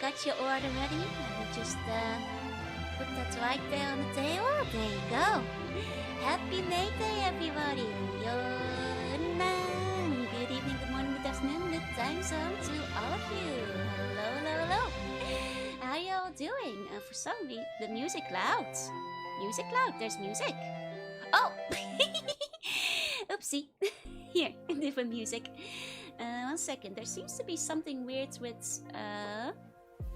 got your order ready. Let me just put that right there on the table. There you go. Happy May Day, everybody. Jorunna. Good evening, good morning, good afternoon, good time zone to all of you. Hello, hello, hello. How y'all doing? For some reason, the music loud. Music loud. There's music. Oh. Oopsie. Here, different music. 1 second. There seems to be something weird with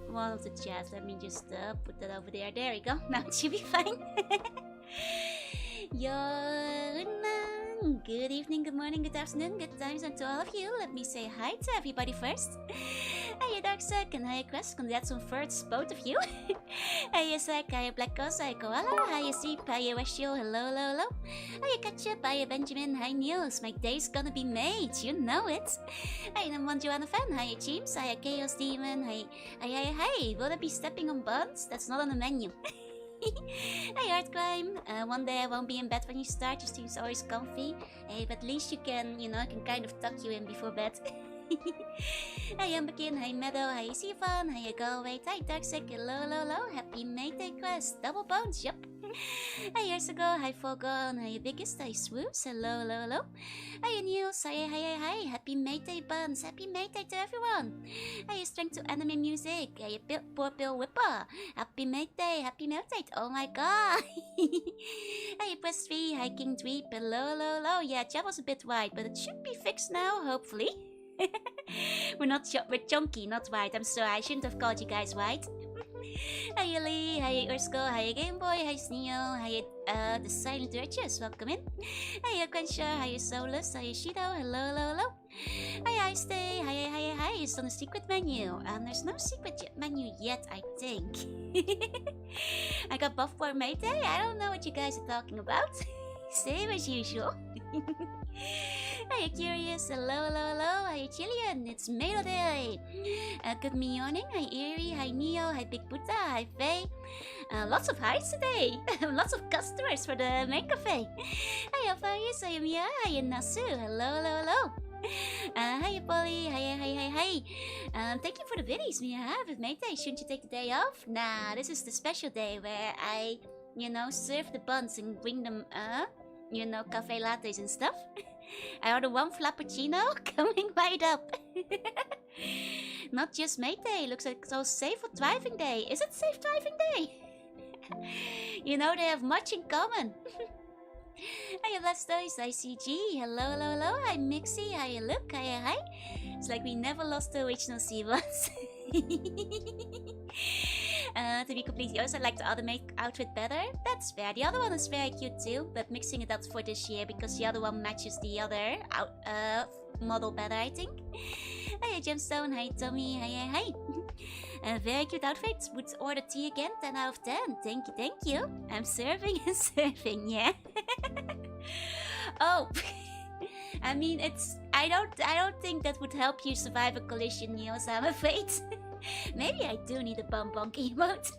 one of the chats. Let me just put that over there. There we go. Now it should be fine. Good evening, good morning, good afternoon, good times and to all of you. Let me say hi to everybody first. Hiya Darksack and hiya Quest, congrats on first, both of you. Hiya Sack, hiya Black Ghost, hiya Koala, hiya Seep, hiya Westio, hello, hello, hello. Hiya Ketchup, hiya Benjamin, hi Niels, my day's gonna be made, you know it. Hiya number 1 Joanna fan, hiya James, hiya Chaos Demon, hi, will I be stepping on buns? That's not on the menu. Hey Art Crime, one day I won't be in bed when you start, your stream's always comfy. Hey, but at least you can, you know, I can kind of tuck you in before bed. Hi Umbekin, hi Meadow, hi Sivan, hi Galway, hi Darksec, hello, hello, hello, happy May Day Quest, double bones, yup. Hi Yersago, hi Fogon, hi Biggest, hi Swoops, hello, hello, hello. Hi Niels, hi, happy May Day Buns, happy May Day to everyone. Hi Strength to Anime Music, hi Poor Bill Whipper, happy May Day, oh my god. Hi Press 3, hi King Dweep, hello, hello, hello. Yeah, chat was a bit wide, but it should be fixed now, hopefully. We're chunky, not white. I'm sorry, I shouldn't have called you guys white. Hi Lee, hi Ursko, hi Game Boy, hi Sneo, hi the Silent Duchess, welcome in. Hi Quensha, hi Solus, hi Shido, hello, hello, hello. Hi Stay, hi, it's on the secret menu. There's no secret menu yet, I think. I got buff for May Day, I don't know what you guys are talking about. Same as usual. Hi Curious, hello, hello, hello, hi Chilean, it's May Day. Good morning, hi Eerie, hi Neo, hi Big Buddha, hi Faye. Lots of highs today, lots of customers for the main cafe. Hi Alpharius, hi Mia, hi Nasu, hello, hello, hello. Hi Polly, hi. Thank you for the biddies, Mia. Have it May Day, shouldn't you take the day off? Nah, this is the special day where I, you know, serve the buns and bring them, you know, cafe lattes and stuff. I ordered 1 frappuccino coming right up. Not just May Day, looks like it's also Safe for Driving Day. Is it Safe Driving Day? You know, they have much in common. Hi Blastoise, hi CG, hello, hello, hello, hi Mixie, hi Look, hi. It's like we never lost the original C-ones. To be completely honest, I like the other Maid outfit better. That's fair. The other one is very cute too, but mixing it up for this year because the other one matches the other model better, I think. Hi Gemstone, hi Tommy, hi. Very cute outfit. Would order tea again, 10 out of 10. Thank you. I'm serving and serving, yeah. Oh, I mean, I don't think that would help you survive a collision, Niels, I'm afraid. Maybe I do need a bum bonk emote.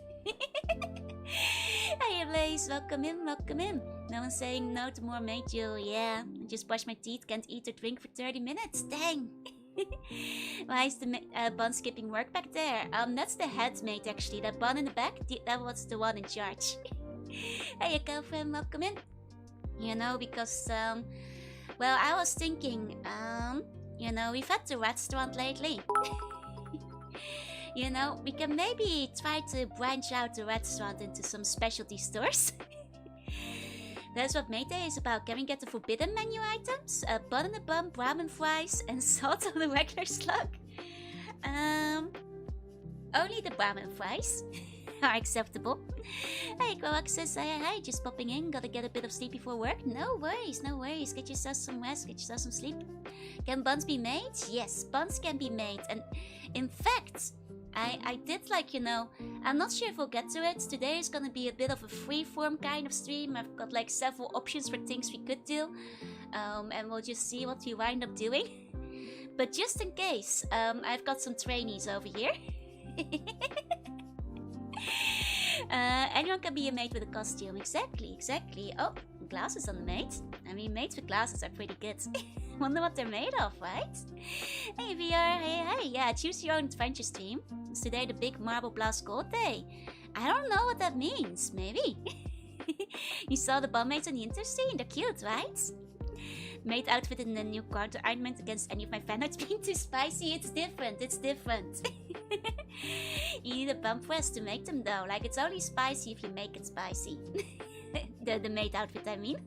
Hi Blaze, welcome in. No one's saying no to more Maid Jill. Yeah, I just brush my teeth, can't eat or drink for 30 minutes. Dang. Why is the bun skipping work back there? That's the head mate actually. That bun in the back, that was the one in charge. Hey girlfriend, welcome in. You know, because well, I was thinking, you know, we've had the restaurant lately. You know, we can maybe try to branch out the restaurant into some specialty stores. That's what May Day is about. Can we get the forbidden menu items? Bun in the bun, ramen fries, and salt on the regular slug? Only the ramen fries are acceptable. Hey, Coaxus, hi, just popping in. Gotta get a bit of sleep before work? No worries. Get yourself some rest, get yourself some sleep. Can buns be made? Yes, buns can be made. And in fact, I did, like, you know, I'm not sure if we'll get to it. Today is gonna be a bit of a freeform kind of stream. I've got like several options for things we could do. And we'll just see what we wind up doing. But just in case, I've got some trainees over here. Anyone can be a maid with a costume. Exactly. Oh, glasses on Maid. I mean, maids with glasses are pretty good. Wonder what they're made of, right? Hey VR, hey, yeah, choose your own adventure stream. It's today the big Marble Blast Gold Day. I don't know what that means, maybe. You saw the bomb maids on the interscene, they're cute, right? Maid outfit in the new counter argument against any of my fan arts being too spicy. It's different, it's different. You need a bump quest to make them though, like it's only spicy if you make it spicy. the maid outfit, I mean.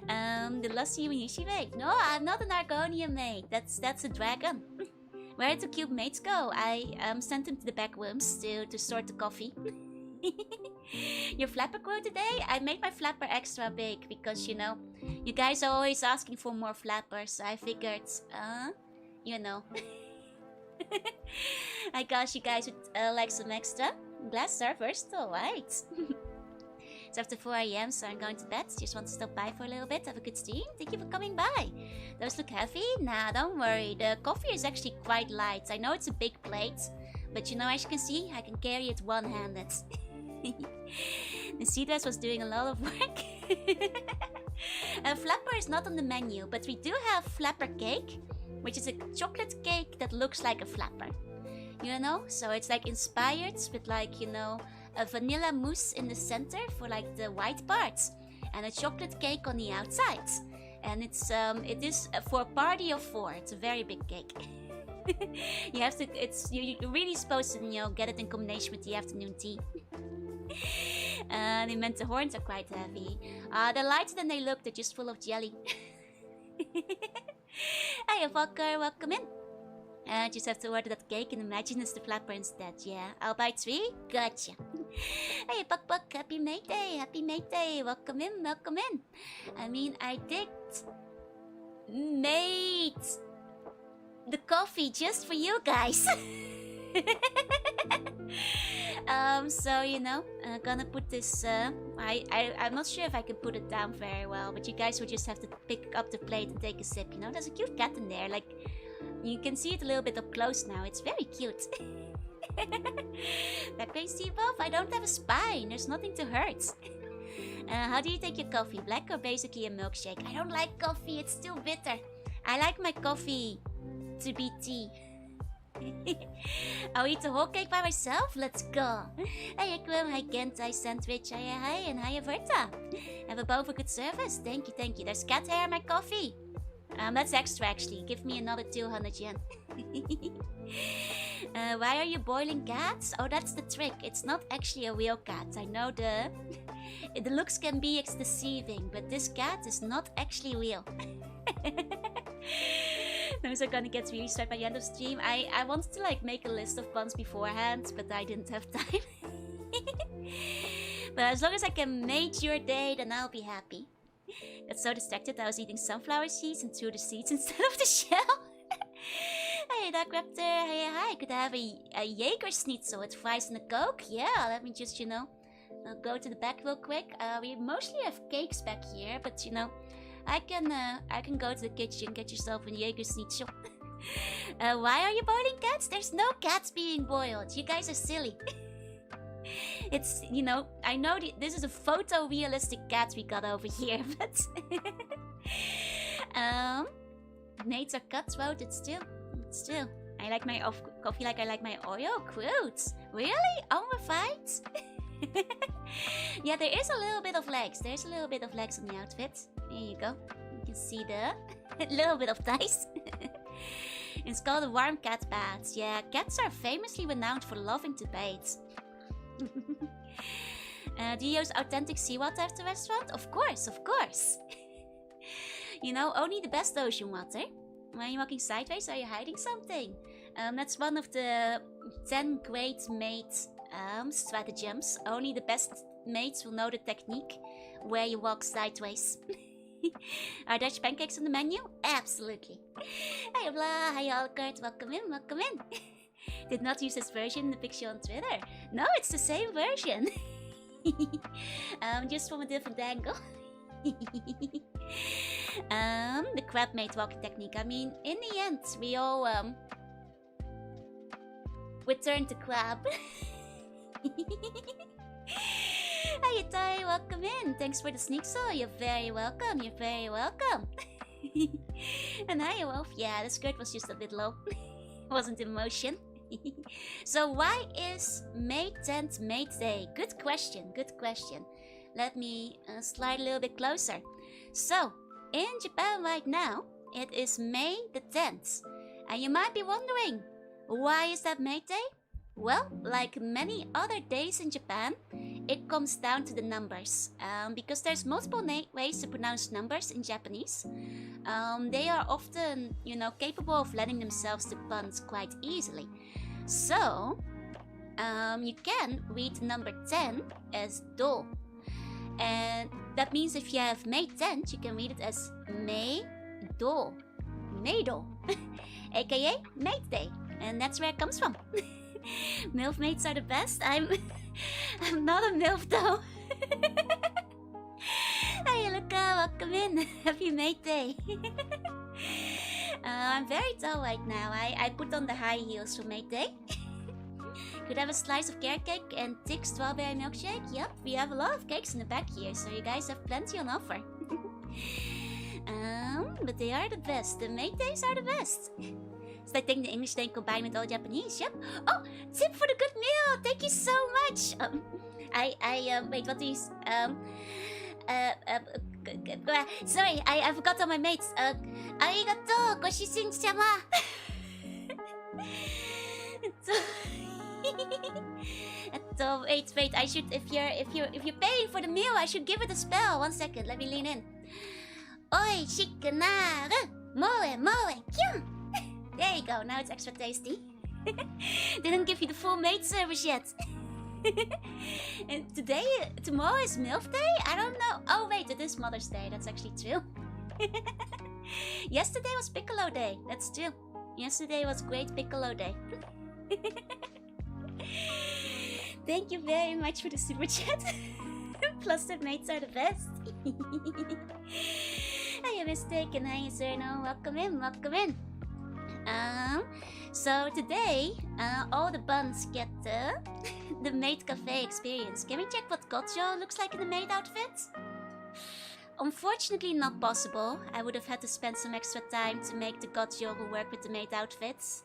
The lost human Yushi maid. No, I'm not an Argonian maid. That's a dragon. Where did the cube maids go? I sent them to the back rooms to sort the coffee. Your flapper quote today? I made my flapper extra big because, you know, you guys are always asking for more flappers. So I figured, you know. I guess you guys would like some extra. Glass servers, alright. It's after 4 AM, so I'm going to bed. Just want to stop by for a little bit. Have a good stream. Thank you for coming by. Those look heavy? Nah, don't worry. The coffee is actually quite light. I know it's a big plate, but you know, as you can see, I can carry it one-handed. The Seedress was doing a lot of work. Flapper is not on the menu, but we do have flapper cake, which is a chocolate cake that looks like a flapper. You know? So it's like inspired with like, you know, a vanilla mousse in the center for like the white parts and a chocolate cake on the outside. And it is for a party of 4. It's a very big cake. You have to, you're really supposed to, you know, get it in combination with the afternoon tea. They meant the horns are quite heavy. They're lighter than they look, they're just full of jelly. Hey, Volker, welcome in. Just have to order that cake and imagine it's the flapper instead. Yeah, I'll buy 3. Gotcha. Hey, Buck, happy May Day, happy May Day. Welcome in, welcome in. I mean, I did made the coffee just for you guys. So you know, I'm gonna put this. I'm not sure if I can put it down very well, but you guys will just have to pick up the plate and take a sip. You know, there's a cute cat in there. Like, you can see it a little bit up close now. It's very cute. That crazy buff. I don't have a spine. There's nothing to hurt. How do you take your coffee? Black or basically a milkshake? I don't like coffee. It's too bitter. I like my coffee to be tea. I'll eat the whole cake by myself. Let's go. Hey Aquam, hi Kent, hi Sandwich, hi, and hi Verta. Have a bow for good service. Thank you, thank you. There's cat hair in my coffee. That's extra actually. Give me another 200 yen. Why are you boiling cats? Oh, that's the trick. It's not actually a real cat. I know the looks can be deceiving, but this cat is not actually real. Those are gonna get really started by the end of stream. I wanted to like make a list of puns beforehand, but I didn't have time. But as long as I can make your day, then I'll be happy. Got so distracted I was eating sunflower seeds and threw the seeds instead of the shell. Hey Dark Raptor, hey hi, could I have a Jaeger schnitzel with fries and a Coke? Yeah, let me just, you know, I'll go to the back real quick. We mostly have cakes back here, but you know, I can go to the kitchen, get yourself a Jaeger schnitzel. Why are you boiling cats? There's no cats being boiled. You guys are silly. It's, you know, I know this is a photorealistic cat we got over here, but mates are cutthroat. Still. I like my coffee like I like my oil. Quotes. Really? Overfight? Yeah, there is a little bit of legs. There's a little bit of legs on the outfit. There you go. You can see the little bit of thighs. It's called a warm cat bath. Yeah, cats are famously renowned for loving to bathe. Do you use authentic seawater at the restaurant? Of course, of course. You know, only the best ocean water. Are you walking sideways? Are you hiding something? That's one of the 10 great maid stratagems. Only the best maids will know the technique where you walk sideways. Are Dutch pancakes on the menu? Absolutely. Hi blah, hi Alkart, welcome in, welcome in. Did not use this version in the picture on Twitter. No, it's the same version. Just from a different angle. The crab maid walking technique. I mean, in the end, we all return to crab. Hiya Tai, welcome in. Thanks for the sneak soul. You're very welcome. You're very welcome. And hiya Wolf. Yeah, the skirt was just a bit low. Wasn't in motion. So why is May 10th Maid Day? Good question, good question. Let me slide a little bit closer. So, in Japan right now, it is May the 10th. And you might be wondering, why is that Maid Day? Well, like many other days in Japan, it comes down to the numbers. Because there's multiple ways to pronounce numbers in Japanese. They are often, capable of lending themselves to puns quite easily. So, you can read number 10 as do. And that means if you have May 10th, you can read it as May-do. May-do. AKA Maid Day. And that's where it comes from. MILF mates are the best. I'm not a MILF though. Hey Luca, welcome in. Happy Maid Day. I'm very dull right now. I put on the high heels for Maid Day. Could have a slice of carrot cake and thick strawberry milkshake. Yep, we have a lot of cakes in the back here, so you guys have plenty on offer. But they are the best. The Maid Days are the best. So I think the English name combined with all Japanese. Yep. Oh, tip for the good meal. Thank you so much. Wait, what do you? Sorry, I forgot all my mates. Arigato, Goshishin-sama. Wait. I should, if you're paying for the meal, I should give it a spell. 1 second, let me lean in. Oi, shikunaru, moe, kyun. There you go. Now it's extra tasty. Didn't give you the full maid service yet. And tomorrow is MILF Day? I don't know. Oh wait, it is Mother's Day. That's actually true. Yesterday was Piccolo Day. That's true. Yesterday was Great Piccolo Day. Thank you very much for the super chat. Plus the mates are the best. I am mistaken. Hi, sir. No, welcome in. So today, all the buns get the Maid Café experience. Can we check what Gojo looks like in the maid outfit? Unfortunately not possible. I would have had to spend some extra time to make the Gojo who work with the maid outfits.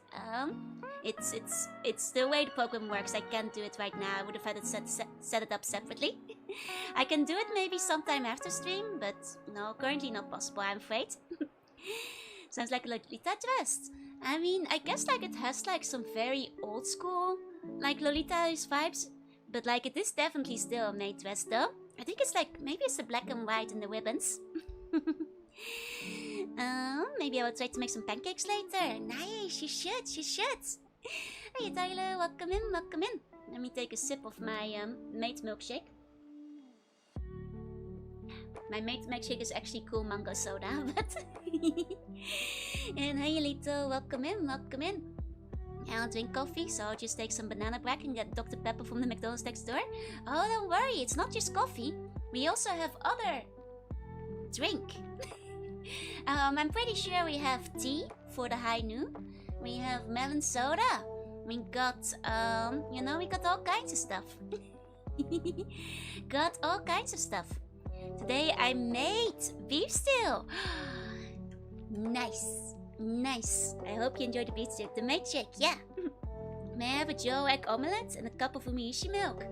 It's the way the program works. I can't do it right now. I would have had to set it up separately. I can do it maybe sometime after stream, but no, currently not possible, I'm afraid. Sounds like a Lolita dress. I mean, I guess like it has like some very old school, like Lolita-ish vibes. But like it is definitely still a maid dress though. I think it's like, maybe it's the black and white and the ribbons. Maybe I will try to make some pancakes later. Nice, you should. Hey Tyler, welcome in. Let me take a sip of my maid milkshake. My maid milkshake is actually cool mango soda, but... And hey Lito, welcome in. I don't drink coffee, so I'll just take some banana bread and get Dr. Pepper from the McDonald's next door. Oh, don't worry, it's not just coffee. We also have other drink. I'm pretty sure we have tea for the high noon. We have melon soda. We got, we got all kinds of stuff. Today I made beef stew. Nice. I hope you enjoyed the beef stew. The maid shake, yeah. May I have a Joe egg omelette and a cup of Omurice milk?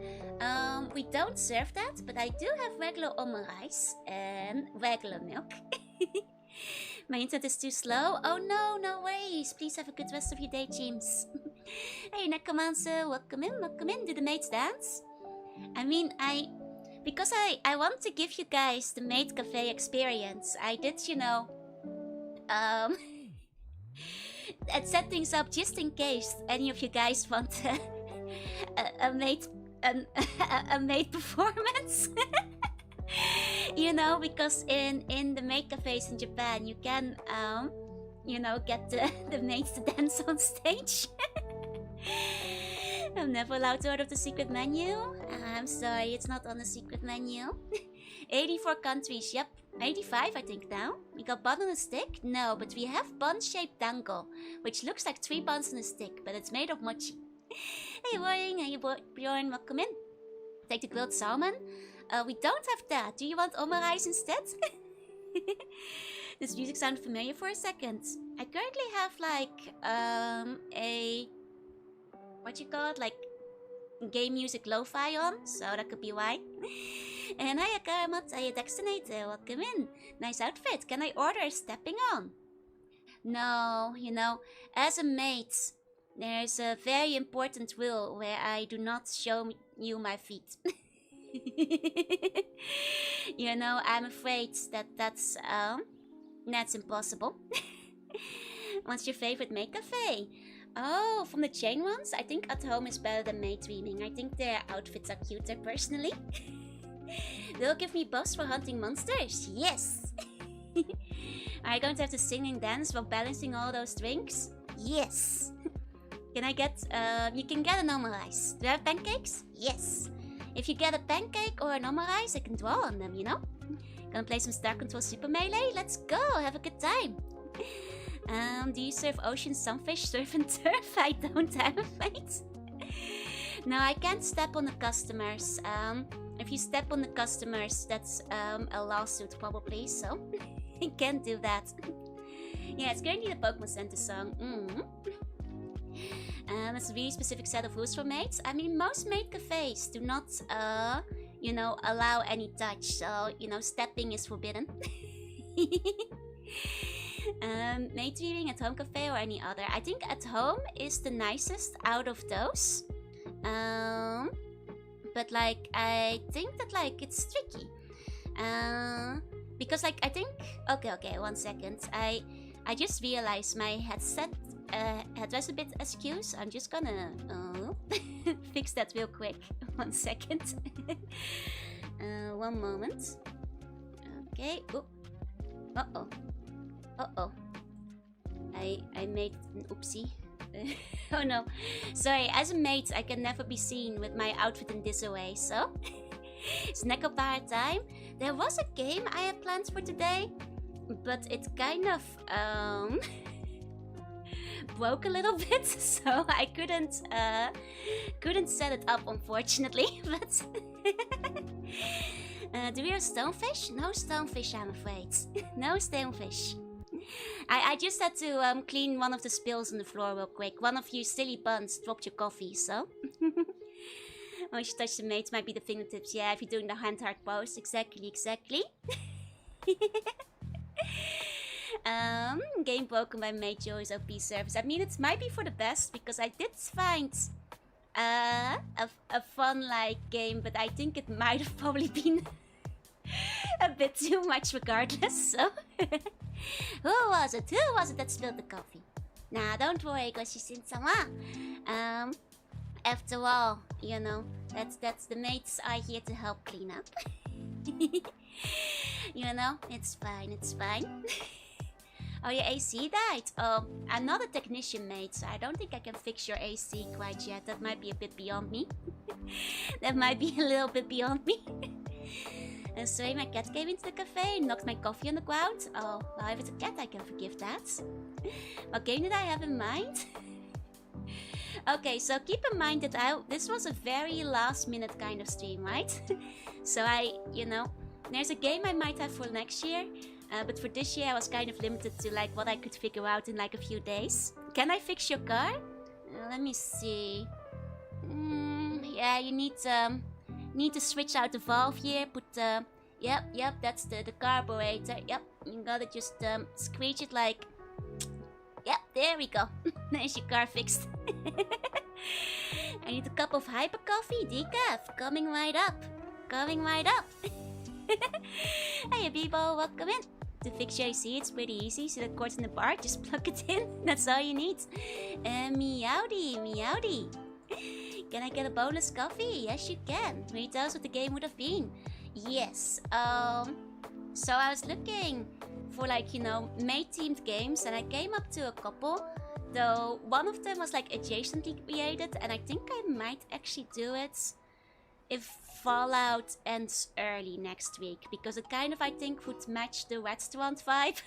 We don't serve that, but I do have regular Omurice and regular milk. My internet is too slow. Oh no worries. Please have a good rest of your day, James. Hey Necromancer, welcome in. Do the maids dance? I mean, because I want to give you guys the Maid Café experience, I did, and set things up just in case any of you guys want a maid performance. Because in the maid cafes in Japan, you can get the maids to dance on stage. I'm never allowed to order the secret menu. I'm sorry, it's not on the secret menu. 84 countries, yep. 85 I think now. We got bun on a stick? No, but we have bun-shaped dango, which looks like 3 buns on a stick, but it's made of mochi. Hey Warring, hey Bjorn, welcome in. Take the grilled salmon. We don't have that. Do you want Omurice instead? This music sounded familiar for a second. I currently have like a what you call it, like game music lo-fi on, so that could be why. And hiya Karamat, hiya Dextinator, welcome in. Nice outfit. Can I order stepping on? No, you know, as a maid, there's a very important rule where I do not show you my feet. You know, I'm afraid that's impossible. What's your favorite Maid Café? Oh, from the chain ones? I think At Home is better than Maid Dreaming. I think their outfits are cuter personally. They'll give me buffs for hunting monsters. Yes! Are you going to have to sing and dance while balancing all those drinks? Yes! Can I get, you can get an Omurice. Do you have pancakes? Yes! If you get a pancake or an Omurice, I can draw on them, you know? Gonna play some Star Control Super Melee? Let's go! Have a good time! Do you serve ocean sunfish, surf and turf? I don't have a fate. No, I can't step on the customers. If you step on the customers, that's a lawsuit probably, so I can't do that. Yeah, it's currently the Pokemon Center song. It's a really specific set of rules for maids. I mean, most maid cafes do not, you know, allow any touch, so, you know, stepping is forbidden. Maid reading, At Home Cafe, or any other. I think At Home is the nicest out of those. But like, I think that like it's tricky. Because like, I think, okay, 1 second. I just realized my headset was a bit askew, so I'm just gonna fix that real quick. 1 second. 1 moment. Okay. Oop. Uh-oh. I made an oopsie. Oh no. Sorry, as a maid, I can never be seen with my outfit in disarray, so... Snack up bar time. There was a game I had planned for today, but it kind of, broke a little bit, so I couldn't set it up, unfortunately, but... do we have stonefish? No stonefish, I'm afraid. No stonefish. I just had to clean one of the spills on the floor real quick. One of you silly buns dropped your coffee, so... Oh, you should touch the mates, might be the fingertips. Yeah, if you're doing the hand heart pose. Exactly. Game broken by Maid Joey's OP service. I mean, it might be for the best, because I did find a fun, like, game, but I think it might have probably been a bit too much regardless, so... Who was it that spilled the coffee? Nah, don't worry, Goshi-sama. After all, you know, that's the mates are here to help clean up. You know, it's fine. Oh, your AC died? Oh, I'm not a technician, mate, so I don't think I can fix your AC quite yet. That might be a bit beyond me. That might be a little bit beyond me. And sorry, my cat came into the cafe and knocked my coffee on the ground. Oh, well, if it's a cat, I can forgive that. What game did I have in mind? Okay, so keep in mind that this was a very last minute kind of stream, right? So you know, there's a game I might have for next year. But for this year, I was kind of limited to like what I could figure out in like a few days. Can I fix your car? Let me see. Yeah, you need to switch out the valve here. Put yep, that's the carburetor. Yep, you gotta just screech it like. Yep, there we go. There's your car fixed. I need a cup of hyper coffee, decaf. Coming right up. Hey, Bibo, welcome in. To fix your AC, it's pretty easy. See the cords in the bar? Just plug it in. That's all you need. Meowdy. Can I get a bonus coffee? Yes, you can. Will you tell us what the game would have been? Yes. So I was looking for like, you know, May-themed games, and I came up to a couple. Though one of them was like adjacently created, and I think I might actually do it if Fallout ends early next week, because it kind of, I think, would match the restaurant vibe.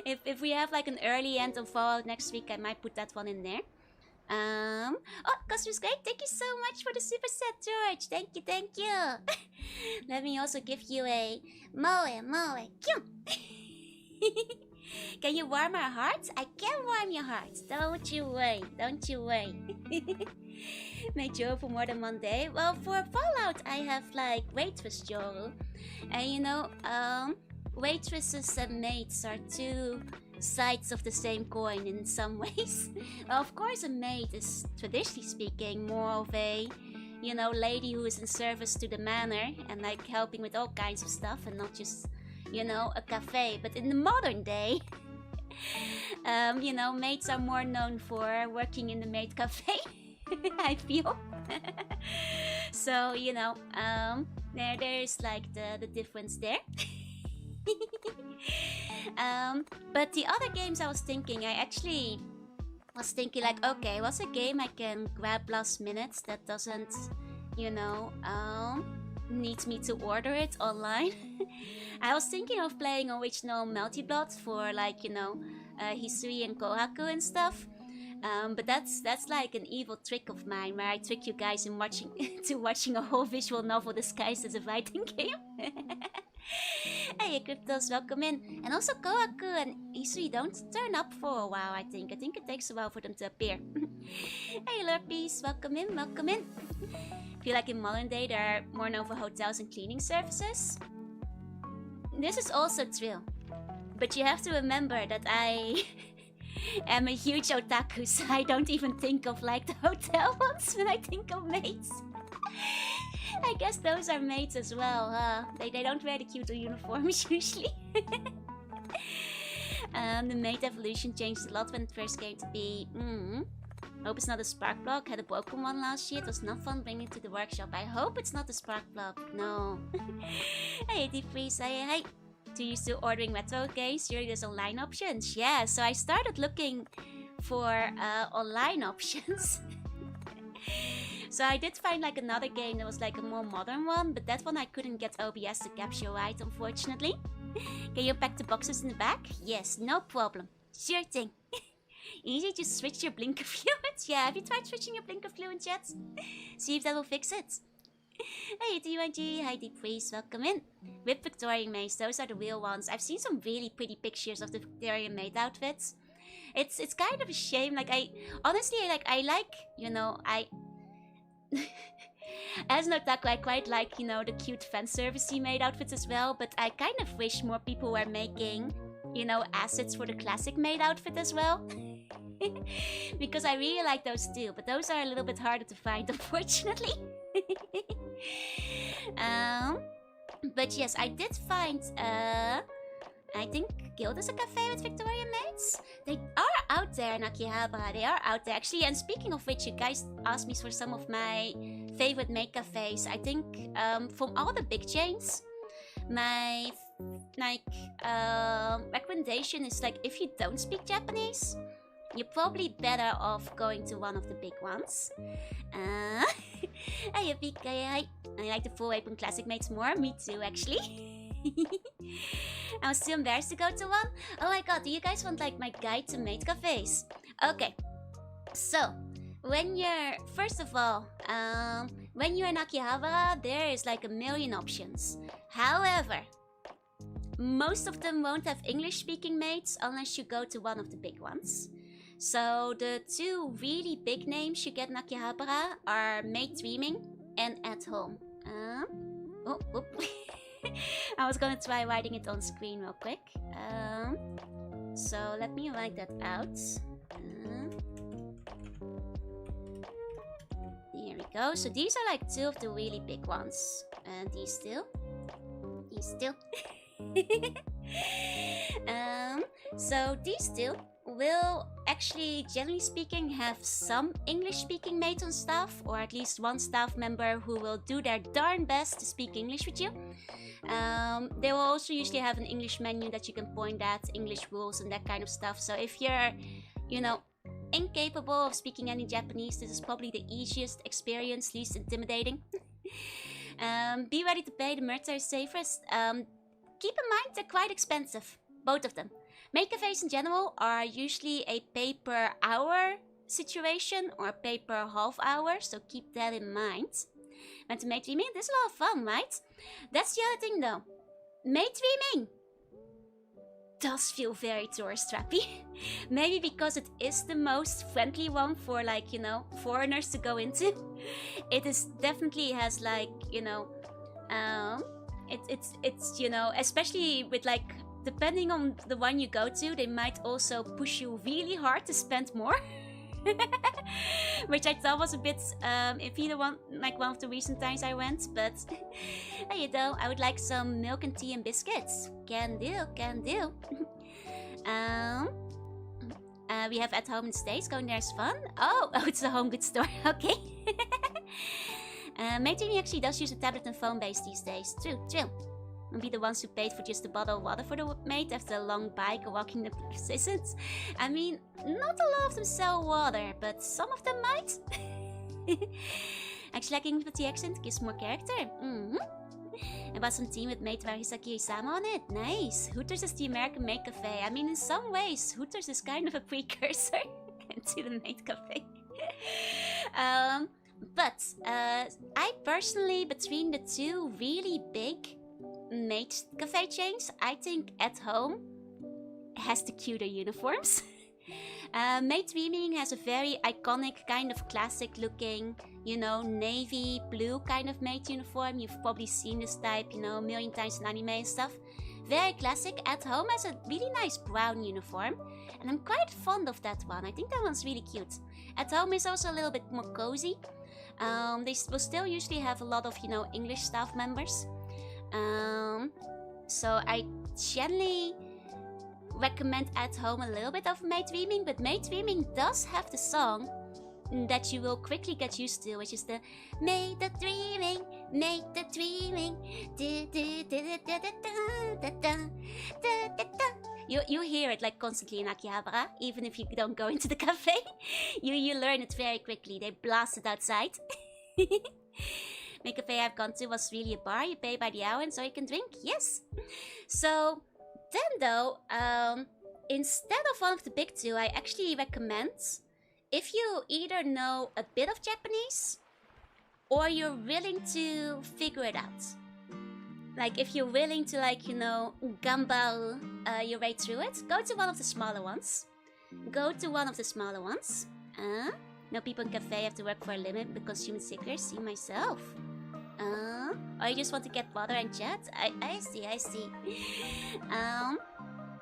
If we have like an early end on Fallout next week, I might put that one in there. Oh, Cosmos Great, thank you so much for the super set, George. Thank you, thank you. Let me also give you a moe, kyung. Can you warm our hearts? I can warm your hearts. Don't you worry, don't you worry. Made Joe for more than one day. Well, for Fallout, I have like waitress Joe. And you know, waitresses and maids are two sides of the same coin in some ways. Well, of course, a maid is, traditionally speaking, more of a, you know, lady who is in service to the manor and like helping with all kinds of stuff and not just, you know, a cafe. But in the modern day, you know, maids are more known for working in the maid cafe. I feel. So, you know, there's like the difference there. But the other games I was thinking, I actually was thinking like, okay, what's a game I can grab last minute that doesn't, you know, need me to order it online? I was thinking of playing original Melty Blood for like, you know, Hisui and Kohaku and stuff. But that's like an evil trick of mine where I trick you guys in watching a whole visual novel disguised as a fighting game. Hey Cryptos, welcome in. And also Kohaku and Hisui don't turn up for a while, I think. I think it takes a while for them to appear. Hey Lurpies, welcome in, welcome in. Feel like in modern day they're more known for hotels and cleaning services. This is also true. But you have to remember that I am a huge otaku, so I don't even think of like the hotel ones when I think of maids. I guess those are maids as well, huh? They don't wear the cute uniforms usually. The maid evolution changed a lot when it first came to be. Hope it's not a spark plug. Had a broken one last year. It was not fun bringing it to the workshop. I hope it's not a spark plug. No. Hey, Deep Freeze. Hey. Do you still ordering retro games? Surely there's online options. Yeah, so I started looking for online options. So I did find like another game that was like a more modern one, but that one I couldn't get OBS to capture right, unfortunately. Can you pack the boxes in the back? Yes, no problem. Sure thing. Easy to switch your blinker fluid. Yeah, have you tried switching your blinker fluid yet? See if that will fix it. Hey DYG, hi Deep Freeze, welcome in. With Victorian maids, those are the real ones. I've seen some really pretty pictures of the Victorian maid outfits. It's kind of a shame. Like I like, you know, as an otaku, I quite like, you know, the cute fan servicey maid outfits as well. But I kind of wish more people were making, you know, assets for the classic maid outfit as well. Because I really like those too, but those are a little bit harder to find, unfortunately. But yes, I did find, I think Guild is a cafe with Victorian maids. They are out there in Akihabara, they are out there actually. And speaking of which, you guys asked me for some of my favorite maid cafes. I think from all the big chains, my recommendation is like, if you don't speak Japanese, you're probably better off going to one of the big ones. Hey, I like the full apron classic mates more. Me too, actually. I was too embarrassed to go to one. Oh my god, do you guys want like my guide to maid cafes? Okay, so when you're, first of all, when you're in Akihabara, there is like a million options. However, most of them won't have English-speaking maids unless you go to one of the big ones. So the two really big names you get in Akihabara are Maid Dreaming and At Home. I was gonna try writing it on screen real quick. So let me write that out. Here we go. So these are like two of the really big ones. And these still. So these two will actually, generally speaking, have some English-speaking maids on staff, or at least one staff member who will do their darn best to speak English with you. They will also usually have an English menu that you can point at, English rules and that kind of stuff. So if you're, you know, incapable of speaking any Japanese, this is probably the easiest experience, least intimidating. Be ready to pay, the merch are safest. Keep in mind they're quite expensive, both of them. Maid cafes in general are usually a pay per hour situation or pay per half hour, so keep that in mind. But maid theming, this is a lot of fun, right? That's the other thing though. Maid theming does feel very tourist trappy. Maybe because it is the most friendly one for, like, you know, foreigners to go into. It is definitely has, like, you know, it's you know, especially with, like, depending on the one you go to, they might also push you really hard to spend more. Which I thought was a bit iffy one of the recent times I went, but you know, I would like some milk and tea and biscuits. Can do, can do. We have at home in States, going there is fun. Oh, it's a home goods store, okay. Maid theming actually does use a tablet and phone base these days. True. And be the ones who paid for just a bottle of water for the maid after a long bike or walking the persistence. I mean, not a lot of them sell water, but some of them might. Actually, liking with the accent gives more character. I bought some tea with Maid waar Hisaki-sama on it. Nice. Hooters is the American Maid Café. I mean, in some ways, Hooters is kind of a precursor to the Maid Café. But I personally, between the two really big Maid Café chains, I think At Home has the cuter uniforms. Maid theming has a very iconic, kind of classic looking, you know, navy blue kind of maid uniform. You've probably seen this type, you know, a million times in anime and stuff. Very classic. At Home has a really nice brown uniform, and I'm quite fond of that one. I think that one's really cute. At Home is also a little bit more cozy. They will still usually have a lot of, you know, English staff members. So I generally recommend At Home a little bit of Maid theming, but Maid theming does have the song that you will quickly get used to, which is the Maid theming, Maid theming. You hear it like constantly in Akihabara, even if you don't go into the cafe. You learn it very quickly. They blast it outside. Maid Café I've gone to was really a bar. You pay by the hour and so you can drink. Yes. So then though, instead of one of the big two, I actually recommend, if you either know a bit of Japanese or you're willing to figure it out. Like if you're willing to, like, you know, gambaru your way through it, go to one of the smaller ones. No people in cafe have to work for a living because human seekers. See myself. Or you just want to get water and chat? I see.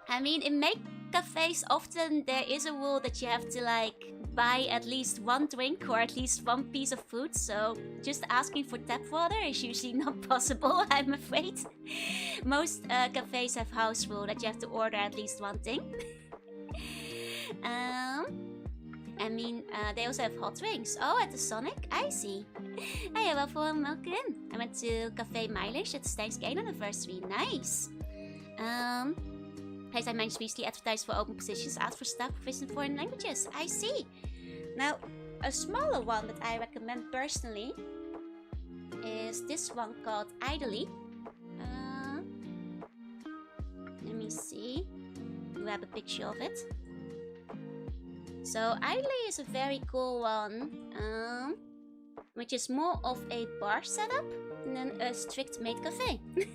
I mean, in Maid cafes, often there is a rule that you have to, like, buy at least one drink or at least one piece of food, so just asking for tap water is usually not possible, I'm afraid. Most cafes have house rule that you have to order at least one thing. I mean, they also have hot drinks. Oh, at the Sonic? I see. Hey, welcome in. I went to Café Mileage at the Stijn's anniversary. Nice. Place I managed to recently advertise for open positions, asked for staff proficient in foreign languages. I see. Now, a smaller one that I recommend personally is this one called Idly. Let me see. Grab a picture of it. So Idly is a very cool one, which is more of a bar setup than a strict maid cafe. Here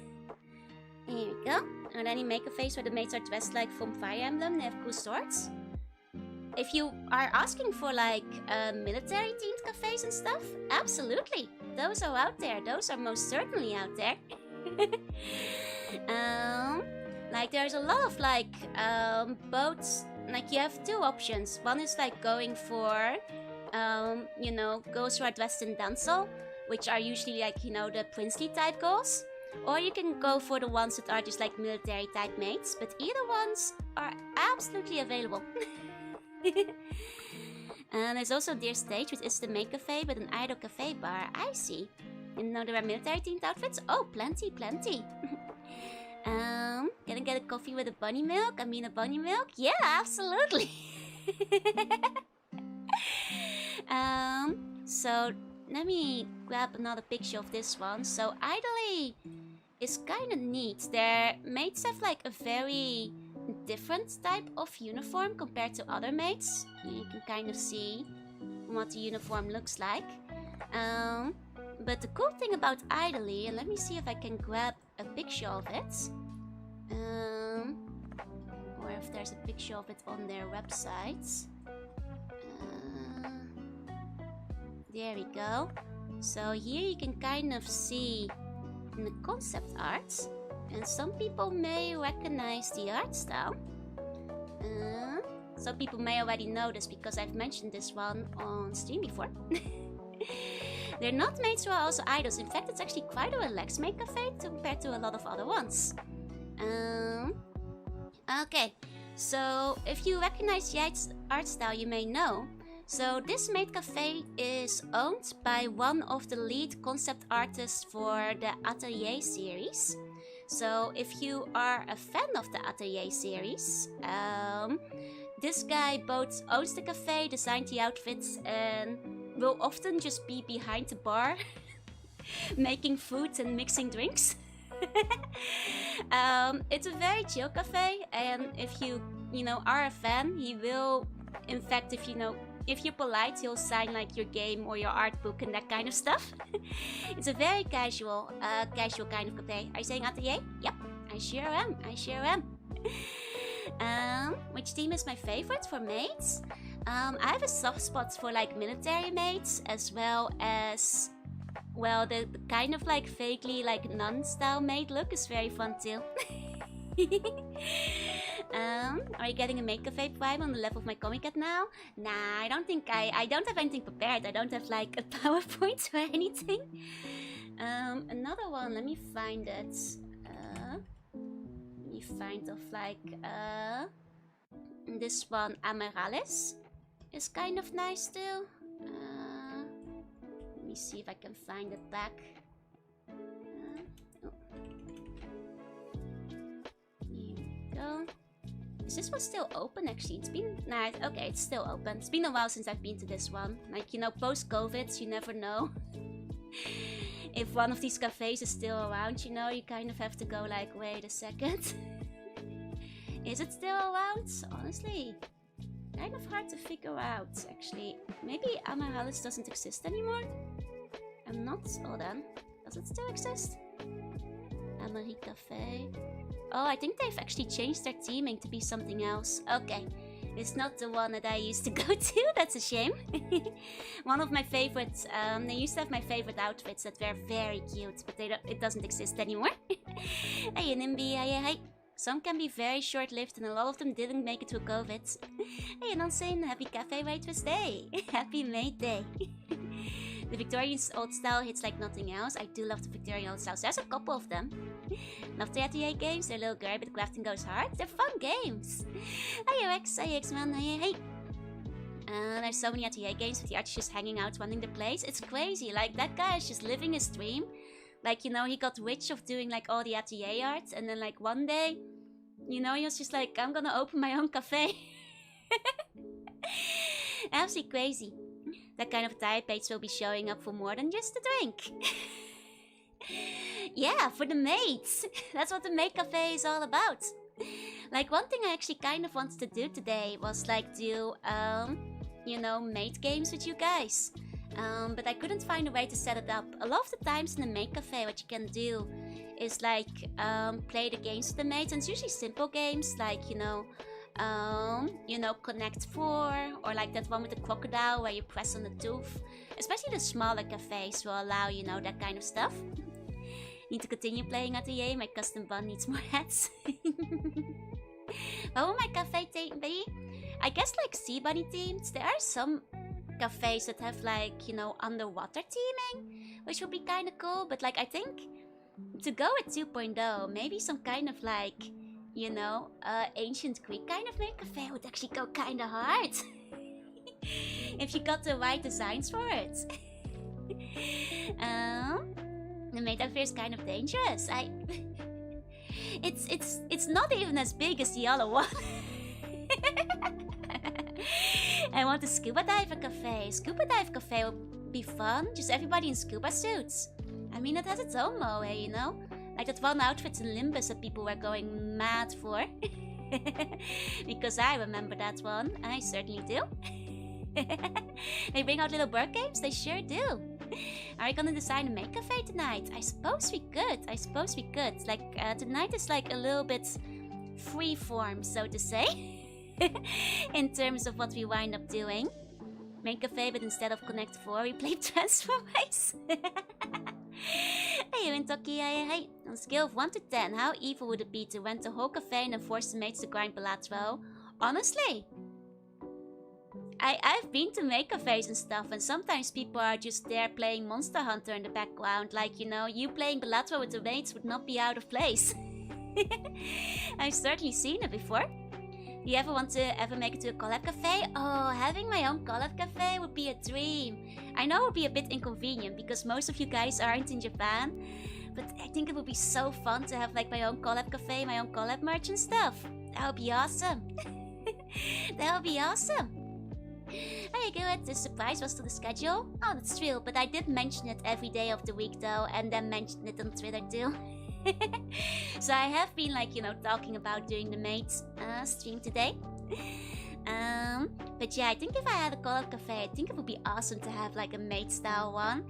we go. Are there any maid cafes where the maids are dressed like from Fire Emblem? They have cool swords. If you are asking for, like, military themed cafes and stuff, absolutely. Those are out there. Those are most certainly out there. Like, there's a lot of, like, boats. Like, you have two options. One is, like, going for, you know, girls who are dressed in danzo, which are usually, like, you know, the princely type girls. Or you can go for the ones that are just, like, military type maids. But either ones are absolutely available. And there's also Dear Stage, which is the maid cafe with an idle cafe bar. I see. Didn't know there were military themed outfits? Oh, plenty. Gonna get a coffee with a bunny milk? I mean a bunny milk? Yeah, absolutely. So let me grab another picture of this one. So Idly is kind of neat. Their maids have, like, a very different type of uniform compared to other maids. You can kind of see what the uniform looks like. But the cool thing about Idly, and let me see if I can grab a picture of it. Or if there's a picture of it on their website. There we go. So here you can kind of see the concept art. And some people may recognize the art style. Some people may already know this because I've mentioned this one on stream before. They're not maids who are also idols. In fact, it's actually quite a relaxed maid cafe compared to a lot of other ones. Okay, so if you recognize the art style, you may know. So this maid cafe is owned by one of the lead concept artists for the Atelier series. So if you are a fan of the Atelier series, this guy both owns the cafe, designed the outfits, and will often just be behind the bar making food and mixing drinks. It's a very chill cafe, and if you are a fan, he will, in fact, if you're polite, he'll sign like your game or your art book and that kind of stuff. It's a very casual kind of cafe. Are you saying Atelier? Yep, I sure am. Which team is my favorite for maids? I have a soft spot for like military maids, as well as, well, the kind of like vaguely like nun-style maid look is very fun too. Are you getting a maid cafe vibe on the level of my comic cat now? Nah, I don't think I don't have anything prepared. I don't have like a PowerPoint or anything. Another one, let me find it. Let me find of like this one, Amarales, is kind of nice too. Let me see if I can find it back. Oh. Here we go. Is this one still open actually? It's been... Nah, okay, it's still open. It's been a while since I've been to this one. Like, post-COVID, you never know. If one of these cafes is still around, you kind of have to go like, wait a second. Is it still around? Honestly, kind of hard to figure out, actually. Maybe Amarales doesn't exist anymore? I'm not... Hold on. Does it still exist? Amarie Cafe. Oh, I think they've actually changed their theming to be something else. Okay. It's not the one that I used to go to. That's a shame. One of my favorites. They used to have my favorite outfits that were very cute, but it doesn't exist anymore. Hey, Nimby. Hi. Some can be very short-lived, and a lot of them didn't make it through COVID. Hey, Nonsen. Happy Cafe Waitress Day. Happy Maid Day. The Victorian old style hits like nothing else. I do love the Victorian old styles. There's a couple of them. Love the Atelier games. They're a little girly, but crafting goes hard. They're fun games. Hi Rex, hi X-Man, hey. There's so many Atelier games with the artist just hanging out, running the place. It's crazy. Like, that guy is just living his dream. Like, he got rich of doing like all the Atelier art. And then like one day, he was just like, I'm gonna open my own cafe. Absolutely crazy. That kind of type mates will be showing up for more than just a drink. Yeah, for the maids. That's what the maid cafe is all about. Like, one thing I actually kind of wanted to do today was like do, maid games with you guys. But I couldn't find a way to set it up. A lot of the times in the maid cafe, what you can do is like play the games with the maids. And it's usually simple games like, Connect 4, or like that one with the crocodile where you press on the tooth. Especially the smaller cafes will allow, that kind of stuff. Need to continue playing Atelier, my custom bun needs more hats. What will my cafe be? I guess like sea bunny themed. There are some cafes that have like, underwater theming, which would be kind of cool. But like, I think to go with 2.0, maybe some kind of like, ancient Greek kind of maid cafe would actually go kind of hard. If you got the right designs for it. The maid cafe is kind of dangerous. It's not even as big as the other one. I want a scuba diver cafe. Scuba dive cafe would be fun. Just everybody in scuba suits. I mean, it has its own moe, Like that one outfit in Limbus that people were going mad for. Because I remember that one. I certainly do. They bring out little board games? They sure do. Are we gonna design a Maid Cafe tonight? I suppose we could. Like, tonight is like a little bit freeform, so to say. In terms of what we wind up doing. Maid Cafe, but instead of Connect 4, we play Transformice. Hey, Wintoki, hey. On a scale of 1 to 10, how evil would it be to rent a whole cafe and then force the maids to grind Balatro? Honestly, I've been to Maid Cafes and stuff, and sometimes people are just there playing Monster Hunter in the background. Like, you know, you playing Balatro with the maids would not be out of place. I've certainly seen it before. Do you ever want to make it to a collab cafe? Oh, having my own collab cafe would be a dream. I know it would be a bit inconvenient because most of you guys aren't in Japan, but I think it would be so fun to have like my own collab cafe, my own collab merch and stuff. That would be awesome. That would be awesome. Hey, good. The surprise was to the schedule. Oh, that's true, but I did mention it every day of the week though, and then mentioned it on Twitter too. So I have been like, you know, talking about doing the Maids stream today. But yeah, I think if I had a collab cafe, I think it would be awesome to have like a Maid style one.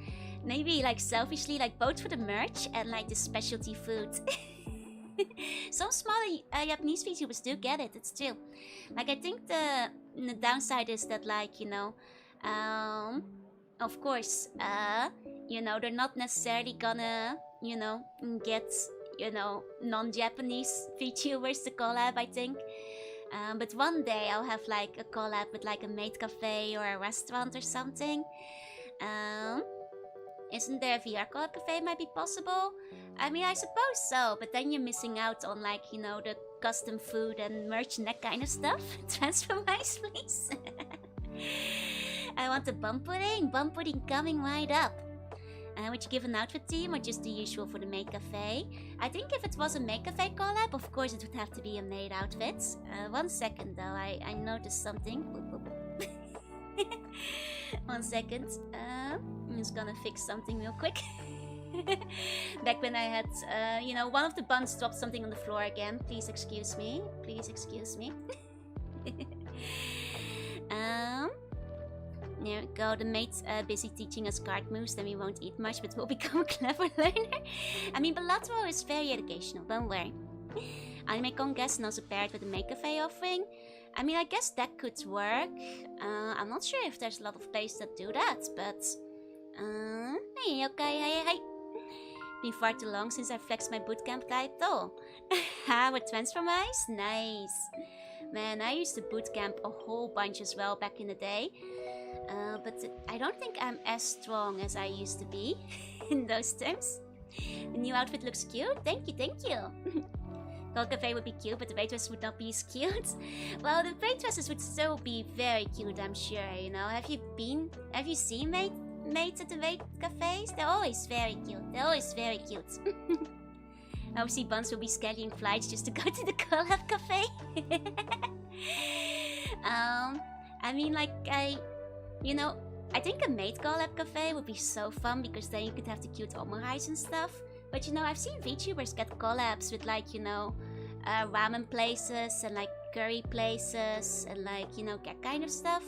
Maybe like selfishly, like both for the merch and like the specialty food. Some smaller Japanese VTubers do get it, it's true. Like I think the downside is that like, you know, of course, you know, they're not necessarily gonna, you know, get, you know, non-Japanese VTubers to collab, I think. But one day I'll have like a collab with like a Maid Cafe or a restaurant or something. Isn't there a VR collab cafe might be possible? I mean, I suppose so, but then you're missing out on like, you know, the custom food and merch and that kind of stuff. Transformice, please. I want a bum pudding. Bum pudding coming right up. Would you give an outfit theme or just the usual for the Maid Cafe? I think if it was a Maid Cafe collab, of course it would have to be a maid outfit. 1 second though, I noticed something. 1 second. I'm just gonna fix something real quick. Back when I had, you know, one of the buns dropped something on the floor again. Please excuse me. Please excuse me. There we go. The maid's busy teaching us card moves, then we won't eat much, but we'll become a clever learner. I mean, Balatro is very educational, don't worry. Anime-con guest and also paired with the Maid Cafe offering. I mean, I guess that could work. I'm not sure if there's a lot of places that do that, but... hey, okay, hey. Been far too long since I flexed my bootcamp title. With Transformice? Nice. Man, I used to bootcamp a whole bunch as well back in the day. But I don't think I'm as strong as I used to be in those terms. The new outfit looks cute. Thank you, thank you. Gold Cafe would be cute, but the waitress would not be as cute. Well, the waitresses would still be very cute, I'm sure, you know. Have you seen maids at the wait cafes? They're always very cute. They're always very cute. Obviously, Buns will be scheduling flights just to go to the collab cafe. I mean, like, you know, I think a maid collab cafe would be so fun because then you could have the cute Omurice and stuff. But you know, I've seen VTubers get collabs with like, you know, ramen places and like curry places and like, you know, that kind of stuff.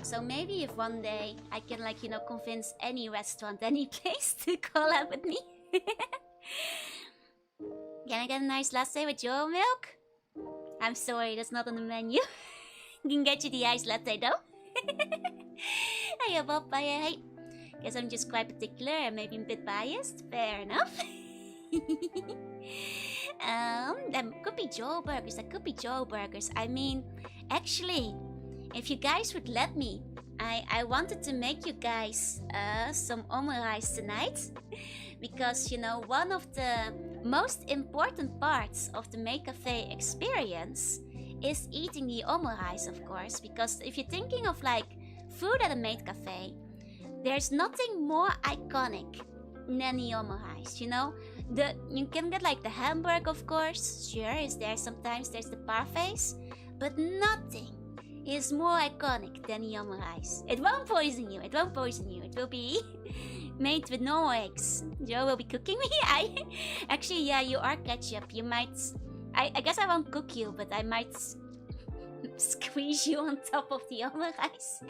So maybe if one day I can like, you know, convince any restaurant, any place to collab with me. Can I get a nice latte with your milk? I'm sorry, that's not on the menu. Can get you the iced latte though. Hey, Bob, hey. Guess I'm just quite particular and maybe a bit biased. Fair enough. That could be Joe Burgers. That could be Joe Burgers. I mean, actually, if you guys would let me, I wanted to make you guys some omurice tonight. Because, you know, one of the most important parts of the Maid Cafe experience is eating the omurice, of course. Because if you're thinking of like food at a Maid Cafe, there's nothing more iconic than the omurice, you know? You can get like the hamburger, of course. Sure, is there sometimes there's the parfaits. But nothing is more iconic than the omurice. It won't poison you. It won't poison you. It will be made with no eggs. Joe will be cooking me. Actually, yeah, you are ketchup. You might I guess I won't cook you, but I might squeeze you on top of the Omurice.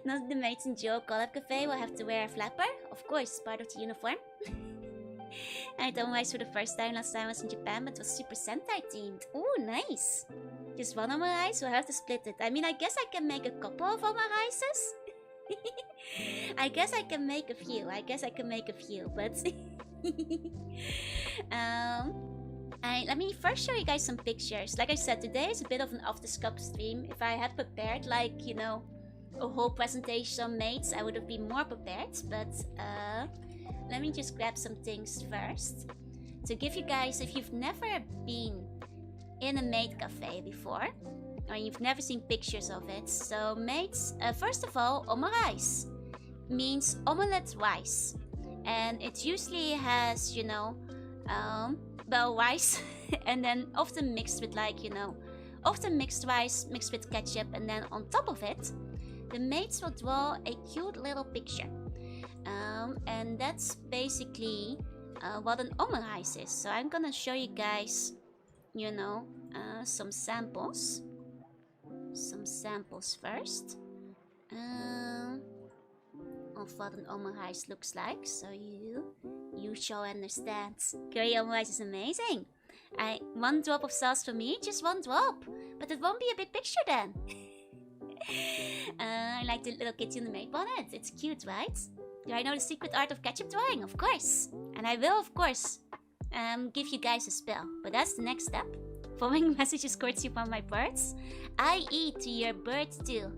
Not the Maids in Joe Collab Cafe will have to wear a flapper. Of course, part of the uniform. I ate Omurice for the first time last time I was in Japan, but it was Super Sentai themed. Ooh, nice. Just one Omurice, we'll have to split it. I mean, I guess I can make a couple of Omurices. I guess I can make a few. But let me first show you guys some pictures. Like I said, today is a bit of an off-the-scope stream. If I had prepared, like, you know, a whole presentation on Maids, I would have been more prepared. But let me just grab some things first to give you guys, if you've never been in a Maid cafe before, or you've never seen pictures of it. So Maids, first of all, Omurice means omelette rice, and it usually has, you know, well, rice and then often mixed with, like, you know, often mixed rice mixed with ketchup, and then on top of it the Maids will draw a cute little picture, and that's basically what an Omurice is. So I'm gonna show you guys, you know, some samples first of what an Omurice looks like, so you shall understand. Korean Omurice is amazing. One drop of sauce for me, just one drop, but it won't be a big picture then. I like the little kitty in the Maid bonnet. It's cute, right? Do I know the secret art of ketchup drawing? Of course. And I will, of course, give you guys a spell. But that's the next step. Following messages courtesy from my birds. I eat to your bird too.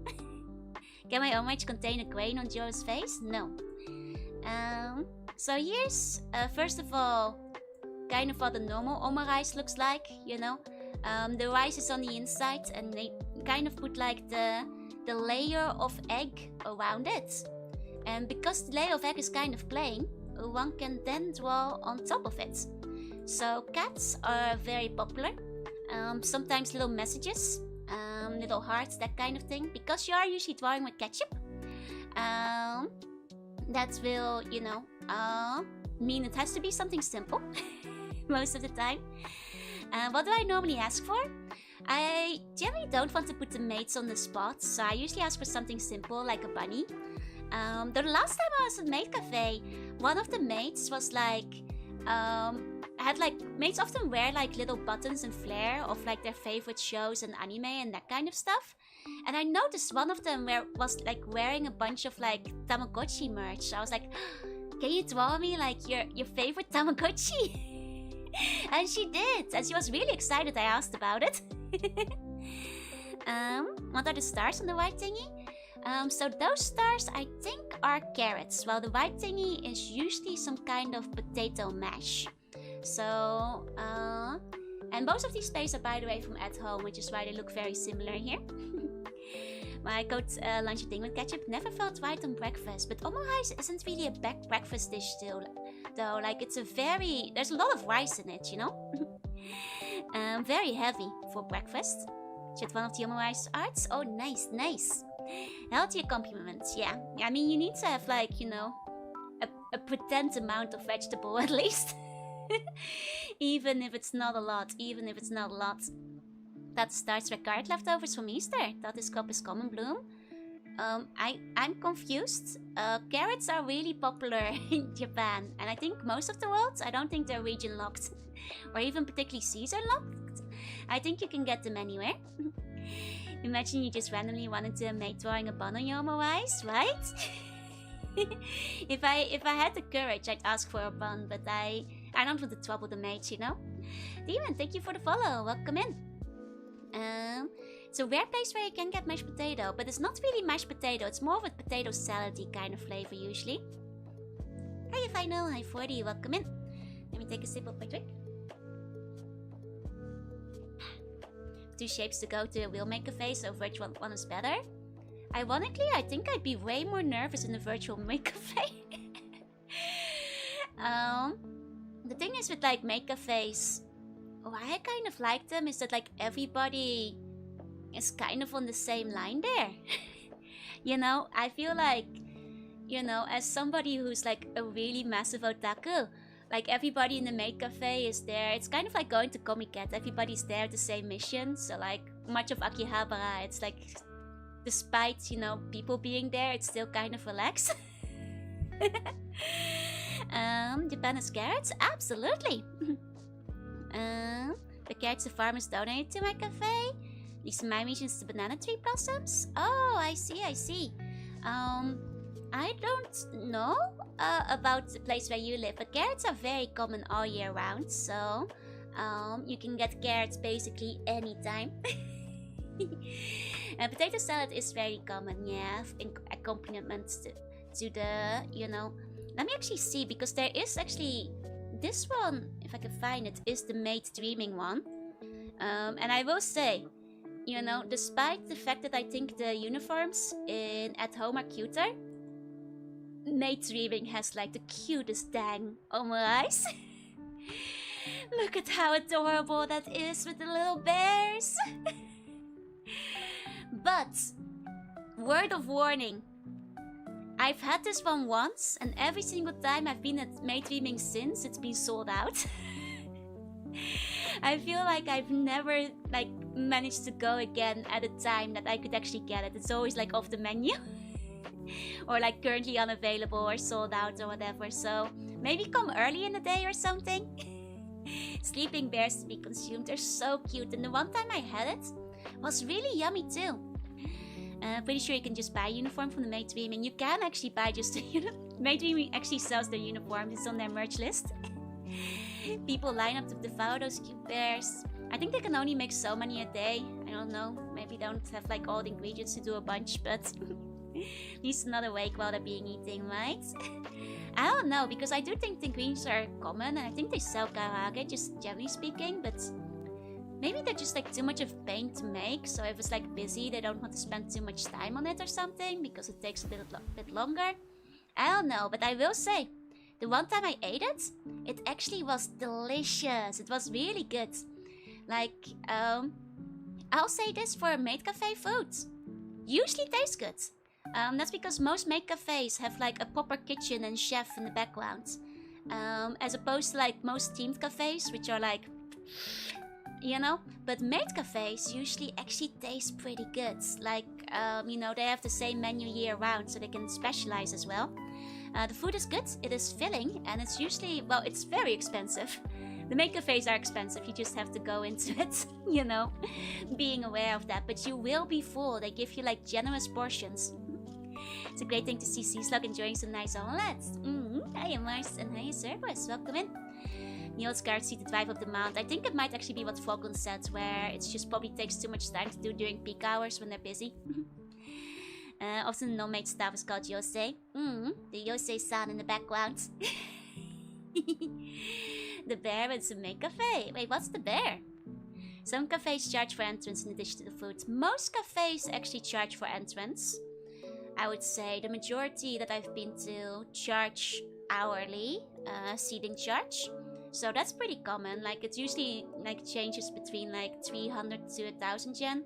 Can my Omurice contain a grain on Joe's face? No. So here's, first of all, kind of what a normal Omurice looks like, you know. The rice is on the inside, and they kind of put like the layer of egg around it. And because the layer of egg is kind of plain, one can then draw on top of it. So cats are very popular. Sometimes little messages, little hearts, that kind of thing. Because you are usually drawing with ketchup, that will, you know, mean it has to be something simple most of the time. What do I normally ask for? I generally don't want to put the Maids on the spot, so I usually ask for something simple like a bunny. The last time I was at Maid Cafe, one of the Maids was like, had like, Maids often wear like little buttons and flair of like their favorite shows and anime and that kind of stuff. And I noticed one of them was like wearing a bunch of like Tamagotchi merch. I was like, can you draw me like your favorite Tamagotchi? And she did, and she was really excited I asked about it. What are the stars on the white thingy? So those stars I think are carrots, while the white thingy is usually some kind of potato mash. So, and both of these plays are, by the way, from At Home, which is why they look very similar here. My coat lunch thing with ketchup never felt right on breakfast, but Omurice isn't really a breakfast dish still, though. Like, it's there's a lot of rice in it, you know? Very heavy for breakfast. Is one of the Omurice arts? Oh, nice, nice. Healthy accompaniments, yeah. I mean, you need to have, like, you know, a pretend amount of vegetable at least. Even if it's not a lot, That starts with card leftovers from Easter. That is cup is common bloom. I'm confused. Carrots are really popular in Japan, and I think most of the world. I don't think they're region locked, or even particularly season locked. I think you can get them anywhere. Imagine you just randomly run into a Maid drawing a bun on your Omurice, right? If I had the courage, I'd ask for a bun, but I don't want to trouble the Maids, you know. Demon, thank you for the follow. Welcome in. It's a rare place where you can get mashed potato, but it's not really mashed potato. It's more of a potato salad-y kind of flavor usually. Hi Final, hi 40, welcome in. Let me take a sip of my drink. 2 shapes to go to a real Maid Cafe, so virtual one is better. Ironically, I think I'd be way more nervous in a virtual Maid Cafe. The thing is with like Maid Cafes, why I kind of like them is that like everybody is kind of on the same line there. You know, I feel like, you know, as somebody who's like a really massive otaku, Like everybody in the Maid Cafe is there. It's kind of like going to Comic Cat. Everybody's there at the same mission. So like much of Akihabara, it's like despite, you know, people being there, it's still kind of relaxed. Japan has carrots? Absolutely. The carrots the farmers donated to my cafe. These are my regions, the banana tree blossoms. Oh, I see, I see. I don't know about the place where you live, but carrots are very common all year round, so you can get carrots basically anytime. Potato salad is very common, yeah, in accompaniment to the, you know. Let me actually see, because there is actually this one, if I can find it, is the Maid Dreaming one. And I will say, you know, despite the fact that I think the uniforms in At Home are cuter, Maid Dreaming has like the cutest dang Omurice. Look at how adorable that is with the little bears. But, word of warning, I've had this one once, and every single time I've been at Maid Dreaming since, it's been sold out. I feel like I've never like managed to go again at a time that I could actually get it. It's always like off the menu. Or like currently unavailable or sold out or whatever. So maybe come early in the day or something. Sleeping bears to be consumed. They're so cute. And the one time I had it was really yummy too. Pretty sure you can just buy a uniform from the Maid Dreaming. You can actually buy just a Maid Dreaming actually sells their uniforms. It's on their merch list. People line up to devour those cute bears. I think they can only make so many a day. I don't know. Maybe they don't have like all the ingredients to do a bunch, but at least not awake while they're being eaten, right? I don't know, because I do think the ingredients are common, and I think they sell Karaoke, just generally speaking, but maybe they're just like too much of pain to make, so if it's like busy, they don't want to spend too much time on it or something, because it takes a bit longer. I don't know, but I will say, the one time I ate it, it actually was delicious. It was really good. Like, I'll say this for Maid Cafe food. Usually tastes good. That's because most Maid Cafes have like a proper kitchen and chef in the background. As opposed to like most themed cafes, which are like, you know. But Maid Cafes usually actually taste pretty good. Like, you know, they have the same menu year round, so they can specialize as well. The food is good, it is filling, and it's usually, well, it's very expensive. The Maid Cafes are expensive, you just have to go into it, you know, being aware of that. But you will be full, they give you like generous portions. It's a great thing to see Seaslug enjoying some nice omelets. Hiya Mars and hiya Cerberus, welcome in. Niels guard seat the drive of the mount. I think it might actually be what Falcon said, where it just probably takes too much time to do during peak hours when they're busy. Often the no-mate staff is called Yosei. The Yosei-san in the background. The bear and some Maid Cafe. Wait, what's the bear? Some cafes charge for entrance in addition to the food. Most cafes actually charge for entrance. I would say the majority that I've been to charge hourly seating charge. So that's pretty common. Like, it's usually like changes between like 300 to 1,000 yen.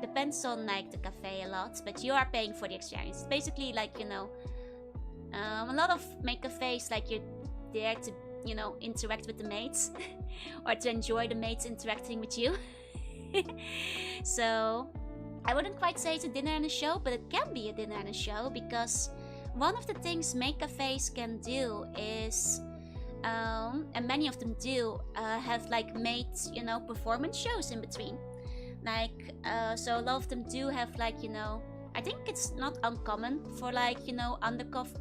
Depends on like the cafe a lot, but you are paying for the experience. It's basically like, you know, a lot of Maid Cafes, like you're there to, you know, interact with the maids or to enjoy the maids interacting with you. So I wouldn't quite say it's a dinner and a show, but it can be a dinner and a show, because one of the things Maid Cafes can do is, and many of them do, have like maid, you know, performance shows in between. Like, so a lot of them do have like, you know, I think it's not uncommon for like, you know, underground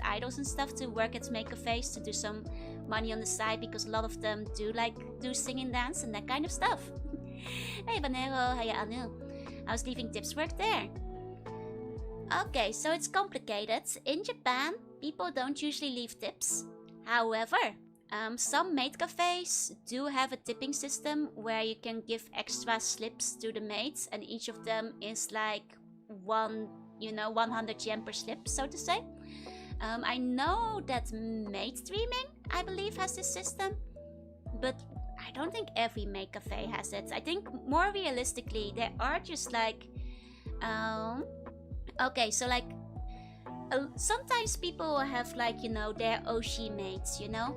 idols and stuff to work at Maid Cafes to do some money on the side, because a lot of them do like do singing, dance and that kind of stuff. Hey Banero, hiya Anu. How's leaving tips work there? Okay, so it's complicated. In Japan, people don't usually leave tips. However, some Maid Cafes do have a tipping system where you can give extra slips to the maids, and each of them is like 100 yen per slip, so to say. I know that Maid Dreaming, I believe, has this system, but I don't think every Maid Cafe has it. I think more realistically, there are just like, okay, so like sometimes people have like, you know, their Oshi mates, you know.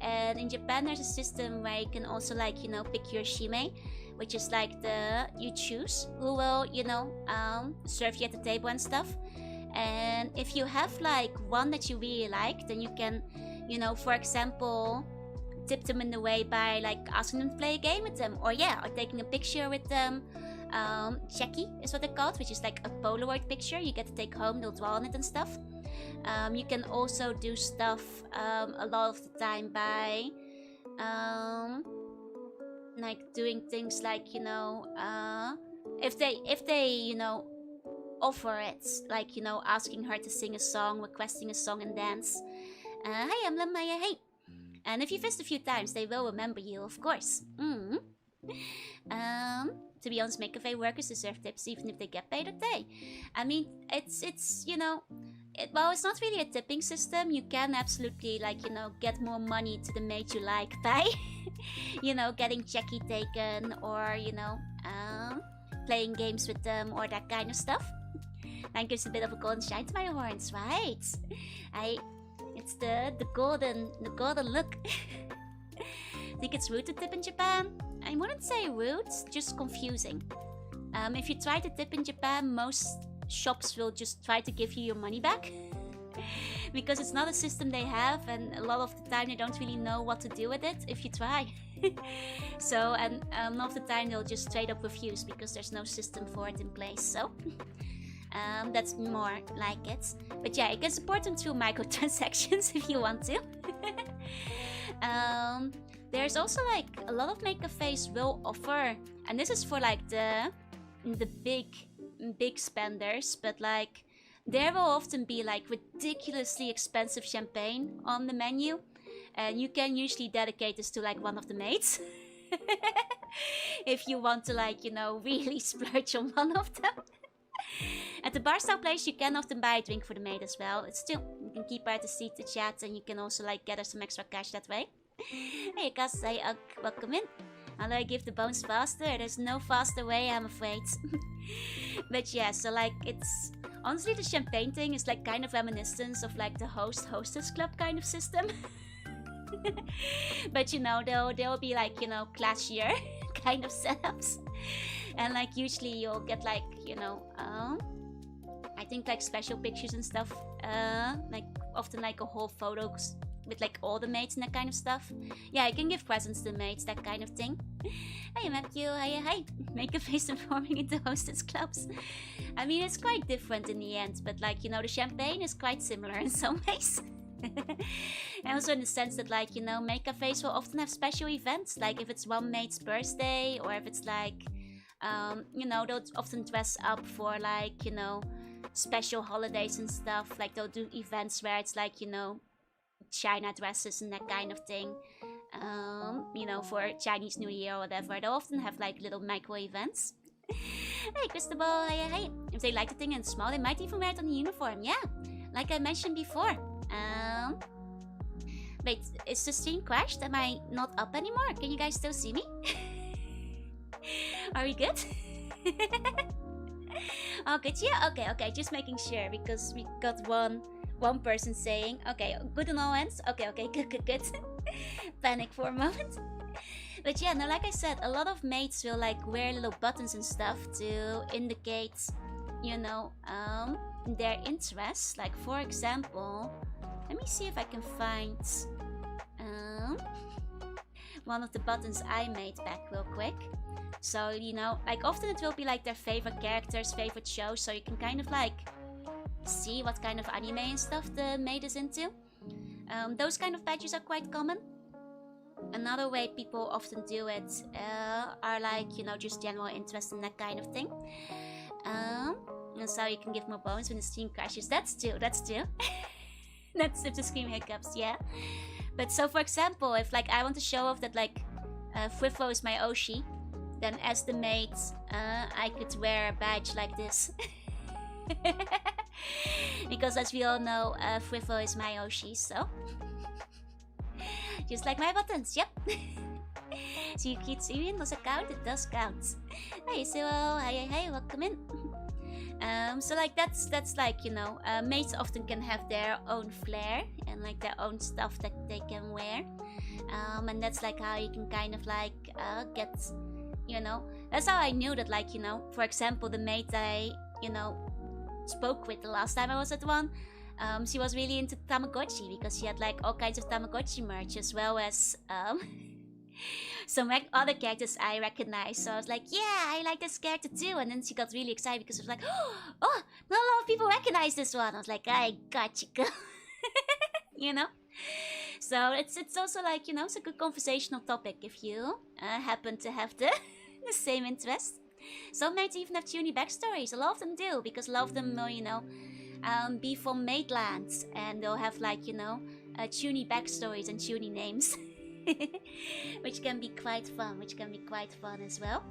And in Japan there's a system where you can also like, you know, pick your shime, which is like you choose who will, you know, serve you at the table and stuff. And if you have like one that you really like, then you can, you know, for example, tip them in the way by like asking them to play a game with them, or taking a picture with them. Checky is what they're called, which is like a Polaroid picture you get to take home, they'll draw on it and stuff. You can also do stuff a lot of the time by like doing things like, you know, if they you know, offer it, like, you know, asking her to sing a song, requesting a song and dance. Hey, I'm Lemaya, hey. And if you visit a few times, they will remember you, of course. To be honest, Maid Café workers deserve tips even if they get paid a day. I mean, it's you know, well, it's not really a tipping system. You can absolutely, like, you know, get more money to the maid you like by, you know, getting checky taken, or, you know, playing games with them, or that kind of stuff. That gives a bit of a golden shine to my horns, right? It's the golden look. Think it's rude to tip in Japan? I wouldn't say rude, just confusing. If you try to tip in Japan, most shops will just try to give you your money back. Because it's not a system they have, and a lot of the time they don't really know what to do with it if you try. So, and a lot of the time they'll just straight up refuse because there's no system for it in place, so... that's more like it. But yeah, you can support them through microtransactions if you want to. There's also like a lot of Maid Cafes will offer, and this is for like the big spenders, but like there will often be like ridiculously expensive champagne on the menu, and you can usually dedicate this to like one of the maids. If you want to, like, you know, really splurge on one of them. At the bar style place, you can often buy a drink for the maid as well. It's still, you can keep her at the seat to chat, and you can also like gather some extra cash that way. Hey, Kasai, welcome in. How do I give the bones faster? There's no faster way, I'm afraid. But yeah, so like it's... Honestly, the champagne thing is like kind of reminiscent of like the host-hostess club kind of system. But you know, there'll be like, you know, classier kind of setups. And like usually you'll get like, you know, I think like special pictures and stuff. Like often like a whole photos with like all the maids and that kind of stuff. Yeah, I can give presents to maids, that kind of thing. Hey Matthew, hi. Make a face and forming into hostess clubs. I mean, it's quite different in the end, but like, you know, the champagne is quite similar in some ways. And also in the sense that, like, you know, Maid Cafes will often have special events, like if it's one maid's birthday, or if it's like, you know, they'll often dress up for like, you know, special holidays and stuff. Like they'll do events where it's like, you know, China dresses and that kind of thing. You know, for Chinese New Year or whatever. They'll often have like little micro events. Hey Cristobal, hi. If they like the thing and small, they might even wear it on the uniform. Yeah, like I mentioned before. Wait, is the stream crashed? Am I not up anymore? Can you guys still see me? Are we good? Oh, good. Yeah. Okay. Just making sure, because we got one person saying, okay, good on all ends. Okay, good. Panic for a moment. But yeah, no, like I said, a lot of maids will like wear little buttons and stuff to indicate, you know, their interests. Like for example, let me see if I can find one of the buttons I made back real quick. So, you know, like often it will be like their favorite characters, favorite shows, so you can kind of like see what kind of anime and stuff the maid is into. Those kind of badges are quite common. Another way people often do it are like, you know, just general interest in that kind of thing. And so you can give more bonus when the stream crashes. That's true. That's if the scream hiccups, yeah. But so for example, if like I want to show off that like Frifo is my Oshi, then as the maid, I could wear a badge like this. Because as we all know, Frifo is my Oshi, so... Just like my buttons, yep. So you does it count? It does count. Hey, so hi, welcome in. So like that's like, you know, maids often can have their own flair and like their own stuff that they can wear. And that's like how you can kind of like get, you know, that's how I knew that, like, you know, for example, the maid I, you know, spoke with the last time I was at one, she was really into Tamagotchi because she had like all kinds of Tamagotchi merch as well as some other characters I recognized. So I was like, yeah, I like this character too. And then she got really excited because she was like, oh, not a lot of people recognize this one. I was like, I got you, girl. You know? So it's also like, you know, it's a good conversational topic if you happen to have the, the same interest. Some maids even have tuny backstories. A lot of them do, because a lot of them will, you know, be from Maidland, and they'll have like, you know, tuny backstories and tuny names. Which can be quite fun, as well.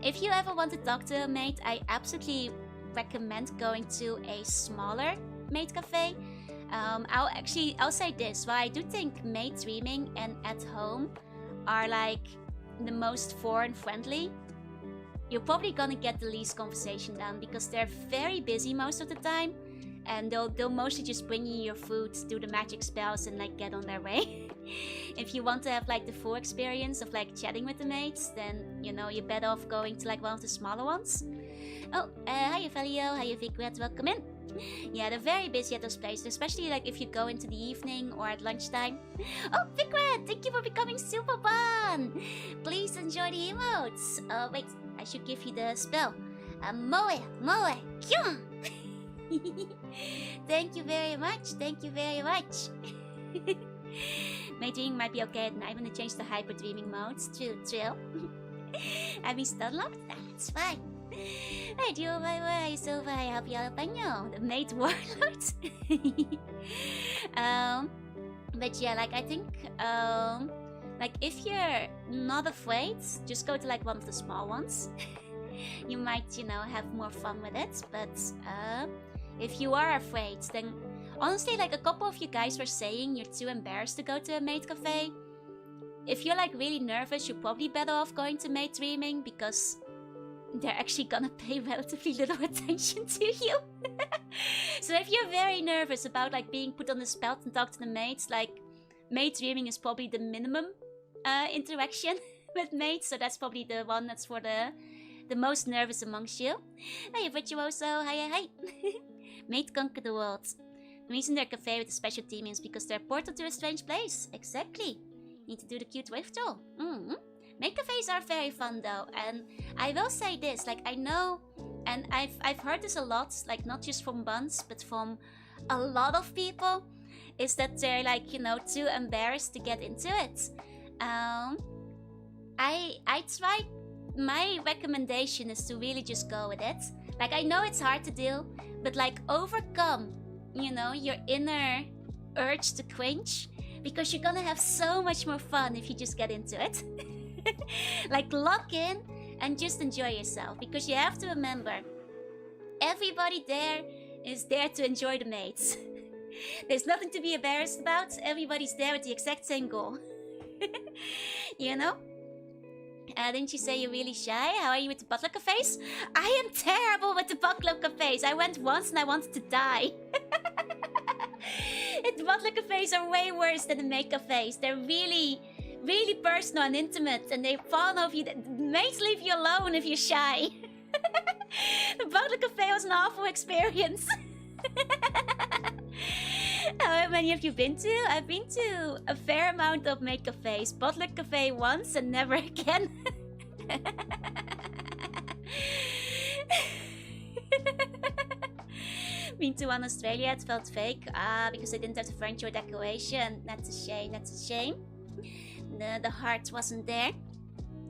If you ever want to talk to a maid, I absolutely recommend going to a smaller maid cafe. I'll say this, while I do think maid dreaming and at home are like the most foreign friendly, you're probably gonna get the least conversation done because they're very busy most of the time, and they'll mostly just bring you your food, do the magic spells, and like get on their way. If you want to have like the full experience of like chatting with the maids, then, you know, you're better off going to like one of the smaller ones. Oh, hiya Valio, hiya Vigret, welcome in. Yeah, they're very busy at those places, especially like if you go into the evening or at lunchtime. Oh, Vigret, thank you for becoming super fun. Please enjoy the emotes. Wait, I should give you the spell. Moe, kyun. Thank you very much. My dreaming might be okay at night. I'm gonna change the hyper dreaming modes to chill. Have you stun locked? That's fine. Hey, do you my Silva? I help you out, the maid warlord. But yeah, like I think, like if you're not afraid, just go to like one of the small ones. You might, you know, have more fun with it. But if you are afraid, then honestly, like a couple of you guys were saying you're too embarrassed to go to a maid cafe. If you're like really nervous, you're probably better off going to maid dreaming because they're actually gonna pay relatively little attention to you. So if you're very nervous about like being put on the spot and talk to the maids, like maid dreaming is probably the minimum interaction with maids. So that's probably the one that's for the most nervous amongst you. Hey, Virtuoso, hi. Maid conquer the world. The reason they're cafe with a special team is because they're portal to a strange place. Exactly. Need to do the cute wave tool. Maid cafes are very fun though, and I will say this, like I know, and I've heard this a lot, like not just from Buns, but from a lot of people, is that they're like, you know, too embarrassed to get into it. I tried. My recommendation is to really just go with it. Like I know it's hard to do, but like overcome, you know, your inner urge to cringe, because you're gonna have so much more fun if you just get into it. Like lock in and just enjoy yourself, because you have to remember, everybody there is there to enjoy the maids. There's nothing to be embarrassed about. Everybody's there with the exact same goal. You know? Didn't you say you're really shy? How are you with the Butler cafes? I am terrible with the Butler cafes. I went once and I wanted to die. The Butler cafes are way worse than the maid cafes. They're really personal and intimate, and they fawn over you. The maids leave you alone if you're shy. The Butler cafe was an awful experience. How many have you been to? I've been to a fair amount of maid cafes. Butler cafe once and never again. Been to one Australia, it felt fake. Because I didn't have the furniture decoration. That's a shame. The heart wasn't there.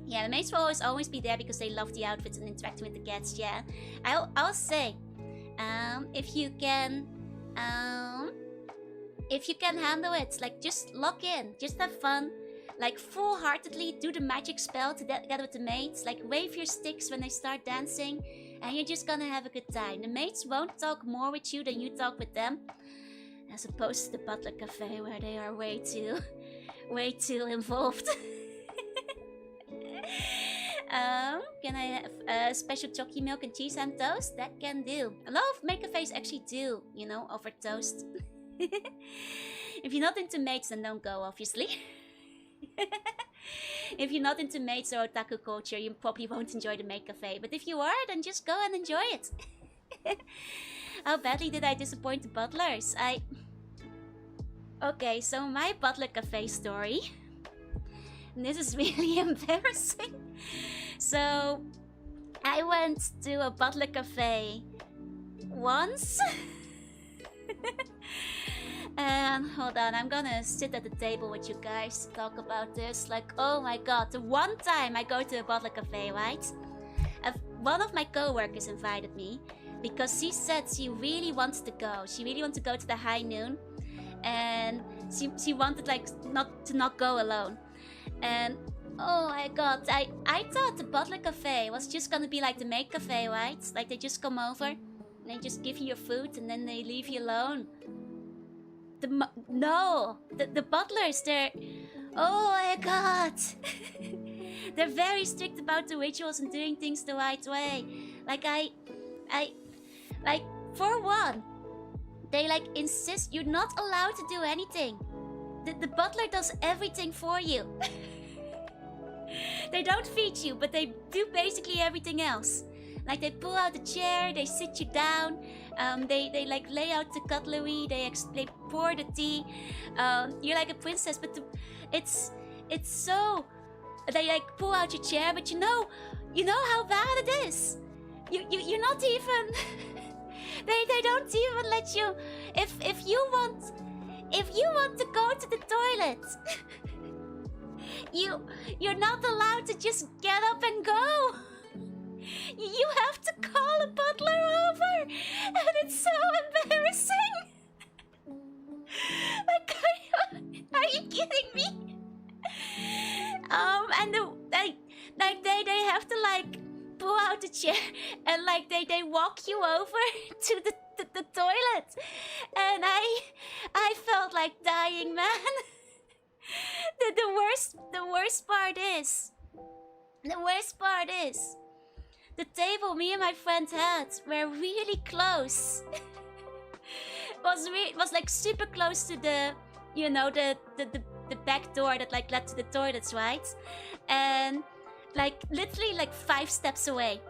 Yeah, the maids will always be there because they love the outfits and interacting with the guests. Yeah, I'll say, if you can handle it, like just lock in, just have fun, like full-heartedly do the magic spell together with the maids, like wave your sticks when they start dancing, and you're just gonna have a good time. The maids won't talk more with you than you talk with them, as opposed to the Butler cafe where they are way too involved. Can I have special chocolate milk and cheese and toast? That can do. A lot of maid cafes actually do, you know, offer toast. If you're not into maids, then don't go, obviously. If you're not into maids or otaku culture, you probably won't enjoy the maid cafe. But if you are, then just go and enjoy it. How badly did I disappoint the butlers? Okay, so my Butler cafe story. This is really embarrassing. So, I went to a Butler cafe once. And hold on, I'm gonna sit at the table with you guys to talk about this. Like, oh my god, the one time I go to a Butler cafe, right? One of my co-workers invited me because she said she really wants to go. She really wants to go to the high noon. And she wanted like not go alone. And oh my god, I thought the Butler cafe was just gonna be like the maid cafe, right? Like they just come over and they just give you your food and then they leave you alone. No, the butlers, they're, oh my god. They're very strict about the rituals and doing things the right way. Like like for one, they like insist you're not allowed to do anything. The butler does everything for you. They don't feed you, but they do basically everything else. Like they pull out the chair, they sit you down, they like lay out the cutlery, they pour the tea. You're like a princess, but it's so, they like pull out your chair, but you know how bad it is. You're not even. They don't even let you. If you want to go to the toilet, you're not allowed to just get up and go. You have to call a butler over, and it's so embarrassing. Like, are you kidding me? And they have to like pull out the chair and like they walk you over to the toilet, and I felt like dying, man. The worst part is the table me and my friend had were really close. was like super close to the, you know, the back door that like led to the toilets, right? And like literally like 5 steps away.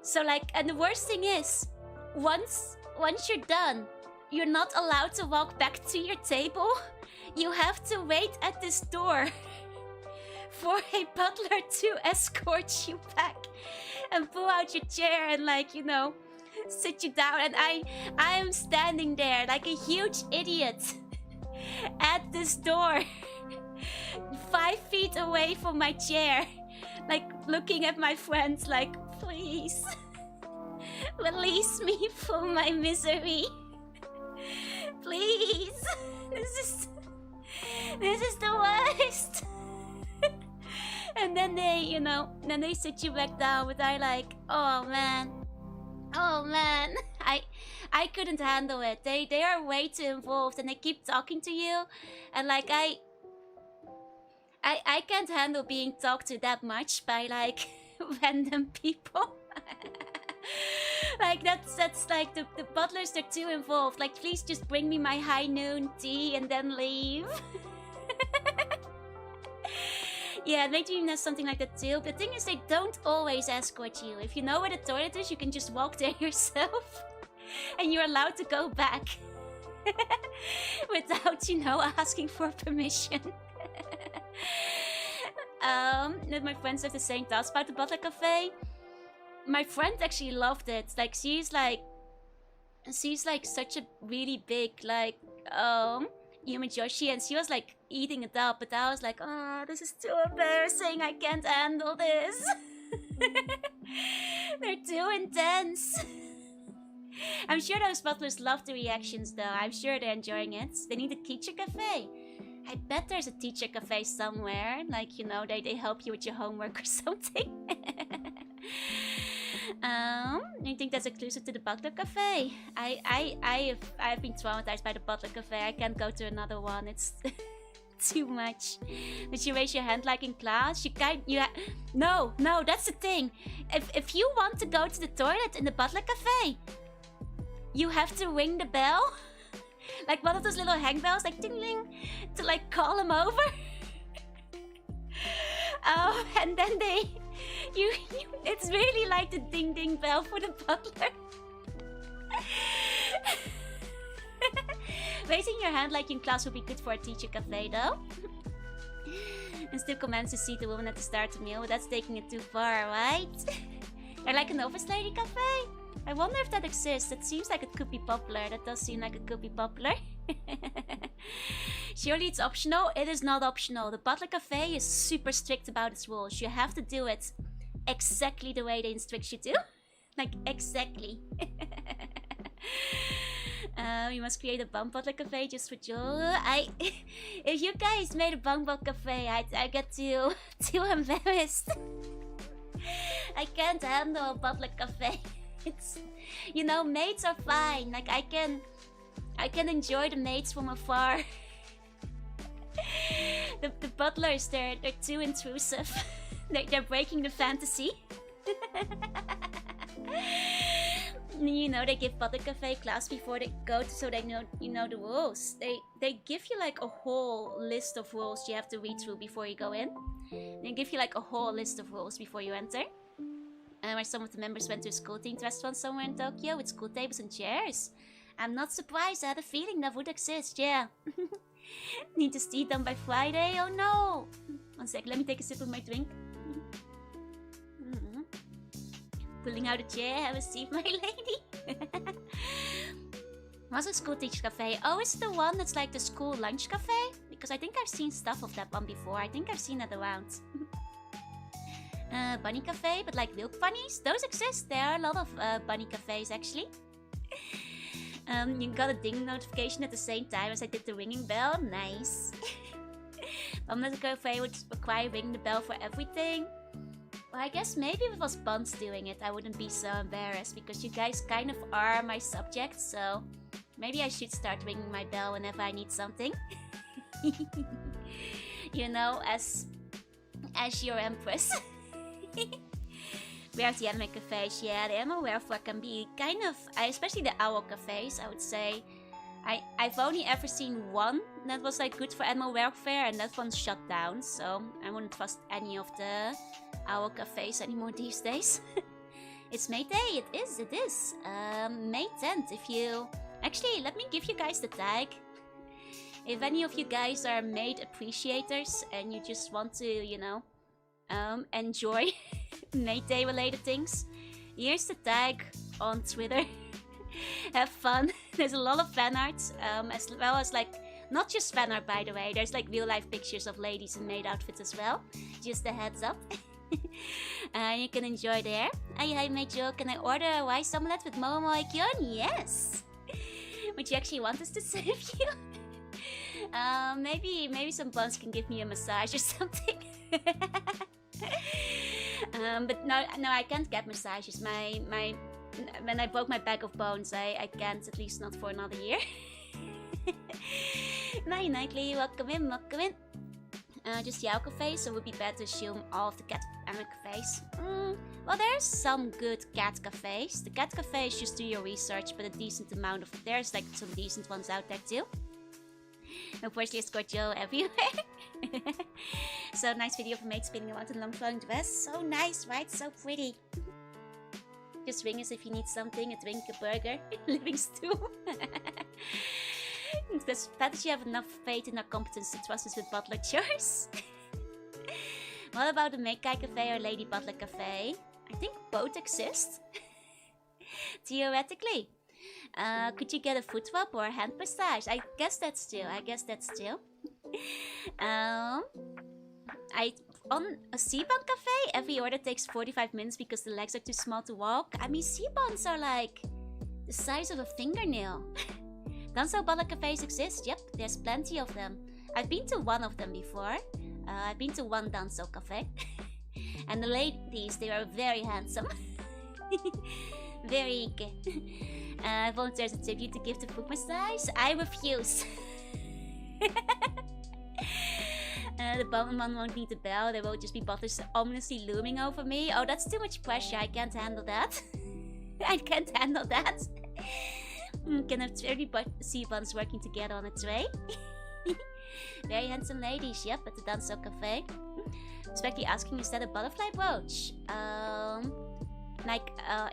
So like, and the worst thing is, once you're done, you're not allowed to walk back to your table. You have to wait at this door for a butler to escort you back and pull out your chair and like, you know, sit you down. And I am standing there like a huge idiot at this door 5 feet away from my chair, like looking at my friends like, please release me from my misery, please. This is the worst. And then they, you know, then they sit you back down, but I like, oh man, I couldn't handle it. They are way too involved, and they keep talking to you, and like I can't handle being talked to that much by like random people. Like that's like the butlers, they're too involved. Like, please just bring me my high noon tea and then leave. Yeah, Maid even has something like that too. The thing is, they don't always escort you. If you know where the toilet is, you can just walk there yourself. And you're allowed to go back. Without, you know, asking for permission. My friends have the same thoughts about the Butler Cafe. My friend actually loved it. Like, she's like such a really big, like, Yumijoshi, and she was like eating it up, but I was like, oh, this is too embarrassing, I can't handle this. They're too intense. I'm sure those butlers love the reactions though. I'm sure they're enjoying it. They need a teacher cafe. I bet there's a teacher cafe somewhere. Like, you know, they help you with your homework or something. I think that's exclusive to the Butler Cafe. I've been traumatized by the Butler Cafe. I can't go to another one. It's too much. Did you raise your hand like in class? No, that's the thing. If you want to go to the toilet in the Butler Café, you have to ring the bell. Like one of those little hang bells, like ding-ling, to like call them over. And then it's really like the ding-ding bell for the butler. Raising your hand like in class would be good for a teacher cafe though. And still commands to seat the woman at the start of the meal, but that's taking it too far, right? Or like an office lady cafe? I wonder if that exists. It seems like it could be popular. That does seem like it could be popular. Surely it's optional? It is not optional. The Butler Café is super strict about its rules. You have to do it exactly the way they instruct you to. Like, exactly. You must create a bum Butler Café just for Joe. If you guys made a bum Butler Café, I get too embarrassed. I can't handle a Butler Café. It's, you know, maids are fine. Like I can enjoy the maids from afar. the butlers, they're too intrusive. they're breaking the fantasy. You know, they give Butler Café class before they go so they know the rules. They give you like a whole list of rules you have to read through before you go in. They give you like a whole list of rules before you enter. Where some of the members went to a school-themed restaurant somewhere in Tokyo with school tables and chairs. I'm not surprised, I had a feeling that would exist, yeah. Need to see them by Friday? Oh no! One sec, let me take a sip of my drink. Pulling out a chair, have a seat, my lady. What's a school teacher cafe? Oh, is it the one that's like the school lunch cafe? Because I think I've seen stuff of that one before. I think I've seen it around. Bunny cafe, but like milk bunnies? Those exist. There are a lot of bunny cafes actually. You got a ding notification at the same time as I did the ringing bell. Nice. Butler Cafe would require ringing the bell for everything. Well, I guess maybe if it was Buns doing it, I wouldn't be so embarrassed because you guys kind of are my subjects, so maybe I should start ringing my bell whenever I need something. You know, as your empress. Where's the anime cafes? Yeah, the anime welfare can be kind of, especially the owl cafes, I would say. I've only ever seen one that was like good for animal welfare, and that one's shut down, so I wouldn't trust any of the owl cafes anymore these days. It's May Day, it is. May 10th, if you... Actually, let me give you guys the tag. If any of you guys are Maid appreciators and you just want to, you know, enjoy May Day related things, here's the tag on Twitter. Have fun. There's a lot of fan art, as well as like, not just fan art by the way, there's like real life pictures of ladies in maid outfits as well. Just a heads up. You can enjoy there. Hi Maid Joe, can I order a rice omelette with Momo-ikyon? Yes! Would you actually want us to serve you? Maybe some buns can give me a massage or something. But no, I can't get massages. When I broke my back of bones, I can't, at least not for another year. Night Nightly, welcome in. Just the owl cafes, so it would be better to assume all of the cat anime cafes. Well, there's some good cat cafes. The cat cafes, just do your research, but a decent amount of... There's like some decent ones out there too. Unfortunately, it's got Joe everywhere. So nice video of Maid spinning around in a long flowing dress. So nice, right? So pretty. Just ring us if you need something, a drink, a burger, living stew. It's bad that you have enough faith in our competence to trust us with butler chores. What about the Meikai Cafe or Lady Butler Cafe? I think both exist. Theoretically. Could you get a foot rub or a hand massage? I guess that's true. On a C-Bun cafe, every order takes 45 minutes because the legs are too small to walk. I mean, C-Buns are like the size of a fingernail. Danso Butler cafes exist. Yep, there's plenty of them. I've been to one of them before. I've been to one Danso cafe. And the ladies, they are very handsome. Very ike. Volunteers a tribute to give the foot massage. I refuse. The Bowman won't need the bell, there will just be Butlers ominously looming over me. Oh, that's too much pressure, I can't handle that. I can't handle that. Can have 30 sea buns working together on a tray. Very handsome ladies, yep, at the Danso Café. Respectfully asking, is that a butterfly brooch?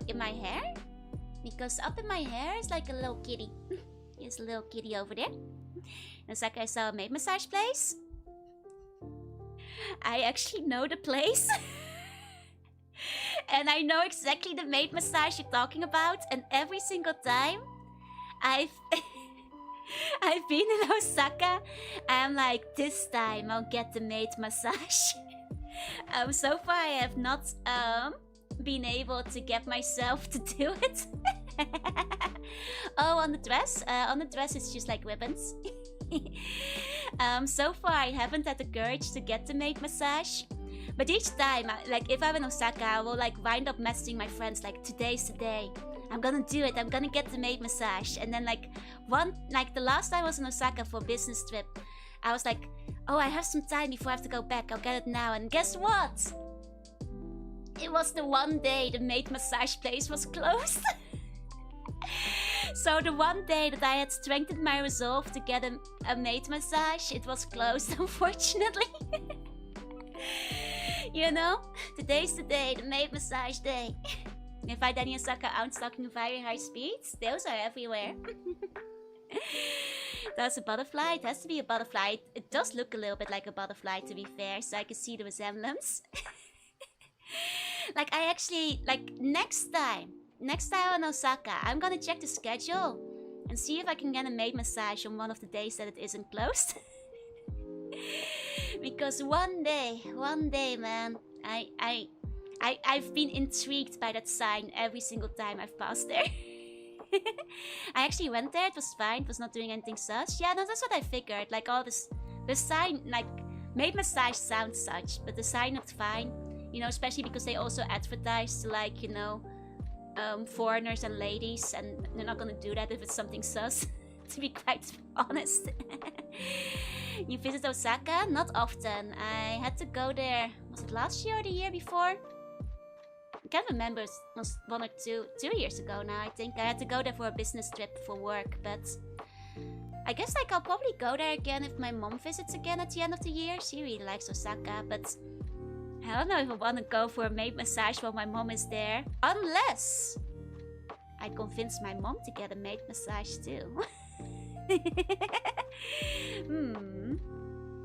In my hair? Because up in my hair is like a little kitty. There's a little kitty over there. It's like I saw a maid massage place. I actually know the place. And I know exactly the maid massage you're talking about. And every single time I've been in Osaka, I'm like, this time I'll get the maid massage. So far I have not been able to get myself to do it. Oh, on the dress? On the dress it's just like ribbons. So far I haven't had the courage to get the maid massage. But each time, like if I'm in Osaka, I will like wind up messaging my friends like, today's the day. I'm gonna do it, I'm gonna get the maid massage. And then like the last time I was in Osaka for a business trip, I was like, oh, I have some time before I have to go back, I'll get it now. And guess what? It was the one day the maid massage place was closed. So the one day that I had strengthened my resolve to get a maid massage, it was closed, unfortunately. You know, today's the day, the maid massage day. If I Danny Osaka out talking very high speeds, those are everywhere. That's a butterfly, it has to be a butterfly. It does look a little bit like a butterfly, to be fair, so I can see the resemblance. Like I actually, like next time in Osaka, I'm gonna check the schedule and see if I can get a maid massage on one of the days that it isn't closed. Because one day, man, I've been intrigued by that sign every single time I've passed there. I actually went there, it was fine, it was not doing anything sus. Yeah, no, that's what I figured. Like all this, the sign, like, maid massage sounds such, but the sign looked fine. You know, especially because they also advertise to like, you know, foreigners and ladies, and they're not gonna do that if it's something sus, to be quite honest. You visit Osaka? Not often. I had to go there, was it last year or the year before? I can't remember, it was 1 or 2 years ago now, I think. I had to go there for a business trip for work, but I guess like I'll probably go there again if my mom visits again at the end of the year. She really likes Osaka, but I don't know if I want to go for a maid massage while my mom is there. Unless I convince my mom to get a maid massage too.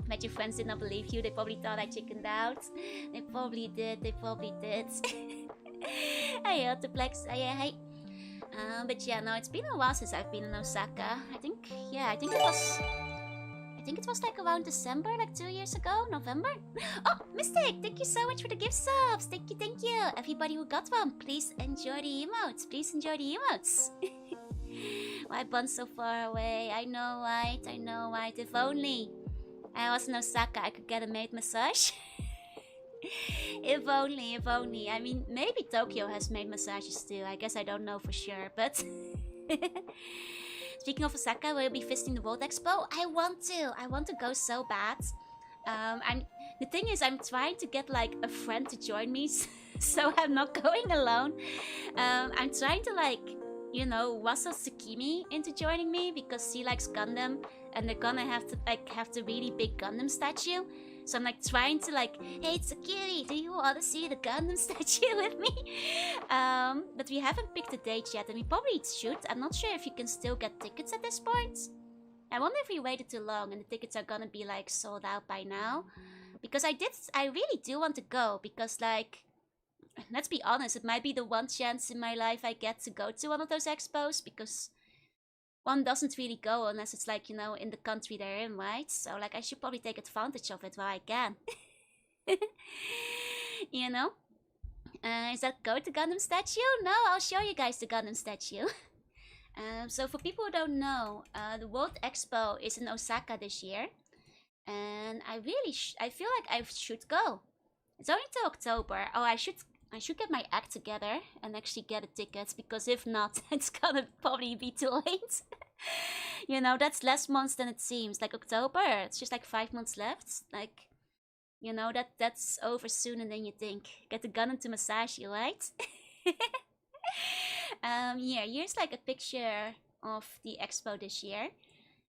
Bet your friends did not believe you. They probably thought I chickened out. They probably did. Hey, the Plex. Hey. But yeah, no, it's been a while since I've been in Osaka. I think it was like around December, like 2 years ago, November. Oh, Mistake, thank you so much for the gift subs. Thank you. Everybody who got one, please enjoy the emotes. Why bun so far away? I know, right? If only I was in Osaka, I could get a maid massage. If only. I mean, maybe Tokyo has maid massages too. I guess I don't know for sure, but... Speaking of Osaka, will you be visiting the World Expo? I want to go so bad. The thing is, I'm trying to get like a friend to join me, so I'm not going alone. I'm trying to like, you know, Wasa Tsukihime into joining me because she likes Gundam, and they're gonna have the really big Gundam statue. So I'm like trying to like, hey Tsukihime, do you want to see the Gundam statue with me? But we haven't picked a date yet, and we probably should. I'm not sure if you can still get tickets at this point. I wonder if we waited too long and the tickets are gonna be like sold out by now. Because I really do want to go, because like, let's be honest, it might be the one chance in my life I get to go to one of those expos, because one doesn't really go unless it's like, you know, in the country they're in, right? So like I should probably take advantage of it while I can. You know? Is that go to Gundam statue? No, I'll show you guys the Gundam statue. So for people who don't know, the World Expo is in Osaka this year. And I feel like I should go. It's only till October. Oh, I should get my act together and actually get a ticket, because if not, it's gonna probably be too late. You know, that's less months than it seems. Like October, it's just like 5 months left. Like, You know, that's over sooner than you think. Get the gun to massage you, right? Here's like a picture of the expo this year.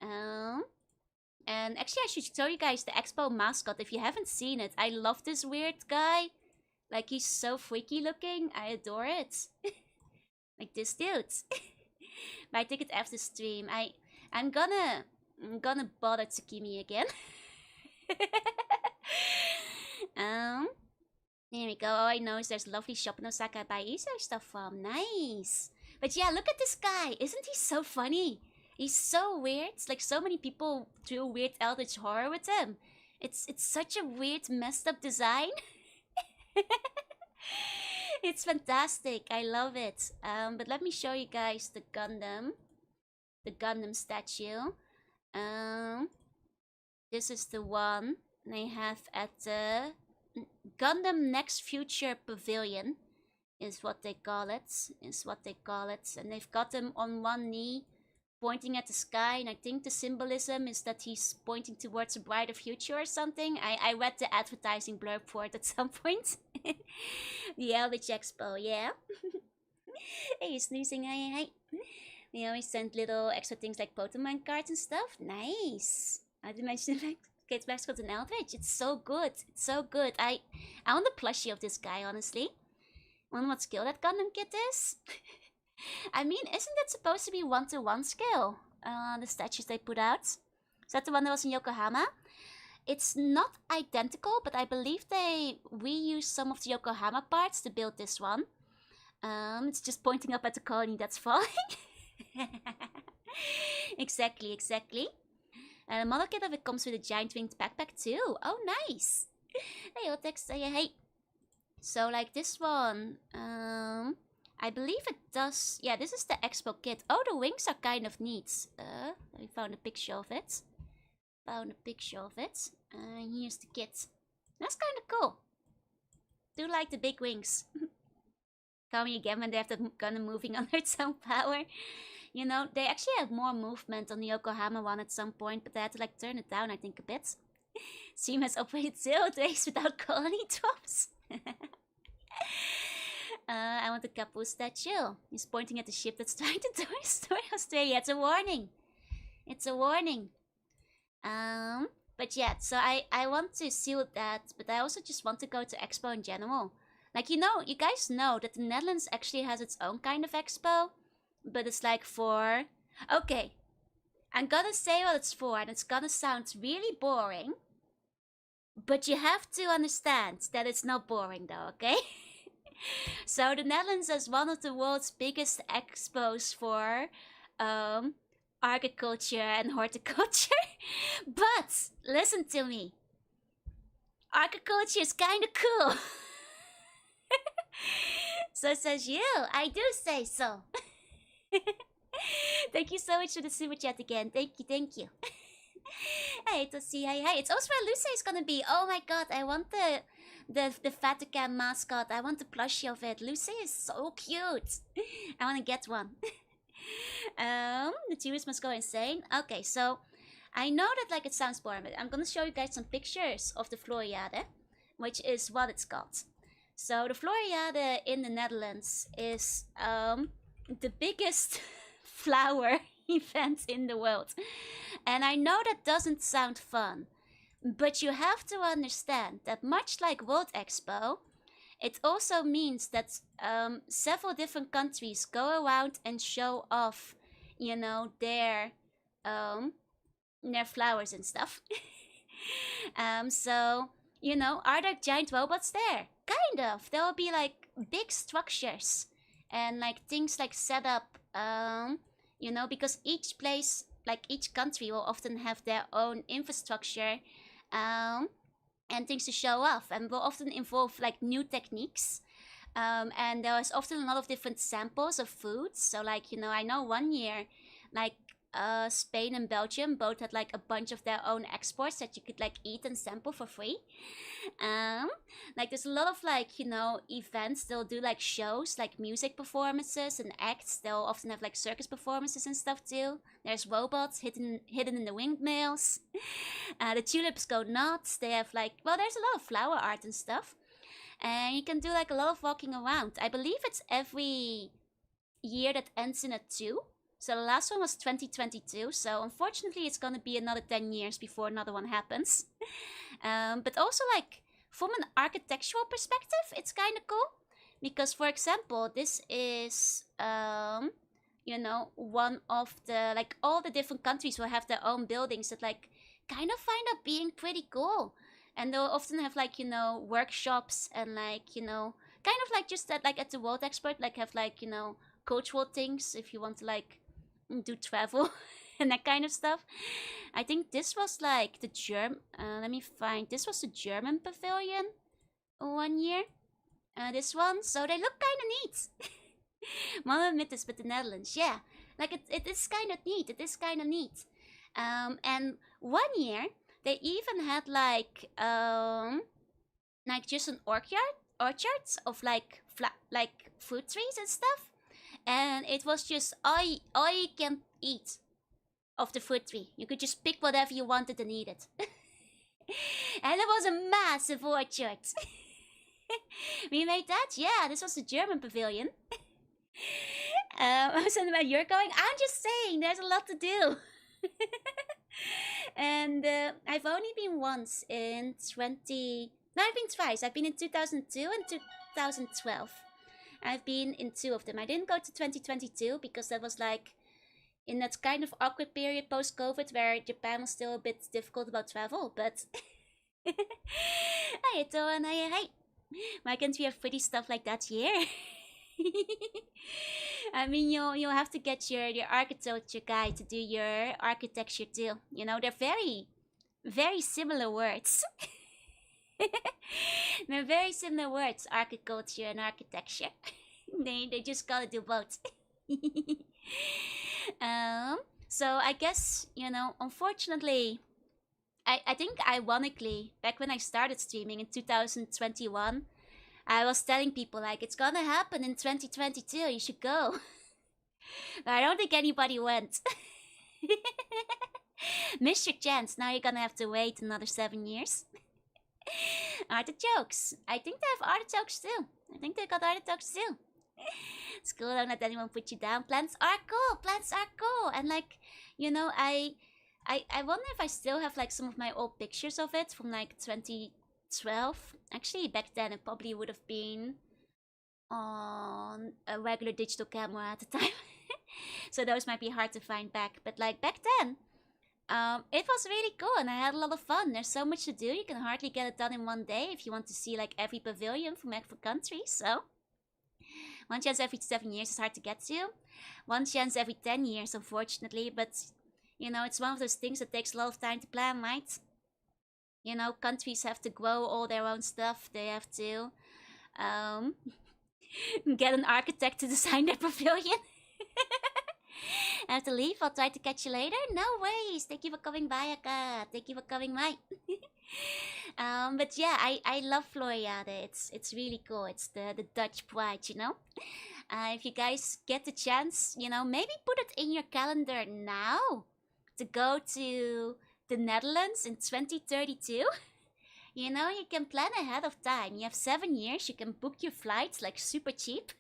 And actually, I should show you guys the expo mascot if you haven't seen it. I love this weird guy. Like, he's so freaky looking. I adore it. Like this dude. But I think it after stream. I'm gonna bother Tsukihime again. There we go. Oh, I know there's a lovely shop in Osaka I buy Easter stuff from. Nice. But yeah, look at this guy. Isn't he so funny? He's so weird. It's like so many people do weird Eldritch horror with him. It's such a weird, messed up design. It's fantastic. I love it. But let me show you guys the Gundam statue. This is the one they have at the Gundam Next Future Pavilion, is what they call it. And they've got him on one knee, pointing at the sky, and I think the symbolism is that he's pointing towards a brighter future or something. I read the advertising blurb for it at some point. The Eldritch Expo, yeah. Hey, snoozing, hi. They always send little extra things like Pokemon cards and stuff. Nice. I didn't mention like Kids Mascot and Eldritch. It's so good. It's so good. I want the plushie of this guy, honestly. Wonder what skill that Gundam kit is. I mean, isn't that supposed to be 1-to-1 skill? The statues they put out. Is that the one that was in Yokohama? It's not identical, but I believe they reused some of the Yokohama parts to build this one. It's just pointing up at the colony that's falling. Exactly. The model kit of it comes with a giant winged backpack too. Oh, nice. Hey, Otex, hey. So, like this one, I believe it does. Yeah, this is the expo kit. Oh, the wings are kind of neat. I found a picture of it. Here's the kit. That's kind of cool. Do like the big wings. Call me again when they have the Gundam moving under its own power. You know, they actually have more movement on the Yokohama one at some point, but they had to like turn it down, I think, a bit. Steam has operated 0 days without colony drops. I want the Kapu statue. He's pointing at the ship that's trying to destroy Australia. It's a warning. But yeah, so I want to seal that, but I also just want to go to Expo in general. Like, you know, you guys know that the Netherlands actually has its own kind of Expo, but it's like for... Okay, I'm gonna say what it's for, and it's gonna sound really boring, but you have to understand that it's not boring though, okay? So the Netherlands is one of the world's biggest expos for agriculture and horticulture. But listen to me, agriculture is kind of cool. So says you. I do say so. Thank you so much for the super chat again. Thank you. Hey, to see, hi. It's also where Lucy is gonna be. Oh my god, I want the Vatican mascot. I want the plushie of it. Lucy is so cute. I want to get one. The tourists must go insane. Okay, so I know that like it sounds boring, but I'm gonna show you guys some pictures of the Floriade, which is what it's called. So the Floriade in the Netherlands is the biggest flower event in the world. And I know that doesn't sound fun, but you have to understand that much like World Expo, it also means that several different countries go around and show off, you know, their flowers and stuff. So, you know, are there giant robots there? Kind of. There will be like big structures and like things like set up, you know, because each place, like each country will often have their own infrastructure and things to show off, and will often involve like new techniques. And there was often a lot of different samples of foods. So like, you know, I know one year, like Spain and Belgium both had like a bunch of their own exports that you could like eat and sample for free. Um, like there's a lot of like, you know, events. They'll do like shows, like music performances and acts. They'll often have like circus performances and stuff too. There's robots hidden in the windmills. The tulips go nuts. They have like, well, there's a lot of flower art and stuff. And you can do like a lot of walking around. I believe it's every year that ends in a 2. So the last one was 2022. So unfortunately, it's gonna be another 10 years before another one happens. But also like from an architectural perspective, it's kind of cool because, for example, this is you know, one of the like all the different countries will have their own buildings that like kind of find up being pretty cool, and they'll often have like, you know, workshops and like, you know, kind of like just that like at the World Expert, like have like, you know, cultural things if you want to like do travel and that kind of stuff. I think this was like the let me find, this was the German pavilion one year. This one, so they look kind of neat. Mama admit this, but the Netherlands, yeah, like it is kind of neat. It is kind of neat. And one year they even had like just an orchard of like like fruit trees and stuff, and it was just all you can eat of the fruit tree. You could just pick whatever you wanted and eat it. And it was a massive orchard. We made that? Yeah, this was the German pavilion. I was saying about you're going. I'm just saying, there's a lot to do. And I've only been once in 20. No, I've been twice. I've been in 2002 and 2012. I've been in 2 of them. I didn't go to 2022 because that was like in that kind of awkward period post-COVID where Japan was still a bit difficult about travel. But hi, Ito, hi. Why can't we have pretty stuff like that here? I mean, you'll have to get your architecture guy to do your architecture too. You know, they're very similar words. They're very similar words, architecture and architecture. They just gotta do both. So I guess, you know, unfortunately, I think ironically, back when I started streaming in 2021, I was telling people like it's gonna happen in 2022. You should go. But I don't think anybody went. Missed your chance. Now you're gonna have to wait another 7 years. Artichokes. I think they have artichokes too. I think they got artichokes too. It's cool. Don't let anyone put you down. Plants are cool. Plants are cool. And like, you know, I wonder if I still have like some of my old pictures of it from like 2012. Actually, back then it probably would have been on a regular digital camera at the time. So those might be hard to find back. But like back then, it was really cool and I had a lot of fun. There's so much to do. You can hardly get it done in one day if you want to see like every pavilion from every country. So one chance every 7 years is hard to get to. One chance every 10 years, unfortunately. But, you know, it's one of those things that takes a lot of time to plan, right? You know, countries have to grow all their own stuff. They have to get an architect to design their pavilion. I have to leave. I'll try to catch you later. No worries. Thank you for coming by, Aka. Thank you for coming by. But yeah, I love Floriade. It's really cool. It's the Dutch pride, you know. If you guys get the chance, you know, maybe put it in your calendar now to go to the Netherlands in 2032. You know, you can plan ahead of time. You have 7 years. You can book your flights like super cheap.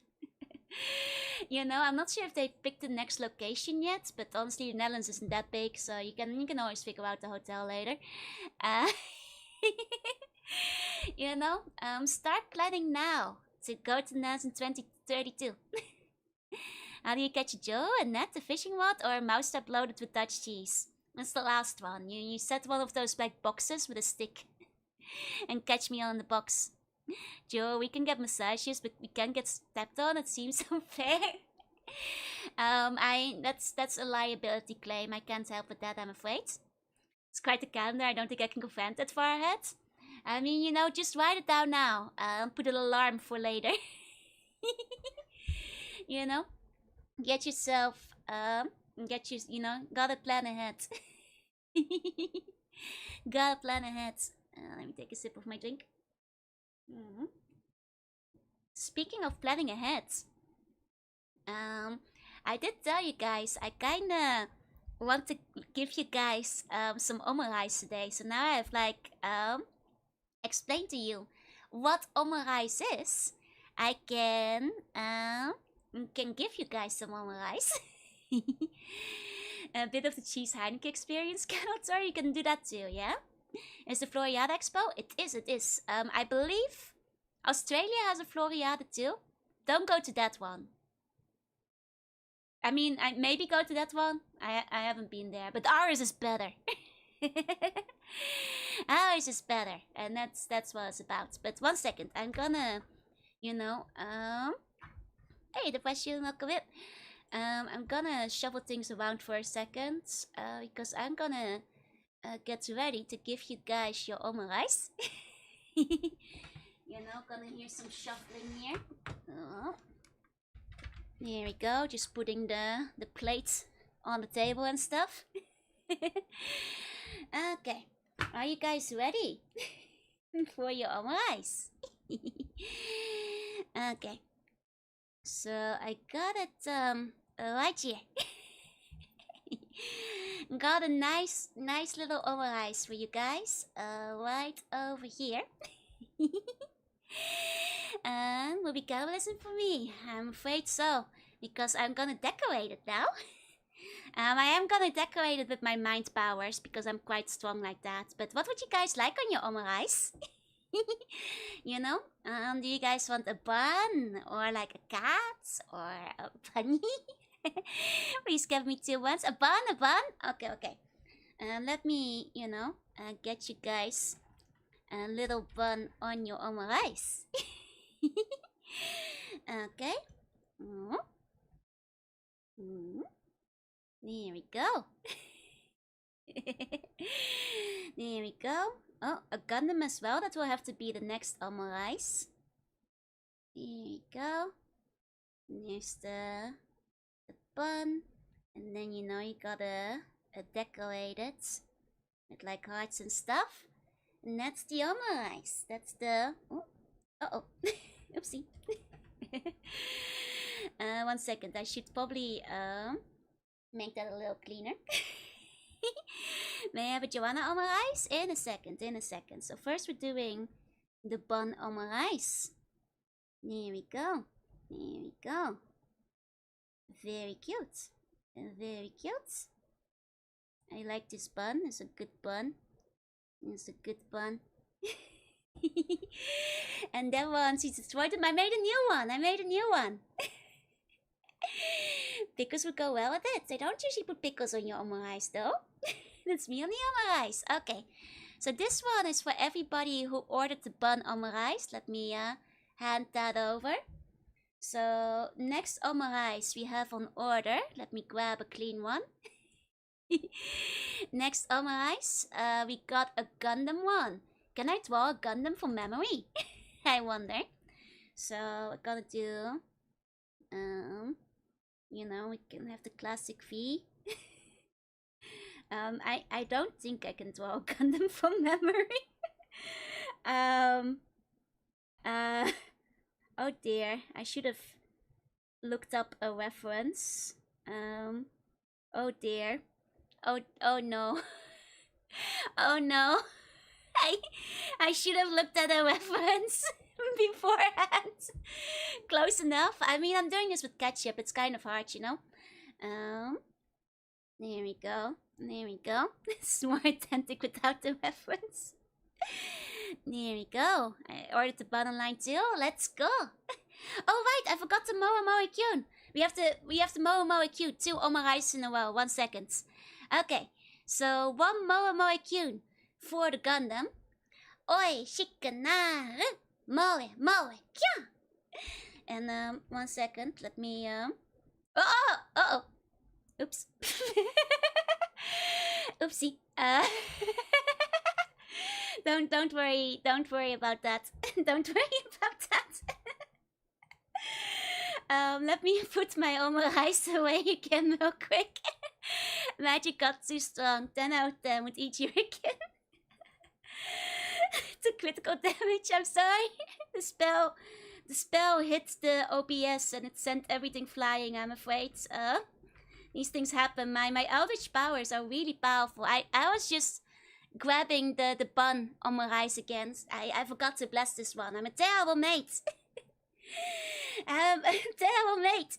You know, I'm not sure if they picked the next location yet, but honestly, the Netherlands isn't that big, so you can always figure out the hotel later. You know, start planning now to go to the Netherlands in 2032. How do you catch a Joe? A net, a fishing rod, or a mouse trap loaded with Dutch cheese? That's the last one. You set one of those black boxes with a stick and catch me on the box. Joe, we can get massages, but we can't get stepped on. It seems unfair. That's a liability claim. I can't help with that, I'm afraid. It's quite a calendar. I don't think I can go vent that far ahead. I mean, you know, just write it down now. Put an alarm for later. You know, get yourself Get you, you know, gotta plan ahead. Gotta plan ahead. Let me take a sip of my drink. Speaking of planning ahead, I did tell you guys I kinda want to give you guys some omurice today. So now I've like explained to you what omurice is. I can give you guys some omurice. A bit of the cheese Heineken experience, or you can do that too, yeah? Is the Floriade Expo? It is. I believe Australia has a Floriade too. Don't go to that one. I mean, I maybe go to that one. I haven't been there, but ours is better. Ours is better, and that's what it's about. But 1 second, I'm gonna, you know, hey, the question, welcome in. I'm gonna shuffle things around for a second, because I'm gonna get ready to give you guys your omurice. You know, gonna hear some shuffling here. Oh. There we go, just putting the plate on the table and stuff. Okay, are you guys ready for your omurice? Okay, so I got it right here. Got a nice little omurice for you guys, right over here. And will be cannibalism for me? I'm afraid so, because I'm gonna decorate it now. I am gonna decorate it with my mind powers, because I'm quite strong like that. But what would you guys like on your omurice? You know? Do you guys want a bun? Or like a cat? Or a bunny? Please give me 2 buns. A bun? Okay. Let me, you know, get you guys a little bun on your omurice. Okay. There we go. There we go. Oh, a Gundam as well. That will have to be the next omurice. There we go. There's the bun. And then, you know, you gotta decorate it with like hearts and stuff. And that's the omurice. That's the... Oh. Uh-oh. Oopsie. 1 second. I should probably make that a little cleaner. May I have a Jorunna omurice? In a second. So first we're doing the bun omurice. There we go. Very cute. I like this bun. It's a good bun. And then once he destroyed them, I made a new one. Pickles would go well with it. They don't usually put pickles on your omurice though. That's me on the omurice. Okay, so this one is for everybody who ordered the bun omurice. Let me hand that over. So next omurice we have on order. Let me grab a clean one. Next omurice, we got a Gundam one. Can I draw a Gundam from memory? I wonder. So we're gonna do, you know, we can have the classic V. I don't think I can draw a Gundam from memory. Oh dear, I should have looked up a reference. Oh dear. Oh no. Oh no. I should have looked at a reference beforehand. Close enough. I mean, I'm doing this with ketchup. It's kind of hard, you know. There we go. It's more authentic without the reference. There we go. I ordered the bun online too. Let's go. Oh right, I forgot the Moe Kyun. We have to Moe Kyun. 2 omurice in a row. 1 second. Okay, so 1 Moe Kyun for the Gundam. Oi, shikanaru, Moe Kyun. And 1 second, let me oh. Oops. Oopsie. Don't worry about that. Don't worry about that. Let me put my Omurice away again real quick. Magic got too strong. 10 out of 10 with each Hurricane. The critical damage, I'm sorry. The spell hit the OBS and it sent everything flying, I'm afraid. These things happen. My Eldritch powers are really powerful. I was just grabbing the bun on my eyes again. I forgot to bless this one. I'm a terrible mate. I'm a terrible mate.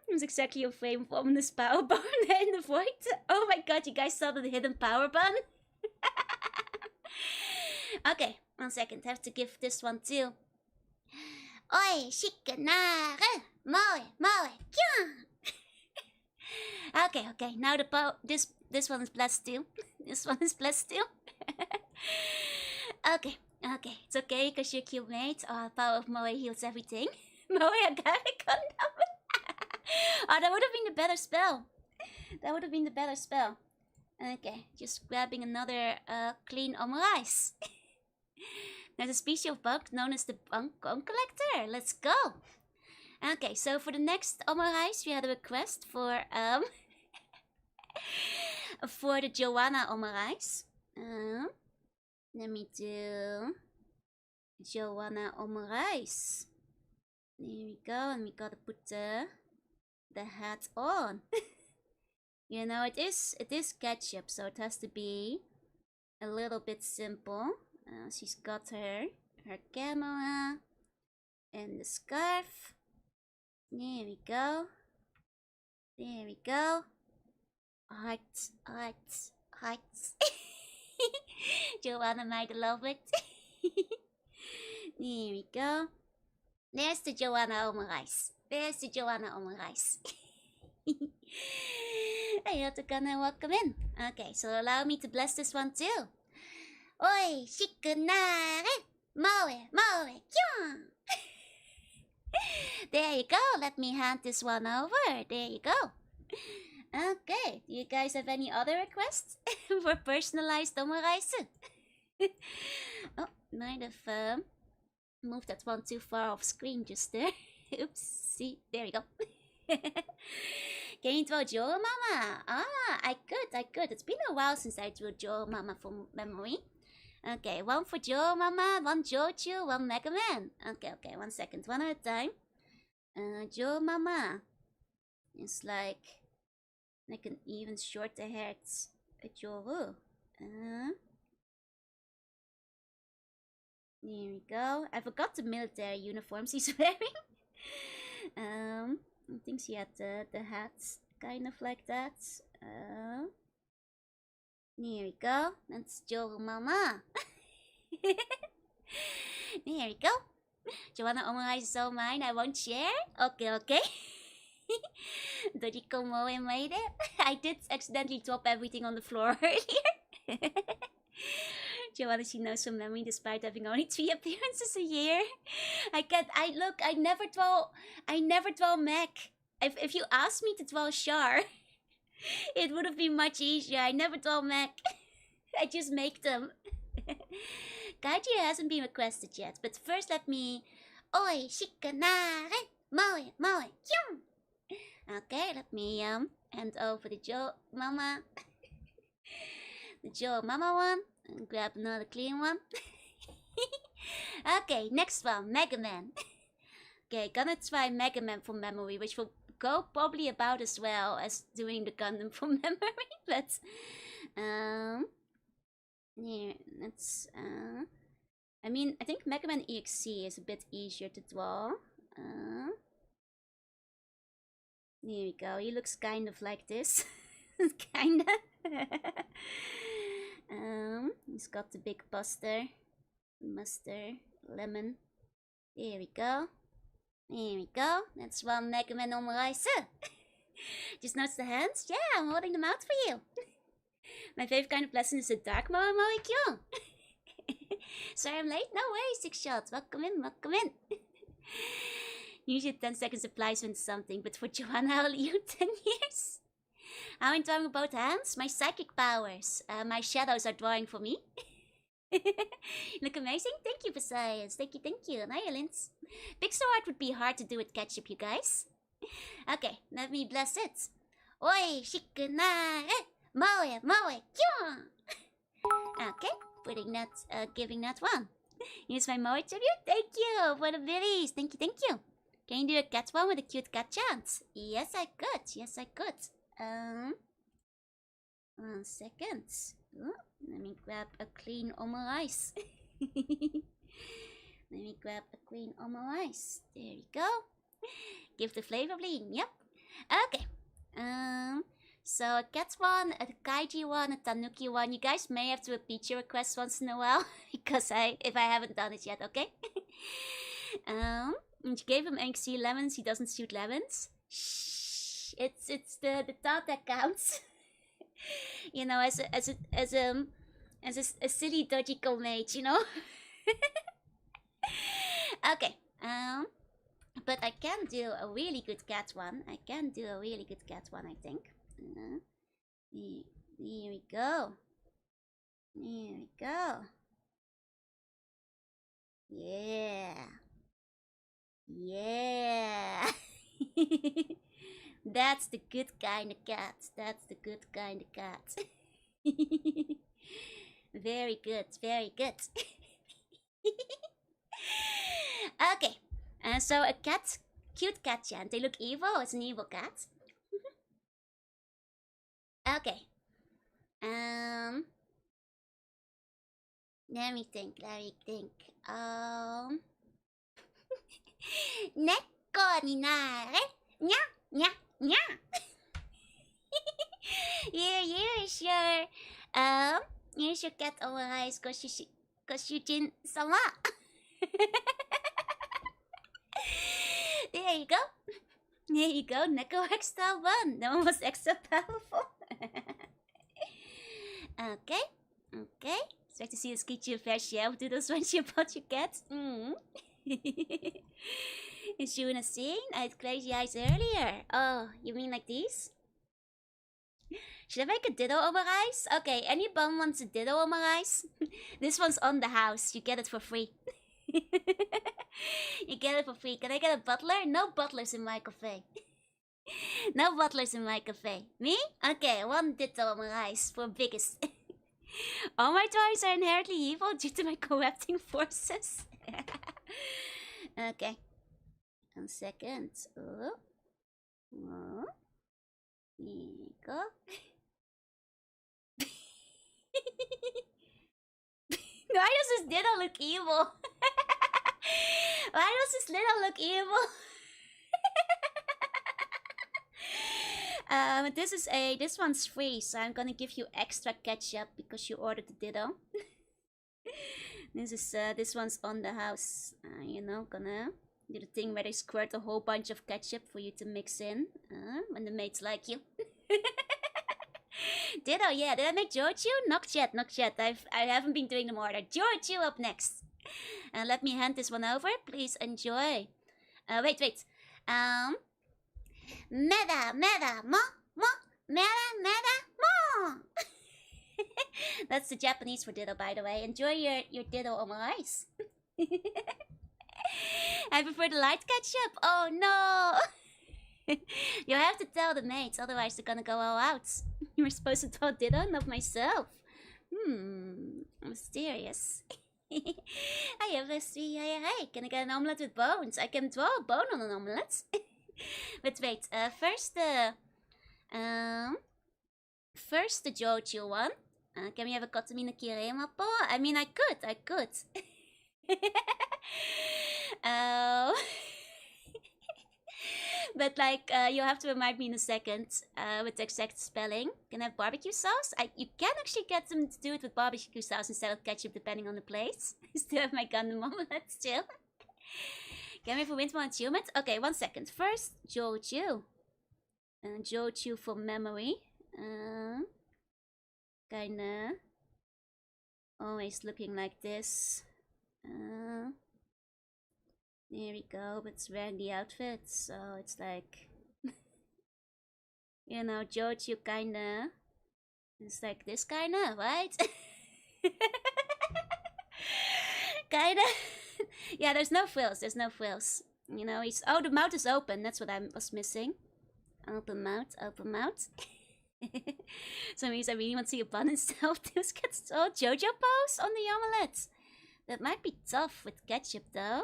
It was exactly a frame from this power bun in the void. Oh my god, you guys saw the hidden power bun? Okay, 1 second. Have to give this one too. Oi, shikanare, moe, kya. Okay. Now the power. This one is blessed too. This one is blessed too. Okay. It's okay because you're cute, mate. Oh, power of Moe heals everything. Moe agave condom. Oh, that would have been the better spell. Okay, just grabbing another clean Omurice. There's a species of bug known as the bone collector. Let's go. Okay, so for the next Omurice, we had a request for for the Jorunna Omurice. Let me do Jorunna Omurice. There we go, and we gotta put the hat on. You know, it is ketchup, so it has to be a little bit simple. She's got her camera and the scarf. There we go. Hearts. Jorunna might love it. There we go. There's the Jorunna Omurice. I have to gonna welcome in. Okay, so allow me to bless this one too. Oi, shikunare, moe, kya. There you go. Let me hand this one over. There you go. Okay, do you guys have any other requests for personalized Omurice? Oh, might have moved that one too far off screen just there. Oops, see, there we go. Can you draw Jorunna? I could. It's been a while since I drew Jorunna from memory. Okay, one for Jorunna, one Joju, one Mega Man. Okay, 1 second, one at a time. Jorunna. It's like an even shorter haired Joru. There we go. I forgot the military uniforms he's wearing. I think she had the hats kind of like that. There we go. That's Jorunna. There we go. Jorunna Omurice is all mine. I won't share. Okay. Dodiko Moe made it. I did accidentally drop everything on the floor earlier. Jorunna, she knows from memory despite having only 3 appearances a year. I never draw Mac. If you asked me to draw Char, it would have been much easier. I never draw Mac. I just make them. Kaiji hasn't been requested yet, but first let me... Oi, shikanare, moe, kyum. Okay, let me hand over the Jorunna. The Jorunna one. And grab another clean one. Okay, next one, Mega Man. Okay, gonna try Mega Man from memory, which will go probably about as well as doing the Gundam from memory. But yeah, that's I mean, I think Mega Man EXC is a bit easier to draw. There we go. He looks kind of like this. Kinda. He's got the big buster, mustard, lemon. There we go. That's one Mega Man Omurice. Just notice the hands? Yeah, I'm holding them out for you. My favorite kind of blessing is a dark Moe Kyo. Sorry I'm late? No worries, 6 shots. Welcome in. Usually 10 seconds applies when something, but for Jorunna I'll you 10 years. How I'm drawing about hands? My psychic powers. My shadows are drawing for me. Look amazing. Thank you for science. Thank you, thank you. Hi, Linz. Pixel art would be hard to do with ketchup, you guys. Okay, let me bless it. Oi, shikunare. Moe, moe, kyo. Okay, putting that, giving that one. Here's my moe tribute. Thank you for the berries. Thank you, thank you. Can you do a cat one with a cute cat chant? Yes, I could. Yes, I could. 1 second. Ooh, let me grab a clean omurice. Let me grab a clean omurice. There we go. Give the flavor bleed. Yep. Okay. So a cat one, a kaiji one, a tanuki one. You guys may have to repeat your requests once in a while because if I haven't done it yet, okay? And you gave him angsty lemons. He doesn't shoot lemons. Shh. It's the thought that counts. You know, as a silly dodgical mage, you know. Okay. But I can do a really good cat one. I can do a really good cat one, I think. Here we go. Here we go. Yeah. Yeah. That's the good kind of cat. That's the good kind of cat. Very good, very good. Okay. So a cat, cute cat chant. They look evil. It's an evil cat. Okay. Let me think. Neko ni nare. Nya, nya, nya. Here's your cat Omurice Goshujin sama. There you go. There you go. Neko extra one. That one was extra powerful. Okay. Okay. Expect to see us get you a fair share of doodles when you bought your cat. Is Jorunna saying I had crazy eyes earlier? Oh, you mean like these? Should I make a ditto Omurice? Okay, any bum wants a ditto Omurice? This one's on the house. You get it for free. You get it for free. Can I get a butler? No butlers in my cafe. No butlers in my cafe. Me? Okay, one ditto Omurice for biggest. All my toys are inherently evil due to my corrupting forces. Okay. 1 second. Oh. Oh. Here we go. Why does this little look evil? Why does this little look evil? This one's free, so I'm gonna give you extra ketchup because you ordered the ditto. This one's on the house. You know, gonna do the thing where they squirt a whole bunch of ketchup for you to mix in when the mates like you. Ditto, yeah. Did I make Joju? Not yet, not yet. I haven't been doing them order. Joju up next. Let me hand this one over. Please enjoy. Wait. Meda, mo, mo. That's the Japanese for ditto, by the way. Enjoy your ditto Omurice. I prefer the light ketchup. Oh no. You have to tell the mates, otherwise they're gonna go all out. You were supposed to tell ditto, not myself. Mysterious. I have a sweet. Hey, can I get an omelette with bones? I can draw a bone on an omelette. But wait, first the Jojo one. Can we have a Kotomina Kirema po? I mean, I could. But like, you'll have to remind me in a second with the exact spelling. Can I have barbecue sauce? You can actually get them to do it with barbecue sauce instead of ketchup, depending on the place. I still have my Gundam omelette still. Can we have a winter and humid? Okay, 1 second. First, Joju. Joju for memory. Kinda always looking like this. There we go, but it's wearing the outfit, so it's like, you know, Joju kinda. It's like this kinda, right? Kinda. Yeah, there's no frills. There's no frills. You know, he's... Oh, the mouth is open. That's what I was missing. Open mouth, open mouth. So it means I really want to see a bun instead of this gets so JoJo pose on the omelette. That might be tough with ketchup though.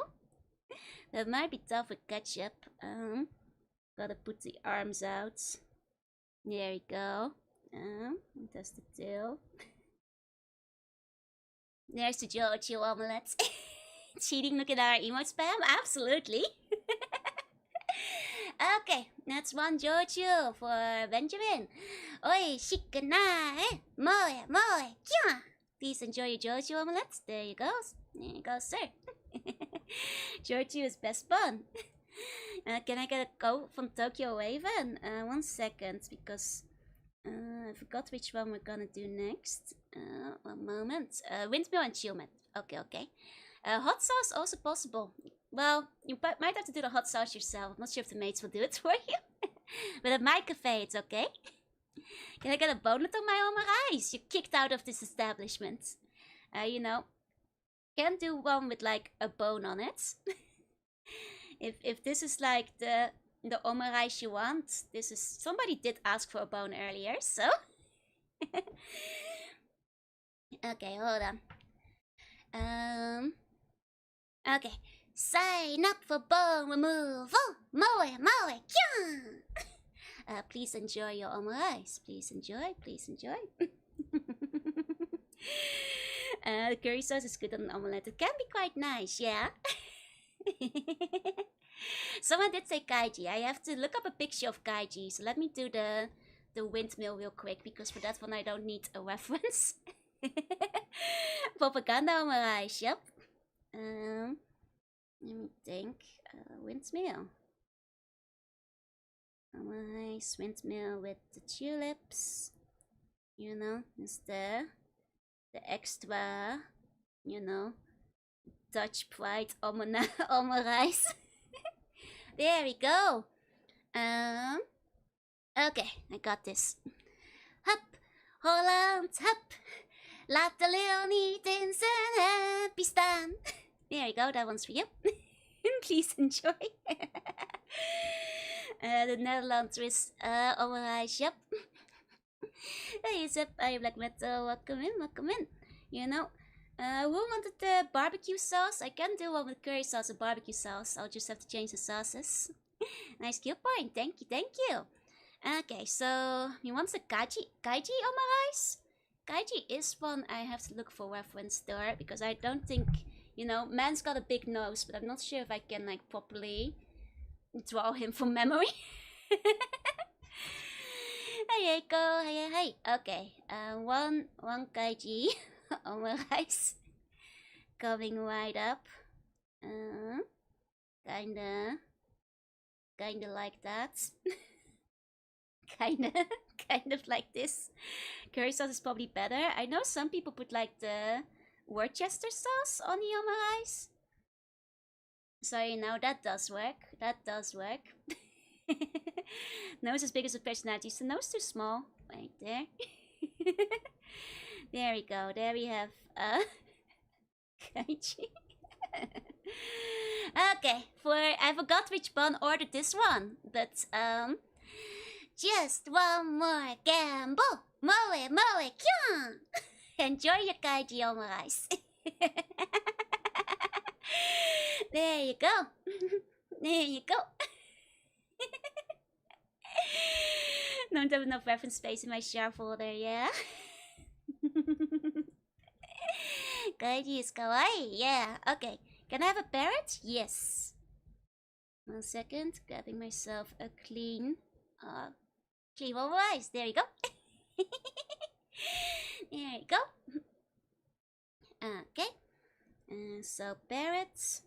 That might be tough with ketchup. Gotta put the arms out. There we go. That's the tail. There's the JoJo omelette. Cheating, look at our emote spam? Absolutely. Okay, that's one JoJo for Benjamin. Oi, shikana, moe, moe, kya. Please enjoy your JoJo omelette. There you go. There you go, sir. JoJo is best bun. Can I get a quote from Tokyo Raven? 1 second, because I forgot which one we're gonna do next. 1 moment. Windmill and Chillman. Okay, okay. Hot sauce also possible. Well, you might have to do the hot sauce yourself. I'm not sure if the maids will do it for you. But at my cafe, it's okay. Can I get a bonnet on my Omurice? You're kicked out of this establishment. You know, can do one with like a bone on it. If this is like the Omurice you want, this is... Somebody did ask for a bone earlier, so... Okay, hold on. Okay. Sign up for bone removal. Moe, moe, kya. Please enjoy your Omurice. Please enjoy. Please enjoy. The curry sauce is good on an omelette. It can be quite nice, yeah. Someone did say Kaiji. I have to look up a picture of Kaiji. So let me do the windmill real quick, because for that one I don't need a reference. Propaganda Omurice, yep. Let me think. Windmill. Omurice, windmill with the tulips. You know, it's the extra, you know, Dutch pride Omurice. There we go. Okay, I got this. Hup, Holland, hup. Laat de leeuw niet in zijn happy staan. There you go, that one's for you. Please enjoy. The Netherlands with Omurice, yep. Hey, Zip, I Black Metal, welcome in, welcome in. You know, who wanted the barbecue sauce? I can do one with curry sauce and barbecue sauce. I'll just have to change the sauces. Nice kill point, thank you, thank you. Okay, so he wants the Kaiji Omurice? Kaiji is one I have to look for reference there, because I don't think, you know, man's got a big nose, but I'm not sure if I can like properly draw him from memory. Hey Eiko, hey. Okay, one Kaiji Omurice coming right up. Kinda like that. kind of like this. Curry sauce is probably better. I know some people put like the Worcester sauce on the Omurice. So you know, that does work. That does work. Nose as big as a personality. Is the nose too small? Right there. There we go. There we have Kaiji. Okay, I forgot which bun ordered this one, but just one more gamble. Moe, moe, kya. Enjoy your Kaiji Omurice. There you go. There you go. Don't have enough reference space in my share folder, yeah? Kaiji is kawaii, yeah. Okay, can I have a parrot? Yes. 1 second, grabbing myself a clean Omurice. There you go. There you go. Okay. So parrots.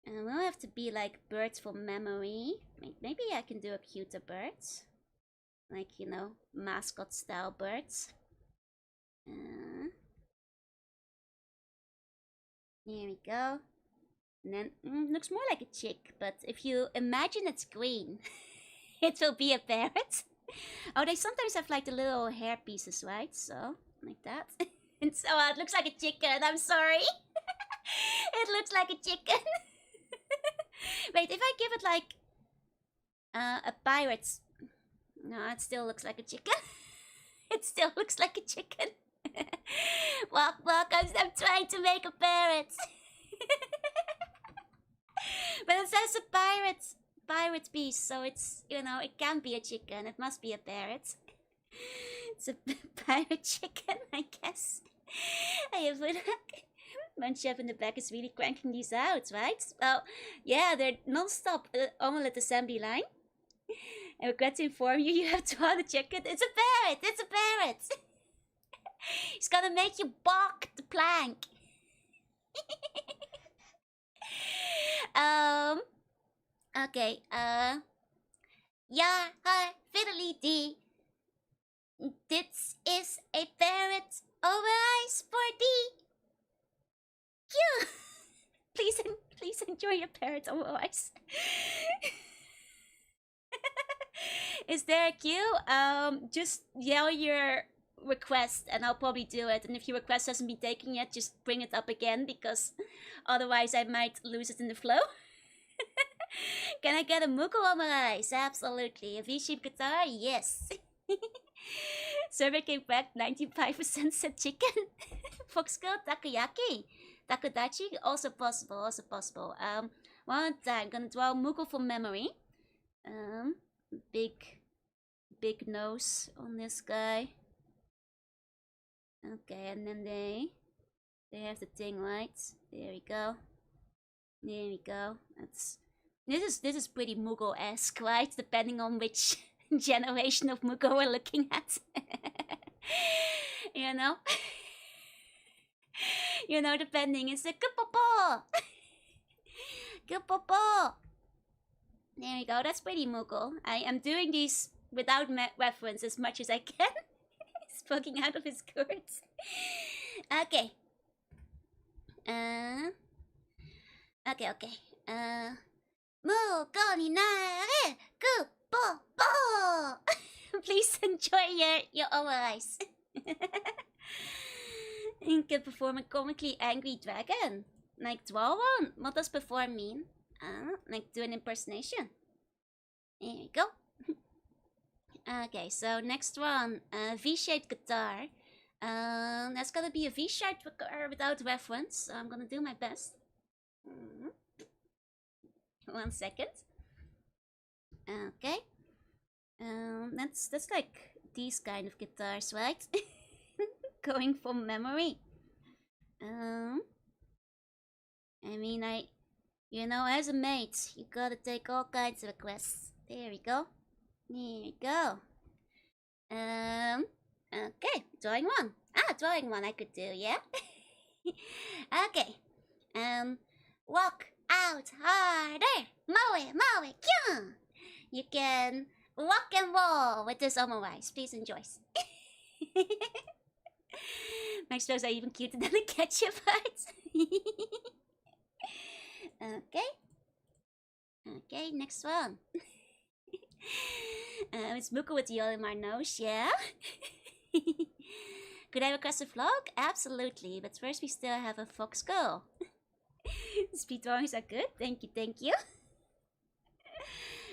We don't have to be like birds from memory. Maybe I can do a cuter bird. Like, you know, mascot style birds. There we go. And then, looks more like a chick, but if you imagine it's green, it will be a parrot. Oh, they sometimes have like the little hair pieces, right? So, like that. And so it looks like a chicken, I'm sorry. It looks like a chicken. Wait, if I give it like a pirate's... No, it still looks like a chicken. It still looks like a chicken. Walk, walk, I'm trying to make a parrot. But it says a pirate piece, so it's, you know, it can't be a chicken. It must be a parrot. It's a pirate chicken, I guess. I have a Manchef in the back is really cranking these out, right? Well, yeah, they're non-stop omelette assembly line. I regret to inform you, you have drawn the chicken. It's a parrot! It's a parrot! He's gonna make you balk the plank. Okay, ja, fiddly dee. This is a parrot over ice for thee. Q. Please enjoy your parrot over ice. Is there a queue? Just yell your request and I'll probably do it. And if your request hasn't been taken yet, just bring it up again because otherwise I might lose it in the flow. Can I get a Muko Omurice? Absolutely. A V-shaped guitar? Yes. Survey came back, 95% said chicken. Foxgirl, takoyaki. Takodachi, also possible, also possible. One time, gonna draw Muko from memory. Big nose on this guy. Okay, and then they have the thing right. There we go. There we go. This is pretty Mugo-esque, right? Depending on which generation of Mugo we're looking at. You know? You know, depending. It's a good popo! Good popo! There we go, that's pretty Mugo. I am doing these without reference as much as I can. He's poking out of his gourds. Okay. Okay. Mugo ni nare kupopo! Please enjoy your Omurice. You can perform a comically angry dragon. Like, draw one. What does perform mean? Like, do an impersonation. There we go. Okay, so next one. V-shaped guitar. That's gonna be a V-shaped guitar without reference. So I'm gonna do my best. 1 second. Okay. That's like these kind of guitars, right? Going from memory. I mean, you know, as a maid, you gotta take all kinds of requests. There we go. There we go. Okay, drawing one. Drawing one I could do, yeah? Okay. Walk out harder. Moe, kyun. You can rock and roll with this Omurice. Please enjoy. My strokes are even cuter than the ketchup parts. Okay, next one. It's Muko with the Olimar nose, yeah? Could I request a vlog? Absolutely, but first we still have a fox girl. Speed drawings are good, thank you.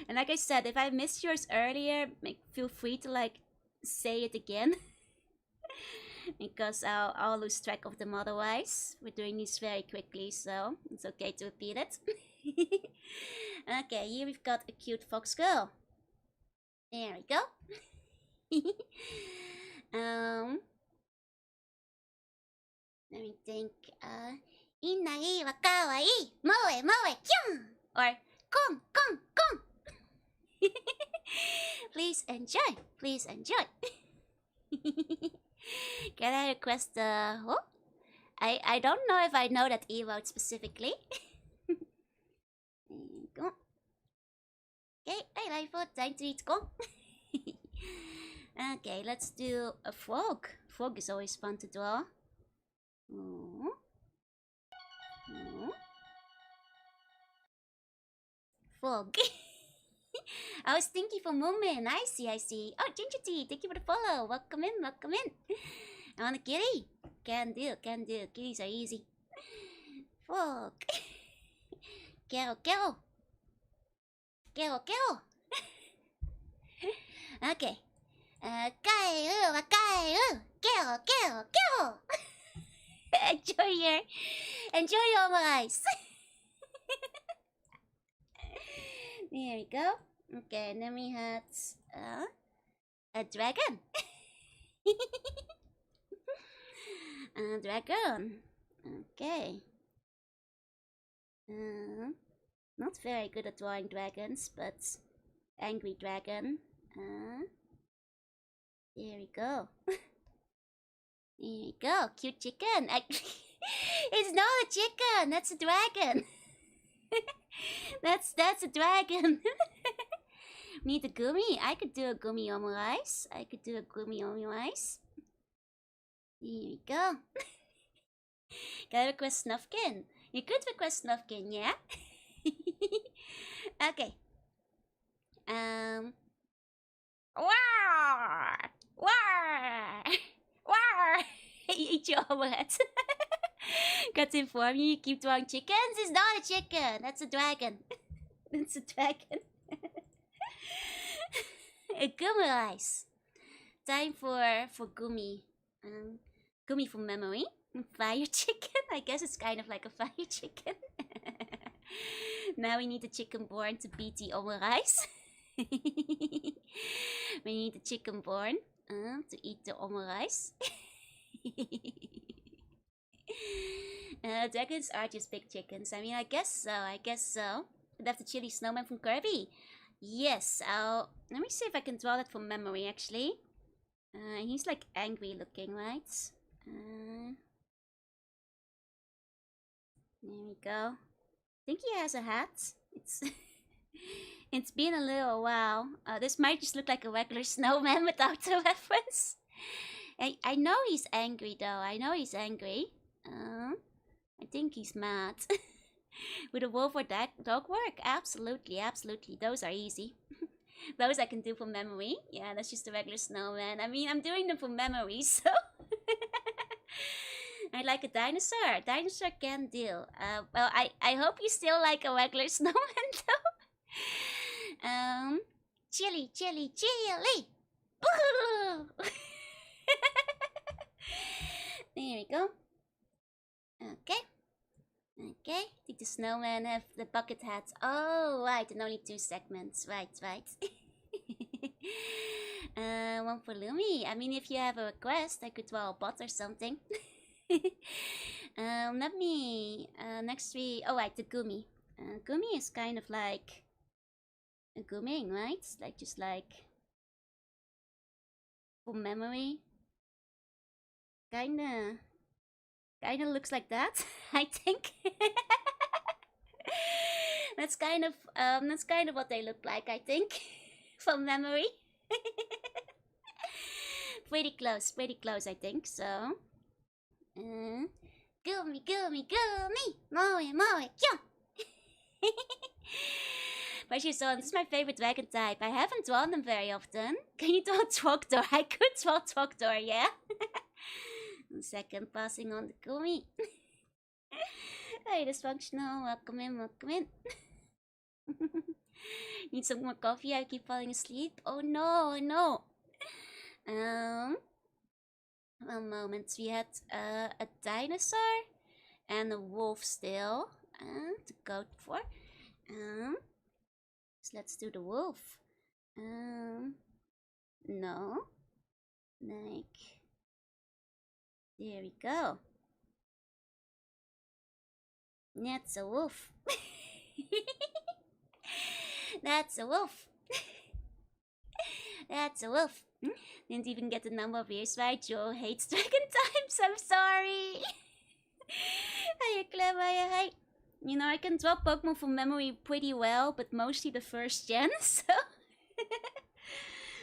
And like I said, if I missed yours earlier, feel free to like say it again. Because I'll lose track of them otherwise. We're doing this very quickly, so it's okay to repeat it. Okay, here we've got a cute fox girl. There we go. Let me think. Inai wa kawaii, moe, kyun! Or kon. Please enjoy. Can I request oh? I don't know if I know that emote specifically. There you go. Okay, I like for time to eat go. Okay, let's do a frog. Frog is always fun to draw. Frog. I was thinking for Moomin. I see. Oh, Ginger Tea, thank you for the follow. Welcome in. I want a kitty. Can do. Kitties are easy. Fuck. Kero, kero. Kero, kero. Okay. Kairu, kairu. Kero, kero, kero. Enjoy your rice. There we go. Okay, and then we had a dragon. A dragon. Okay. Not very good at drawing dragons, but angry dragon. There we go. There we go. Cute chicken. It's not a chicken. That's a dragon. That's a dragon. Need a gummy. I could do a gummy omurice. There we go. Gotta request Snufkin. You could request Snufkin, yeah? Okay. War! Eat your omelette. Got to inform you keep drawing chickens. It's not a chicken. That's a dragon. It's a dragon. A gummy rice. Time for gummy. Gummy from memory. Fire chicken. I guess it's kind of like a fire chicken. Now we need a chicken born to beat the omurice. We need a chicken born to eat the omurice. Dragons are just big chickens. I mean, I guess so. But that's the chili snowman from Kirby. Yes, let me see if I can draw that from memory, actually. He's like angry looking, right? There we go. I think he has a hat. It's been a little while. This might just look like a regular snowman without the reference. I know he's angry though. I think he's mad. Would a wolf or dog work? Absolutely. Those are easy. Those I can do from memory. Yeah, that's just a regular snowman. I mean, I'm doing them from memory, so... I like a dinosaur. Dinosaur can deal. Well, I hope you still like a regular snowman, though. Chili. Boo! There we go. Okay. Did the snowman have the bucket hats? Oh, right, and only 2 segments. Right. One for Lumi. I mean, if you have a request, I could draw a bot or something. Let me... next week... Oh, right, the gummy. Gummy is kind of like... a gumming, right? Like, just like... from memory. Kinda looks like that, I think. That's kind of what they look like, I think, from memory. Pretty close, I think. So, gummy, moe, kyo. Precious on, this is my favorite dragon type. I haven't drawn them very often. Can you draw Trogdor? I could draw Trogdor, yeah. 1 second, passing on the gummy. Hey, dysfunctional. Welcome in. Need some more coffee. I keep falling asleep. Oh no. 1 moment. We had a dinosaur and a wolf still to go for. So let's do the wolf. No. Like, there we go. That's a wolf. That's a wolf. Didn't even get the number of years right. Joe hates dragon types. I'm sorry. Hiya, Clever. Hi. You know, I can draw Pokemon from memory pretty well, but mostly the first gen, so...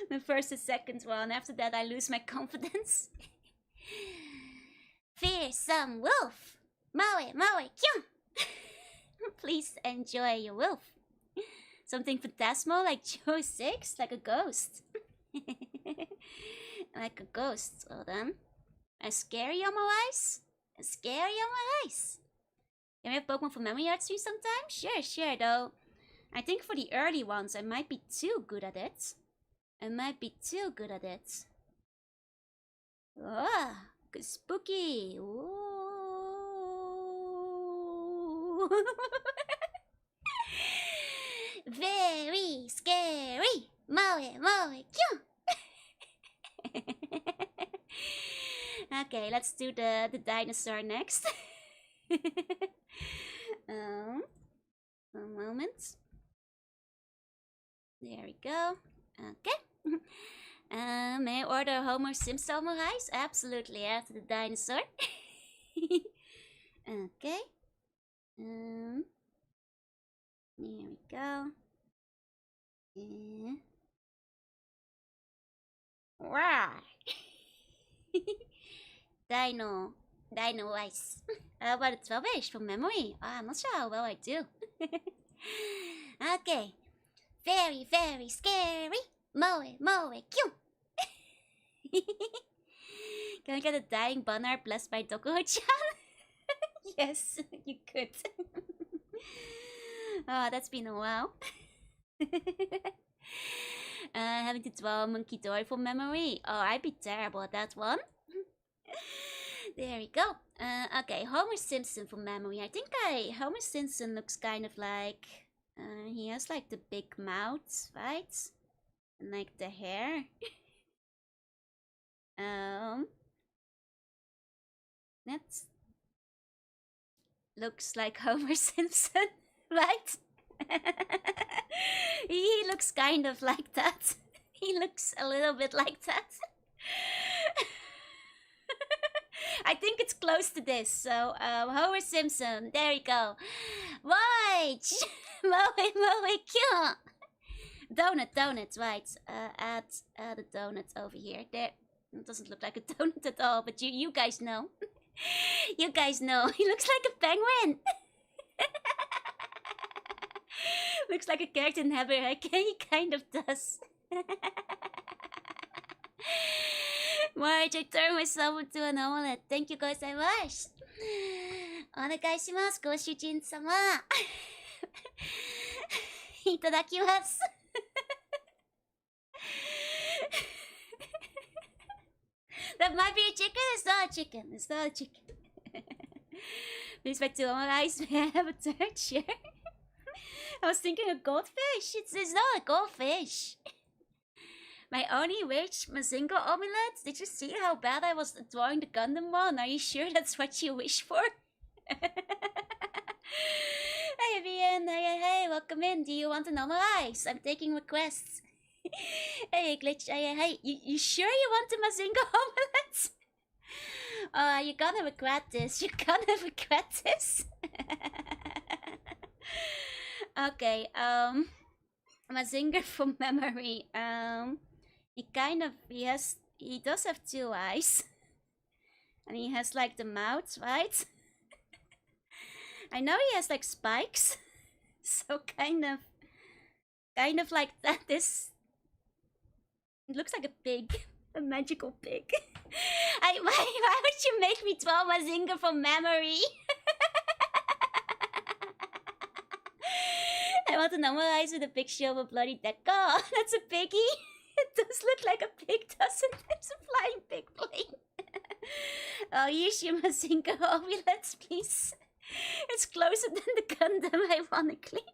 the first and second one. After that, I lose my confidence. Fearsome wolf! Moe, kyo! Please enjoy your wolf. Something phantasmal like Joe 6? Like a ghost. Like a ghost. Hold on. A scary omurice? Can we have Pokemon for memory art stream sometime? Sure, though. I think for the early ones, I might be too good at it. Oh, spooky. Ooh. Very scary. Moe, kyo. Okay, let's do the dinosaur next. One moment. There we go. Okay. May I order Homer Simpson Omurice? Absolutely, after the dinosaur. Okay. There we go. Wow. Dino Ice. What a 12-ish from memory. I'm not sure how well I do. Okay. Very, very scary. Moe, kyo. Can we get a dying banner blessed by Dokuho-chan? Yes, you could. Oh, that's been a while. Having to draw a monkey door from memory. Oh, I'd be terrible at that one. There we go. Okay, Homer Simpson from memory. I think Homer Simpson looks kind of like... he has like the big mouth, right? And like the hair. That looks like Homer Simpson, right? He looks kind of like that. He looks a little bit like that. I think it's close to this. So, Homer Simpson, there you go. Right! Moe, kyo! Donuts, right. Add a donut over here. There. It doesn't look like a donut at all, but you guys know. You guys know. He looks like a penguin. Looks like a character in Heather. He kind of does. Marge, I turned myself into an omelet. Thank you guys so much. Onegaishimasu, Goshujin-sama. Itadakimasu. That might be a chicken. It's not a chicken. It's not a chicken. Please back to Omurice. May I have a third? Sure. I was thinking a goldfish. It's not a goldfish. My only wish, Mazinga omelette. Did you see how bad I was drawing the Gundam one? Are you sure that's what you wish for? Hey, Vian. Hey, welcome in. Do you want an Omurice? I'm taking requests. Hey, Glitch. Hey, you sure you want the Mazinga omelette? You're gonna regret this. You're gonna regret this. Okay, Mazinger from memory. He does have two eyes. And he has like the mouth, right? I know he has like spikes. So kind of like that. It looks like a pig. A magical pig. Why would you make me draw Mazinger from memory? I want to normalize with a picture of a bloody deco. That's a piggy. It does look like a pig, doesn't it? It's a flying pig plane. Oh, Yishima Mazinger omelets, please. It's closer than the Gundam, ironically.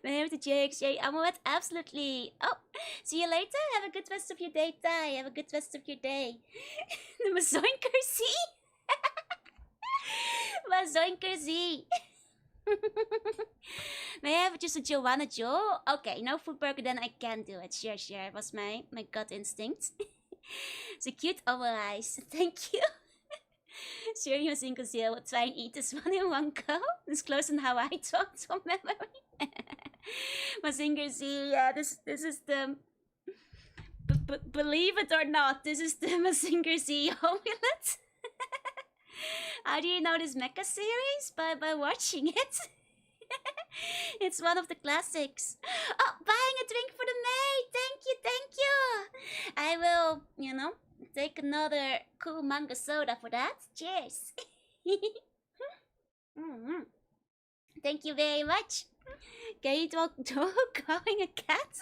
May the JXJ Amulet, absolutely. Oh, see you later. Have a good rest of your day, Tai. Have a good rest of your day. The Mazoinker Z. Mazoinker Z. May I have just a Joanna Joe? Okay, no food burger, then I can do it. Sure. It was my gut instinct. It's a cute Omurice. Thank you. Sure, you single seal will try and eat this one in one go. It's close on how I talked from memory. Mazinger Z, yeah, this is the... believe it or not, this is the Mazinger Z omelet. How do you know this mecha series? By watching it. It's one of the classics. Oh, buying a drink for the maid. Thank you. I will, take another cool manga soda for that. Cheers. Thank you very much. Can you talk calling a cat?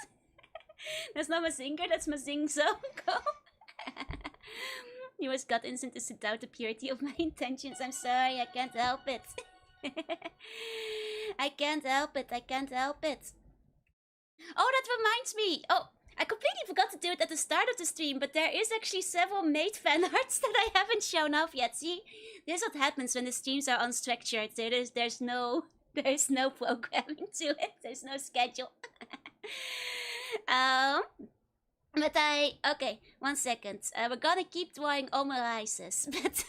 That's not Mazinger, that's Mazingzo. You was got instant to doubt the purity of my intentions. I'm sorry, I can't help it. I can't help it, I can't help it. Oh, that reminds me. Oh, I completely forgot to do it at the start of the stream, but there is actually several Maid fan arts that I haven't shown off yet. See, this is what happens when the streams are unstructured. There's no programming to it. There's no schedule. But okay, 1 second. We're gonna keep drawing Omurices, but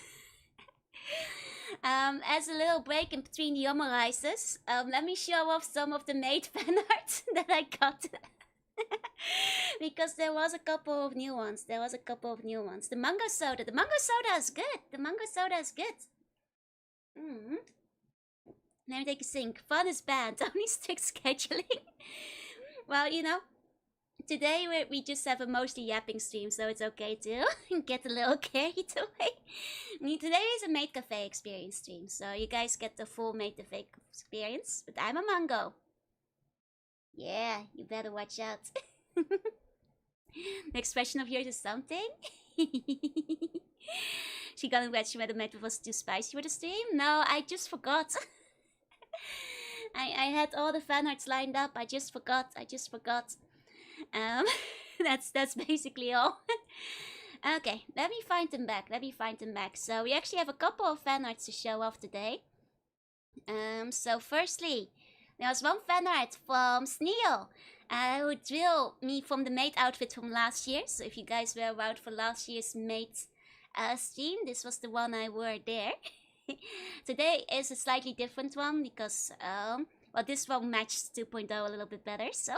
as a little break in between the Omurices, let me show off some of the Maid fan art that I got. Because there was a couple of new ones. The mango soda. The mango soda is good. Let me take a think. Fun is bad. Only strict scheduling. Well, you know, today we just have a mostly yapping stream, so it's okay to get a little carried away. Today is a Maid Café experience stream, so you guys get the full Maid Café experience. But I'm a mango. Yeah, you better watch out. The expression of yours is something. She got a wedge whether it was too spicy for the stream. No, I just forgot. I had all the fan arts lined up. I just forgot. That's basically all. Okay, let me find them back. So we actually have a couple of fan arts to show off today. So firstly, there was one fan art from Sneal, who drew me from the Maid outfit from last year. So if you guys were around for last year's Maid stream, this was the one I wore there. Today is a slightly different one because, well, this one matched 2.0 a little bit better. So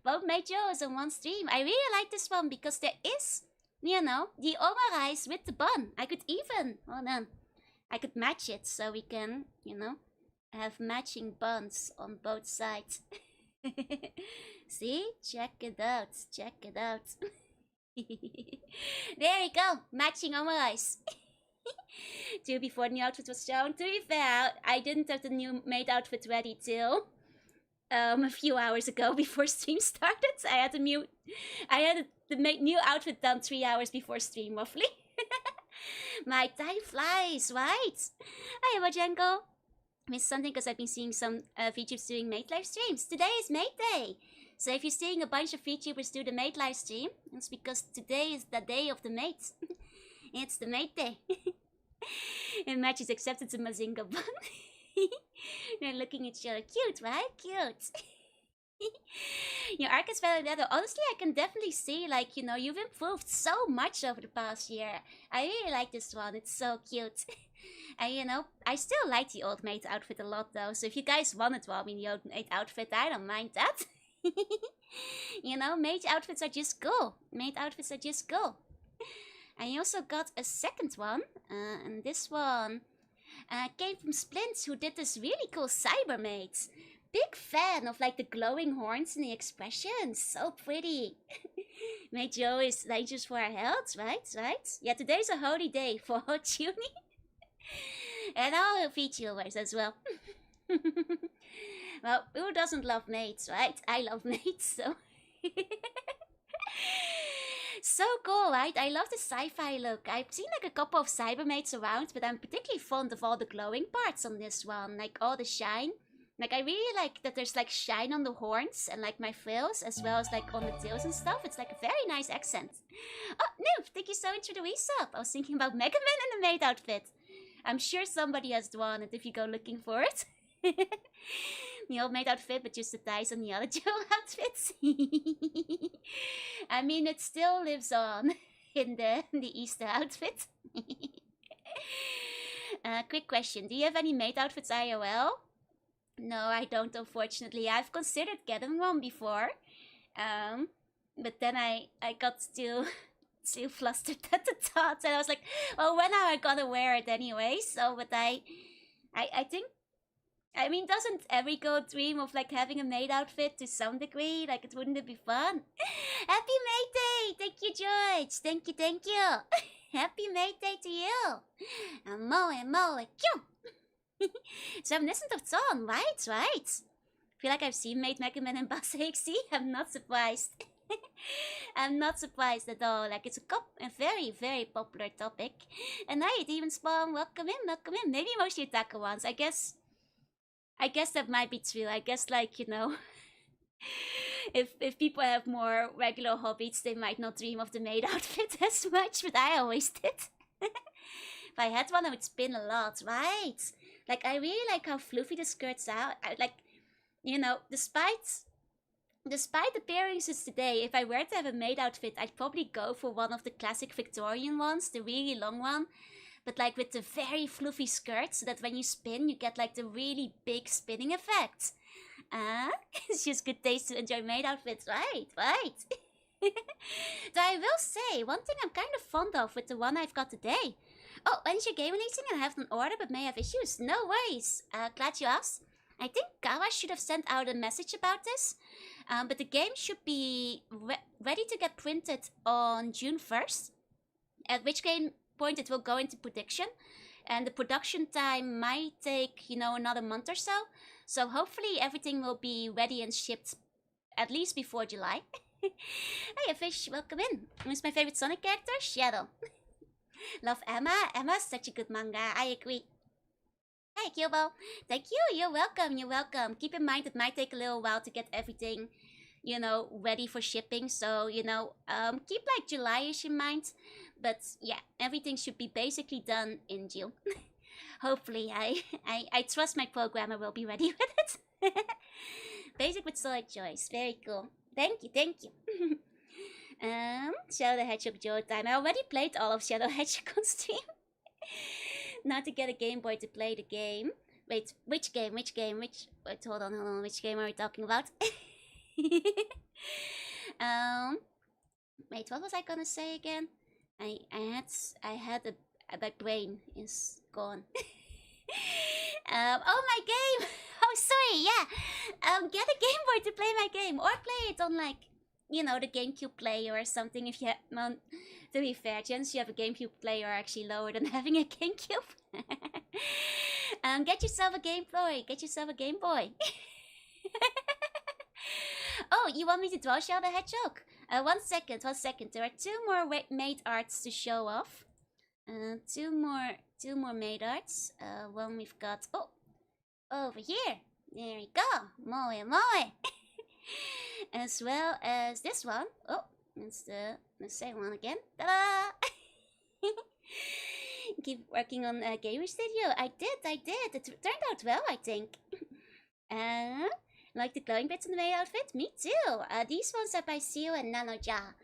both Maid Joes on one stream. I really like this one because there is, you know, the Omurice with the bun. I could match it so we can, you know, have matching buns on both sides. See? Check it out. There we go. Matching Omurice. Before the new outfit was shown. To be fair, I didn't have the new Maid outfit ready till a few hours ago before stream started. I had the new outfit done 3 hours before stream, roughly. My time flies, right? Hi, Wajenko. Missed something because I've been seeing some VTubers doing Maid live streams. Today is Maid Day. So if you're seeing a bunch of VTubers do the Maid live stream, it's because today is the day of the Maids. It's the Maid Day. And match is accepted to Mazinga bun. They're looking at each other. Cute, right? Cute. Your arc is better than that. Honestly, I can definitely see, like, you know, you've improved so much over the past year. I really like this one. It's so cute. And, you know, I still like the old Maid outfit a lot, though. So if you guys want to draw me the old Maid outfit, I don't mind that. You know, Maid outfits are just cool. And you also got a second one. And this one came from Splint, who did this really cool Cyber Maid. Big fan of, like, the glowing horns and the expressions. So pretty. Maid Joe is dangerous for our health, right? Yeah, today's a holy day for tuning. And all VTubers as well. Well, who doesn't love maids, right? I love maids, so... So cool, right? I love the sci-fi look. I've seen like a couple of cybermaids around, but I'm particularly fond of all the glowing parts on this one. Like all the shine. Like I really like that there's like shine on the horns and like my frills, as well as like on the tails and stuff. It's like a very nice accent. Oh, Noob, thank you so much for the resub. I was thinking about Mega Man in the maid outfit. I'm sure somebody has drawn it if you go looking for it. The old maid outfit, but just the ties on the other Joe outfits. I mean, it still lives on in the Easter outfit. Quick question. Do you have any maid outfits IRL? No, I don't, unfortunately. I've considered getting one before. But then I got too flustered at the thought. And I was like, well, when am I gonna wear it anyway? So, but I think, I mean, doesn't every girl dream of like having a maid outfit to some degree? Like, wouldn't it be fun? Happy Maid Day! Thank you, George. Thank you. Happy Maid Day to you. Moe, Q. It's reminiscent of Zon, right? Right. Feel like I've seen Maid, Mega Man, and Bass XC. I'm not surprised. I'm not surprised at all. Like, it's a very, very popular topic. And hi, Demon Spawn, welcome in, welcome in. Maybe mostly attacker ones. I guess that might be true. I guess, like, you know, if people have more regular hobbies, they might not dream of the maid outfit as much, but I always did. If I had one, I would spin a lot, right? Like, I really like how fluffy the skirts are. Like, you know, despite appearances today, if I were to have a maid outfit, I'd probably go for one of the classic Victorian ones, the really long one. But like with the very fluffy skirts, so that when you spin, you get like the really big spinning effect. It's just good taste to enjoy maid outfits, right? Right. Though I will say, one thing I'm kind of fond of with the one I've got today. Oh, when's your game releasing? I have an order but may have issues. No worries. Glad you asked. I think Kawa should have sent out a message about this. But the game should be ready to get printed on June 1st. At which point it will go into production. And the production time might take, you know, another month or so. So hopefully everything will be ready and shipped at least before July. Hey, Fish, welcome in. Who's my favorite Sonic character? Shadow. Love Emma. Emma's such a good manga. I agree. Hey, Kyobo. Thank you. You're welcome. You're welcome. Keep in mind it might take a little while to get everything, you know, ready for shipping. So, you know, keep like July-ish in mind. But yeah, everything should be basically done in June. Hopefully, I trust my programmer will be ready with it. Basic with solid choice. Very cool. Thank you, thank you. Shadow the Hedgehog Joe time. I already played all of Shadow Hedgehog on stream. Now to get a Game Boy to play the game. Wait, which game? Wait, hold on. Which game are we talking about? Wait, what was I gonna say again? I had my brain is gone. Oh, my game! Oh, sorry, yeah. Get a Game Boy to play my game, or play it on, like, you know, the GameCube player or something. If you have, well, to be fair, chances you have a GameCube player are actually lower than having a GameCube. Get yourself a Game Boy. Get yourself a Game Boy. Oh, you want me to draw Shadow the Hedgehog? 1 second. There are 2 more maid arts to show off. Two more maid arts. One we've got, oh, over here. There we go. Moe. As well as this one. Oh, it's the same one again. Ta-da! Keep working on Gamer Studio. I did. It turned out well, I think. Like the glowing bits in the maid outfit? Me too. These ones are by Seo and Nanoja.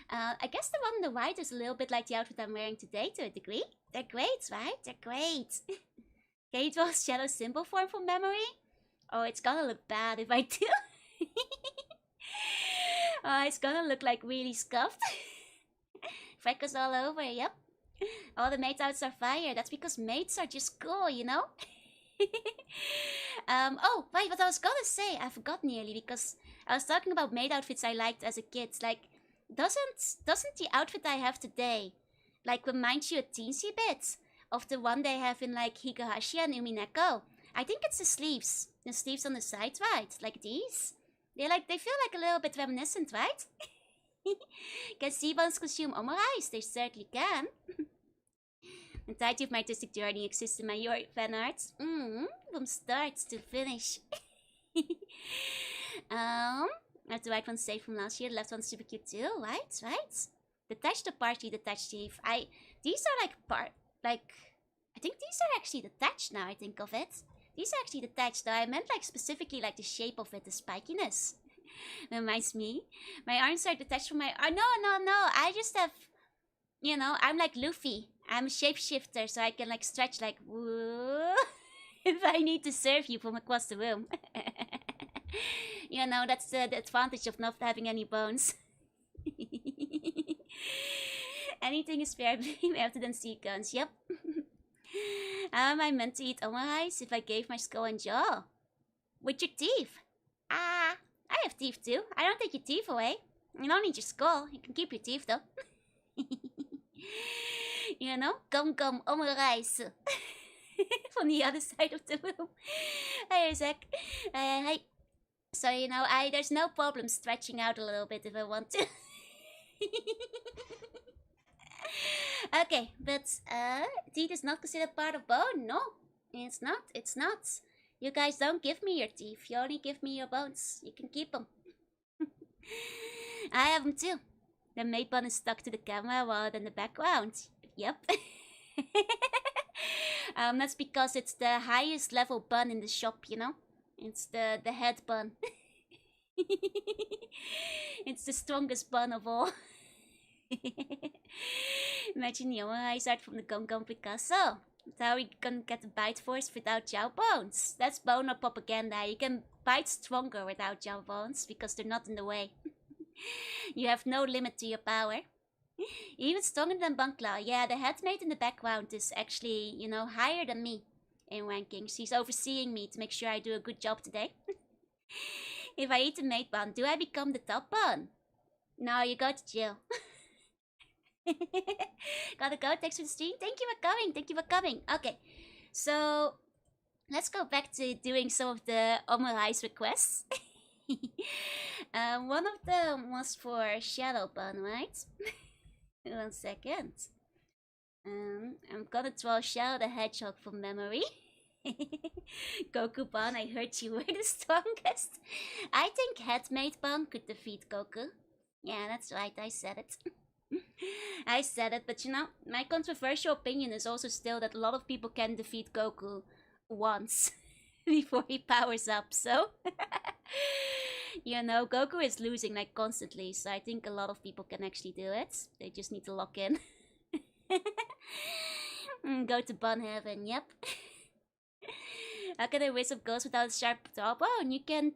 I guess the one on the right is a little bit like the outfit I'm wearing today to a degree. They're great, right? They're great. Can you draw Shadow symbol form from memory? Oh, it's gonna look bad if I do. Oh, it's gonna look like really scuffed. Freckles all over, yep. All the maid outs are fire. That's because maids are just cool, you know? Oh, wait, what I was gonna say, I forgot nearly, because I was talking about maid outfits I liked as a kid. Like, doesn't the outfit I have today, like, remind you a teensy bit of the one they have in, like, Higahashi and Umineko? I think it's the sleeves on the sides, right? Like these. They feel like a little bit reminiscent, right? Can Seabons consume Omurice? They certainly can. Entirety of my artistic journey exists in my fan arts. From start to finish. I have the right one saved from last year. The left one's super cute too. Right. Detached or partially detached thief. These are I think these are actually detached now I think of it. These are actually detached though. I meant like specifically like the shape of it, the spikiness. Reminds me. My arms are detached from my no. I just have, you know, I'm like Luffy. I'm a shapeshifter, so I can like stretch like woo if I need to serve you from across the room. You know, that's the advantage of not having any bones. Anything is fair game after than sea guns. Yep. How am I meant to eat omurice if I gave my skull and jaw? With your teeth. I have teeth too. I don't take your teeth away. You don't need your skull. You can keep your teeth though. You know? Gum omurice. from the other side of the room. Hey, Zach. Hey. So, you know, there's no problem stretching out a little bit if I want to. Okay, but teeth is not considered part of bone. No, it's not. It's not. You guys don't give me your teeth. You only give me your bones. You can keep them. I have them too. The maid bun is stuck to the camera while in the background. Yep. That's because it's the highest level bun in the shop, you know? It's the head bun. It's the strongest bun of all. Imagine the Omurice art from the Gum Gum Picasso. That's how we gonna get the bite force without jaw bones. That's bone or propaganda. You can bite stronger without jaw bones because they're not in the way. You have no limit to your power. Even stronger than Bunkla. Yeah, the head maid in the background is actually, you know, higher than me in rankings. She's overseeing me to make sure I do a good job today. If I eat the maid bun, do I become the top bun? No, you go to jail. Gotta go. Thanks for the stream. Thank you for coming. Thank you for coming. Okay, so let's go back to doing some of the Omurice requests. One of them was for Shadow Bun, right? 1 second. I'm gonna draw Shadow the Hedgehog from memory. Goku Bun, I heard you were the strongest. I think Headmaid Bun could defeat Goku. Yeah, that's right, I said it. I said it, but you know, my controversial opinion is also still that a lot of people can defeat Goku once before he powers up, so... You know, Goku is losing like constantly, so I think a lot of people can actually do it. They just need to lock in. Go to Bun Heaven, yep. How can a wizard goes without a sharp top? Oh, and you can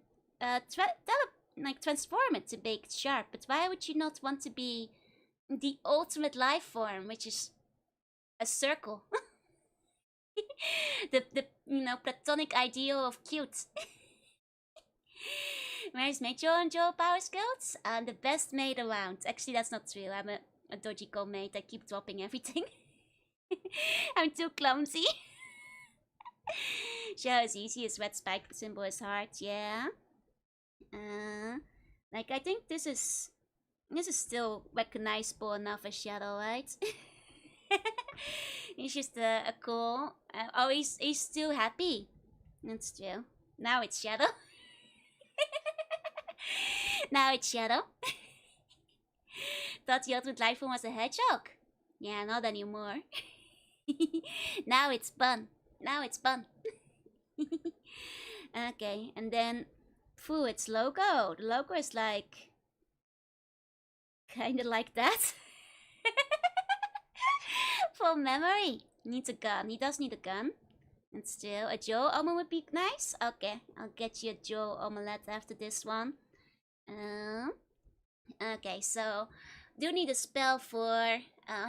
transform it to make it sharp, but why would you not want to be the ultimate life form, which is a circle? the you know, platonic ideal of cute. Where's my Joe and Joe power skills? I'm the best maid around. Actually, that's not true. I'm a dodgy maid. I keep dropping everything. I'm too clumsy. Show is easy. A red spike symbol is hard. Yeah. Like I think this is still recognizable enough as Shadow, right? He's just a cool. Oh, he's still happy. That's true. Now it's Shadow. Now it's Shadow. Thought the ultimate life form was a hedgehog. Yeah, not anymore. Now it's Bun. Now it's Bun. Okay, and then Fu, its logo. The logo is like kinda like that. From memory. Needs a gun. He does need a gun. And still, a Joe omelet would be nice. Okay, I'll get you a Joe omelette after this one. Okay, so do need a spell for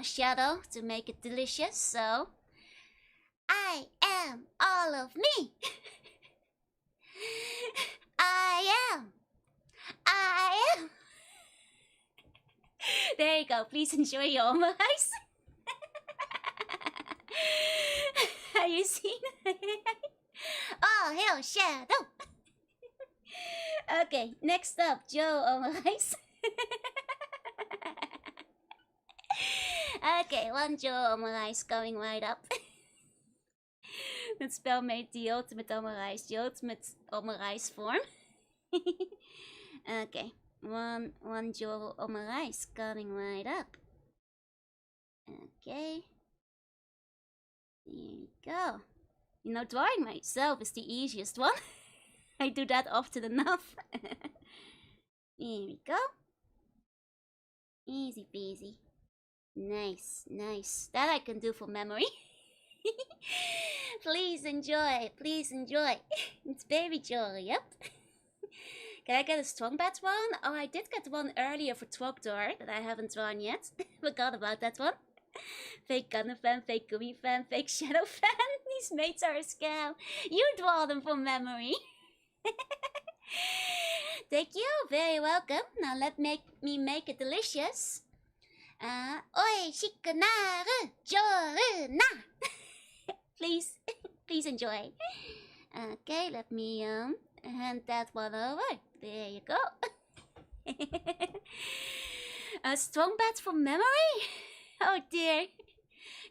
Shadow to make it delicious. So I am all of me. I am. There you go. Please enjoy your Omurice. Have you seen? Oh, hell, Shadow. Okay, next up, Joe Omurice. Okay, one Joe Omurice going right up. That spell made the ultimate Omurice, the ultimate Omurice form. Okay, one Joe Omurice coming right up. Okay. There we go. You know, drawing myself is the easiest one. I do that often enough. Here we go. Easy peasy. Nice, nice. That I can do from memory. Please enjoy, please enjoy. It's Baby Joe, yep. Can I get a strong bat one? Oh, I did get one earlier for Troubleshooting that I haven't drawn yet. Forgot about that one. Fake Gunner fan, fake Gummy fan, fake Shadow fan. These mates are a scam. You draw them from memory. Thank you, very welcome. Now let me make it delicious. Oi, shikunaru, Jorunna. Please. Please enjoy. Okay, let me hand that one over. There you go. A strong bat from memory? Oh dear.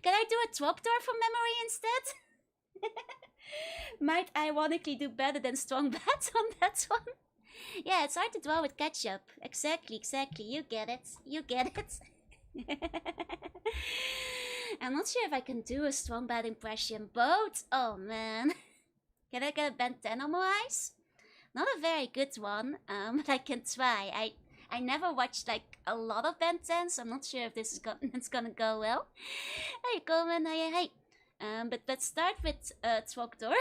Can I do a trapdoor from memory instead? Might ironically do better than strong bats on that one. Yeah, it's hard to draw with ketchup. Exactly. You get it. I'm not sure if I can do a strong bat impression. Both? Oh man. Can I get a Ben 10 on my eyes? Not a very good one, but I can try. I never watched like a lot of Ben 10, so I'm not sure if this is it's gonna go well. Hey, Coleman, hey. But let's start with Trogdor.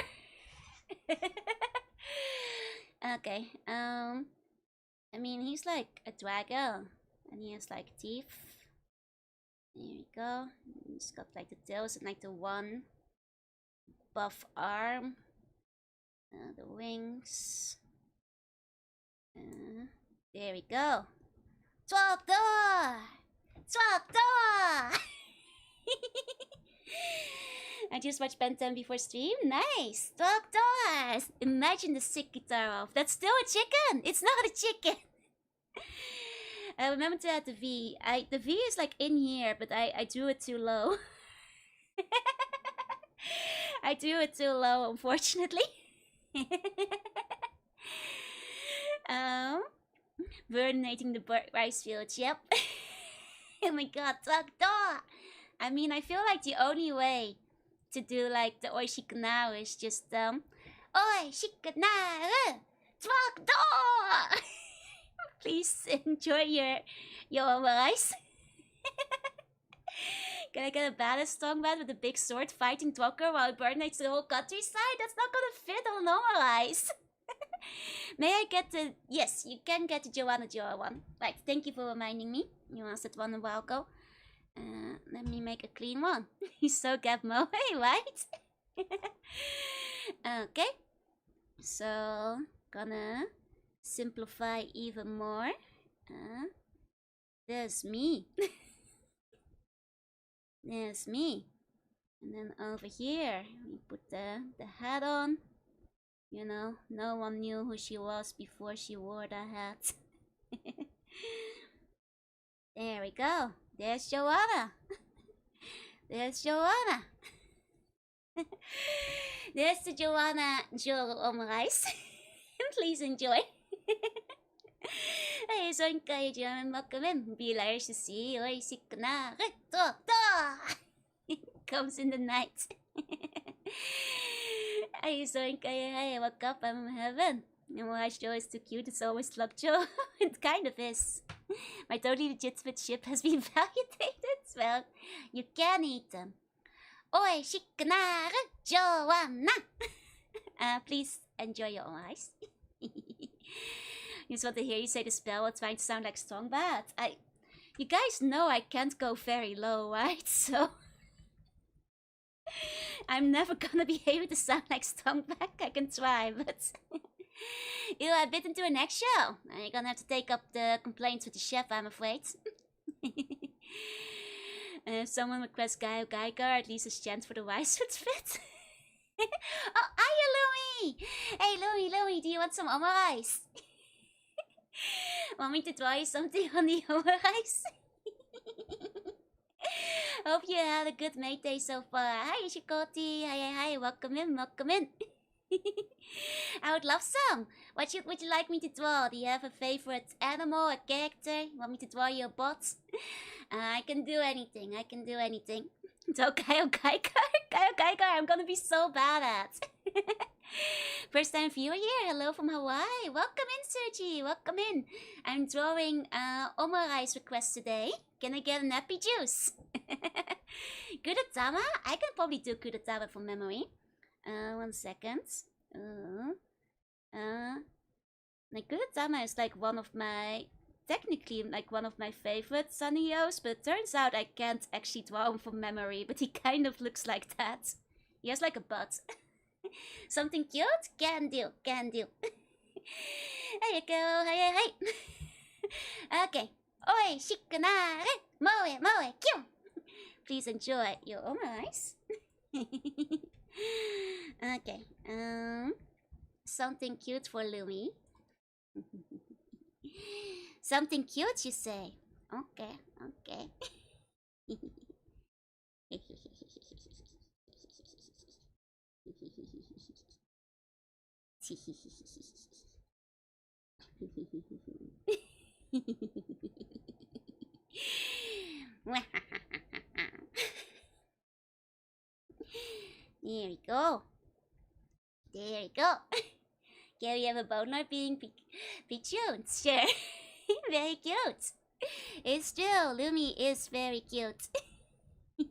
Okay. I mean, he's like a dragon, and he has like teeth. There we go. He's got like the tails and like the one buff arm. The wings. There we go. Trogdor! I just watched Ben 10 before stream. Nice! Trogdor! Imagine the sick guitar off. That's still a chicken! It's not a chicken! I remember to add the V. The V is like in here, but I drew it too low. I drew it too low, unfortunately. Burdenating the rice fields, yep. Oh my god, Trogdor! I mean, I feel like the only way to do like the Oi Shikanaru is just Oi Shikanaru! Trogdor! Please enjoy your Omurice. Can I get a badass strong bat with a big sword fighting Dwalker while it burdenates the whole countryside? That's not gonna fit on Omurice. May I get the... Yes, you can get the Jorunna one. Right, thank you for reminding me. You asked that one a while ago. Let me make a clean one. He's so Gabmo, right? Okay. So, gonna simplify even more. There's me. There's me. And then over here, we put the hat on. You know, no one knew who she was before she wore the hat. There we go. There's Jorunna. There's Jorunna. There's the Jorunna Omurice. Please enjoy. Hey, Zonkai German, welcome in. Be hilarious to see you. Comes in the night. Hey, Zonkai, hey, woke up, I'm in heaven. And why Joe is too cute, it's always Slug Joe. It kind of is. My totally legitimate ship has been validated. Well, you can eat them. Oi, Shikanaru, Jorunna. Please enjoy your own eyes. Just want to hear you say the spell while trying to sound like strong bat. You guys know I can't go very low, right? So I'm never gonna be able to sound like strong bat. I can try, but you bit into an eggshell. You're gonna have to take up the complaints with the chef, I'm afraid. And if someone requests Guy or Geiger, at least his chance for the rice would fit. Oh, hiya, Louie! Hey, Louie, do you want some Omurice? Want me to draw you something on the Omurice? Hope you had a good Maid day so far. Hi, Shikoti. Hi, welcome in. I would love some. What would you like me to draw? Do you have a favorite animal, a character? Want me to draw you a bot? I can do anything. So Kyle Geiger, I'm gonna be so bad at. First time viewer here. Hello from Hawaii. Welcome in, Sergi. Welcome in. I'm drawing Omurice request today. Can I get an happy juice? Kudetama? I can probably do Kudetama from memory. 1 second. Like Kudetama is like technically one of my favorite Sunnyos, but it turns out I can't actually draw him from memory, but he kind of looks like that. He has like a butt. Something cute? Can do. There you go. Hey. Okay. Oi, Shikanaru, moe, kyo. Please enjoy your Omurice. Okay. Something cute for Lumi. Something cute, you say? Okay, okay. There we go. There we go. Can we have a boner being cute? Sure. Very cute. It's true. Lumi is very cute. There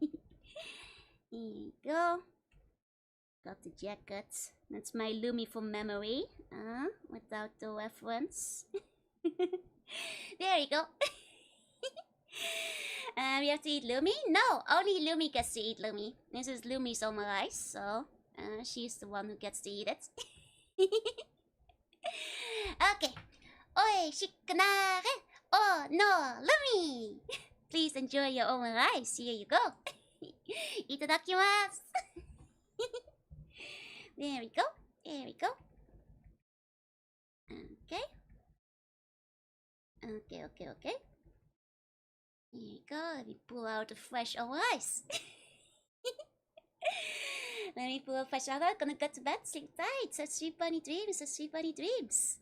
we go. Got the jacket. That's my Lumi from memory. Without the reference. There you go. We have to eat Lumi? No, only Lumi gets to eat Lumi. This is Lumi's Omurice, so she's the one who gets to eat it. Okay. Oi, shikanare! Oh no, Lumi! Please enjoy your Omurice. Here you go. Itadakimasu! There we go. There we go. Okay. Okay. Here we go. Let me pull out the fresh Omurice. Let me pull out fresh Omurice. Gonna go to bed. Sleep tight. So sweet bunny dreams. So sweet bunny dreams.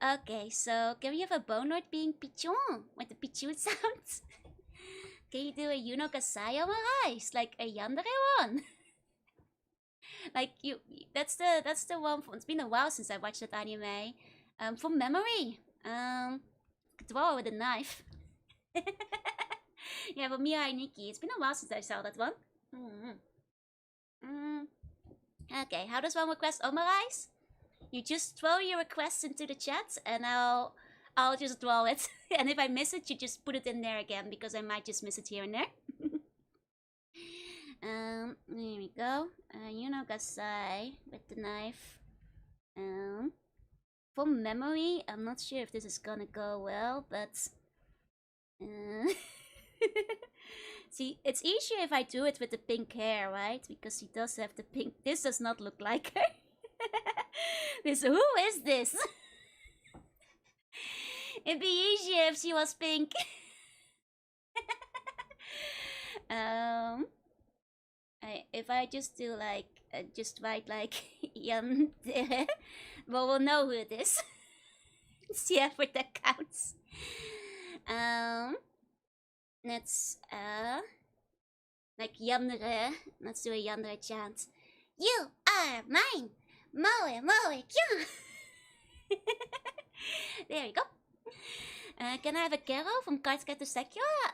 Okay, so can we have a boneheart being pichon with the pichon sounds? Can you do a Yuno Kasai Omurice like a yandere one? Like that's the one. It's been a while since I watched that anime. From memory. Draw with a knife. Yeah, but Mirai Nikki. It's been a while since I saw that one. Okay, how does one request Omurice? You just throw your requests into the chat, and I'll just draw it. And if I miss it, you just put it in there again, because I might just miss it here and there. There we go. Yuno Gasai with the knife. From memory, I'm not sure if this is gonna go well, but see, it's easier if I do it with the pink hair, right? Because she does have the pink. This does not look like her. Who is this? It'd be easier if she was pink. If I just do like, just write like Yandere, well, we'll know who it is. See if that counts. Let's like Yandere. Let's do a Yandere chant. You are mine, moe moe kyo. There we go. Can I have a Kero from Kartsuka to Sakura?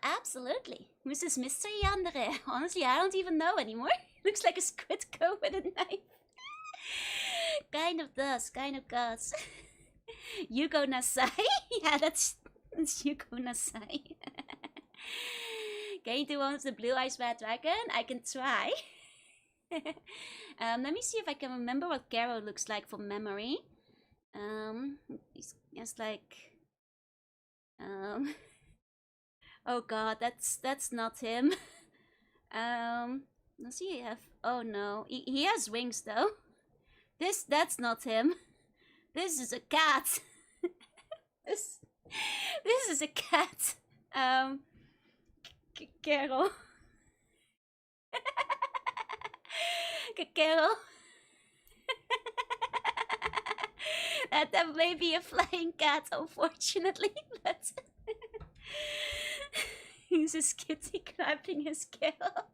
Absolutely. Mrs. Mystery Yandere. Honestly, I don't even know anymore. Looks like a squid go with a knife. Kind of does. Yuko Nasai? Yeah, that's Yuko Nasai. Can you do one with the blue eyes red dragon? I can try. Let me see if I can remember what Kero looks like from memory. It's like oh god, that's not him. Does he have? Oh no, he has wings though. That's not him. This is a cat. this is a cat. Carol. Carol. That may be a flying cat, unfortunately, but he's a kitty clapping his Carol.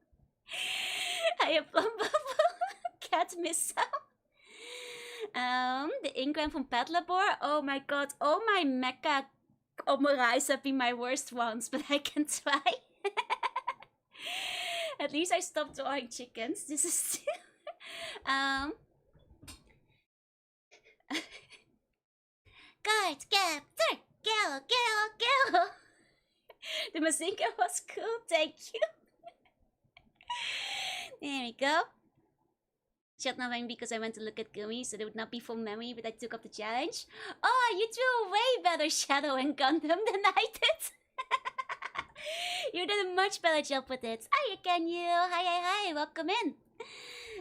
I have cat missile. The Ingram from Paddleboard. Oh my god, all my mecha Omurice have been my worst ones, but I can try. At least I stopped drawing chickens. This is Guard capture! Go! The Mazinga was cool, thank you. There we go. Shut nothing because I went to look at Gumi, so they would not be from memory, but I took up the challenge. Oh, you drew a way better Shadow and Gundam than I did. You did a much better job with it. Hi again, you. Hi. Welcome in.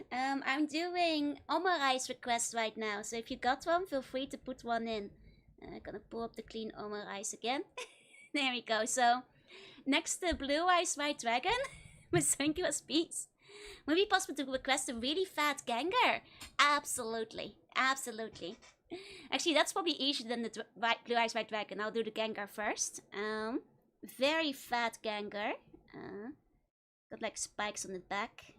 I'm doing Omurice requests right now, so if you got one, feel free to put one in. I'm gonna pull up the clean Omurice again. There we go. So, next to Blue Eyes White Dragon, with thank you as peace. Would it be possible to request a really fat Gengar? Absolutely. Actually, that's probably easier than the Blue Eyes White Dragon. I'll do the Gengar first. Very fat Gengar. Got like spikes on the back.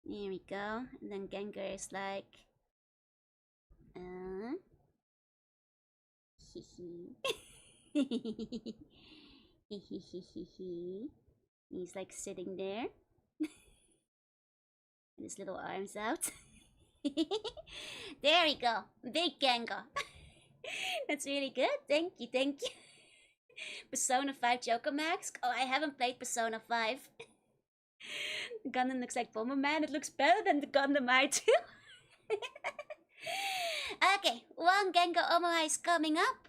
Here we go. And then Gengar is like... He's like sitting there. And his little arms out. There we go. Big Gengar. That's really good. Thank you. Persona 5 Joker Max. Oh, I haven't played Persona 5. Gundam looks like Bomberman. It looks better than the Gundam I do. Okay, one Gengar Omurice coming up.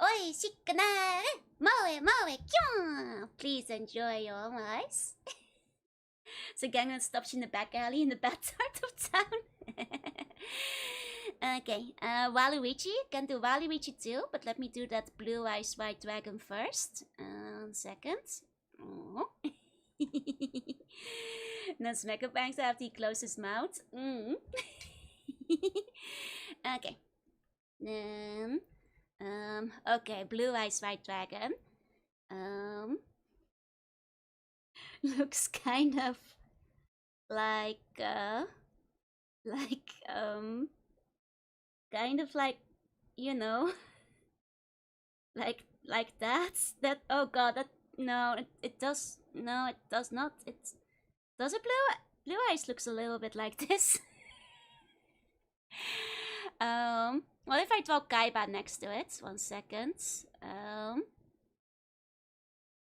Oi, shikanare, moe, kyun. Please enjoy your Omurice. So Gengar stops you in the back alley in the bad part of town. Okay, Waluigi. Can do Waluigi too, but let me do that Blue Eyes White Dragon first. Second. Oh. Then Smacker Bangs after he closed his mouth. Okay. Then, okay, Blue Eyes White Dragon. Looks kind of like, kind of like, you know, like that. Oh god, that, no, it does not. Does it Blue Eyes looks a little bit like this. What if I draw Kaiba next to it? 1 second.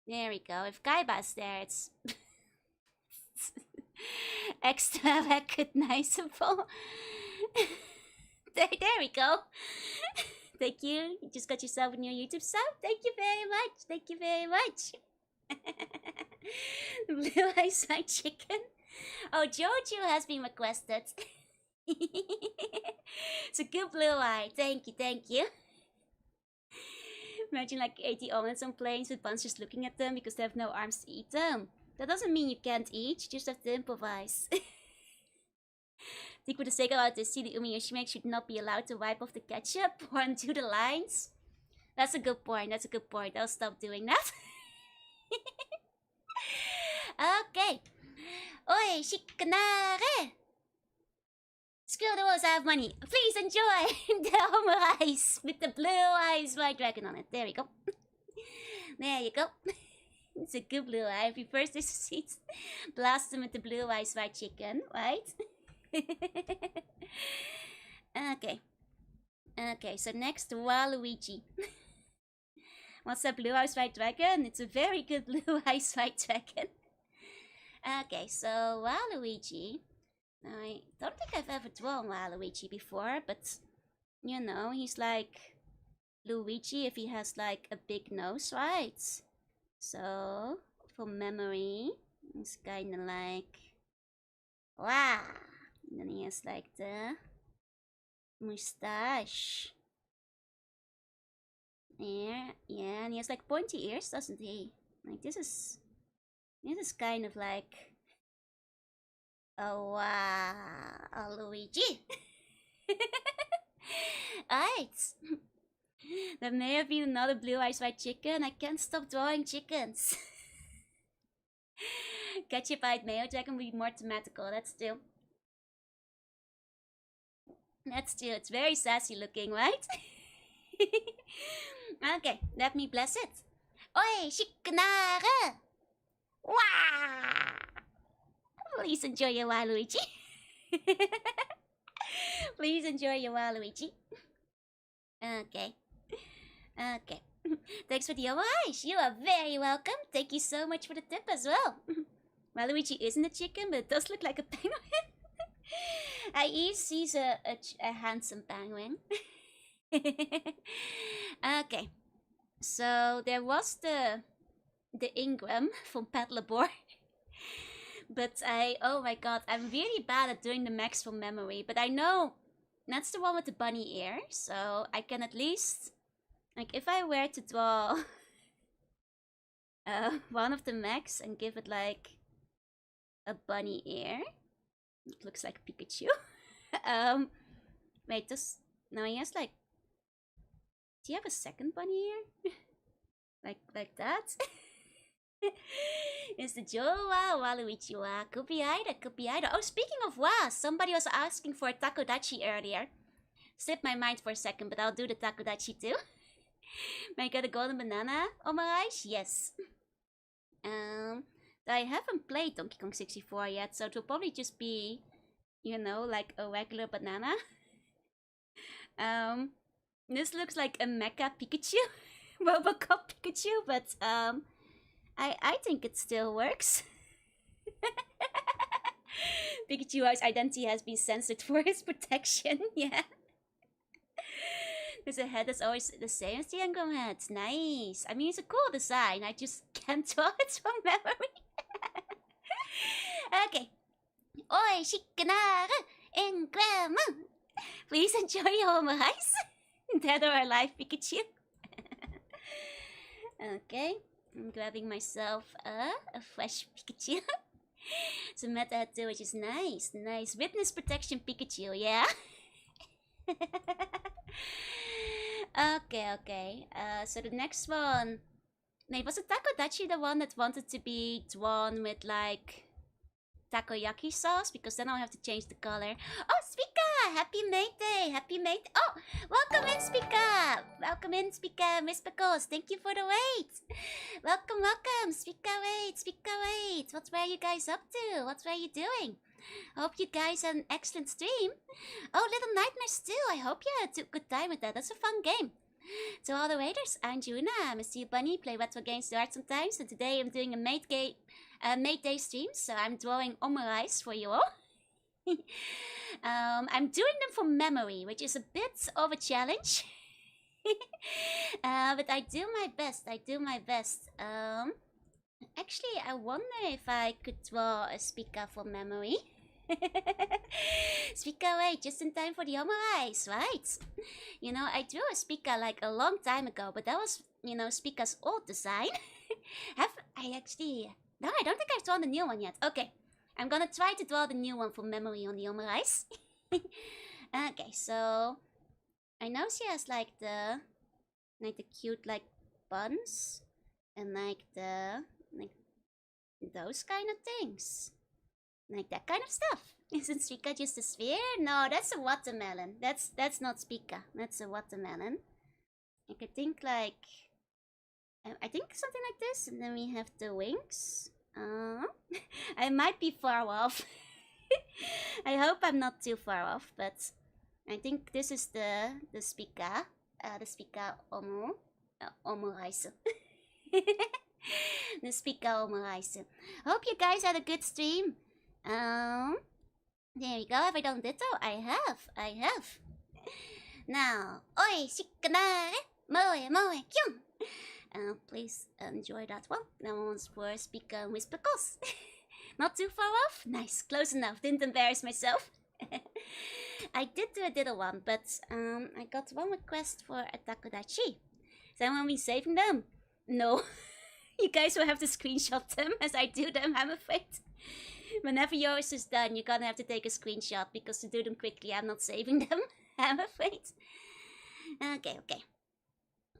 There we go. If Kaiba's there, it's extra recognizable. There we go. Thank you. You just got yourself a new YouTube sub. Thank you very much. Blue Eyes White Chicken. Oh, Jojo has been requested. It's a good blue eye. Thank you. Imagine like 80 almonds on planes with buns just looking at them because they have no arms to eat them. That doesn't mean you can't eat, you just have to improvise. I think for the sake of artistry, the Umiyoshimake should not be allowed to wipe off the ketchup or undo the lines. That's a good point. I'll stop doing that. Okay. Oi, shikanare! Screw the rules, I have money. Please enjoy the Omurice with the Blue Eyes White Dragon on it. There we go. There you go. It's a good blue eye. If you first succeeds, blast them with the Blue Eyes White Chicken, right? Okay, so next, Waluigi. What's that Blue Eyes White Dragon? It's a very good Blue Eyes White Dragon. Okay, so Waluigi. I don't think I've ever drawn Waluigi before, but you know, he's like Luigi if he has like a big nose, right? So, from memory, it's kinda like wow. And then he has like the mustache. Yeah, and he has like pointy ears, doesn't he? Like this is kind of like oh wow, Luigi. Alright. There may have been another Blue Eyes White Chicken. I can't stop drawing chickens. Ketchup-eyed Mayo Dragon would be more thematical. That's true. It's very sassy looking, right? Okay, let me bless it. Oi, shikanare! Wow! Please enjoy your Waluigi. Please enjoy your Waluigi. Okay. Thanks for the Omurice. You are very welcome. Thank you so much for the tip as well. Waluigi isn't a chicken, but it does look like a penguin. He's a handsome penguin. Okay. So there was the the Ingram from Paddleboard. But oh my god, I'm really bad at doing the max from memory. But I know that's the one with the bunny ear, so I can at least, like, if I were to draw one of the max and give it like a bunny ear, it looks like Pikachu. Wait, no, he has like, do you have a second bunny ear? like that? It's the Joa Waluigi wa. Could be either. Oh, speaking of wa, somebody was asking for a Takodachi earlier. Slipped my mind for a second, but I'll do the Takodachi too. May I get a golden banana Omurice? Yes. I haven't played Donkey Kong 64 yet, so it will probably just be, you know, like a regular banana. This looks like a Mecha Pikachu. Robocop Pikachu, but I think it still works. Pikachu's identity has been censored for his protection, yeah. There's a head that's always the same as the Ingram head. Nice. I mean, it's a cool design. I just can't draw it from memory. Okay. Oi, shikanare, Ingram. Please enjoy your Omurice. Dead or alive, Pikachu. Okay. I'm grabbing myself a fresh Pikachu. So Meta Head too, which is nice. Nice. Witness protection Pikachu, yeah? Okay. So the next one. Wait, was it Takodachi the one that wanted to be drawn with like takoyaki sauce? Because then I'll have to change the color. Oh, Spika! Happy Maid Day! Happy Maid. Oh, welcome in, Spika! Welcome in, Spika. Miss Pickles, thank you for the wait. Welcome. Spika, wait. What were you guys up to? What were you doing? Hope you guys had an excellent stream. Oh, Little Nightmares too. I hope you had a good time with that. That's a fun game. To all the waiters, I'm Jorunna. I'm a sea bunny. Play retro games to art sometimes. And today I'm doing a Maid Day stream. So I'm drawing Omurice for you all. I'm doing them from memory, which is a bit of a challenge. But I do my best. Actually, I wonder if I could draw a Spika from memory. Spika, wait, just in time for the Omurice, right? You know, I drew a Spika like a long time ago, but that was, you know, Spika's old design. No, I don't think I've drawn the new one yet. Okay, I'm gonna try to draw the new one from memory on the Omurice. Okay, so I know she has like the cute like buns and like those kind of things. Like that kind of stuff. Isn't Spika just a sphere? No, that's a watermelon. That's not Spika. That's a watermelon. I could think like I think something like this, and then we have the wings. I might be far off. I hope I'm not too far off, but I think this is the Spika. The Spika Omurice. The Spika Omurice. Hope you guys had a good stream. There we go. Have I done ditto? I have. Now, oi, shikanare, moe, kyun. Please enjoy that one. That one's for Spika and Whispicles. Not too far off? Nice, close enough. Didn't embarrass myself. I did do a ditto one, but I got one request for a Takodachi. Someone be saving them? No. You guys will have to screenshot them as I do them, I'm afraid. Whenever yours is done, you're gonna have to take a screenshot, because to do them quickly, I'm not saving them, I'm afraid. Okay.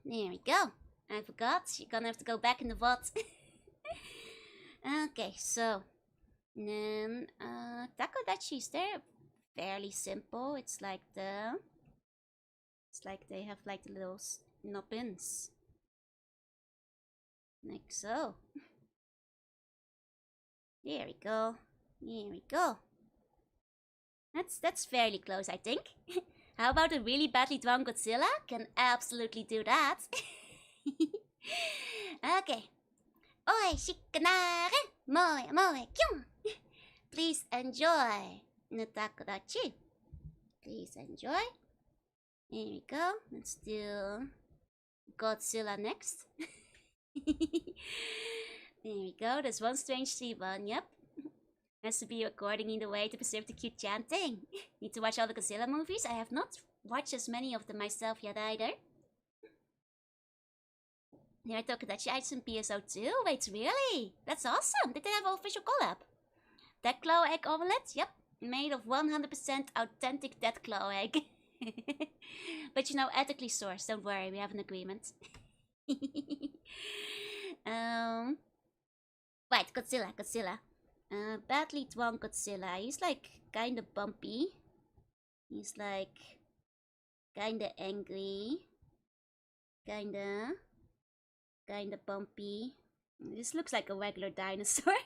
There we go. I forgot. You're gonna have to go back in the vault. Okay, so then Takodachis, they're fairly simple. It's like they have like the little nubbins. Like so. There we go. That's fairly close, I think. How about a really badly drawn Godzilla? Can absolutely do that. Okay. Oi, shikanare, moe, kyun. Please enjoy the Takodachi. Please enjoy. Here we go. Let's do Godzilla next. There we go. There's one strange tree one. Yep. Has to be recording in the way to preserve the cute chanting. Need to watch all the Godzilla movies. I have not watched as many of them myself yet either. There are Tokudachi items in PSO too. Wait, really? That's awesome. Did they have an official collab? Dead claw egg omelette? Yep. Made of 100% authentic dead claw egg. But you know, ethically sourced. Don't worry, we have an agreement. Right, Godzilla. Badly drawn Godzilla. He's like kinda bumpy. He's like kinda angry. Kinda bumpy. This looks like a regular dinosaur.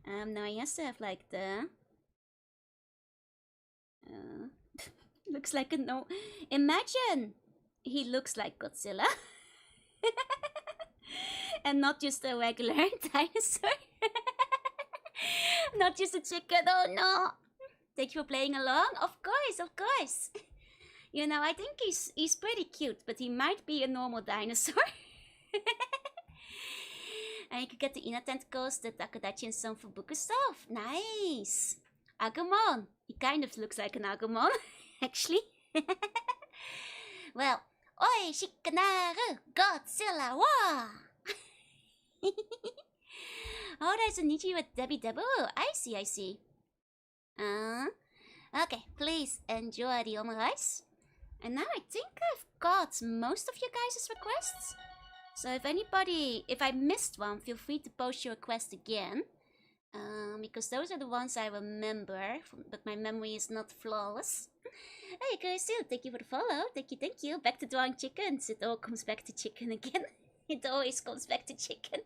Now he has to have like the looks like a no. Imagine he looks like Godzilla. And not just a regular dinosaur. Not just a chicken, oh no! Thank you for playing along? Of course! You know, I think he's pretty cute, but he might be a normal dinosaur. And you could get the Ina tentacles, the Takodachi and some Fubuku stuff. Nice! Agumon! He kind of looks like an Agumon, actually. Well, oi, shikanaru, Godzilla, wah! Oh, there's a Nichi with Debbie Debu. I see. Okay, please enjoy the Omurice. And now I think I've got most of you guys' requests. So if I missed one, feel free to post your request again. Because those are the ones I remember, but my memory is not flawless. Hey, guys, thank you for the follow. Thank you. Back to drawing chickens. It all comes back to chicken again. It always comes back to chicken.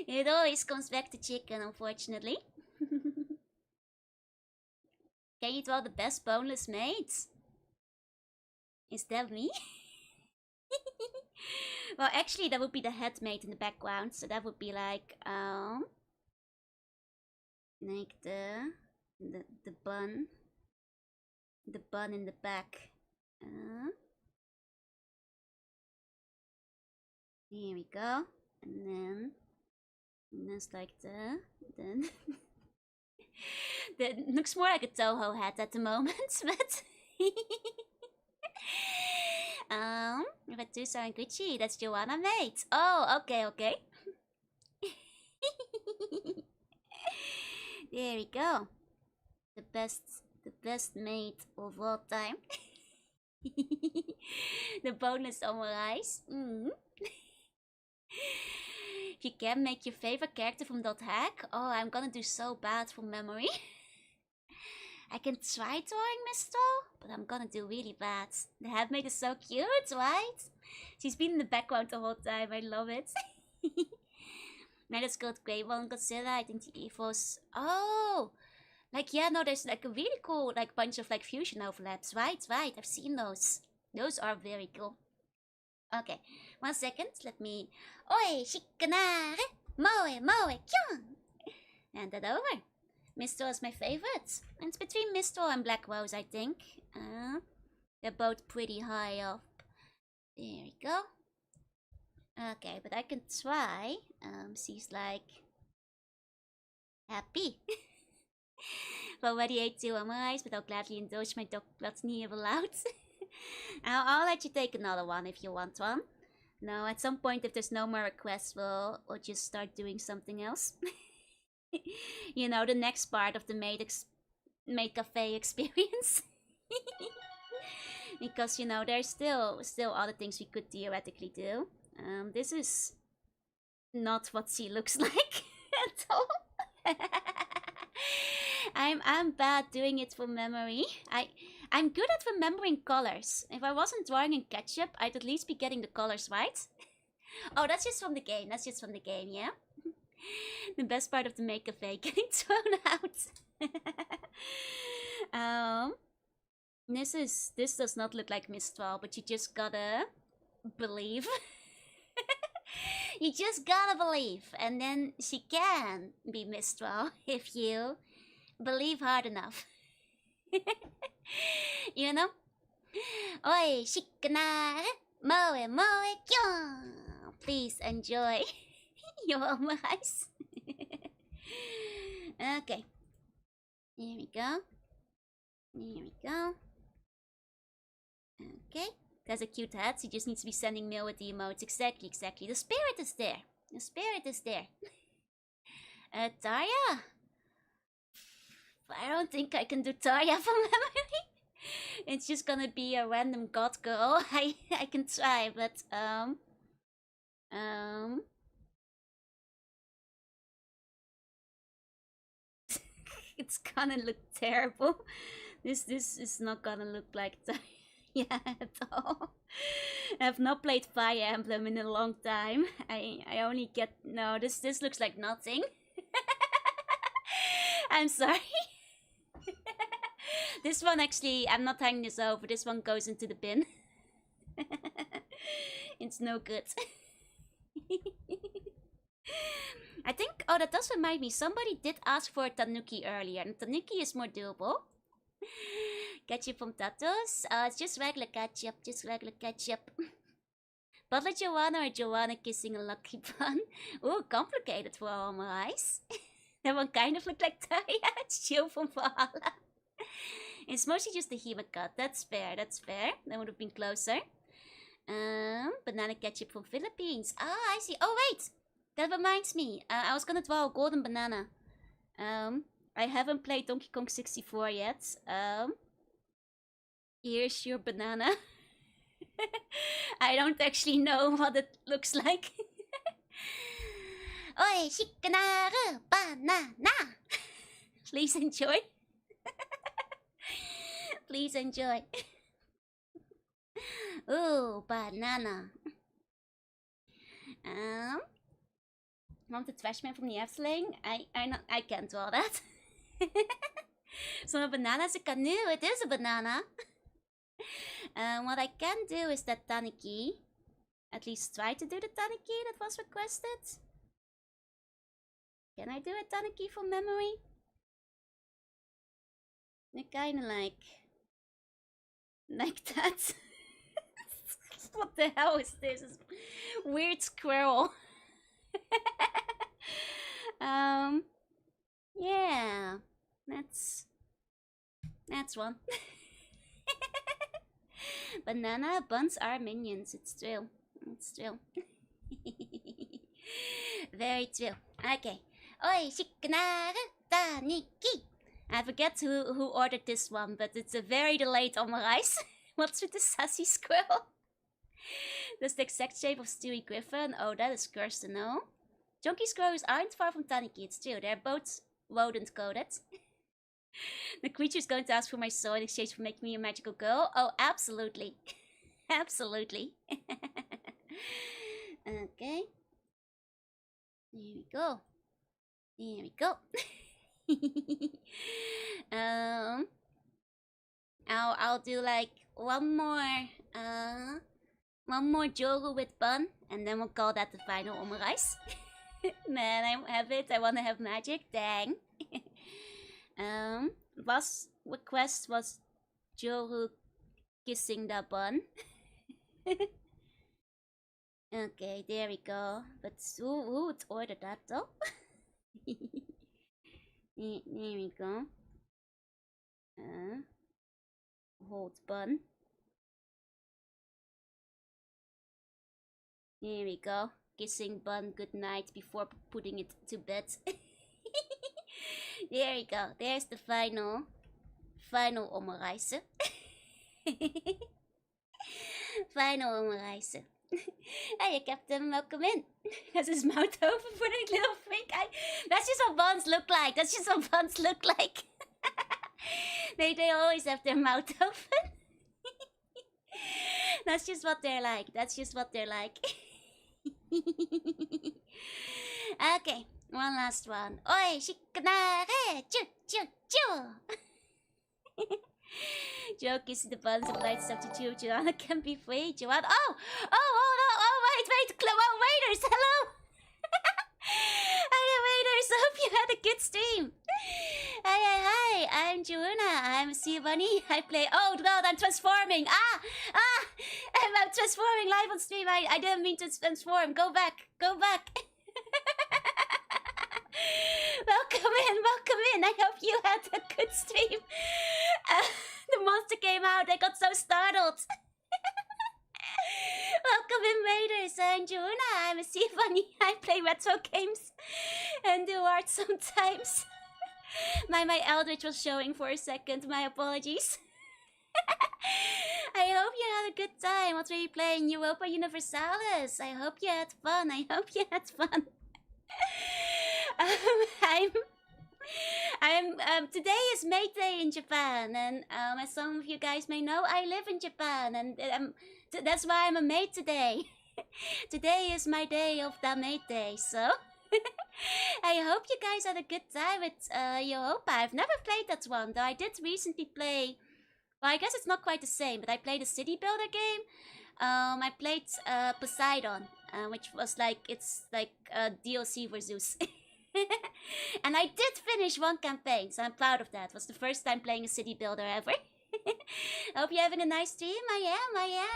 It always comes back to chicken, unfortunately. Can you draw the best boneless maids? Is that me? Well, actually, that would be the head maid in the background, so that would be like the bun in the back. Here we go, and then it's like then that looks more like a Toho hat at the moment, but Vtuber and Gucci, that's Jorunna Maid. Oh, okay. There we go. The best maid of all time. The boneless Omurice. If you can make your favorite character from that hack, oh, I'm gonna do so bad from memory. I can try drawing Mistral, but I'm gonna do really bad. The headmate is so cute, right? She's been in the background the whole time, I love it. Now let's go to Grey One Godzilla, I think the Evos. Oh! Like, yeah, no, there's like a really cool like bunch of like fusion overlaps, right, I've seen those. Those are very cool. Okay, 1 second, let me... Oi, shikanare, moe, kyun! And that over. Mistral is my favorite. And it's between Mistral and Black Rose, I think. They're both pretty high up. There we go. Okay, but I can try. She's like... happy. I've already ate 2 Omurice, but I'll gladly indulge my dog gluttony if allowed. I'll let you take another one if you want one. No, at some point if there's no more requests, we'll just start doing something else. You know, the next part of the Maid Café experience. Because, you know, there's still other things we could theoretically do. This is not what she looks like at all. I'm bad doing it from memory. I'm good at remembering colors. If I wasn't drawing in ketchup, I'd at least be getting the colors right. Oh, that's just from the game. Yeah? The best part of the Maid Café, getting thrown out. This does not look like Mistral, but you just gotta believe. You just gotta believe, and then she can be Mistral if you believe hard enough. You know? Oi, shikanare, moe, kyon! Please enjoy. Your Omurice. Okay. Here we go. Here we go. Okay. That's a cute hat. He just needs to be sending mail with the emotes. Exactly, exactly. The spirit is there. The spirit is there. Tarja? I don't think I can do Tarja from memory. It's just gonna be a random god girl. I can try, but it's gonna look terrible. This is not gonna look like Tarja at all. I have not played Fire Emblem in a long time. I only get this looks like nothing. I'm sorry. This one actually, I'm not hanging this over. This one goes into the bin. It's no good. I think, oh, that does remind me. Somebody did ask for Tanuki earlier, and Tanuki is more doable. Ketchup from Tatos. It's just regular ketchup, just regular ketchup. Butler Jorunna or Jorunna kissing a lucky bun? Ooh, complicated for all my eyes. That one kind of looked like Tarja. It's Jill from Valhalla. It's mostly just the Hema cut. That's fair, that's fair. That would have been closer. Banana ketchup from Philippines. Ah, I see. Oh, wait! That reminds me. I was gonna draw a golden banana. I haven't played Donkey Kong 64 yet. Here's your banana. I don't actually know what it looks like. Oi, shikanaru banana! Please enjoy. Please enjoy. Ooh, banana. Want the Trashman from the Efteling? I can't draw that. So a banana is a canoe. It is a banana. What I can do is that Tanuki. At least try to do the Tanuki that was requested. Can I do a Tanuki from memory? They're kinda like that. What the hell is this? It's weird squirrel. Yeah, that's one. Banana buns are minions. It's true. It's true. Very true. Okay. Oi, shikanaru Tanuki. I forget who ordered this one, but it's a very delayed Omurice. What's with the sassy squirrel? That's the exact shape of Stewie Griffin. Oh, that is cursed to know. Junkie squirrels aren't far from Tanuki, it's true. They're both rodent coded. The creature's going to ask for my soul in exchange for making me a magical girl. Oh, absolutely. Absolutely. Okay. Here we go. Here we go. I'll do like one more Joru with bun, and then we'll call that the final Omurice. Man, I have it. I wanna have magic. Dang. Last request was Joru kissing the bun. Okay, there we go. But who would order that though? There we go. Hold bun. There we go. Kissing bun goodnight before putting it to bed. There we go. There's the final Omurice. Final Omurice. Hey, Captain, welcome in. Has his mouth open for a little freak? That's just what buns look like. That's just what buns look like. They always have their mouth open. That's just what they're like. That's just what they're like. Okay, one last one. Oi, shikanare! Choo, choo, choo! Joke is the buns of light stuff to chew. Jorunna can be free. Jorunna. Oh, wait. Oh, waiters, hello. Hi, waiters. Hope you had a good stream. Hi. I'm Jorunna. I'm a sea bunny. I play. Oh God, I'm transforming. I'm transforming live on stream. I didn't mean to transform. Go back. Welcome in. I hope you had a good stream. The monster came out. I got so startled. Welcome in, Raiders. I'm Jorunna. I'm a sea bunny. I play retro games and do art sometimes. My Eldritch was showing for a second. My apologies. I hope you had a good time. What were you playing? Europa Universalis. I hope you had fun. Today is Maid Day in Japan, and as some of you guys may know, I live in Japan, and that's why I'm a maid today. Today is my day of the Maid Day, so I hope you guys had a good time with Europa. I've never played that one, though I did recently play. Well, I guess it's not quite the same, but I played a city builder game. I played Poseidon, which was it's like a DLC for Zeus. And I did finish one campaign, so I'm proud of that. It was the first time playing a city builder ever. Hope you're having a nice stream. I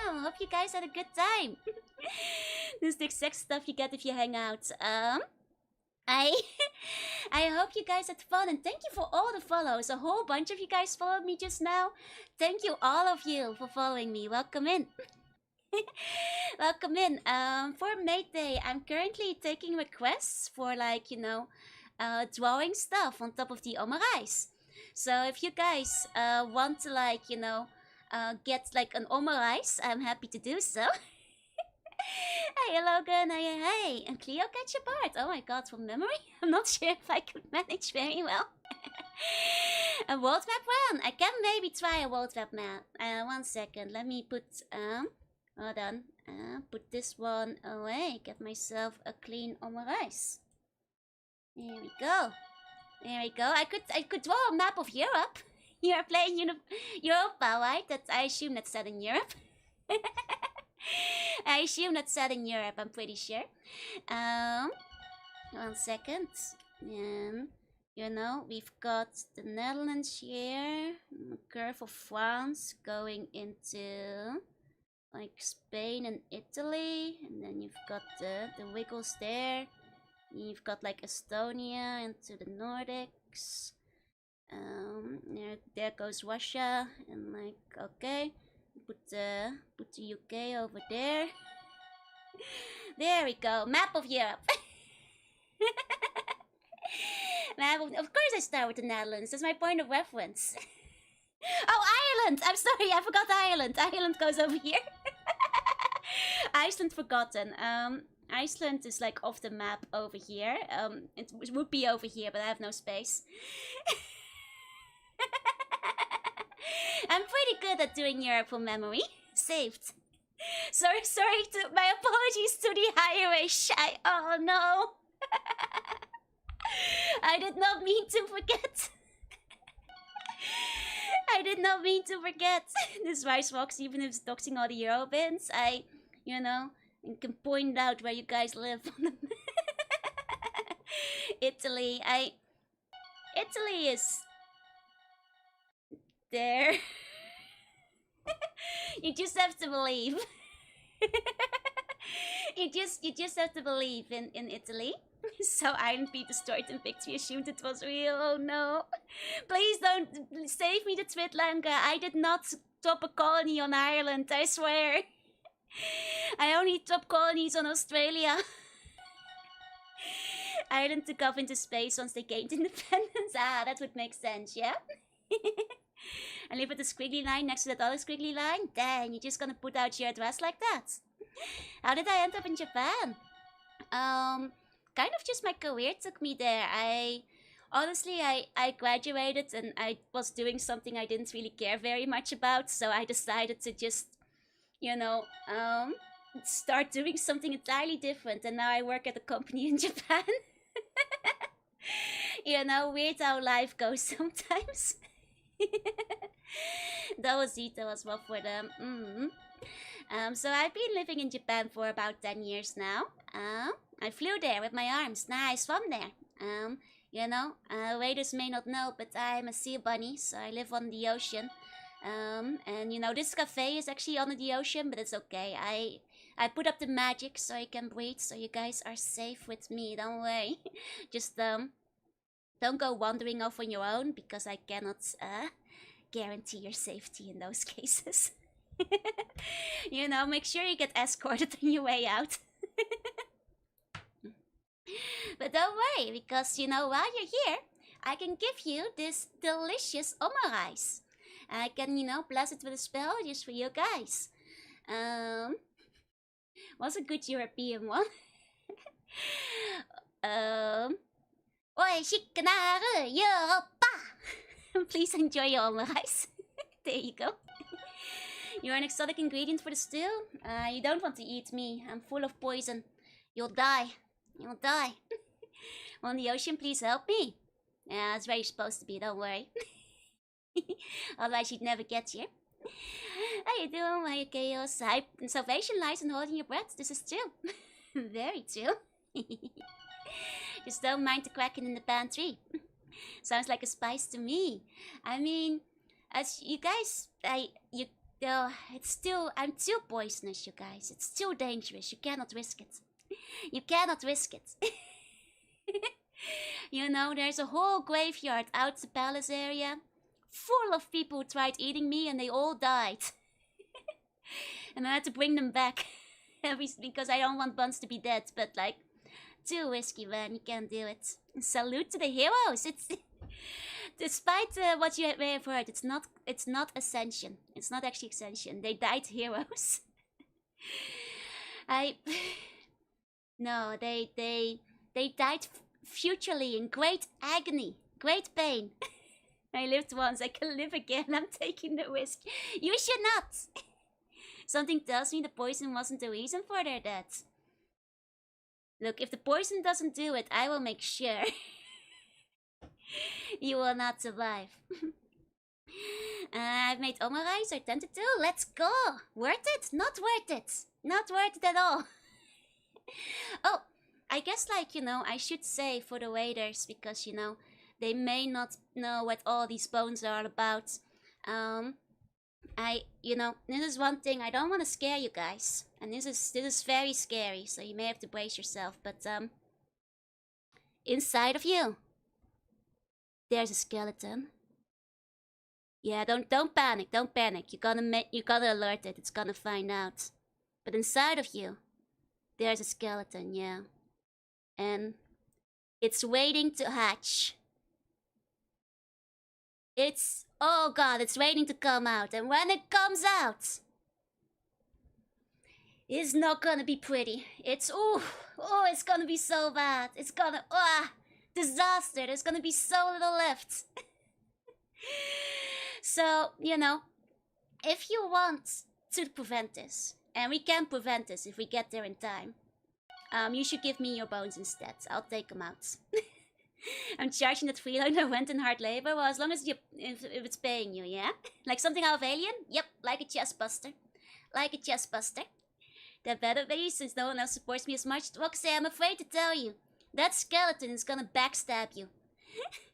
am. Hope you guys had a good time. This is the exact stuff you get if you hang out. I hope you guys had fun, and thank you for all the follows. A whole bunch of you guys followed me just now. Thank you, all of you, for following me. Welcome in. Welcome in. For Maid Day, I'm currently taking requests for drawing stuff on top of the Omurice. So if you guys want to get an Omurice, I'm happy to do so. Hey Logan, hey, and Cleo catch your part. Oh my god, from memory? I'm not sure if I could manage very well. A world map one? I can maybe try a world map map. 1 second, let me put hold on. Put this one away. Get myself a clean Omurice. There we go. I could draw a map of Europe. You're playing Europa, right? I assume that's set in Europe. I assume that's set in Europe, I'm pretty sure. 1 second. We've got the Netherlands here. Curve of France going into Spain and Italy. And then you've got the wiggles there. You've got Estonia into the Nordics. There goes Russia. And okay. Put the UK over there. There we go. Map of Europe. Of course I start with the Netherlands. That's my point of reference. Oh, Ireland! I'm sorry, I forgot Ireland. Ireland goes over here. Iceland forgotten. Iceland is off the map over here. It would be over here, but I have no space. I'm pretty good at doing Europe from memory. Saved. Sorry, my apologies to the Irish. Oh no. I did not mean to forget. This rice box, even if it's doxing all the Eurobins, I can point out where you guys live on the Italy. Italy is there. You just have to believe. you just have to believe in Italy. So Ireland beat destroyed and victory assumed it was real. Oh no. Please don't save me the Twitlanka. I did not top a colony on Ireland, I swear. I only top colonies on Australia. Ireland took off into space once they gained independence. Ah, that would make sense, yeah? I live with a squiggly line next to that other squiggly line? Dang, you're just gonna put out your address like that? How did I end up in Japan? Kind of just my career took me there. Honestly, I graduated and I was doing something I didn't really care very much about, so I decided to just, start doing something entirely different, and now I work at a company in Japan. Weird how life goes sometimes. That was well for them. So I've been living in Japan for about 10 years now. I flew there with my arms. Nah, I swam there. Raiders may not know, but I'm a sea bunny, so I live on the ocean. And this cafe is actually on the ocean, but it's okay. I put up the magic so I can breathe, so you guys are safe with me. Don't worry. Just don't go wandering off on your own, because I cannot guarantee your safety in those cases. You know, make sure you get escorted on your way out. But don't worry, because you know, while you're here, I can give you this delicious omurice. I can, you know, bless it with a spell just for you guys. What's a good European one? Oi, shikanaru, Europa! Please enjoy your omurice. There you go. You're an exotic ingredient for the stew. You don't want to eat me. I'm full of poison. You'll die. You'll die. Well, the ocean, please help me. Yeah, that's where you're supposed to be, don't worry. Otherwise, you'd never get here. How you doing, my chaos? Salvation lies in holding your breath. This is true. Very true. Just don't mind the cracking in the pantry. Sounds like a spice to me. I mean, as you guys, it's still, I'm too poisonous, you guys. It's too dangerous. You cannot risk it. You cannot risk it. You know, there's a whole graveyard out the palace area, full of people who tried eating me and they all died. And I had to bring them back. Because I don't want Buns to be dead, but like, too risky, man. You can't do it. Salute to the heroes. It's despite what you may have heard, it's not Ascension. It's not actually Ascension. They died heroes. No, they died futurely in great agony, great pain. I lived once, I can live again. I'm taking the risk. You should not. Something tells me the poison wasn't the reason for their death. Look, if the poison doesn't do it, I will make sure you will not survive. I've made omurice or tempted to. Let's go. Worth it? Not worth it. Not worth it at all. Oh, I guess, like, you know, I should say for the waiters, because, you know, they may not know what all these bones are about. You know, this is one thing, I don't want to scare you guys. And this is very scary, so you may have to brace yourself, but, inside of you, there's a skeleton. Yeah, don't panic, don't panic. You're gonna alert it, it's gonna find out. But inside of you, there's a skeleton, yeah. And it's waiting to hatch. Oh god, it's waiting to come out. And when it comes out, it's not gonna be pretty. It's gonna be so bad. It's gonna, disaster. There's gonna be so little left. So, you know, if you want to prevent this, and we can prevent this if we get there in time, you should give me your bones instead. I'll take them out. I'm charging that freeloader went in hard labor. Well, as long as if it's paying you, yeah? Like something out of Alien? Yep, like a chest buster. Like a chest buster. That better be, since no one else supports me as much. Roxy, I'm afraid to tell you. That skeleton is gonna backstab you.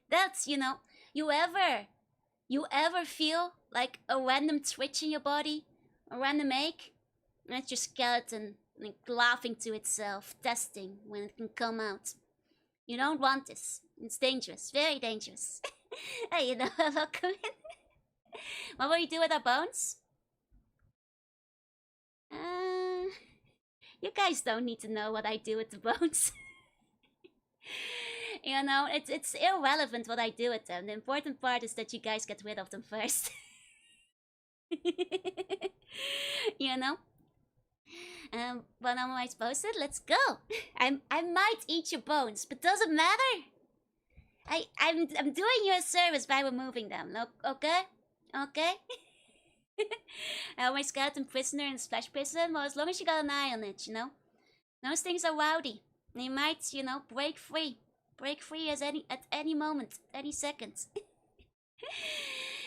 That's, you know, you ever feel like a random twitch in your body? A random ache? That's your skeleton, like, laughing to itself, testing when it can come out. You don't want this. It's dangerous. Very dangerous. Hey, you know, welcome in. What will you do with our bones? You guys don't need to know what I do with the bones. You know, it's irrelevant what I do with them. The important part is that you guys get rid of them first. You know? When am I supposed to? Let's go. I might eat your bones, but doesn't matter. I'm doing you a service by removing them. Look, okay? Okay? I have my skeleton prisoner in splash prison. Well, as long as you got an eye on it, you know. Those things are rowdy. They might, you know, break free. Break free at any moment, any second.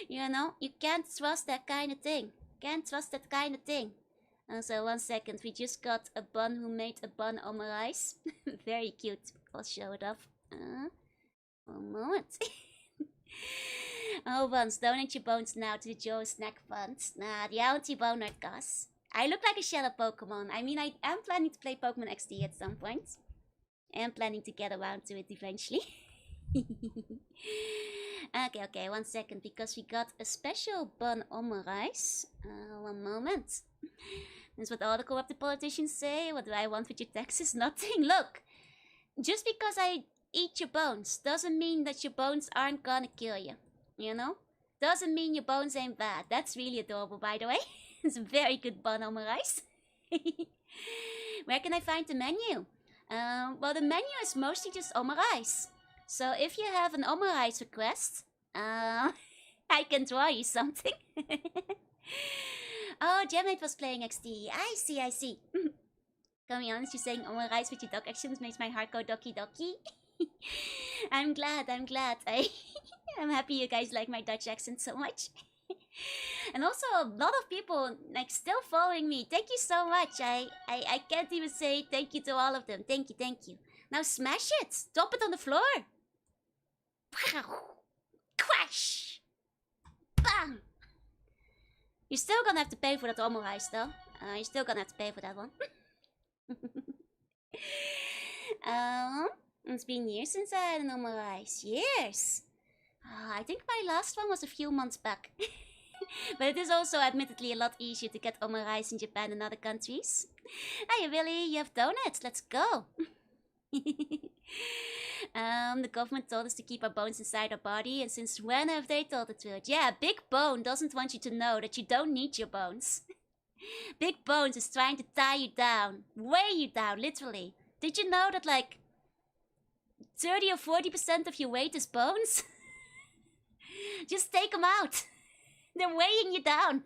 You know, you can't trust that kind of thing. Can't trust that kind of thing. So 1 second, we just got a bun who made a bun omurice. Very cute. I'll show it off. 1 moment. Oh, Buns, donate your bones now to the Joe Snack Fund. Nah, the anti-boner cause. I look like a shell of Pokemon. I mean, I am planning to play Pokemon XD at some point. I am planning to get around to it eventually. Okay, 1 second, because we got a special bun Omurice. 1 moment. That's what all the corrupted politicians say. What do I want with your taxes? Nothing. Look, just because I eat your bones doesn't mean that your bones aren't gonna kill you. You know? Doesn't mean your bones ain't bad. That's really adorable, by the way. It's a very good bun Omurice. Where can I find the menu? Well, the menu is mostly just Omurice. So if you have an Omurice request, I can draw you something. Oh, Gemate was playing XD. I see. To be honest, you saying Omurice with your dog actions makes my heart go doki doki. I'm glad. I'm happy you guys like my Dutch accent so much. And also a lot of people like still following me. Thank you so much. I can't even say thank you to all of them. Thank you. Now smash it. Drop it on the floor. Crash. Bang. You're still gonna have to pay for that Omurice though. You're still gonna have to pay for that one. It's been years since I had an Omurice. Years. I think my last one was a few months back. But it is also admittedly a lot easier to get Omurice in Japan than other countries. Hey Willy, you have donuts. Let's go. The government told us to keep our bones inside our body, and since when have they told the truth? Yeah, Big Bone doesn't want you to know that you don't need your bones. Big Bones is trying to tie you down, weigh you down, literally. Did you know that like 30 or 40% of your weight is bones? Just take them out. They're weighing you down.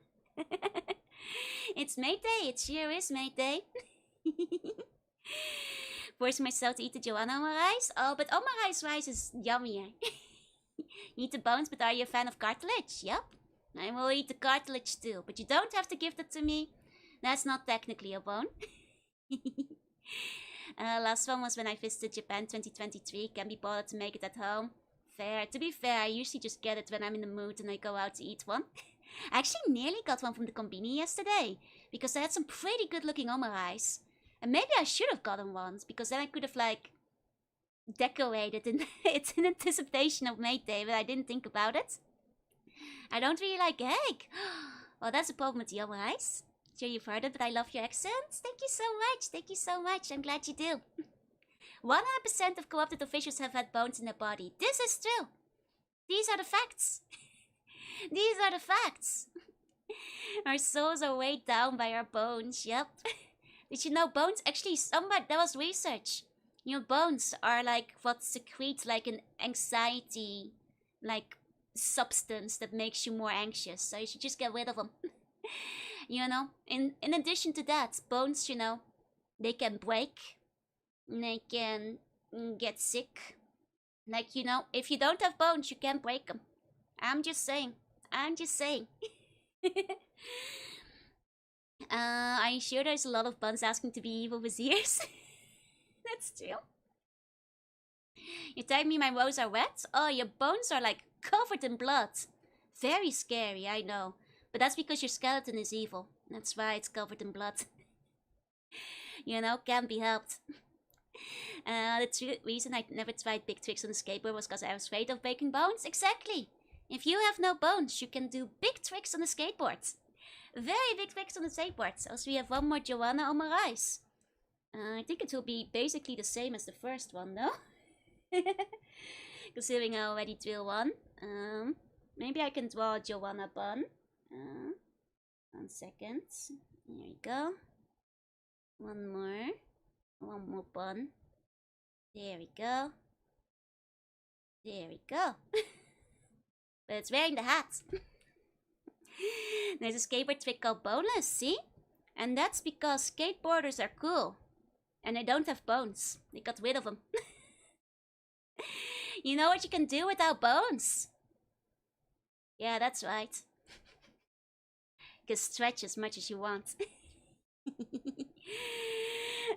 It's Maid Day. It sure is Maid Day. Forcing myself to eat the Jorunna Omurice. Oh, but Omurice rice is yummier. Eat the bones, but are you a fan of cartilage? Yep. I will eat the cartilage too, but you don't have to give that to me. That's not technically a bone. Last one was when I visited Japan 2023. Can be bothered to make it at home. Fair. To be fair, I usually just get it when I'm in the mood and I go out to eat one. I actually nearly got one from the Konbini yesterday, because they had some pretty good looking Omurice. And maybe I should have gotten one, because then I could have like decorated it in anticipation of Maid Day, but I didn't think about it. I don't really like egg. Well, that's a problem with the Omurice. Sure you've heard it, but I love your accents. Thank you so much. I'm glad you do. 100% of corrupted officials have had bones in their body. This is true. These are the facts. Our souls are weighed down by our bones. Yep. Did you know bones? Actually, there was research. Your bones are like what secretes like an anxiety, like substance that makes you more anxious. So you should just get rid of them. You know. In addition to that, bones, you know, they can break. They can get sick. Like, you know, if you don't have bones, you can't break them. I'm just saying. Are you sure there's a lot of buns asking to be evil viziers? That's true. You tell me my woes are wet? Oh, your bones are like covered in blood. Very scary, I know. But that's because your skeleton is evil. That's why it's covered in blood. You know, can't be helped. The reason I never tried big tricks on the skateboard was because I was afraid of breaking bones. Exactly. If you have no bones, you can do big tricks on the skateboard. Very big tricks on the skateboard. Also, we have one more Jorunna Omurice. I think it will be basically the same as the first one, though. Considering I already drew one. Maybe I can draw a Jorunna bun. 1 second. There we go. One more bun. There we go. But it's wearing the hat. There's a skateboard trick called boneless, see? And that's because skateboarders are cool. And they don't have bones. They got rid of them. You know what you can do without bones? Yeah, that's right. You can stretch as much as you want.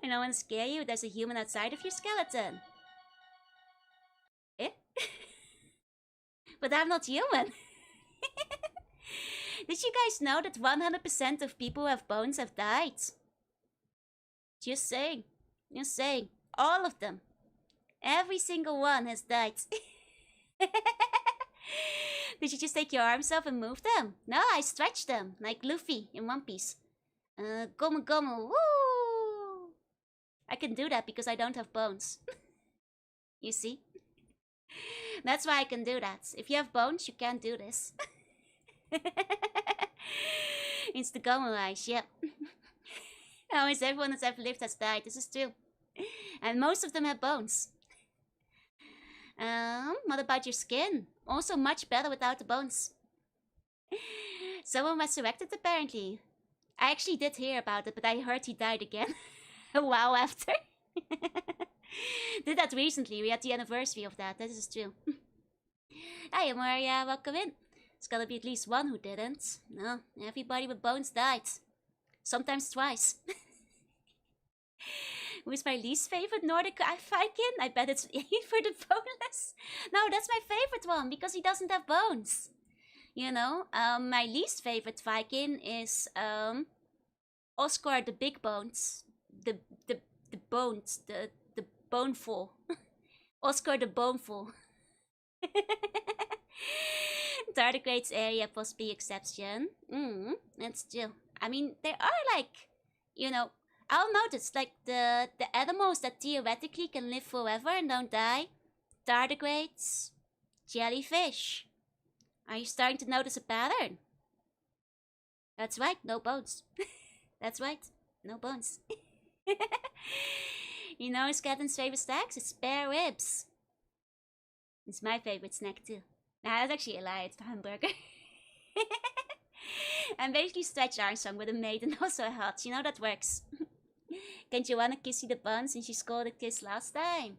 I don't want to scare you, there's a human outside of your skeleton. Eh? But I'm not human. Did you guys know that 100% of people who have bones have died? Just saying. Just saying. All of them. Every single one has died. Did you just take your arms off and move them? No, I stretched them, like Luffy in One Piece. Gomu gomu, woo! I can do that because I don't have bones. You see? That's why I can do that. If you have bones, you can't do this. It's the Gomu eyes, yep. Almost everyone that's ever lived has died, this is true. And most of them have bones. What about your skin? Also much better without the bones. Someone resurrected apparently. I actually did hear about it, but I heard he died again. A while after. Did that recently, we had the anniversary of that, this is true. Hi Maria, welcome in. There's gotta be at least one who didn't. No, everybody with bones died. Sometimes twice. Who's my least favorite Nordic Viking? I bet it's for the boneless. No, that's my favorite one because he doesn't have bones. You know, my least favorite Viking is Oscar the Big Bones. The bones, the boneful. Oscar the Boneful. Tardigrade's area possibly exception. That's true. I mean, there are like, you know, I'll notice like the animals that theoretically can live forever and don't die. Tardigrades, jellyfish. Are you starting to notice a pattern? That's right, no bones. That's right, no bones. You know Scatten's favorite snacks? It's spare ribs. It's my favorite snack too. Nah, that's actually a lie, it's the hamburger. And basically stretched Armstrong with a maid and also a hot. You know that works. Can Joanna kiss you the bun since she scored a kiss last time?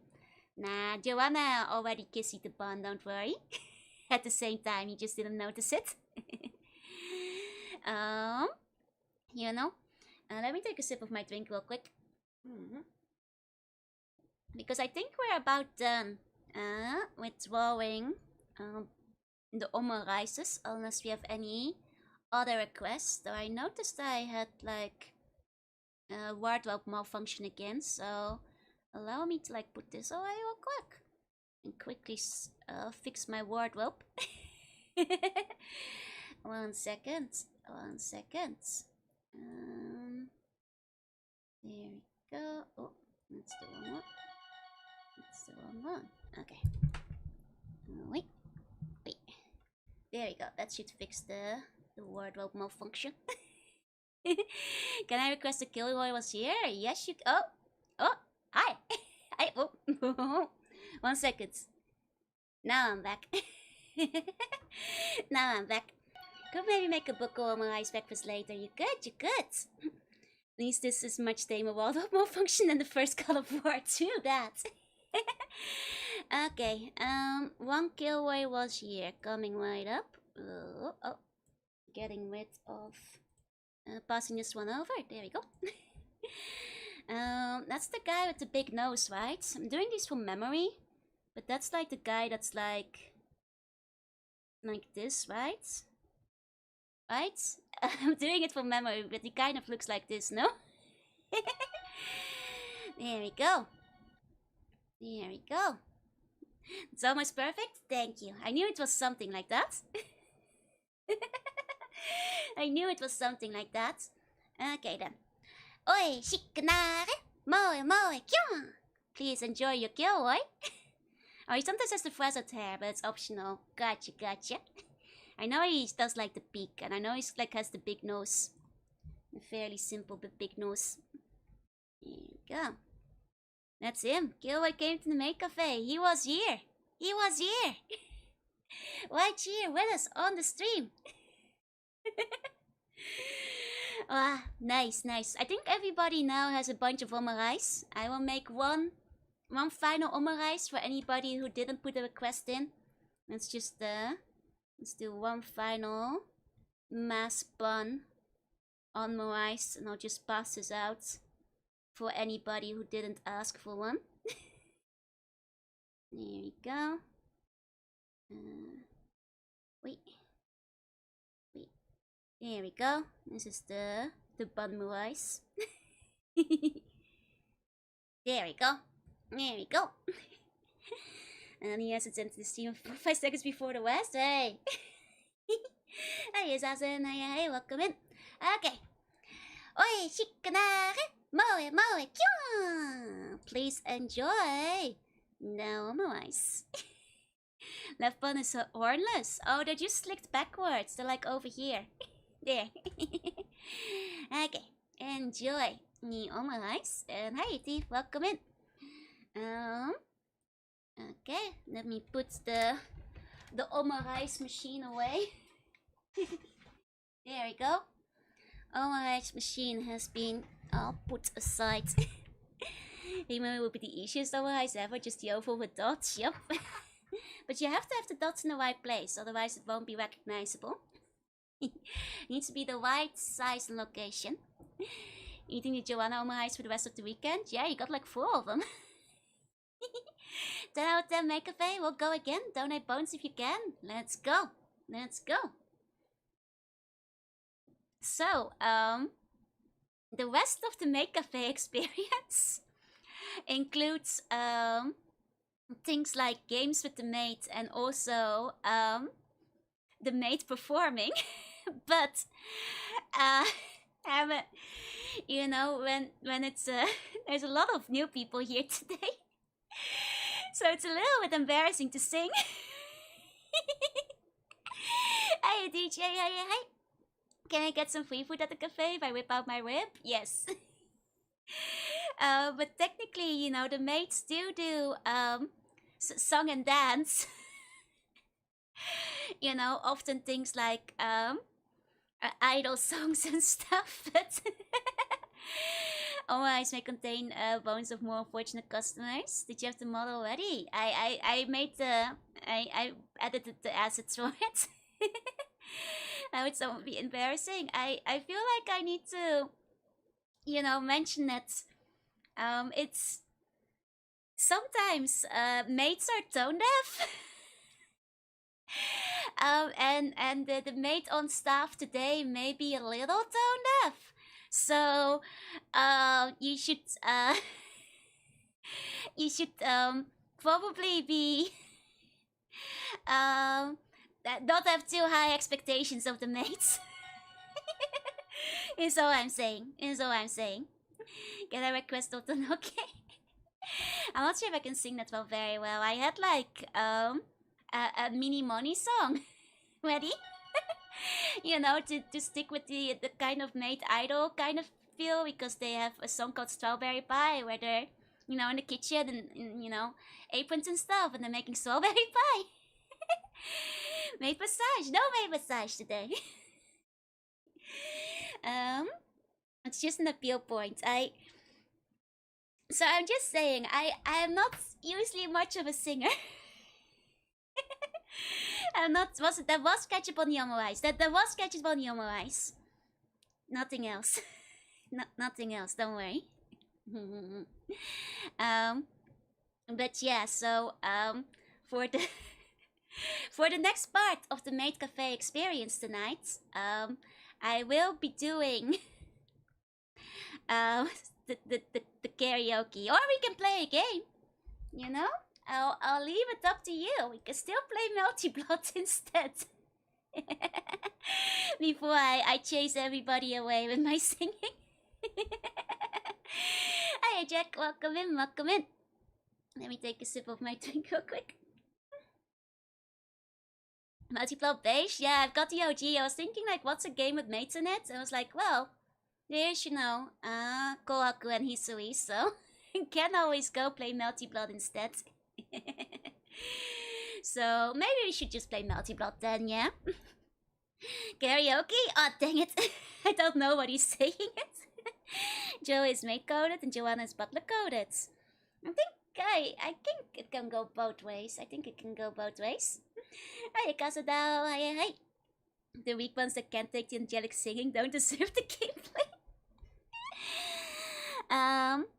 Nah, Joanna already kissed you the bun, don't worry. At the same time, you just didn't notice it. You know. Let me take a sip of my drink real quick. Because I think we're about done with drawing the Omurices, unless we have any other requests. So I noticed I had like wardrobe malfunction again, so allow me to like put this away real quick and quickly fix my wardrobe. 1 second, 1 second. There we go. Oh, that's the wrong one. That's the wrong one. Okay. Wait. There we go. That should fix the wardrobe malfunction. Can I request a Kilroy was here? Yes, you. Oh, hi. Hi. Oh, 1 second. Now I'm back. Now I'm back. Could maybe make a book or my ice breakfast later. You could. At least this is much tamer wardrobe malfunction than the first God of War. True that. Okay. 1 Kilroy was here. Coming right up. Oh. Getting rid of. Passing this one over. There we go. That's the guy with the big nose, right? I'm doing this from memory, but that's like the guy that's like this, right? Right? I'm doing it from memory, but he kind of looks like this, no? There we go. There we go. It's almost perfect. Thank you. I knew it was something like that. I knew it was something like that. Okay then. Oi, shiknare, moe, kyo. Please enjoy your Kilroy. Oh, he sometimes has the frazzled hair, but it's optional. Gotcha. I know he does like the peak, and I know he's like has the big nose. A fairly simple but big nose. There you go. That's him. Kilroy came to the Maid Café. He was here. Right here with us on the stream. Ah, nice. I think everybody now has a bunch of Omurice. I will make one final Omurice for anybody who didn't put a request in. Let's do one final mass bun on Omurice, and I'll just pass this out for anybody who didn't ask for one. There we go. Wait. There we go. This is the Omurice. There we go. There we go. And he has it into the stream 5 seconds before the West. Hey! Hey, assassin. Hey, welcome in. Okay. Oi, shikanare. Moe, moe, kyo. Please enjoy. No Omurice. Left button is hornless. Oh, they're just slicked backwards. They're like over here. There. Okay. Enjoy. New Omurice. And hey, Thief, welcome in. Okay, let me put the Omurice machine away. There we go. Omurice machine has been put aside. Remember, it would be the easiest Omurice ever, just the oval with dots. Yup. But you have to have the dots in the right place, otherwise it won't be recognizable. It needs to be the right size and location. Eating the Jorunna Omurice for the rest of the weekend? Yeah, you got like 4 of them. 10 out of 10 Maid Café, we'll go again. Donate bones if you can. Let's go. Let's go. So, the rest of the Maid Café experience includes things like games with the maid and also the maid performing. But you know, when it's there's a lot of new people here today. So it's a little bit embarrassing to sing. Hey DJ, hey. Can I get some free food at the cafe if I whip out my rib? Yes. But technically, you know, the maids do song and dance. You know, often things like idol songs and stuff, but Omurice may contain bones of more unfortunate customers. Did you have the model already? I made I edited the assets for it. Now it's so be embarrassing. I feel like I need to, you know, mention that it's sometimes maids are tone deaf. And the maid on staff today may be a little tone deaf. So you should probably be not have too high expectations of the maids. Is all I'm saying. Is all I'm saying. Can I request Otonoke? I'm not sure if I can sing that very well. I had like a mini money song ready. You know, to stick with the kind of maid idol kind of feel, because they have a song called Strawberry Pie where they're, you know, in the kitchen and you know, aprons and stuff, and they're making strawberry pie. Maid massage. No maid massage today. It's just an appeal point. So I'm just saying, I am not usually much of a singer. I'm not. That was ketchup on the Omurice. That was ketchup on the Omurice. Nothing else. Nothing else. Don't worry. But yeah. So for the next part of the Maid Café experience tonight, I will be doing the karaoke, or we can play a game. You know. I'll leave it up to you. We can still play Melty Blood instead. Before I chase everybody away with my singing. Hey Jack, welcome in, welcome in. Let me take a sip of my drink real quick. Melty Blood beige? Yeah, I've got the OG. I was thinking like, what's a game with mates in it? I was like, well, there's, you know, Kohaku and Hisui, so can always go play Melty Blood instead. So maybe we should just play Melty Blood then, yeah? Karaoke? Oh, dang it. I don't know what he's saying it. Joe is Maid coded and Joanna is Butler coded. I think it can go both ways. I think it can go both ways. Hey, Casadao. Hey. The weak ones that can't take the angelic singing don't deserve the gameplay.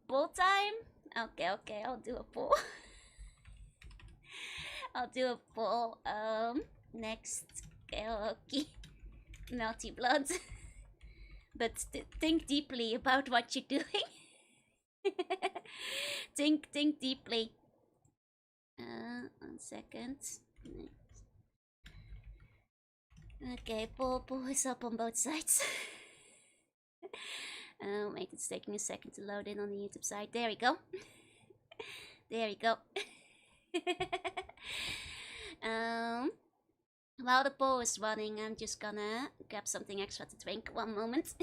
Poll time? Okay, I'll do a poll. I'll do a poll. Next karaoke. Melty Blood. But think deeply about what you're doing. think deeply. 1 second. Okay, pull is up on both sides. Wait, it's taking a second to load in on the YouTube side. There we go. There we go. While the poll is running, I'm just gonna grab something extra to drink. 1 moment.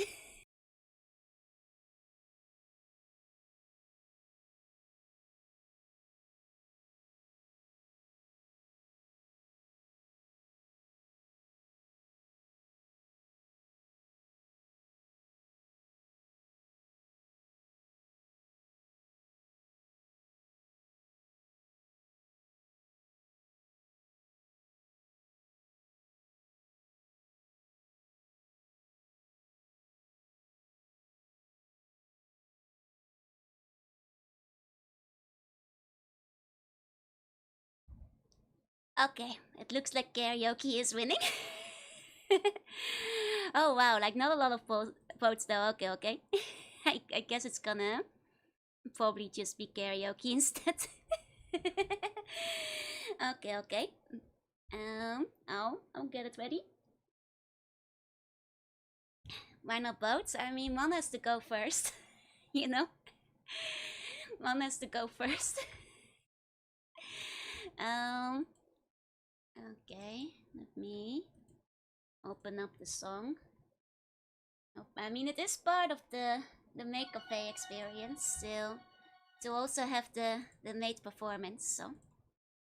Okay, it looks like karaoke is winning. Oh wow, like not a lot of votes though. Okay. I guess it's gonna probably just be karaoke instead. Okay. I'll get it ready. Why not votes? I mean, one has to go first, you know? One has to go first. Okay, let me open up the song. I mean, it is part of the Maid Café experience still to also have the Maid performance. So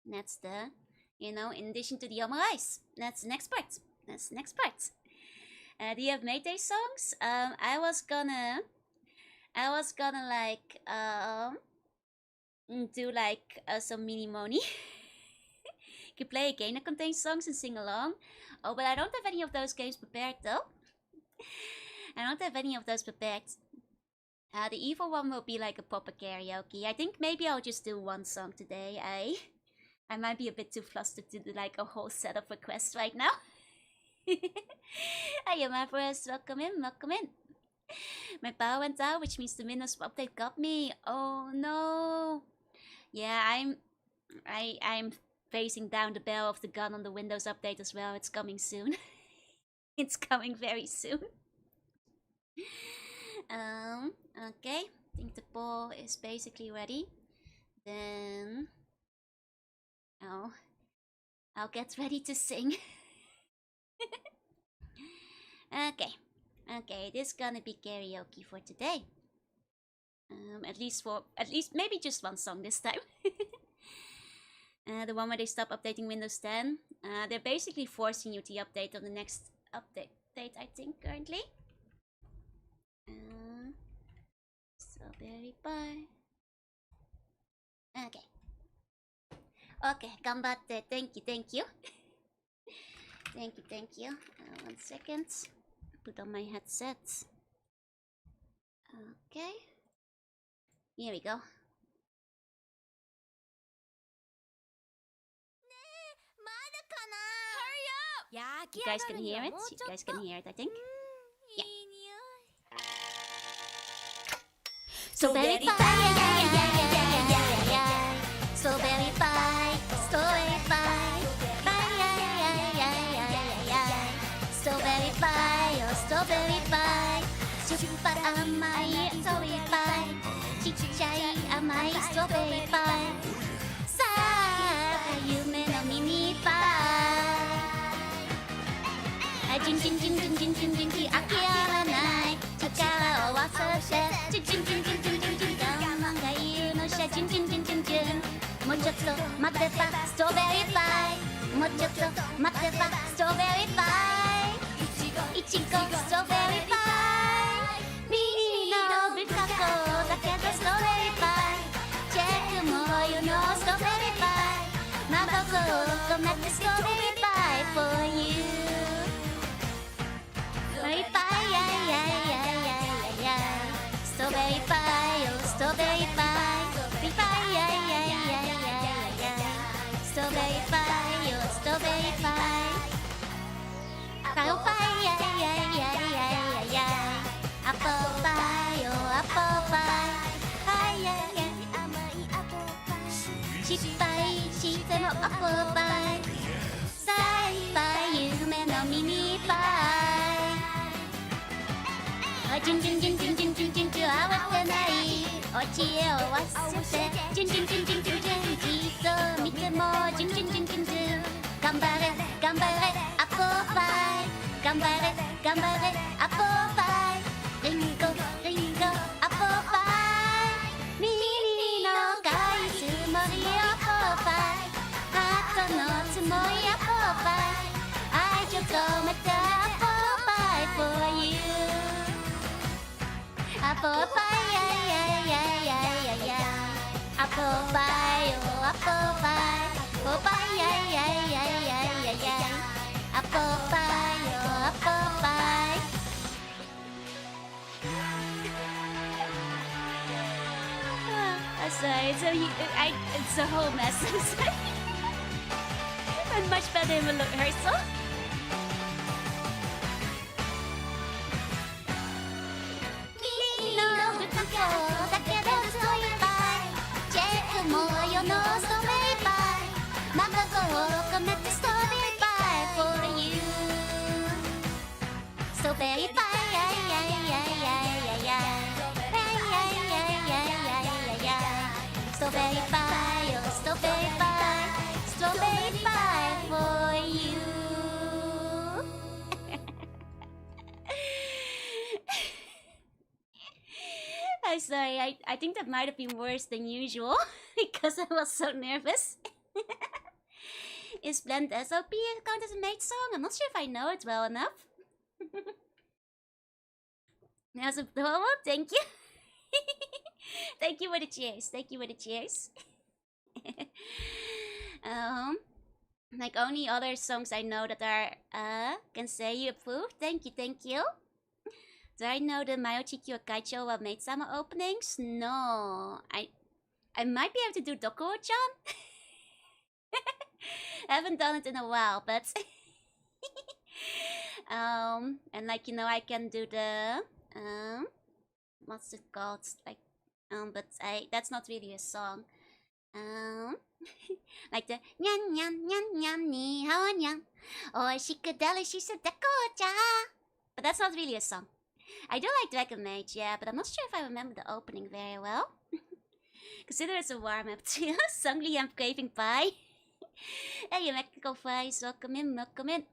that's the, you know, in addition to the Omurice, that's the next part. That's the next part. Do you have Maid Day songs? I was gonna like do like some mini money. You play a game that contains songs and sing along. Oh, but I don't have any of those games prepared though. I don't have any of those prepared. The evil one will be like a proper karaoke. I think maybe I'll just do one song today. I might be a bit too flustered to do like a whole set of requests right now. Hiya my friends, welcome in. My power went out, which means the Windows update got me. Oh no. Yeah, I'm facing down the barrel of the gun on the Windows update as well. It's coming soon. It's coming very soon. Okay. I think the poll is basically ready. Then I'll get ready to sing. Okay, this is gonna be karaoke for today. At least maybe just one song this time. The one where they stop updating Windows 10. They're basically forcing you to update on the next update, I think, currently. Strawberry pie. Okay, ganbatte. Thank you. Thank you. 1 second. Put on my headset. Okay. Here we go. You guys can hear it? You guys can hear it, I think. Yeah. Strawberry pie, strawberry pie, strawberry pie, strawberry pie, oh strawberry pie, super 甘い strawberry pie, ちっちゃい甘い strawberry pie, さあ夢のミニパイ。ジンジンジンジンジンジンジンジン諦めない力を忘れてジンジンジンジンジンジンジン我慢がいるのさジンジンジンジンジンもうちょっと待てばストロベリーパイもうちょっと待てばストロベリーパイいちごストロベリーパイ緑のぶかこだけどストロベリーパイチェックもyou knowストロベリーパイまばこを込めてストロベリーパイ for you Strawberry pie, strawberry pie, oh strawberry pie, strawberry pie, oh strawberry pie, パイパイ Apple pie, oh apple pie. Ay, ay, ay. 失敗してもアップルパイさあいっぱい夢のミニパイジュンジュンジュンジュンジュンジュンジュンジュン合わせないお知恵を忘れてジュンジュンジュンジュンジュンジュンじっと見てもジュンジュンジュンジュンジュン頑張れ頑張れアップルパイ頑張れ頑張れアップルパイリンゴリンゴアップルパイミニのかいつもりをのつもりアップルパイ愛情込めたアップルパイ for you アップルパイやいやいやいやいやアップルパイよアップルパイアップルパイやいやいやいやいやいやアップルパイよアップルパイ Sorry, it's a whole mess. I'm much better in rehearsal. Strawberry pie, oh strawberry pie, strawberry pie for you. I'm sorry, I think that might have been worse than usual because I was so nervous. Is Blend SOP count as a Maid song? I'm not sure if I know it well enough. Now's a promo, thank you. Thank you for the cheers. Thank you for the cheers. Like only other songs I know that are can say you approve. Thank you, thank you. Do I know the Mayochiki or Kaicho or Maid-sama openings? No. I might be able to do Dokuro-chan. I haven't done it in a while, but and like you know I can do the what's it called? Like but that's not really a song. Like the nyan nyan nyan nyan ni hao nyan oishiku delicious dekocha. But that's not really a song. I do like Dragon Maid, yeah, but I'm not sure if I remember the opening very well. Consider it's a warm-up too. Suddenly I'm craving pie. Hey, electrical fries, welcome in, welcome in.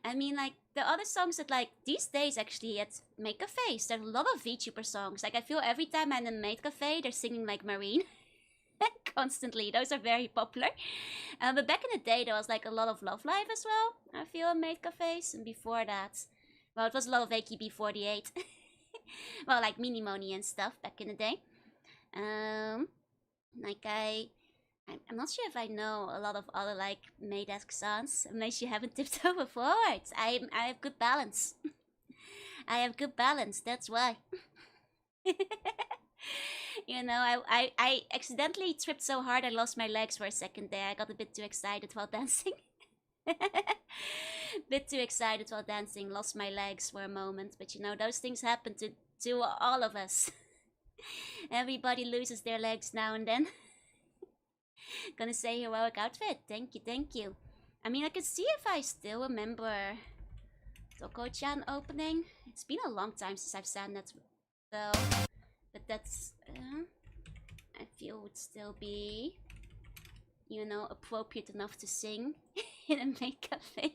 I mean, like, the other songs that, like, these days, actually, at Maid Cafés, there are a lot of VTuber songs. Like, I feel every time I'm in Maid Café, they're singing, like, Marine. Constantly. Those are very popular. But back in the day, there was, like, a lot of Love Live as well, I feel, in Maid Cafés. And before that, well, it was a lot of AKB48. Well, like, Minimoni and stuff back in the day. Like, I'm not sure if I know a lot of other like Maid-esque songs. Unless you haven't tipped over forwards. I have good balance. I have good balance. That's why. You know, I accidentally tripped so hard I lost my legs for a second there. I got a bit too excited while dancing. Bit too excited while dancing. Lost my legs for a moment. But you know, those things happen to all of us. Everybody loses their legs now and then. Gonna say heroic outfit. Thank you, thank you. I mean, I can see if I still remember Toko-chan opening. It's been a long time since I've sang that, though. But that's, I feel would still be, you know, appropriate enough to sing in a Maid Café.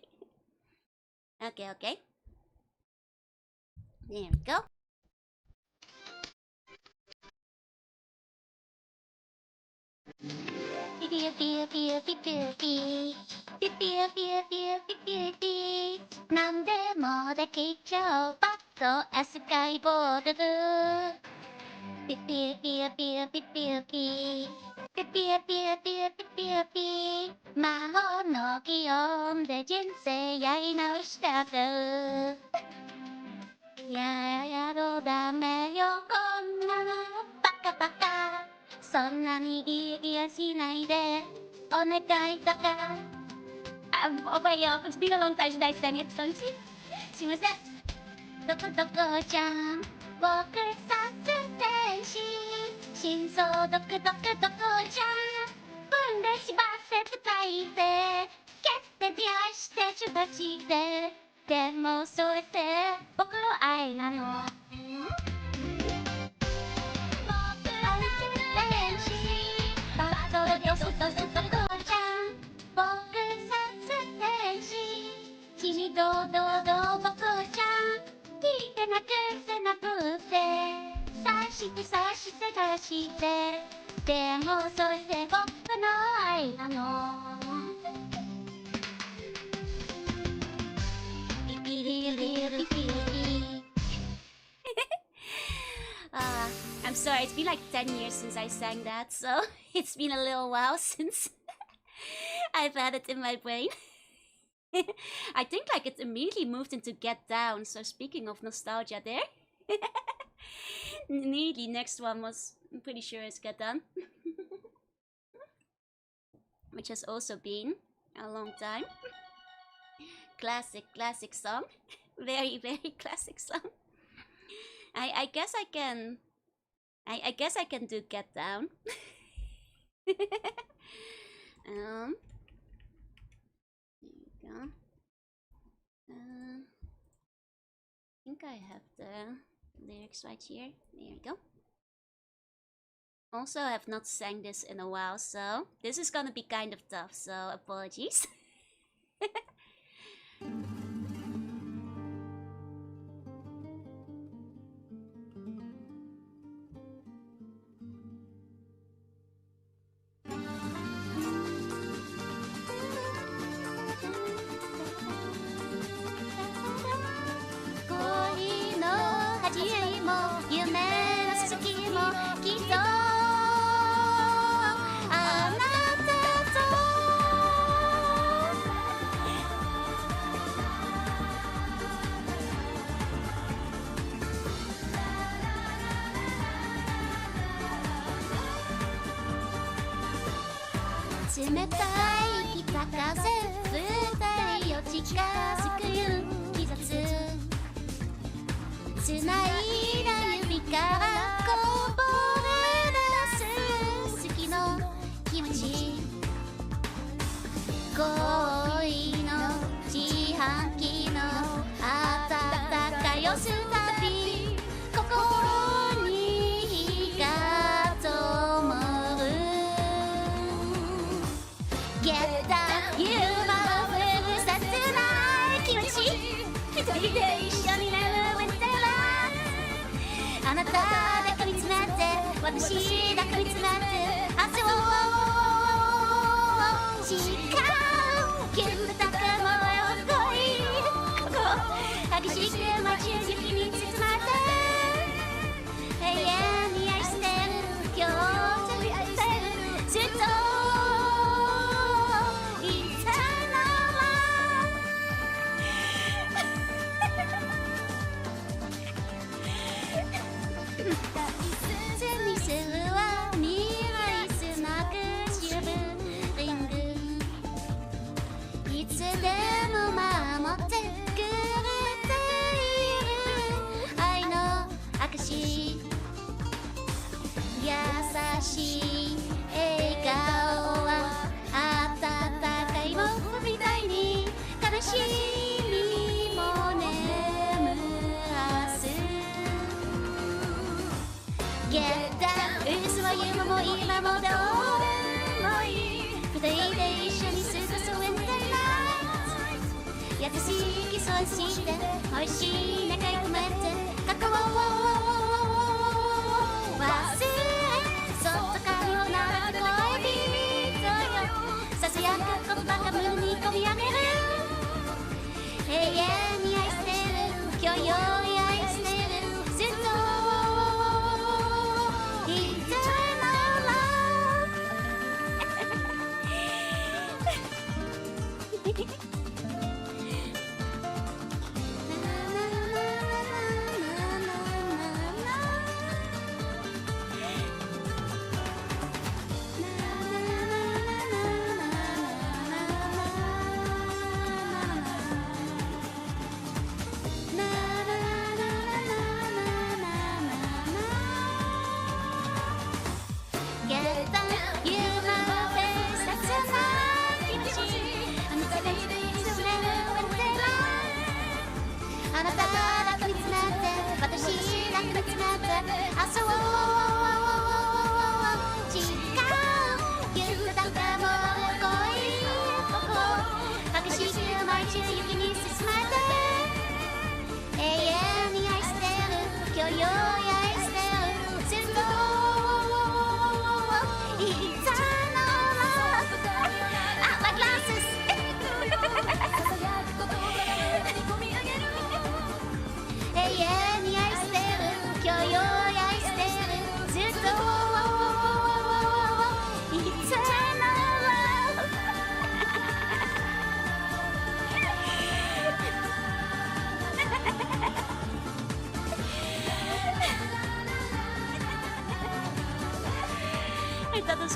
Okay, okay. There we go. Nandemo de kichou batto askai board. Maho no kion de jinsei yai no shitaku. Yaro dame yo konna baka baka. そんなにギラギラしないでお願いだから。Oh my god, it's been a long time since I sang it, don't you? すいません。どこどこちゃん僕殺天使真相どこどこどこちゃん分で縛せ伝いて蹴って出会して主立ちででもそれって僕の愛なの僕は天使バトルドスドスどこちゃん僕殺天使君どう僕ちゃん聞いてなくせなくて察して察してでもそれで僕の愛なのピピリリリピリリI'm sorry, it's been like 10 years since I sang that, so it's been a little while since I've had it in my brain. I think like it immediately moved into Get Down, so speaking of nostalgia there. Immediately next one was, I'm pretty sure it's Get Down. Which has also been a long time. Classic song. Very classic song. I guess I can do Get Down. There you go. I think I have the lyrics right here. There you go. Also, I have not sang this in a while, so this is gonna be kind of tough, so apologies.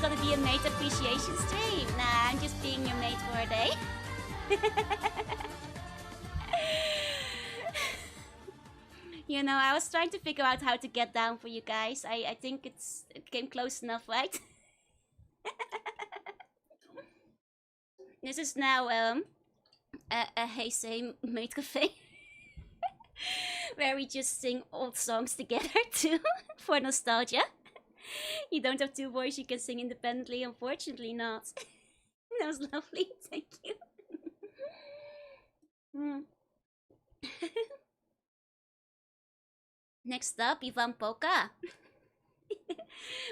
it's gonna be a maid appreciation stream. Nah, I'm just being your maid for a day. You know, I was trying to figure out how to get down for you guys. I think it came close enough, right? This is now a Heisei Maid Café. Where we just sing old songs together too, for nostalgia. You don't have two voices you can sing independently, unfortunately not. That was lovely, thank you. Next up, Ivan Polka.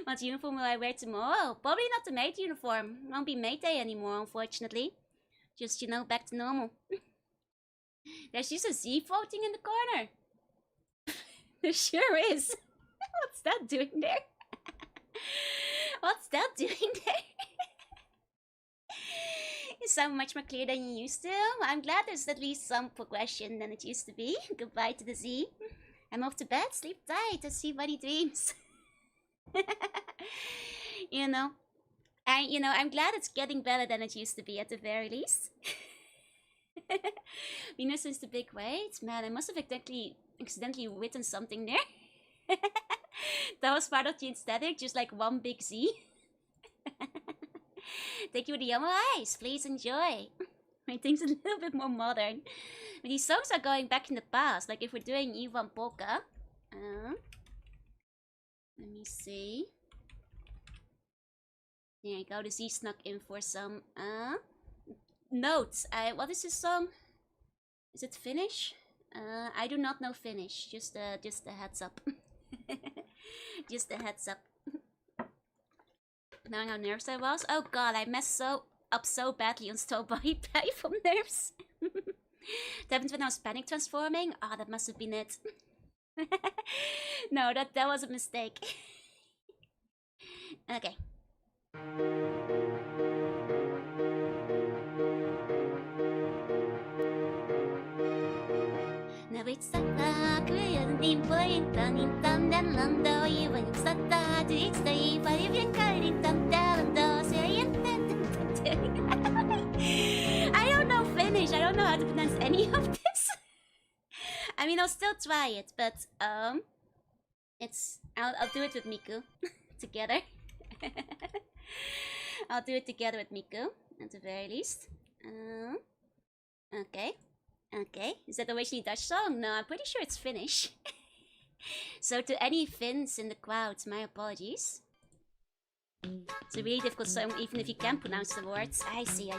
What uniform will I wear tomorrow? Probably not the maid uniform. Won't be maid day anymore, unfortunately. Just, you know, back to normal. There's just a Z floating in the corner. There sure is. What's that doing there? What's that doing there? You sound much more clear than you used to. I'm glad there's at least some progression than it used to be. Goodbye to the Z. I'm off to bed. Sleep tight. I'll see buddy dreams. You know, I'm glad it's getting better than it used to be at the very least. Venus is the big weight. Man, I must have accidentally written something there. That was part of the aesthetic, just like one big Z. Thank you for the Omurice. Please enjoy. Make things a little bit more modern. But these songs are going back in the past. Like if we're doing Ivan Polka. Let me see. There you go. The Z snuck in for some notes. What is this song? Is it Finnish? I do not know Finnish. Just a heads up. Just a heads up. Knowing how nervous I was. Oh god, I messed up so badly on Strawberry Pie from nerves. That happened when I was panic transforming. Ah, that must have been it. No, that was a mistake. Okay. Now it's a in dan dan lando even sata it's the even carrying dan dan I don't know Finnish. I don't know how to pronounce any of this. I mean, I'll still try it, but I'll do it with Miku together. I'll do it together with Miku at the very least. Okay. Is that originally Dutch song? No, I'm pretty sure it's Finnish. So to any Finns in the crowd, my apologies. It's a really difficult song, even if you can pronounce the words. I see.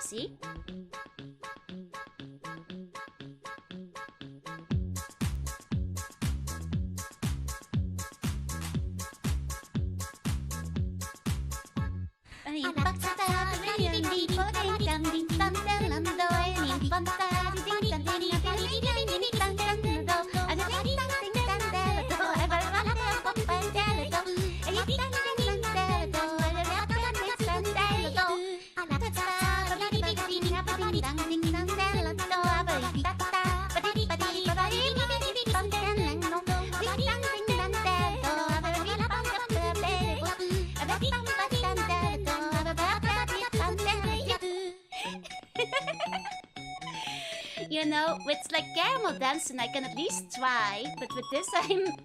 You know, with like caramel dancing, I can at least try, but with this,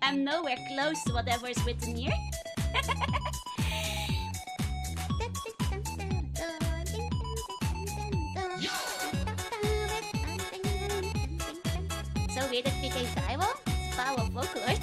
I'm nowhere close to whatever is written here. So weird that became viral. It's power of Vocaloid.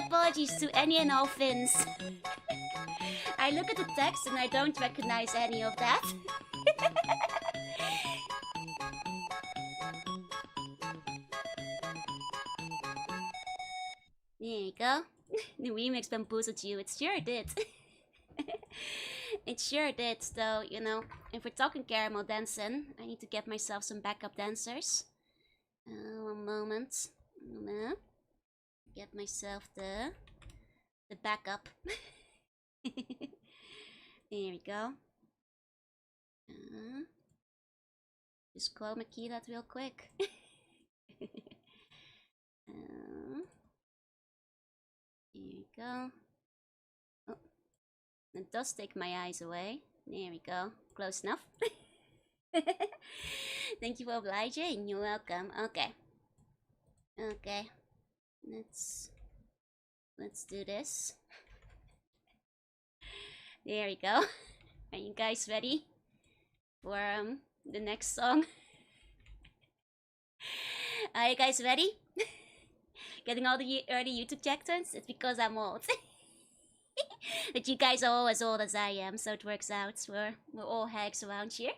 apologies to any and all Finns. I look at the text and I don't recognize any of that. There you go. The remix bamboozled you. It sure did. It sure did, though, you know. If we're talking caramel dancing, I need to get myself some backup dancers. One moment. Get myself the backup. There we go. Just chroma key that real quick. Here we go. Oh, it does take my eyes away. There we go. Close enough. Thank you for obliging. You're welcome. Okay. Okay. Let's do this. There we go. Are you guys ready for the next song? Are you guys ready? Getting all the early YouTube check-ins? It's because I'm old. But you guys are all as old as I am, so it works out. We're all hags around here.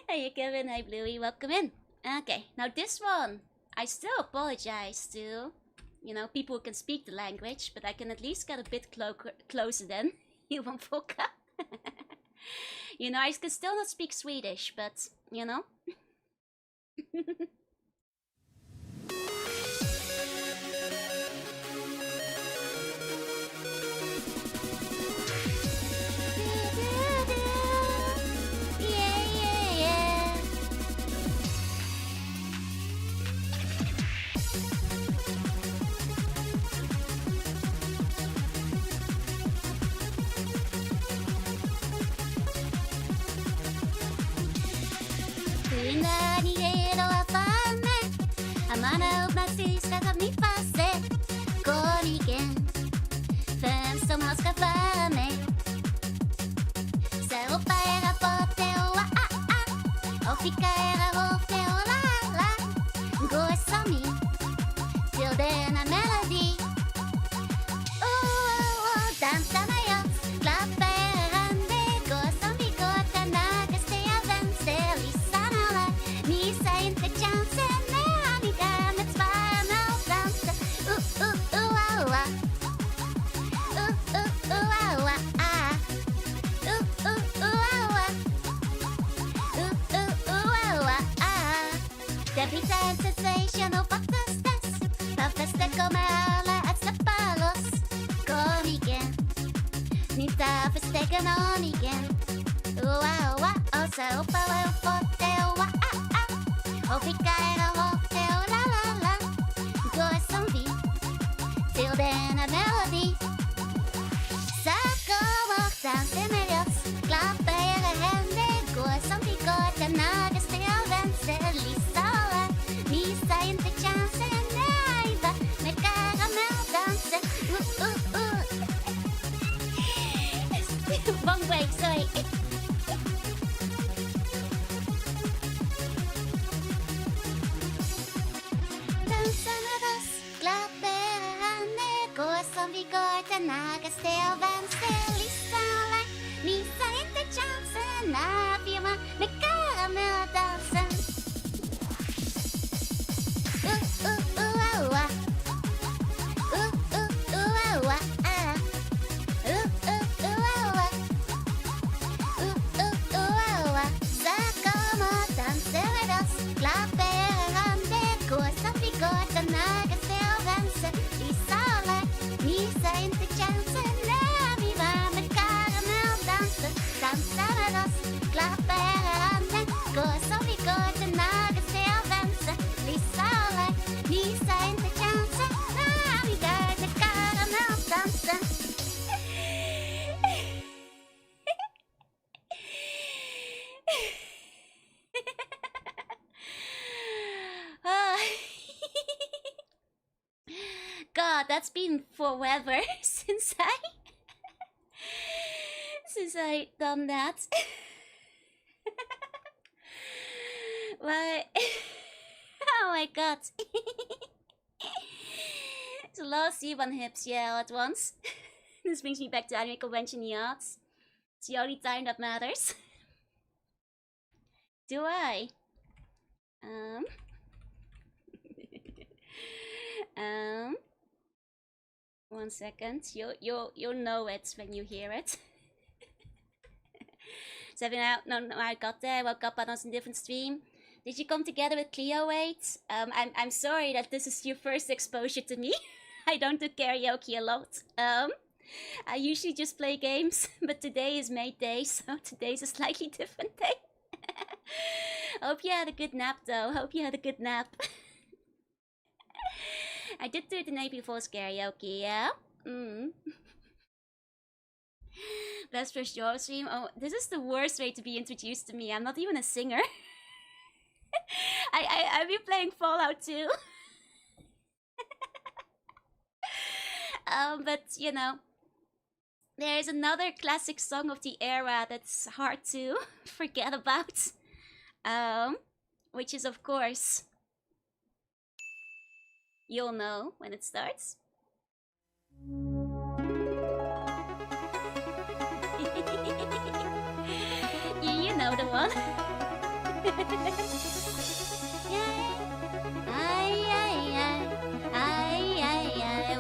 Hey Kevin, hi Bluey, welcome in. Okay, now this one, I still apologize to, you know, people who can speak the language, but I can at least get a bit closer than you, Volka. You know, I can still not speak Swedish, but, you know. Mana upp med syskon av mitt passe. Går igen. Vem som har ska vara med. Så ropa era pote och och ficka era rote och la. Gå som ni till denna melodi. Dansa med oss, klappa era händer. Gå som vi går till närmaste av vänster. Lyssna alla, missa inte chansen. Det blir en sensation och faktiskt på festen kommer alla att släppa loss. Kom igen, nita för stegen on igen. Och så hoppar vi upp på det och ficka era hårte och la. Gå som vi till denna melodi. Så kom och dansa med oss, klappa era händer. Gå som vi går till närmaste av vänster. Missa inte chansen, nej va, med karamelldansen. Wrong way, sorry. Dansa med oss, klappa era händer. Gå som vi går till närmaste av vänster. Lyssna alla, missa inte chansen, nej firma med karamelldansen. God, that's been forever since I done that. Why? Oh my God. It's a lot of C1 hips, yeah, all at once. This brings me back to anime convention yachts. It's the only time that matters. Do I? One second. You'll know it when you hear it. So no, I got there. I woke up on a different stream. Did you come together with Cleo 8? I'm sorry that this is your first exposure to me. I don't do karaoke a lot. I usually just play games, but today is Maid Day, so today's a slightly different day. Hope you had a good nap, though. Hope you had a good nap. I did do it the night before's karaoke, yeah? Best first job stream? Oh, this is the worst way to be introduced to me. I'm not even a singer. I've been playing Fallout too. But you know, there's another classic song of the era that's hard to forget about. Which is of course, you'll know when it starts. You know the one.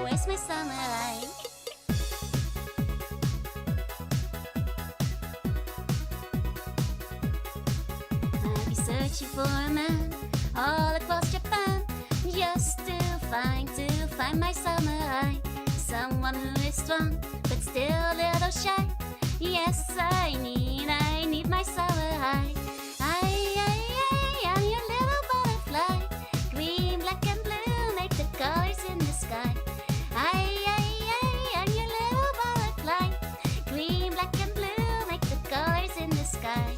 Where's my samurai? I'll be searching for a man all across Japan, just to find my samurai. Someone who is strong but still a little shy. Yes, I need my samurai. I'm your little butterfly. Green, black and blue make the colors in the sky. I'm your little butterfly. Green, black and blue make the colors in the sky.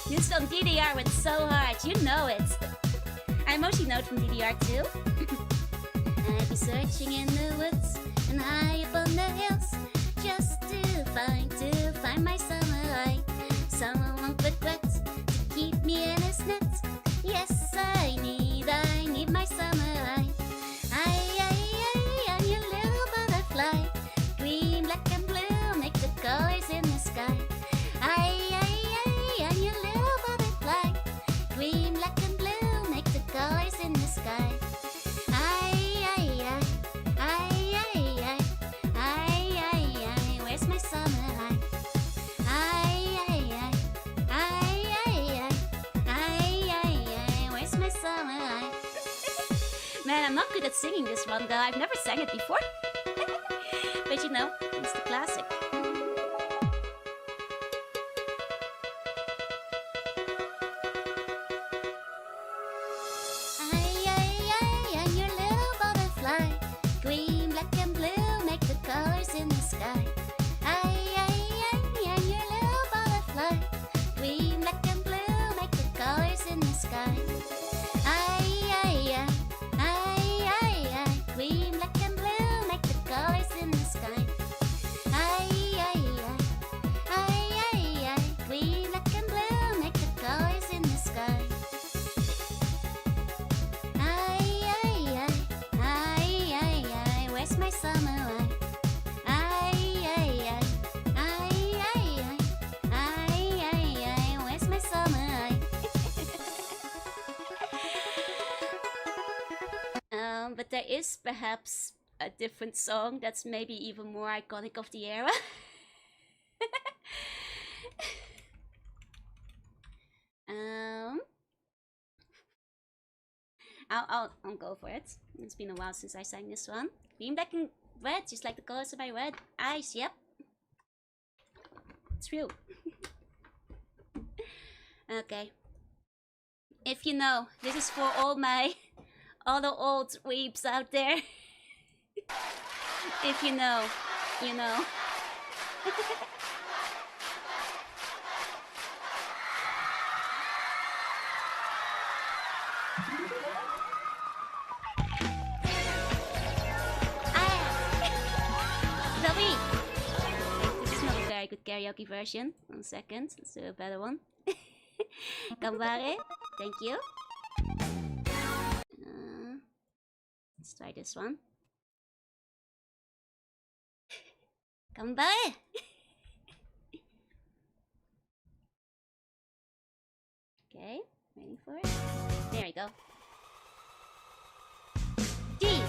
This from DDR went so hard, you know it. I mostly know it from DDR too. I'll be searching in the woods and high up on the hills, just to find my samurai. Someone won't regret to keep me in his net. Yes, I need my samurai. I'm your little butterfly. Green, black and blue make the colors in the sky. I'm your little butterfly. Green, black and blue make the colors in the sky. Where's my samurai? Where's my samurai? Man, I'm not good at singing this one though. I've never sang it before. But you know, it's the classic. I'm your little butterfly. Green, black and blue make the colors in the sky. I'm your little butterfly. Green, black and blue make the colors in the sky. Green, black and blue make the colors in the sky. Green, black and blue make the colors in the sky. Where's my samurai? Where's my samurai? But there is perhaps a different song that's maybe even more iconic of the era. I'll go for it. It's been a while since I sang this one. Green, black and red, just like the colors of my red eyes. Yep, it's true. Okay. If you know, this is for all the old weebs out there. If you know, you know. This is not a very good karaoke version. 1 second, let's do a better one. Gambare, thank you. Let's try this one. 頑張れOkay, waiting for it. There we go. G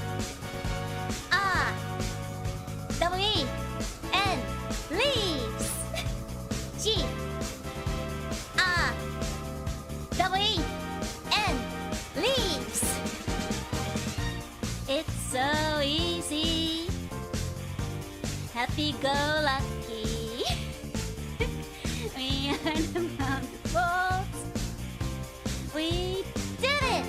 R W E N leaves. G R W E N leaves. It's so easy. Happy go lucky. We are the bountiful. We did it!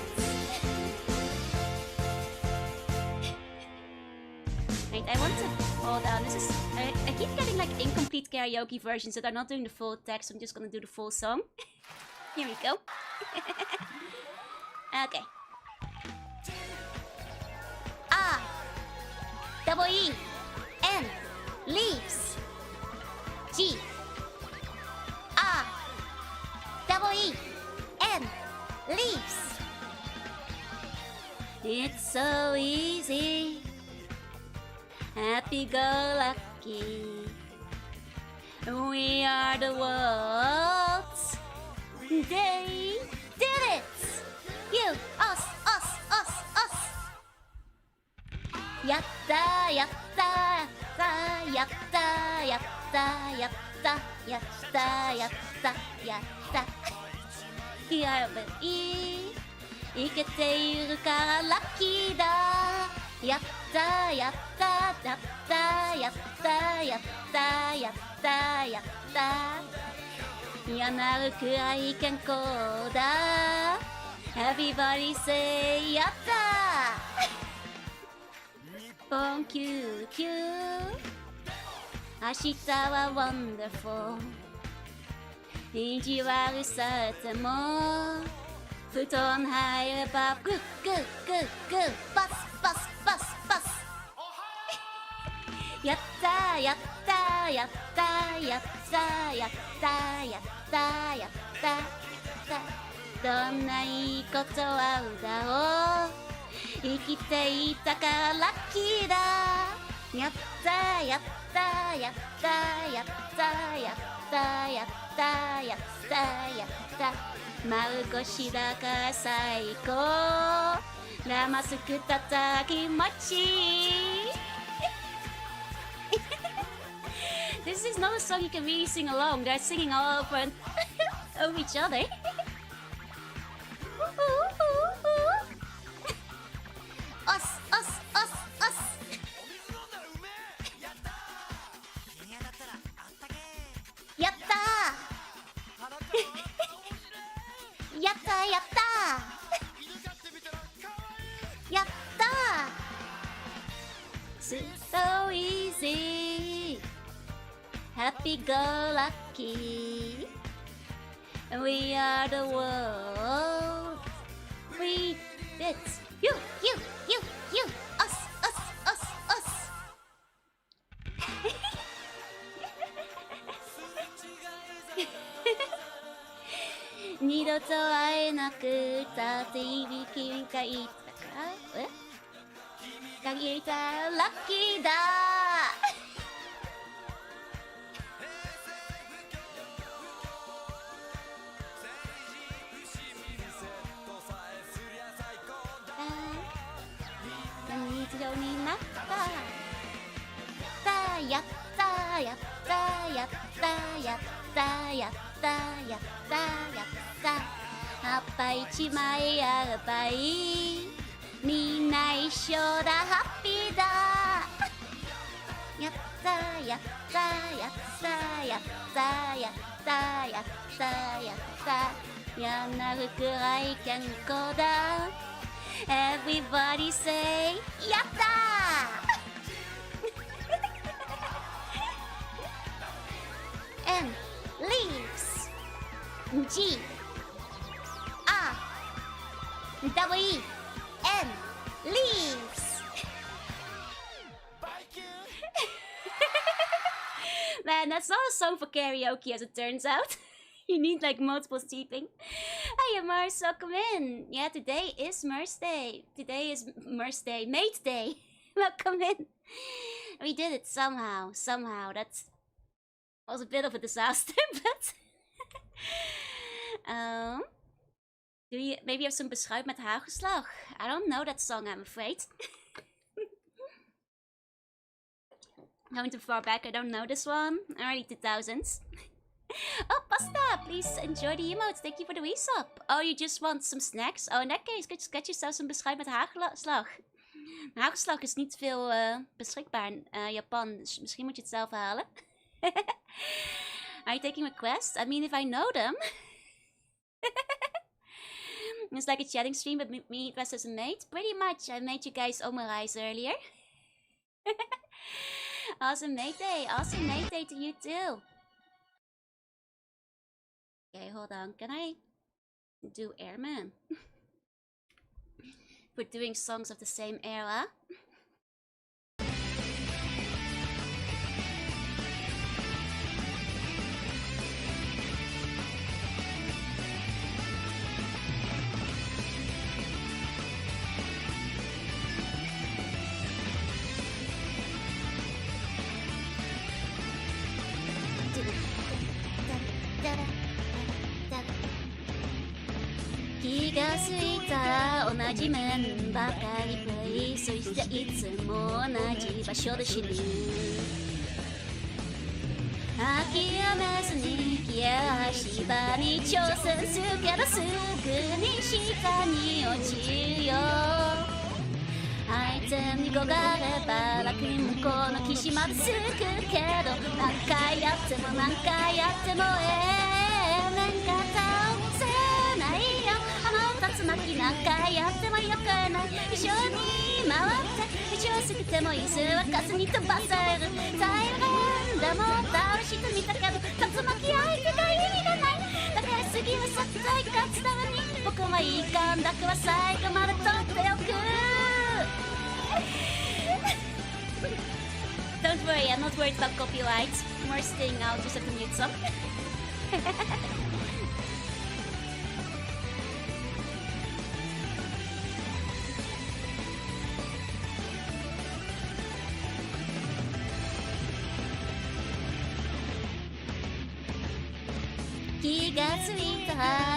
Wait, I want to hold on. This is I keep getting like incomplete karaoke versions that are not doing the full text. I'm just gonna do the full song. Here we go. Okay. R double E N leaves. G R double E N leaves. It's so easy. Happy go lucky. We are the world's. They did it. You, us, us, us, us. Yatta, yatta, yatta, yatta, yatta, yatta, yatta, yatta, yatta. やべいけているからラッキーだやったやったやったやったやったやったやった嫌なるくらい健康だ Everybody say やったポンキューキュー明日は wonderful意地悪されても布団入ればグッグッグッグッパスパスパスパスやったやったやったやったやったやったやったどんないいことあるだろう生きていたからラッキーだやったやったやったやったやったやったやったやった丸腰だから最高ラマスクたたきもちThis is not a song you can really sing along. They're singing all over, over each other. Us, us, us, us. Yatta! Yatta, yatta! Yatta! So easy. Happy go lucky. We are the world. We did. You, us, us, us, us. 二度と会えなくたっていびきがいたから限ったラッキーだ日常になったやったやったやったやったやったやったやった葉っぱ一枚あればいいみんな一緒だハッピーだやったやったやったやったやったやったやったやんなるくらい健康だ Everybody say やった And leaves G R W E N leaves Man, that's not a song for karaoke as it turns out. You need like multiple steeping. Hiya Mars, welcome in. Yeah, today is Merce Day. Today is Merce Day. Maid Day. Welcome in. We did it somehow. Somehow. That was a bit of a disaster, but... do you maybe have some beschuit met hagelslag? I don't know that song, I'm afraid. Going too far back, I don't know this one. Early 2000s. Oh, Pasta! Please enjoy the emotes. Thank you for the resub. Oh, you just want some snacks? Oh, in that case, get yourself some beschuit met hagelslag. Hagelslag is niet veel beschikbaar in Japan, dus misschien moet je het zelf halen. Are you taking requests? I mean, if I know them. It's like a chatting stream, but me dressed as a maid. Pretty much. I made you guys Omurice earlier. Awesome Maid Day. Awesome Maid Day to you too. Okay, hold on. Can I do Airman? We're doing songs of the same era.気がついたら同じ面ばかりプレイ、そしていつも同じ場所で死ぬ。諦めずに消え足場に挑戦するけどすぐに下に落ちるよ。相手に焦がれば楽に向こうの岸まで着くけど、何回やっても何回やってもなんか倒せないよ。あの竜巻何回やってもよくない。一緒に回って一緒すぎても椅子はかすに飛ばせる。大変でも倒してみたけど竜巻相手が意味がない。だから次は絶対勝つために僕はいい感覚は最後まで取っておく。Don't worry, I'm not worried about copyright. More staying out, just have to mute some. 気がついた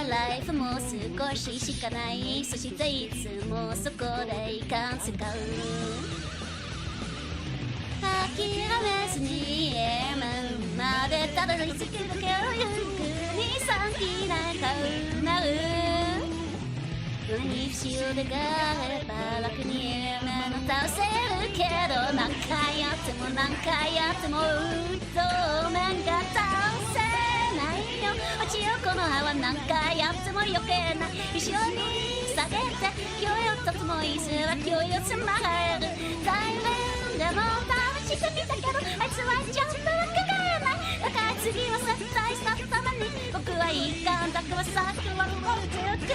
ライフも少ししかない。そしていつもそこでいかん使う。諦めずにエーマンまでたどり着けるけどゆっくり先なんかうなる。何不思議があれば楽にエーマンを倒せるけど、何回やっても何回やってもそうなんか倒せないよ。落ちよこの葉は何回やっても余計な。後ろに下げて勢いをとつも椅子は勢いをつまえる。大変でも倒してみたけどあいつはちゃんとわからない。だから次は絶対勝つために僕はいい感覚はさっきは持っておく。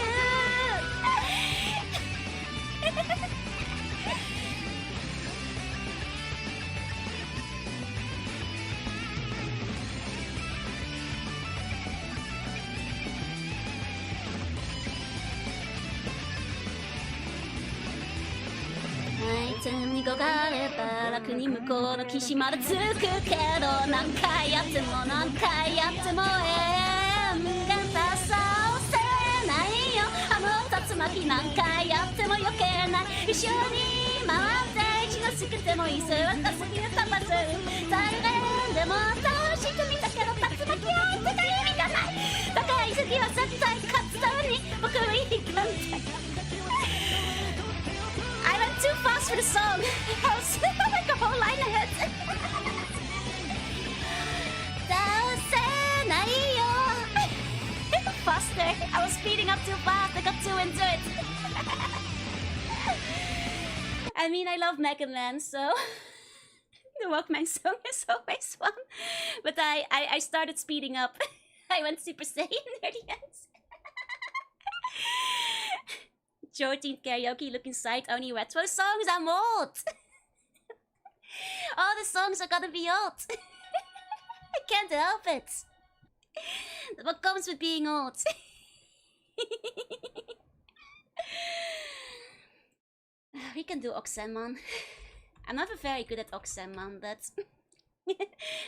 相手に焦がれば楽に向こうの岸まで着くけど、何回やっても何回やってもが倒せないよ。あの竜巻何回やっても余計ない。一緒に回って一度すくても椅子は稼ぎで飛ばせる。大変でも倒してみたけど竜巻相手が意味がない。だから次は絶対勝つために僕はいい感じ。I went too fast for the song. I was like a whole line ahead. 倒せないよ。Faster. I was speeding up too fast. I got too into it. I mean, I love Mega Man, so the Walkman song is always fun. But I started speeding up. I went Super Saiyan near the end. Jorunna Karaoke looking side only retro songs. I'm old. All the songs are gonna be old. I can't help it. What comes with being old? We can do Oxenmon. I'm not very good at Oxenmon, but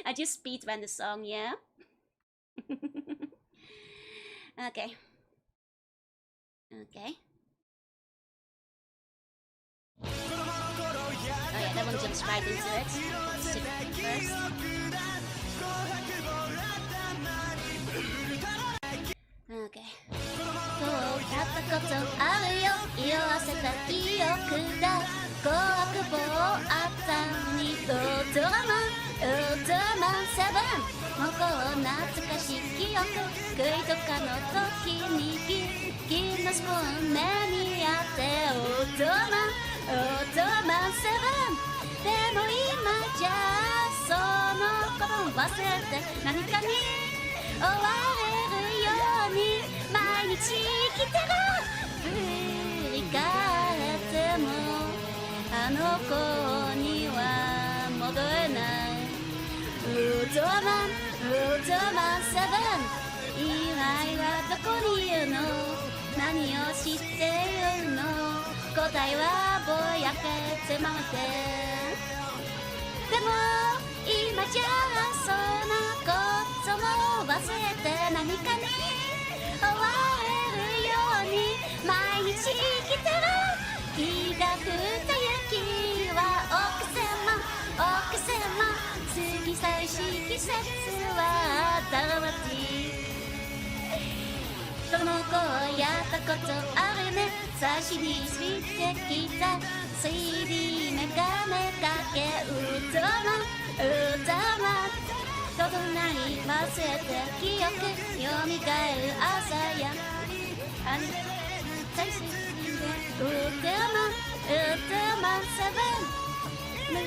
I just speedrun the song, yeah? Okay. Okay. Oh yeah, that one jumps right into it. Stick first. Okay. こうやったことあるよ、色あせた記憶だ。5悪棒あったのにウルトラマン7もこう懐かしい記憶食いとかの時に銀のスプーン目にあってウルトラマン7でも今じゃそのこと忘れて何かに追われるように毎日生きてる振り返ってもあの子には戻れないウルトラマン7今はどこにいるの何を知っているの答えはぼやけてまってでも今じゃそんなことも忘れて何かに追われるように毎日生きてる日が降った雪は億千万過ぎ去りし季節はダマティこの子やったことあるね差しについてきた 3D メガネかけウルトラマンことなり忘れて記憶蘇る朝やあれ大切ウルトラマン7無駄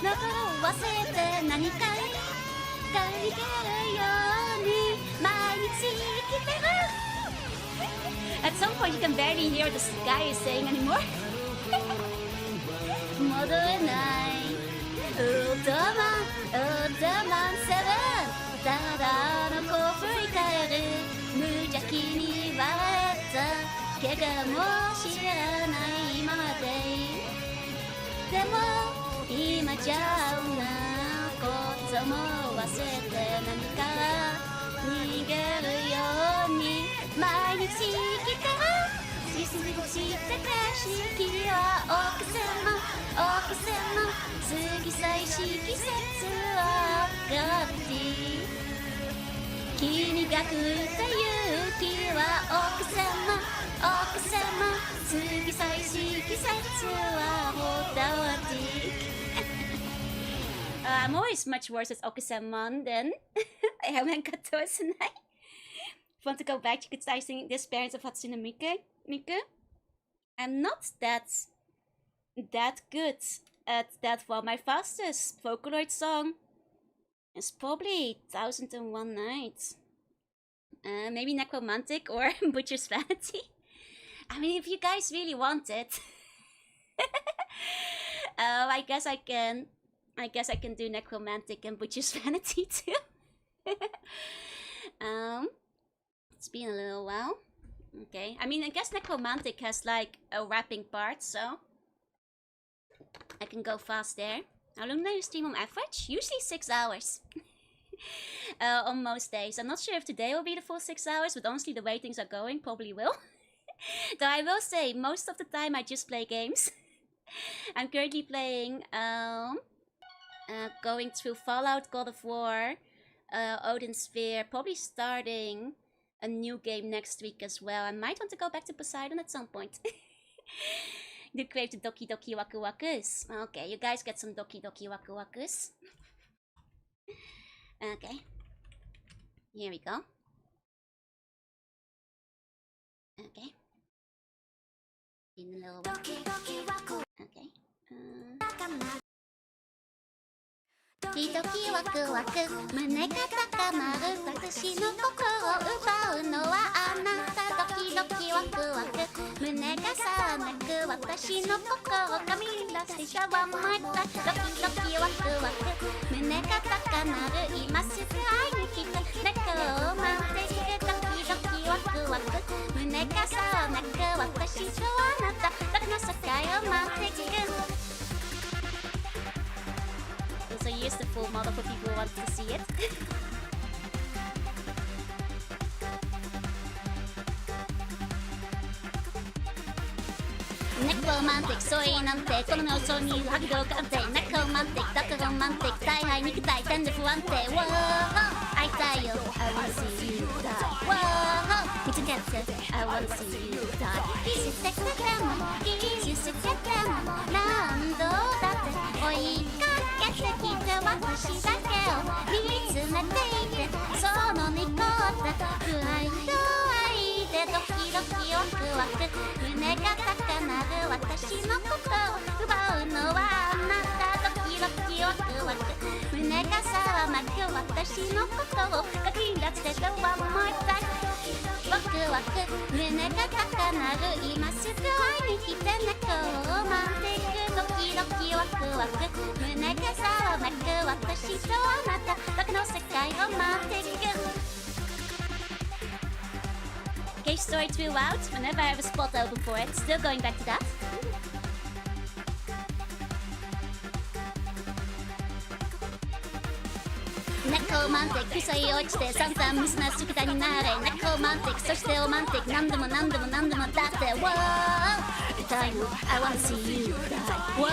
の頃忘れて何かに借りてるように毎日生きてる At some point you can barely hear the guy is saying anymore 戻れないウルトラマン7ただの子を振り返る無邪気に笑えた怪我も知らない今まででも今じゃあんなことも忘れて何から逃げるように毎日生きてるしすぎしてたしきは億千万過ぎ去りし季節はガッティ君が降った雪は億千万過ぎ去りし季節はホタワティI'm always much worse as Okusenmon than I haven't got to us tonight. If you want to go back, you could start singing The Parents of Hatsune Miku. I'm not that good at that one. My fastest Vocaloid song is probably 1001 Nights. Maybe Necromantic or Butcher's Vanity. I mean, if you guys really want it, I guess I can do Necromantic and Butcher's Vanity too. It's been a little while. Okay, I mean, I guess Necromantic has like a rapping part, so I can go fast there. How long do you stream on average? Usually 6 hours. On most days. I'm not sure if today will be the full 6 hours, but honestly, the way things are going, probably will. Though I will say, most of the time I just play games. I'm currently playing, going through Fallout, God of War, Odin Sphere, probably starting a new game next week as well. I might want to go back to Poseidon at some point. Do crave the Doki Doki Waku Wakus. Okay, you guys get some Doki Doki Waku Wakus. Okay. Here we go. Okay. In a little while. Okay. 時々ワクワク胸が高まる私の心を奪うのはあなたドキドキワクワク胸がさなく私の心がみらせシャワーマイタドキドキワクワク胸が高まる今すぐ会いに来て猫を待っているドキドキワクワク胸がさなく私とあなただけの世界を romantic. So here's the full model for people who want to see it. ネコロマンティックソイなんてこの妄想にハグド鑑定ネコロマンティックだってロマンティック大敗肉体点で不安定 Whoa 会いたいよ I wanna see you die Whoa 見つけて I wanna see you die 気してくれても気してくれても何度だって追いかけてきて私だけを見つめていてそのニコって不安と愛でドキドキワクワク胸が高鳴る私のことを奪うのはあなたドキドキワクワク胸が騒まく私のことをかき出してた One more time ワクワク胸が高鳴る今すぐ会いに来てねロマンティックドキドキワクワク胸が騒まく私とあなただけの世界ロマンティックCase story 2 out. Whenever I have a spot open for it, still going back to that. Necromantic 不正落ちて散々ミスな宿題になれ Necromantic そしてロマンティック何度も何度も何度もだって Wow 痛いの I wanna see you die Wow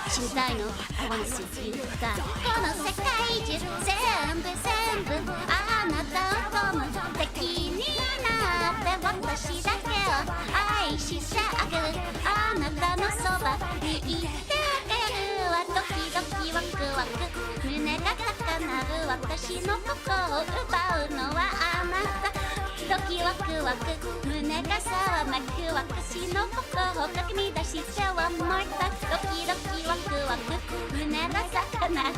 死にたいの I wanna see you die この世界中全部あなたを込む敵になって私だけを愛してあげるあなたのそばにいてあげるわドキドキワクワク胸が高鳴る私の心を奪うのはあなたドキワクワク胸が騒まく私の心をかき乱して One more time ドキドキワクワク胸が高鳴る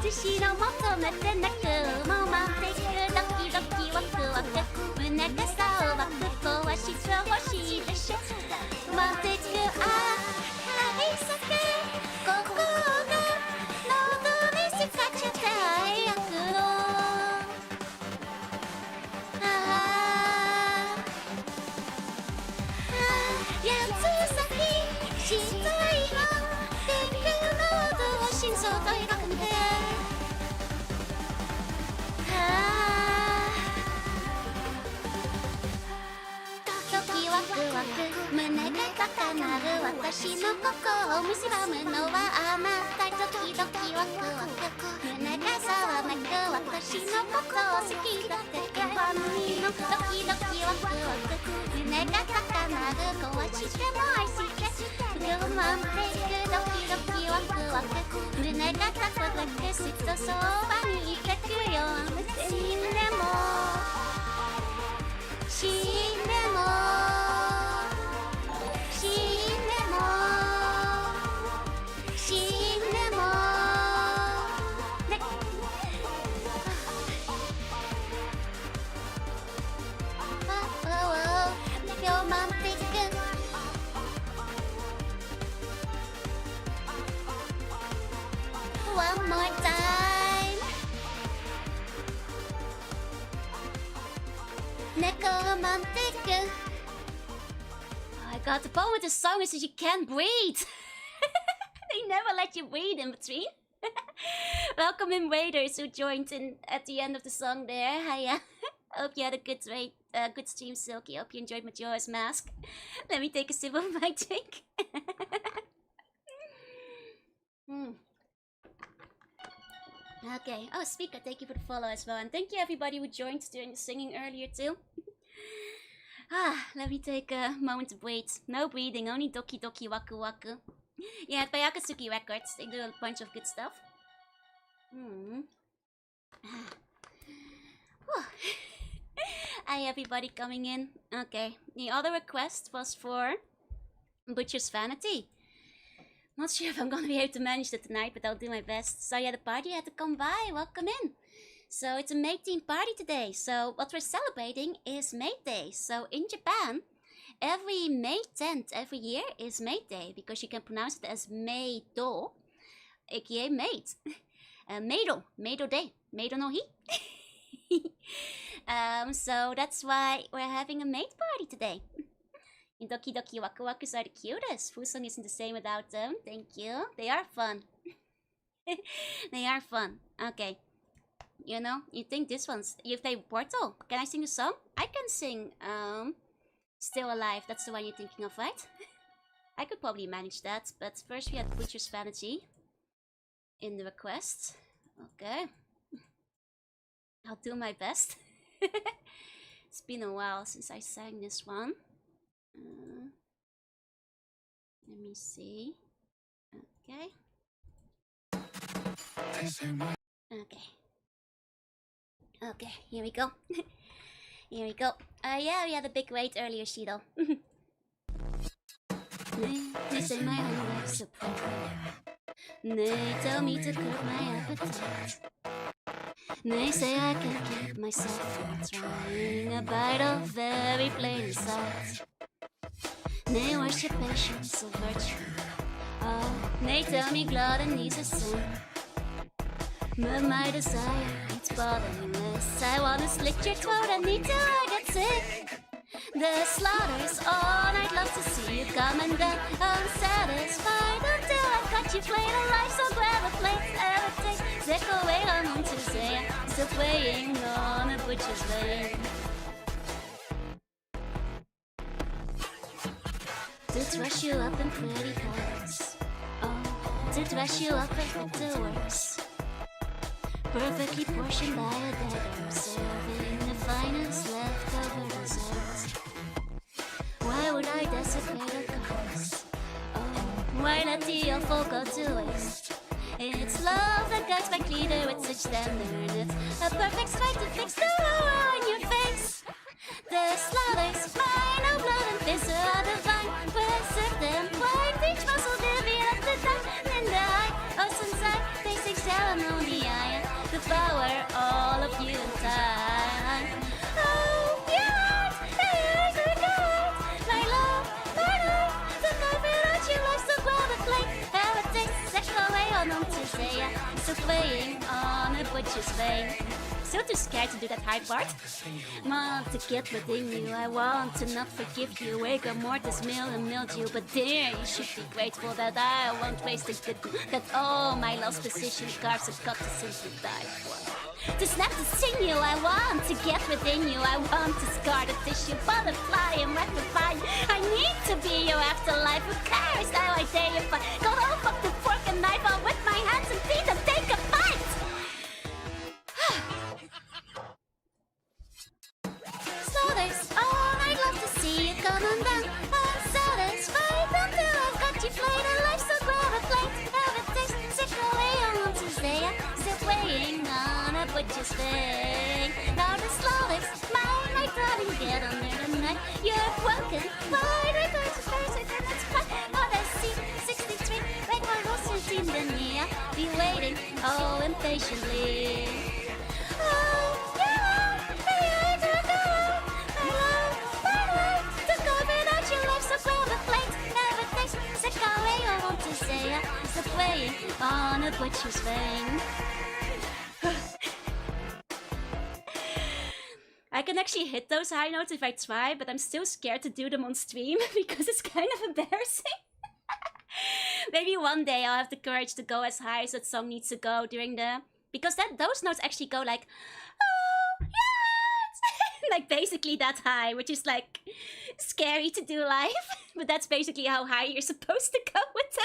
自信を求めて泣くロマンティックドキドキワクワク胸が騒まく壊してほしいでしょロマンティック愛さけ心が喉にしかちゃって愛悪の八つ先しついの電球の音を心臓と描くんでドキワクワク胸が高鳴る私の心を蝕むのはあなたドキドキワクワク胸が騒まく私のことを好きだって言わないのドキドキワクワク胸が高鳴る壊しても愛してロマンティックドキドキワクワク胸が高鳴ってずっとそばにいてくよ死んでも死んでも死んでも死んでもねロマンティックOne more time Necromantic Oh my god, the problem with this song is that you can't breathe. They never let you breathe in between. Welcome in Raiders who joined in at the end of the song there. Hiya. Hope you had a good stream, Silky. Hope you enjoyed Majora's Mask. Let me take a sip of my drink. Okay. Oh, Speaker, thank you for the follow as well. And thank you everybody who joined during the singing earlier too. Let me take a moment to breathe. No breathing, only doki doki waku waku. Yeah, by Akatsuki Records. They do a bunch of good stuff. Hi everybody coming in. Okay, the other request was for Butcher's Vanity. Not sure if I'm gonna be able to manage that tonight, but I'll do my best. So yeah, the party had to come by. Welcome in. So it's a Maid team party today. So what we're celebrating is Maid Day. So in Japan, every May 10th every year is Maid Day because you can pronounce it as Meido, aka Maid. Meido Day. Meido no hi. So that's why we're having a Maid party today. Doki Doki Waku Wakus are the cutest. Fusong isn't the same without them. Thank you. They are fun. They are fun. Okay. You know, you think this one's... You play Portal. Can I sing a song? I can sing, Still Alive. That's the one you're thinking of, right? I could probably manage that, but first we had Butcher's Vanity in the request. Okay. I'll do my best. It's been a while since I sang this one. Let me see. Okay. Okay. Okay, here we go. Here we go. Yeah, we had a big wait earlier, Shido. They say my hunger's a problem. They tell me to curb my appetite. They say I can't keep myself from trying a bite of very plain sight. They worship patience a virtue. Oh, they tell me gluttony's a sin. But my desire, it's bothering less. I wanna slit your throat and eat till I get sick. The slaughter's on, I'd love to see you come and then unsatisfied until I've got you played alive. So grab a plate, take Zeko away on to say still playing on a butcher's vein. To dress you up in pretty colors. Oh, to dress you up in the works. Perfectly portioned by a dagger, serving the finest leftover desserts. Why would I desecrate a cause? Oh, why let the awful go to waste? It's love that guides my glitter with such tenderness. A perfect strike to fix the horror on your face. The slaughter's mine, no blood and fizz are divine. Preserve them, white each muscle living at the time. In the eye, ocean side, facing shallow on the eye. The power, all of you in time. Oh, yeah, here's the God. My love, the knife without your life, so grab a plate. Have a taste, set away on to say, still playing on a butcher's vein. Still too scared to do that high part. Want to get within you, I want to not forgive you. Wake up mortis, meal and mildew. But dear, you should be grateful that I won't waste a good. That all my lost position cards have got to simply die for. To snap the sinew, I want to get within you. I want to scar the tissue, butterfly and rectify. I need to be your afterlife. Who cares how I deify? Go off of the fork and knife, I'll with my hands and feet and take a bite. Slaughter's on, I'd love to see you come on down. Unsatisfied until I've got you played alive. So grab a plate, have a taste, sick away on Tuesday. Still weighing on a butcher's vein. Now the slaughter's mine, I thought you'd get under the night. You're broken, wide, I got to face it and it's fine. Oh, I see, 63, make my horse in the knee. Be waiting, oh, impatiently. Oh, yeah, I to go. I love my life. To go without your life, so grab a plate. Have a taste, sick away, I want to say. Stop playing on a butcher's vein. I can actually hit those high notes if I try, but I'm still scared to do them on stream because it's kind of embarrassing. Maybe one day I'll have the courage to go as high as that song needs to go during the... Because those notes actually go like... Oh, yes! Like basically that high, which is like scary to do live. But that's basically how high you're supposed to go with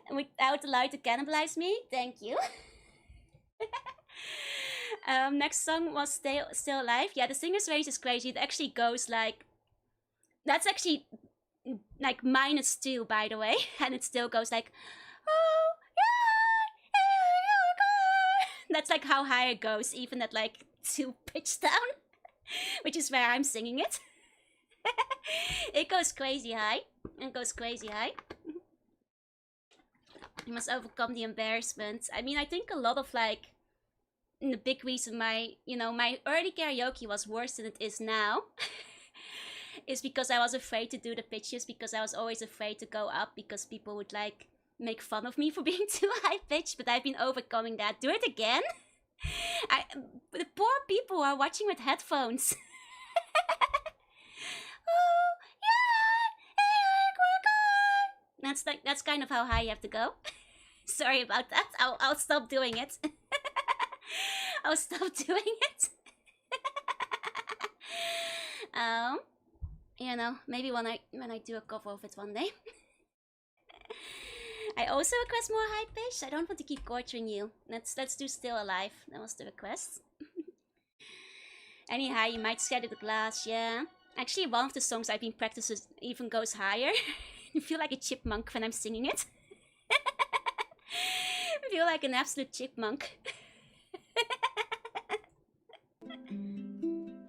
them. Without allowed to cannibalize me. Thank you. Next song was Still Alive. Yeah, the singer's range is crazy. It actually goes like... That's actually like -2, by the way. And it still goes like... Oh, yeah! That's like how high it goes, even at like 2 pitch down. Which is where I'm singing it. It goes crazy high. It goes crazy high. You must overcome the embarrassment. I mean, I think a lot of like... The big reason my early karaoke was worse than it is now is because I was afraid to do the pitches, because I was always afraid to go up because people would like make fun of me for being too high pitched, but I've been overcoming that. Do it again? The poor people are watching with headphones. That's kind of how high you have to go. Sorry about that. I'll stop doing it. I'll stop doing it. You know, maybe when I do a cover of it one day. I also request more high pitch. I don't want to keep torturing you. Let's do Still Alive. That was the request. Any high, you might scatter the glass. Yeah. Actually, one of the songs I've been practicing even goes higher. I feel like a chipmunk when I'm singing it. I feel like an absolute chipmunk.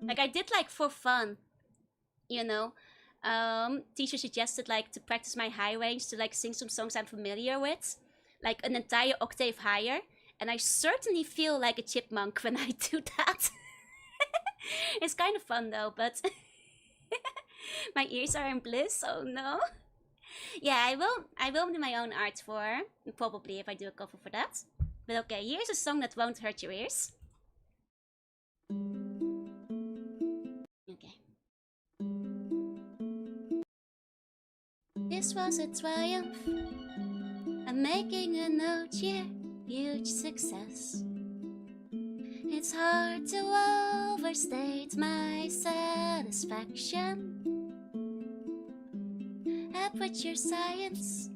Like I did like for fun, you know. Teacher suggested like to practice my high range to like sing some songs I'm familiar with, like an entire octave higher, and I certainly feel like a chipmunk when I do that. It's kind of fun though, but my ears are in bliss. Oh no. Yeah, I will do my own art for probably if I do a cover for that. But okay, here's a song that won't hurt your ears. Okay. This was a triumph. I'm making a note, yeah, huge success. It's hard to overstate my satisfaction. Aperture science.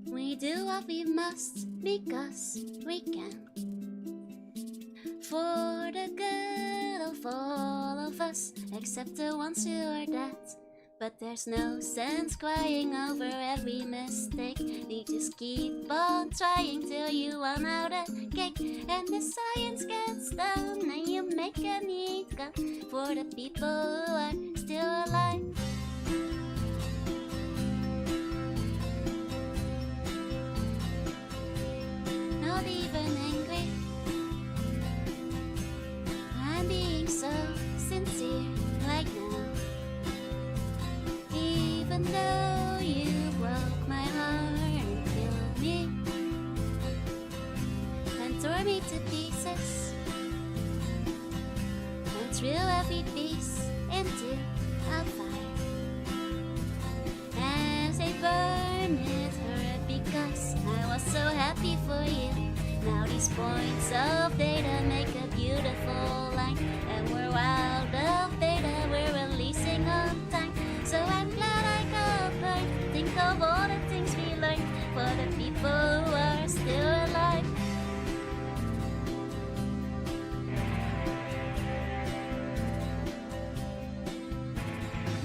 We do what we must because we can. For the good of all of us, except the ones who are dead. But there's no sense crying over every mistake. You just keep on trying till you run out of cake. And the science gets done and you make a neat gun for the people who are still alive. Not even angry. I'm being so sincere right now. Even though you broke my heart and killed me and tore me to pieces and threw every piece into a fire. As they burn it hurt because I was so happy for you. Now these points of data make a beautiful line, and we're wild of data we're releasing on time. So I'm glad I got right. Think of all the things we learned for the people who are still alive.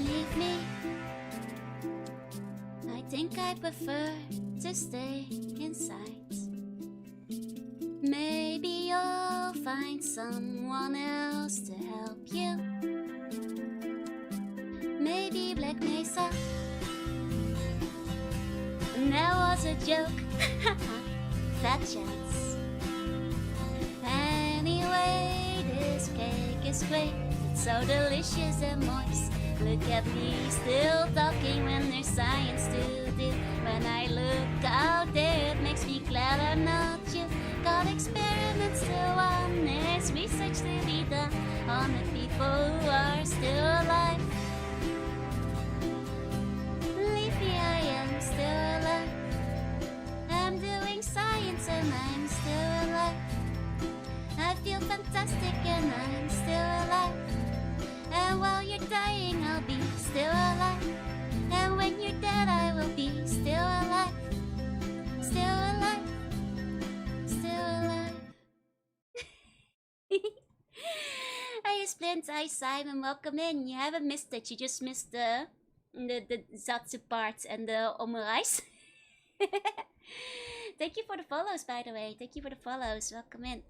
Leave me. I think I prefer to stay inside. Maybe you'll find someone else to help you. Maybe Black Mesa. And that was a joke. Fat chance. Anyway, this cake is great. It's so delicious and moist. Look at me still talking when there's science to do. When I look out there, it makes me glad I'm not you. Got experiments to run, there's research to be done on the people who are still alive. Leave me, I am still alive. I'm doing science and I'm still alive. I feel fantastic and I'm still alive. And while you're dying, I'll be still alive. And when you're dead, I will be still alive. Still alive. Still alive. Hi, Splint. Hi, Simon. Welcome in. You haven't missed it. You just missed the Zatsu part and the Omurice. Thank you for the follows, by the way. Thank you for the follows. Welcome in.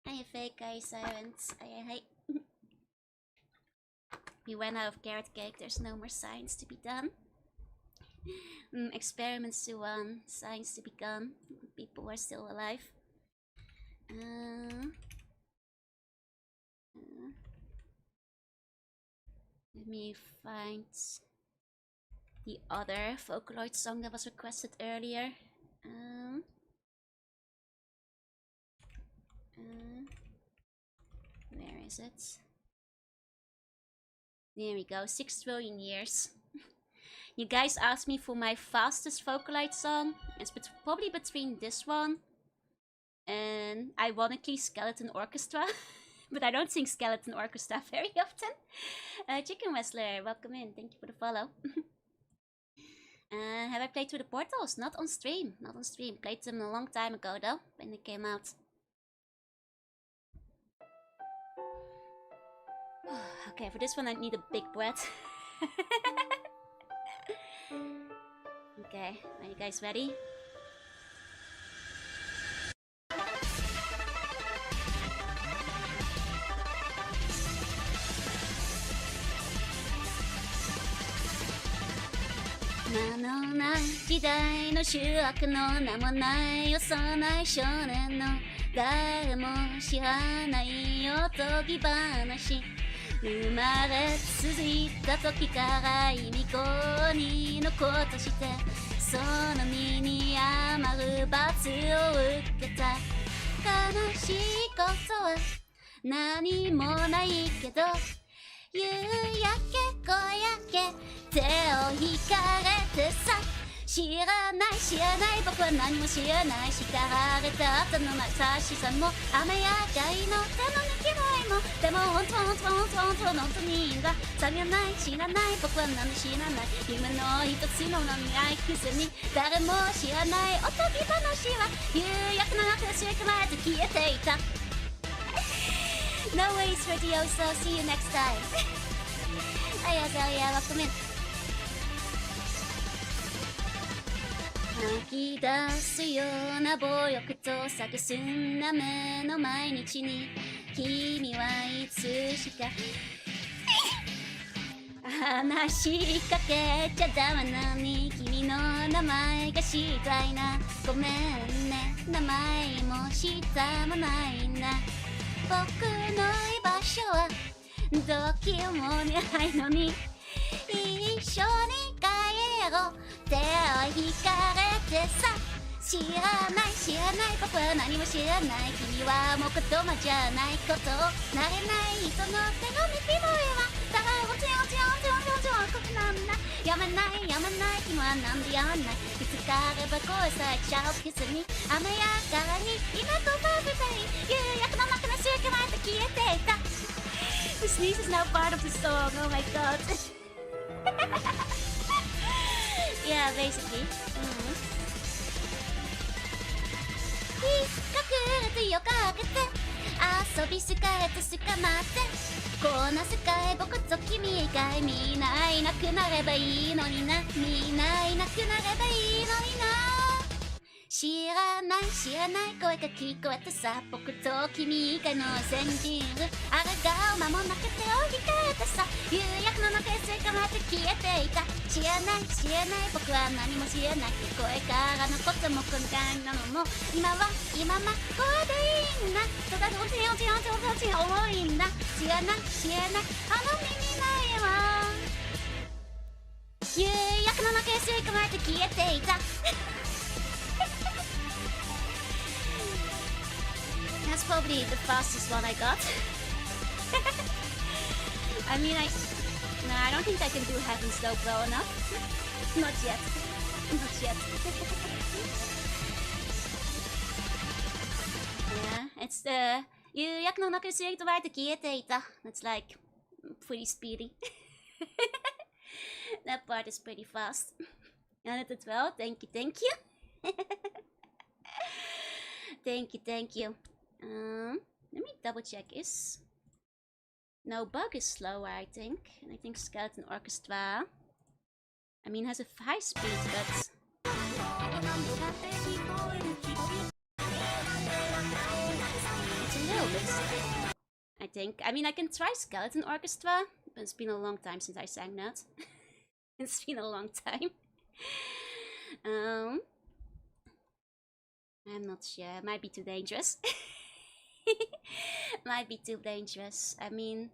Hi, Fake. Hi, Sirens. Hi. We ran out of carrot cake. There's no more science to be done. Experiments to run. Science to be done. People are still alive. Let me find the other Vocaloid song that was requested earlier. Where is it? There we go, 6 trillion years. You guys asked me for my fastest Vocalite song. It's probably between this one and, ironically, Skeleton Orchestra. But I don't sing Skeleton Orchestra very often. Chicken Wrestler, welcome in. Thank you for the follow. Have I played through the Portals? Not on stream. Not on stream. Played them a long time ago though, when they came out. Okay, for this one I need a big breath. Okay, are you guys ready?名のない時代の主役の名もない幼い少年の誰も知らないおとぎ話、生まれ続いた時から意味子にのことしてその身に余る罰を受けた。悲しいことは何もないけど夕焼け小焼け手を引かれてさ、知らない僕は何も知らない、叱られた後の優しさも雨や愛の手のに嫌いも、でも本当にいいんだ。知らない僕は何も知らない、夢の一つの未来くせに誰も知らないおとぎ話は夕焼けの中で吸い込まれて消えていた。No worries, Radio, so see you next time. Hey, Azaria, welcome in. 吐き出すような暴力と探すな目の毎日に君はいつしか話しかけちゃダメなのに君の名前が知りたいな。ごめんね、名前も下もないな。僕の居場所はどこもないのに一緒に帰ろう、手を引かれてさ、知らない僕は何も知らない、君はもう言葉じゃないことを慣れない人の手のぬき声はだからおちこなんだ、やめない君はなんでやんない、いつかあれば声されちゃうキスに雨やからに今とまぶたい夕焼けの中の吸い込まれて消えていた。The sneeze is now part of the song, oh my god. Yeah, basically. 引っかくれてよかけて遊びすかれてすかまってこんな世界僕と君以外みんないなくなればいいのにな、みんないなくなればいいのにな。知らない声が聞こえてさ、僕と君以外の先人あれが間もなく手を引かれてさ、夕焼けの中へ吸い込まれて消えていた。知らない僕は何も知らない、これからのこともこんななのも今これでいいんだ、ただのおち重いんだ。知らないあの耳ないわ、夕焼けの中へ吸い込まれて消えていた。That's probably the fastest one I got. I mean, I don't think I can do Heaven's Slope well enough. Not yet. Yeah, it's the 夕焼けの中で吸い込まれて消えていた. That's like pretty speedy. That part is pretty fast. And it well. Thank you. Thank you. Let me double check. No, Bug is slower, I think. And I think Skeleton Orchestra, I mean, has a high speed, but it's a little bit slow, I think. I mean, I can try Skeleton Orchestra, but it's been a long time since I sang that. It's been a long time. I'm not sure. It might be too dangerous. Might be too dangerous. I mean,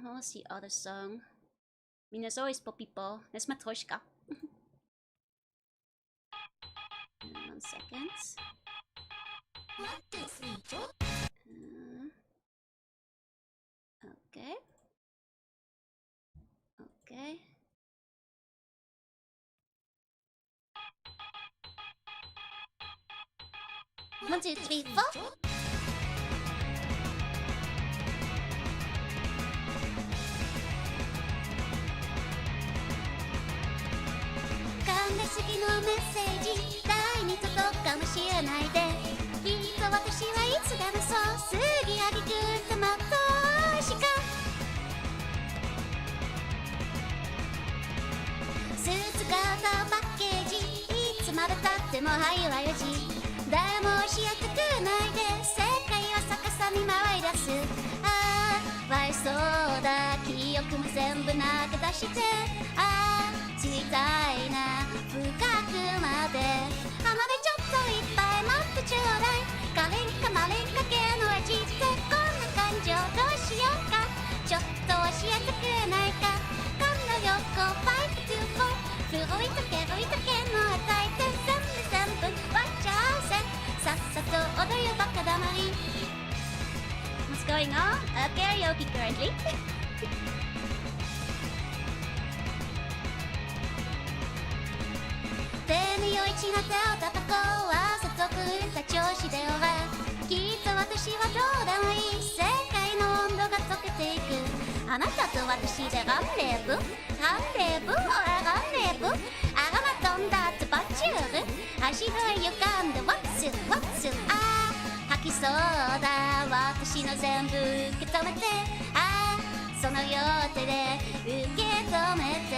what was the other song? I mean, there's always Poppy Paw. There's Matroshka. 1 second. Okay. 1, 2, 3, 4. 噛んですぎのメッセージ第に届くかもしれないできっと私はいつでもそう過ぎ上げくるとまっとうしかスーツ型パッケージいつまでたってもはいは4時誰も教えてくれないで世界は逆さに回り出すああ割れそうだ記憶も全部投げ出してああついたいな深くまで鼻でちょっといっぱい待ってちょうだいカレンカマレンカ系の味ってこんな感情どうしようかちょっと教えてくれないかこの横5 2 4古いとけ古いとけの与えて全部割っちゃおうぜさっさと踊るバカだまり What's going on? Karaoke currently. 手に良い血の手を叩こう朝と狂った調子で俺きっと私はどうでもいい世界の温度が溶けていくあなたと私でランデブーランデブーおらランデブーあがま飛んだってバチュール足の上歪んでワッツワッツああ吐きそうだ私の全部受け止めてああその両手で受け止めて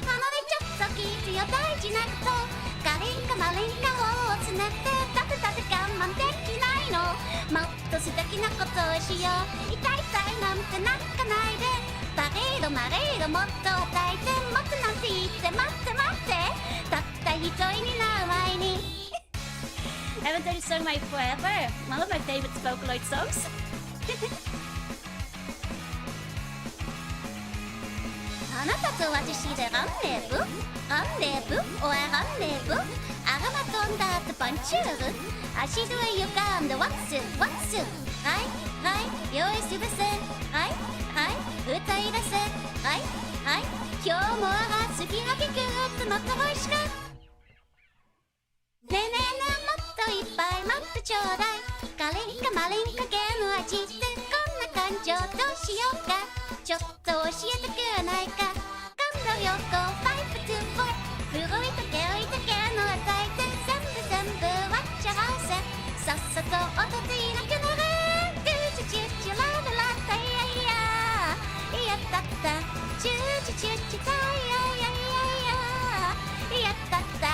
鼻でちょっと聞いてよ大事なことカリンカマリンカをつねって立て立て我慢できないのもっと素敵なことをしよう痛い痛いなんて泣かないでパレードマレードもっと与えてもっとなんて言って待って待ってたった一人になる前にI haven't heard this song my forever. One of my favorite Vocaloid songs. あなたと私でランデブランデブおいランデブあがま飛んだってパンチュール足の上歪んでワッツワッツはいはい用意するぜはいはい歌い出せはいはい今日もが過ぎはぎくってまたおいしかねえねえねえもっといっぱい待ってちょうだいカレンカマレンカ系の味ってこんな感情どうしようかちょっと教えてくれないか今度横5 2 4古い時計置いたけの与えて全部割っちゃおうぜさっさと踊っていなくなるドゥチュチュチュラララタイヤイヤいやったったチュチュチュチュタイヤイヤイヤイヤいやったった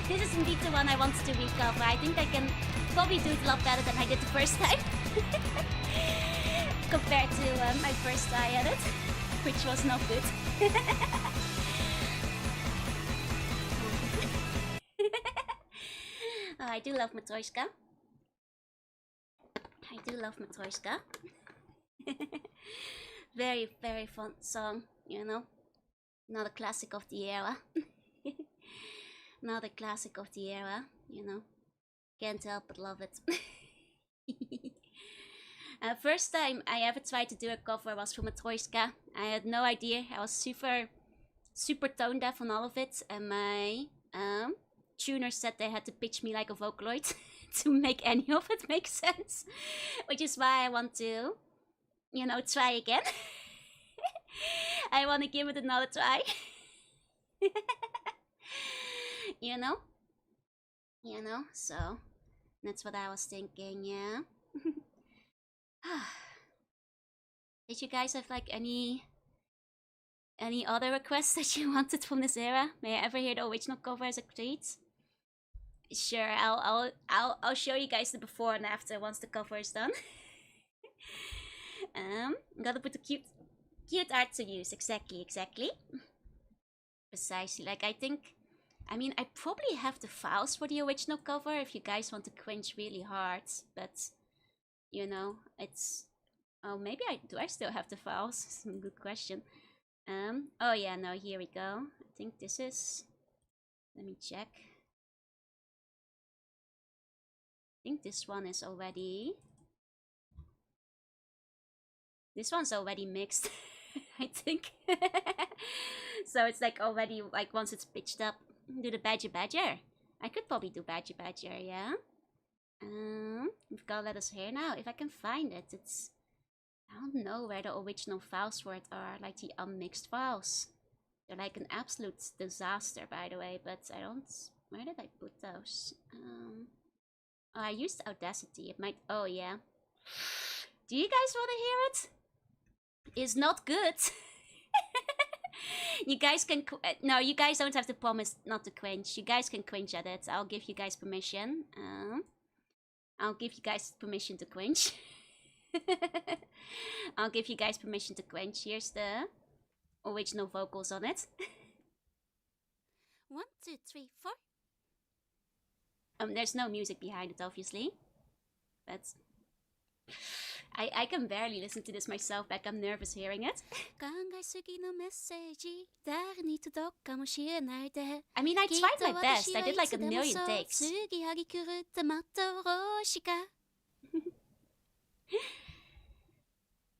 This is indeed the one I wanted to recover. I think I can probably do it a lot better than I did the first time. Compared to my first try at it, which was not good. Oh, I do love Matryoshka. I do love Matryoshka. Very, very fun song, you know. Not a classic of the era. Not a classic of the era, you know. Can't help but love it. First time I ever tried to do a cover was for Matryoshka. I had no idea. I was super tone deaf on all of it, and my tuner said they had to pitch me like a Vocaloid to make any of it make sense, which is why I want to, you know, try again. I want to give it another try. you know, so that's what I was thinking. Yeah. Did you guys have like any other requests that you wanted from this era? May I ever hear the original cover as a treat? Sure, I'll show you guys the before and after once the cover is done. Gotta put the cute art to use. Exactly. Precisely. Like I mean, I probably have the files for the original cover if you guys want to cringe really hard, but you know, it's... Oh, maybe do I still have the files? Good question. Oh yeah, no, here we go. I think this is... Let me check. I think this one is already... This one's already mixed, I think. So it's like already, like once it's pitched up, do the Badger. I could probably do Badger, yeah? We've got letters here now. If I can find it, it's... I don't know where the original files for it are, like the unmixed files. They're like an absolute disaster, by the way, but I don't... Where did I put those? Oh, I used Audacity. It might... Oh, yeah. Do you guys want to hear it? It's not good. You guys can... No, you guys don't have to promise not to cringe. You guys can cringe at it. I'll give you guys permission. I'll give you guys permission to cringe. I'll give you guys permission to cringe. Here's the original vocals on it. 1, 2, 3, 4. There's no music behind it, obviously. But I can barely listen to this myself back. I'm nervous hearing it. I mean, I tried my best. I did like a million takes.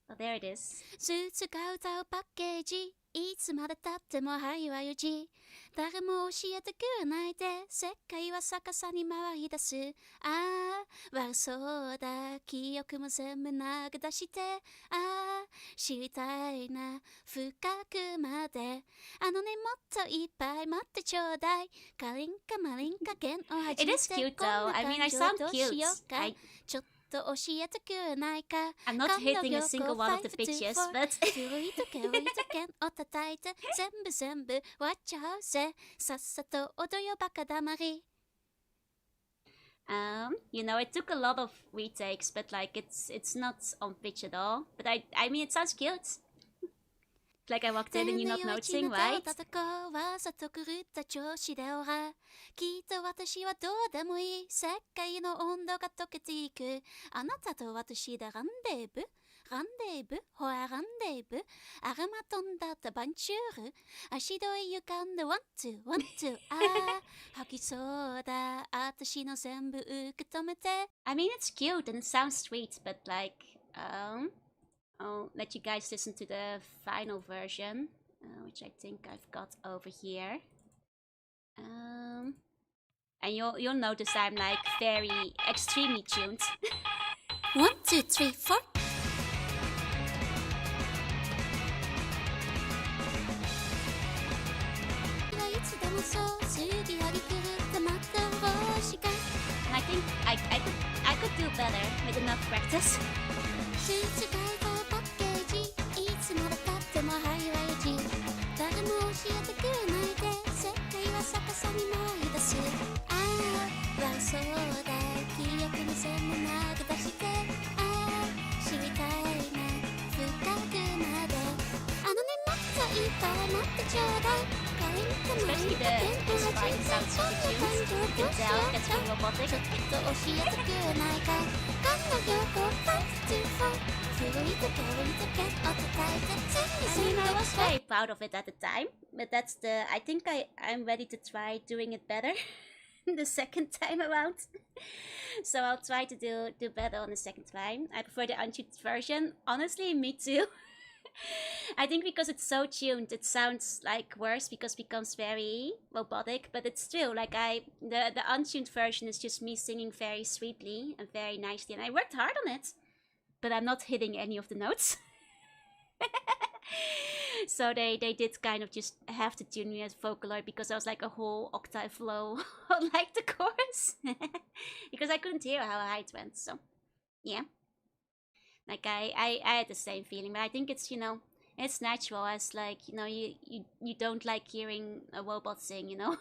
Well, there it is. いつまでたってもはいは4時誰も教えてくれないで世界は逆さに回り出すああ悪そうだ記憶も全部投げ出してああ知りたいな深くまであのねもっといっぱい待ってちょうだいカリンカマリンカ剣を始 It め is て cute こん though. な I mean, 感 I 情 sound どう cute. しようかちょっと教えてくれないか I'm not hitting a single one of the pitches, but 古い時計を剣を叩いて全部割っちゃうぜさっさと踊よバカだまり you know, it took a lot of retakes, but like it's not on pitch at all. But I mean, it sounds cute. Like I walked in and you're not noticing, right? わざと狂った調子でオラきっと私はどうでもいい世界の温度が溶けていくあなたと私でランデーブほらランデーブアラマ飛んだったバンチュール足取り浮かんでワンツーああ吐きそうだ私の全部受け止めて I mean, it's cute and it sounds sweet, but like, I'll let you guys listen to the final version, which I think I've got over here. And you'll notice I'm like very extremely tuned. 1, 2, 3, 4いつでもそう過ぎ上げくるって待ってほしか And I think I could do better with enough practice. スーツ変えたパッケージいつまでたってもはいは4時誰も教えてくれないで世界は逆さに回り出すああ悪そうだ記憶に全部投げ出してああ知りたいな深くまであのねもっといっぱい待ってちょうだい Especially the spine sounds super cute. You can tell it's being robotic. I mean, I was very proud of it at the time, but that's the... I think I'm ready to try doing it better the second time around. So I'll try to do better on the second time. I prefer the untuned version. Honestly, me too. I think because it's so tuned, it sounds like worse because it becomes very robotic. But it's true, like the untuned version is just me singing very sweetly and very nicely, and I worked hard on it. But I'm not hitting any of the notes. So they did kind of just have to tune me as Vocaloid because I was like a whole octave low on like the chorus. Because I couldn't hear how high it went, so yeah. Like I had the same feeling, but I think it's, you know, it's natural as like, you know, you don't like hearing a robot sing, you know.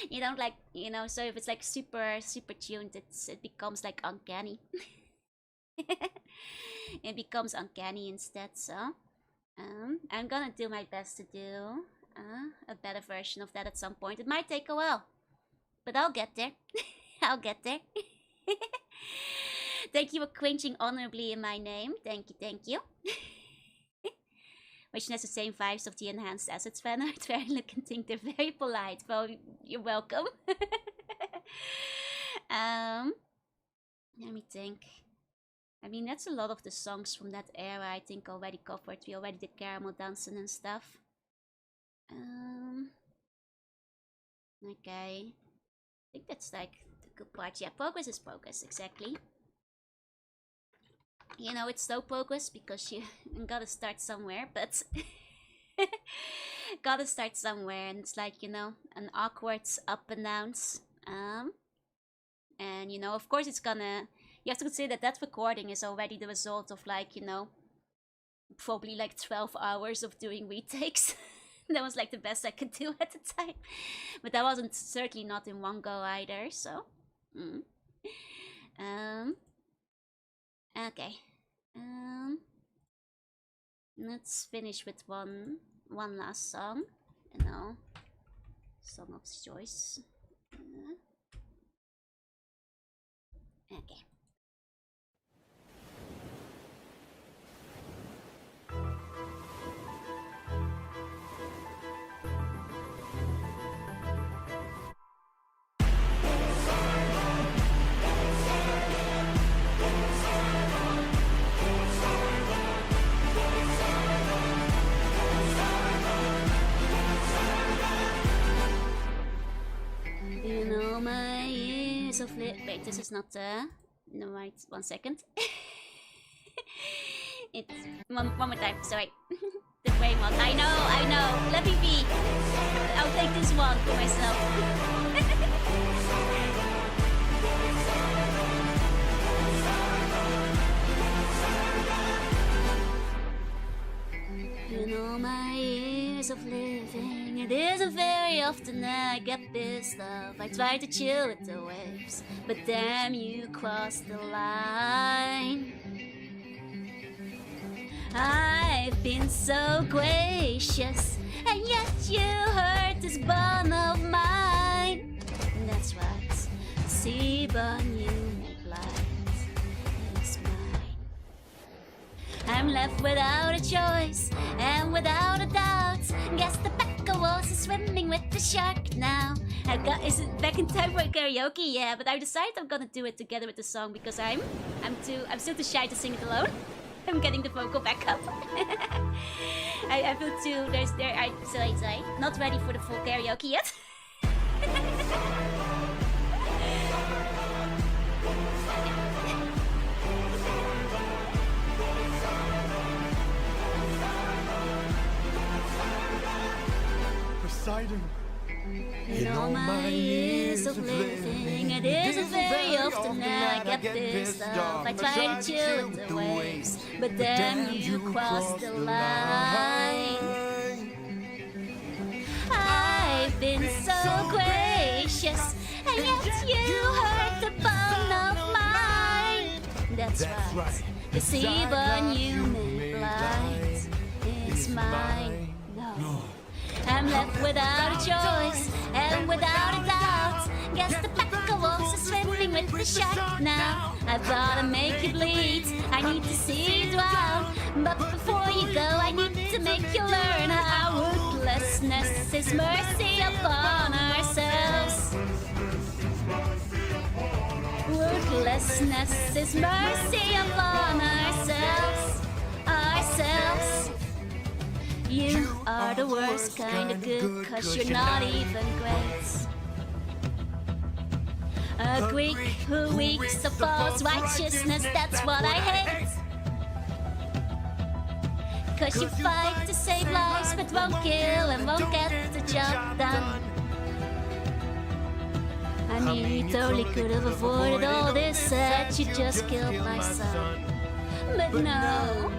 You don't like, you know, so if it's like super tuned, it becomes like uncanny. It becomes uncanny instead, so I'm gonna do my best to do a better version of that at some point. It might take a while, but I'll get there. I'll get there. Thank you for cringing honorably in my name. Thank you. Which has the same vibes of the enhanced assets fan art. Very looking thing. They're very polite. Well, you're welcome. Let me think. I mean, that's a lot of the songs from that era I think already covered. We already did Caramel Dancing and stuff. Okay. I think that's like good part. Yeah, progress is progress, exactly. You know, it's slow progress because you gotta start somewhere, but gotta start somewhere, and it's like, you know, an awkward up and downs. And you know, of course, it's gonna. You have to consider that that recording is already the result of, like, you know, probably like 12 hours of doing retakes. That was like the best I could do at the time, but that wasn't certainly not in one go either. So, okay. Let's finish with one last song. You know, song of choice. Okay. You know my years of wait, this is not no, right, 1 second. It's one more time, sorry. The frame one. I know. Let me be. I'll take this one for myself. You know my years of living, it isn't very often that I get pissed off. I try to chill with the waves, but damn, you crossed the line. I've been so gracious, and yet you hurt this bond of mine. That's right, see, burn you make light. It's mine. I'm left without a choice, and without a doubt, guess the back of walls is swimming with the shark now. Is it back in time for karaoke? Yeah, but I decided I'm gonna do it together with the song because I'm still too shy to sing it alone. I'm getting the vocal back up. I feel too. Sorry, not ready for the full karaoke yet. Poseidon. In all my years of living, it isn't very often that I get pissed off. I try to chill with the waves, but then you cross the line. I've been so gracious, and yet you hurt the bone of mine. That's right, the sea burn you make blind. It's mine. No. I'm left without a choice, and without a doubt, guess the pack of wolves is swimming with the shark now. I gotta make you bleed, I need to see you drown. But before you go, I need to make you learn how ruthlessness is mercy upon ourselves. Ruthlessness is mercy upon ourselves. You are the worst kind of good, 'cause you're not even great. A Greek who reeks of false righteousness, that's what I hate. 'Cause you fight to save lives, but won't kill and won't get the job done. I mean, you totally could have avoided all this, said you just killed my son. But no.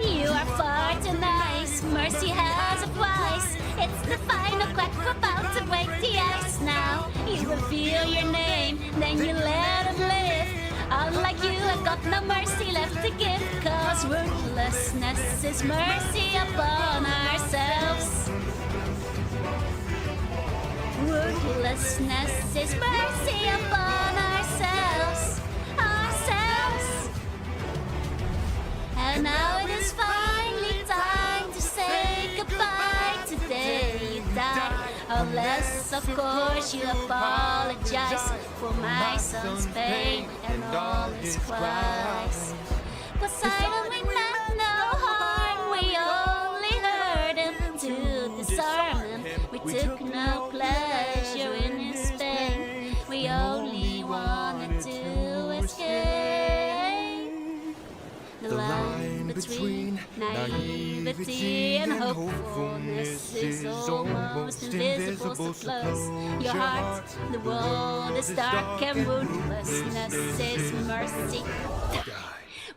You are far too nice, mercy has a price. It's the final crack about to break the ice now. You reveal your name, then you let him live. Unlike you, I've got no mercy left to give, 'cause ruthlessness is mercy upon ourselves. Ruthlessness is mercy upon ourselves. And now it is finally time to say goodbye. Today you die, unless of course you apologize for my son's pain and all his cries. Poseidon, we meant no harm, we only hurt him to disarm him. We took no pleasure in his pain, we escape. The line between naivety and hopefulness is almost invisible, so close your heart. The world is dark and woundlessness is mercy.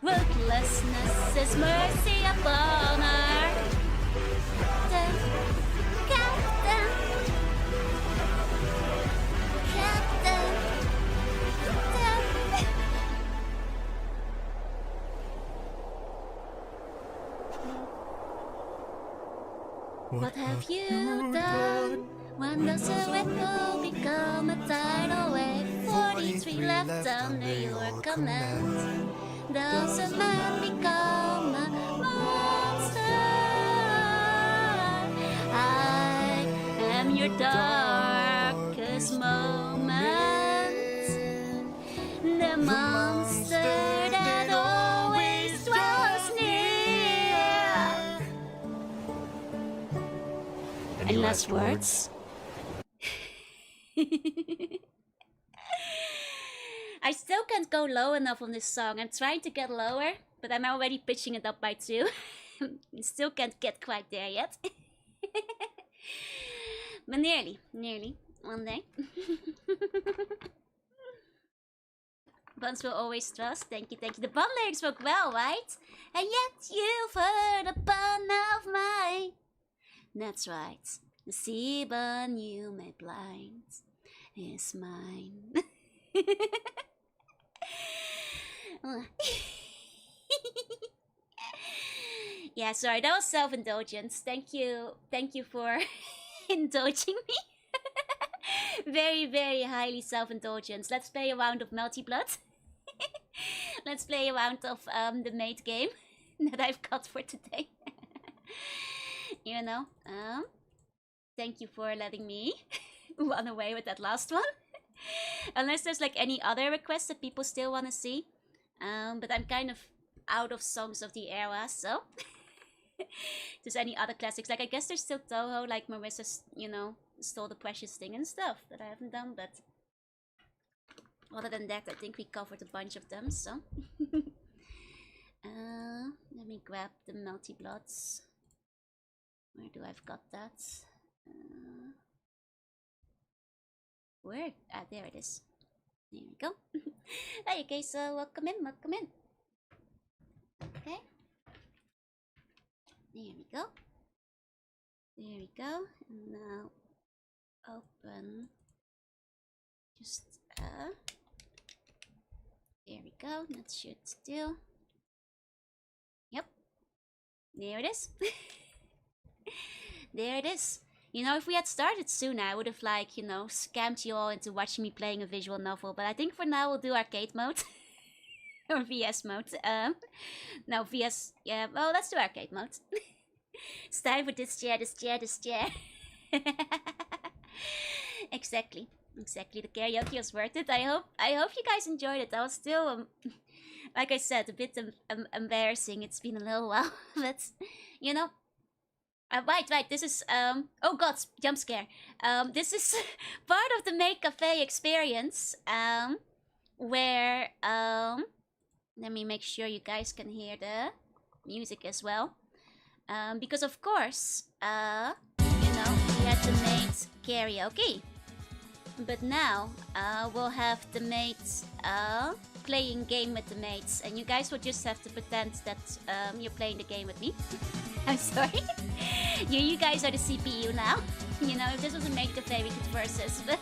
Ruthlessness is mercy upon earth. Captain. What have you done? When does a ripple become a tidal wave? 43 left under your command. Does a man become a monster? I am your darkest moment. The monster that always dwells near. Any last words? I still can't go low enough on this song. I'm trying to get lower, but I'm already pitching it up by 2. Still can't get quite there yet. But nearly. One day. Buns will always trust. Thank you. The bun lyrics work well, right? And yet you've heard a bun of mine. That's right. The sea bun you may blind is mine. Yeah, sorry, that was self-indulgence. Thank you for indulging me. Very, very highly self-indulgence. Let's play a round of Melty Blood. Let's play a round of the Maid game that I've got for today. You know, thank you for letting me run away with that last one. Unless there's like any other requests that people still want to see. But I'm kind of out of songs of the era, so if there's any other classics, like I guess there's still Toho, like Marissa's, you know, Stole the Precious Thing and stuff that I haven't done, but other than that, I think we covered a bunch of them, so let me grab the Melty Bloods. Where do I've got that? Where? Ah, there it is. There we go. Hey, okay, so welcome in. Okay. There we go. And now open. Just there we go. That should do. Yep. There it is. There it is. You know, if we had started sooner, I would have, like, you know, scammed you all into watching me playing a visual novel. But I think for now we'll do arcade mode. Or VS mode. No, VS, yeah, well, let's do arcade mode. It's time for this chair. Exactly. The karaoke was worth it. I hope you guys enjoyed it. I was still, like I said, a bit embarrassing. It's been a little while, but, you know. Right, this is, oh god, jump scare. This is part of the Maid Café experience, where, let me make sure you guys can hear the music as well. Because of course, you know, we had the Maid karaoke. But now, we'll have the Maids, playing game with the Maids, and you guys will just have to pretend that, you're playing the game with me. I'm sorry. You guys are the CPU now. You know, if this was a Maid Café, we could versus, but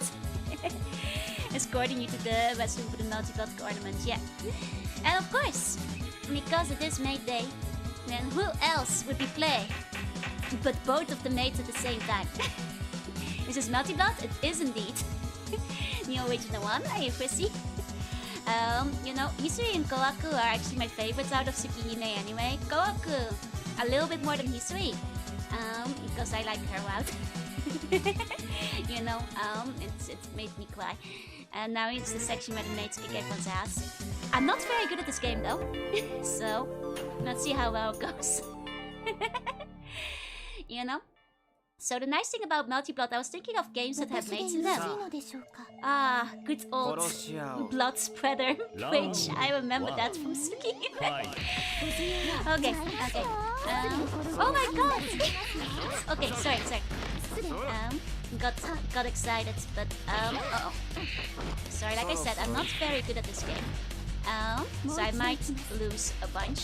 escorting you to the restroom for the Melty Blood tournament, yeah. And of course, because it is Maid Day, then who else would we play but both of the Maids at the same time? Is this Melty Blood? It is indeed. The original one. Are you Chrissy? You know, Hisui and Kohaku are actually my favorites out of Tsukihime anyway. Kohaku, a little bit more than Hisui, because I like her out. You know, it made me cry. And now it's the section where the Maids kick everyone's ass. I'm not very good at this game though, so let's see how well it goes. You know? So the nice thing about Melty Blood, I was thinking of games that have maids in them. 私でよろしいのでしょうか Ah, good old blood spreader, which I remember that from Tsukihime. Okay, okay. Oh my god! Okay, sorry. Got excited, but uh-oh. Sorry, like I said, I'm not very good at this game. So I might lose a bunch.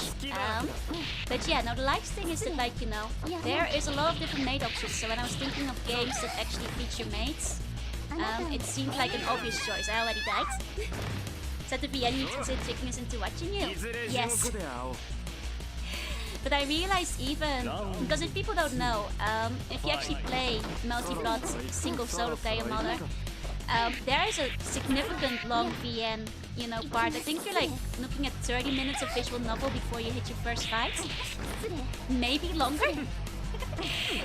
But yeah, now the life thing is that, like, you know, there is a lot of different maid options. So when I was thinking of games that actually feature maids, it seemed like an obvious choice. I already died. Said to be any sickness into watching you. Yes. But I realized even, because if people don't know, if you actually play Melty Blood single solo player mother, there is a significant long VN, you know, part. I think you're like looking at 30 minutes of visual novel before you hit your first fight. Maybe longer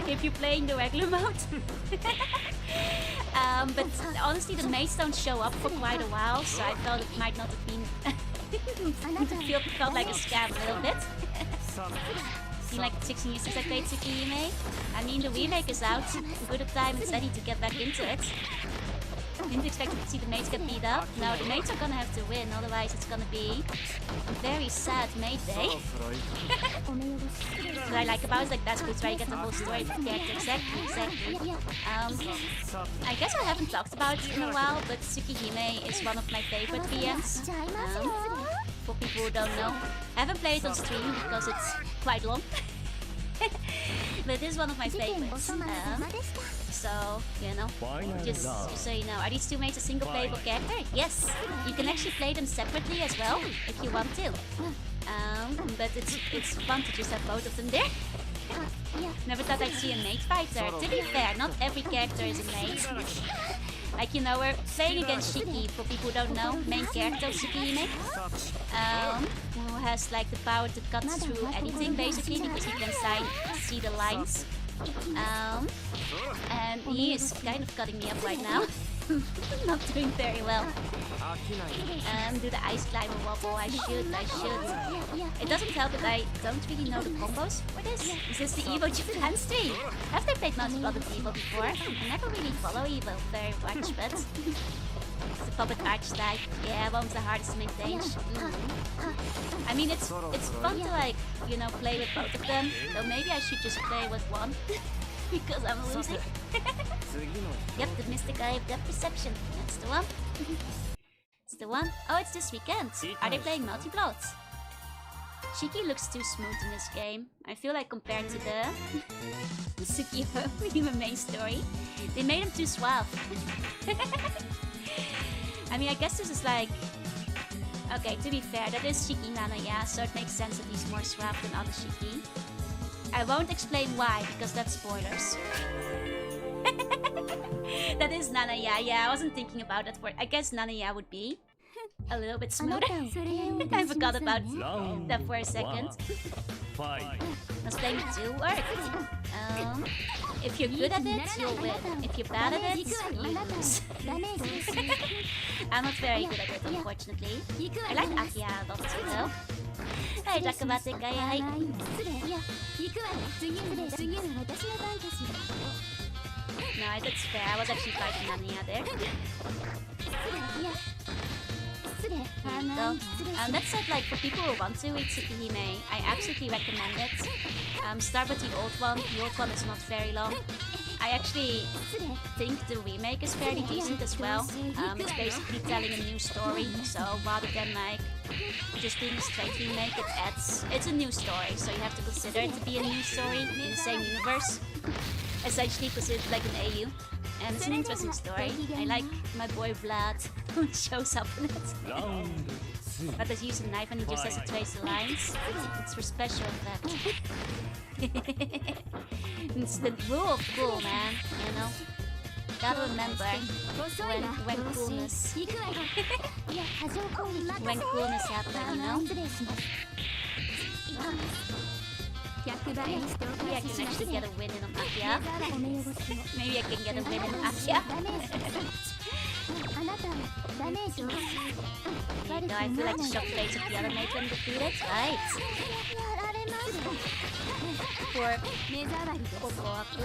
if you're playing the regular mode. But honestly, the maids don't show up for quite a while, so I felt it might not have been. It felt like a scam a little bit. It's been like 16 years since I played Tsukihime. I mean, the remake is out. Good time and ready to get back into it. Didn't expect to see the mates get beat up. No, the mates are gonna have to win, otherwise it's gonna be a very sad mate day. What I like about it is like that's good, where you get the whole story of the character. Exactly. I guess I haven't talked about it in a while, but Tsukihime is one of my favorite VNs. For people who don't know, I haven't played it on stream because it's quite long. But it is one of my favorites. So, you know, just so you know, are these two mates a single playable character? Yes! You can actually play them separately as well, if you want to. But it's fun to just have both of them there. Never thought I'd see a mate fighter. To be fair, not every character is a mate. Like, you know, we're playing against Shiki, for people who don't know, main character of Tsukihime. Who has like the power to cut through anything basically, because he can see the lines. And he is kind of cutting me up right now. Not doing very well. Do the ice climber wobble. I should. It doesn't help that I don't really know the combos for this. Is this the Evo Japan stream? Have they played Melty Blood with Evo before? I never really follow Evo very much, but it's a puppet arch type. Yeah, one's the hardest to maintain. I mean, it's fun to, like, you know, play with both of them. So maybe I should just play with one. Because I'm losing. Yep, the Mystic Eye of Depth Perception. That's the one. It's the one. Oh, it's this weekend. Are they playing Melty Blood? Shiki looks too smooth in this game. I feel like compared to the Tsukihime main story, they made him too suave. I mean, I guess this is like... Okay, to be fair, that is Shiki Nana, yeah, so it makes sense that he's more suave than other Shiki. I won't explain why, because that's spoilers. That is Nanaya, yeah, I wasn't thinking about that for... I guess Nanaya would be a little bit smoother. I forgot about that for a second. I was playing with two work. If you're good at it, you'll win. If you're bad at it, you lose. I'm not very good at it, unfortunately. I like Akia a lot too, though. Hey, Jakabate Kaya. No, that's fair. I was actually fighting Nania there. That said, like, for people who want to read Tsukihime, I absolutely recommend it. Start with the old one. The old one is not very long. I actually think the remake is fairly decent as well. It's basically telling a new story, so rather than like just being a straight remake, it's a new story, so you have to consider it to be a new story in the same universe. Essentially considered like an AU. And it's an interesting story. I like my boy Blood, who shows up in it. But they use a knife and he just has to trace the lines. It's for special effect. It's the rule of cool, man, you know? Gotta remember when coolness when coolness happens, you know? Maybe I can actually get a win in Akia. Maybe I can get a win in Akia. There you go, I feel like the shock blades of the other mate when defeated. Right. For Kokoaku.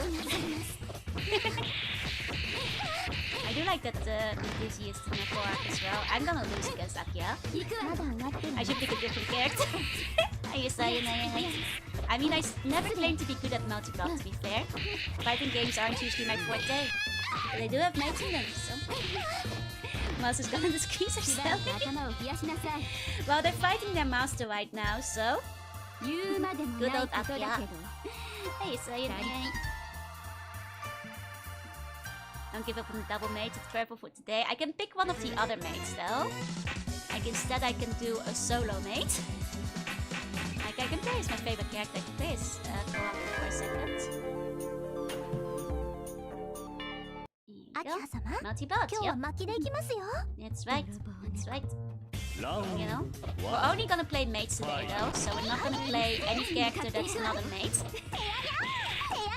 I do like that the Dizzy is the Neko arc as well. I'm gonna lose against Akia. I should pick a different character. I mean, I never claimed to be good at Melty Blood, to be fair. Fighting games aren't usually my forte. But I do have mates in them, so... Mouse is gonna squeeze herself. Well, they're fighting their master right now, so... Good old Akia. Hey, don't give up on the double mate, it's purple for today. I can pick one of the other mates though. Like instead I can do a solo mate. Like I can play as my favorite character. I can play as Karaoke for a second. Melty Blood, yep. That's right, that's right. You know? We're only gonna play mates today though, so we're not gonna play any character that's not a mate.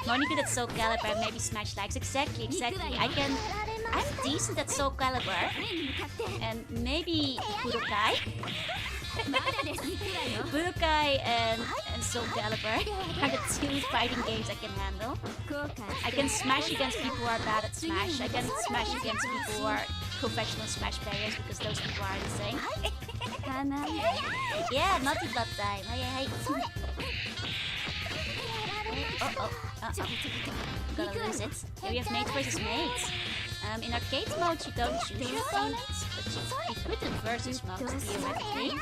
I'm only good at Soul Calibur and maybe Smash Likes. Exactly. I'm decent at Soul Calibur. And maybe Budokai. Budokai and Soul Calibur are the two fighting games I can handle. I can smash against people who are bad at Smash. I can smash against people who are professional Smash players because those people are insane. Yeah, Melty Blood time. Hey. Gotta lose it. Here we have mate versus mate. In arcade mode you don't choose your opponents, but you could in versus mode theoretically. You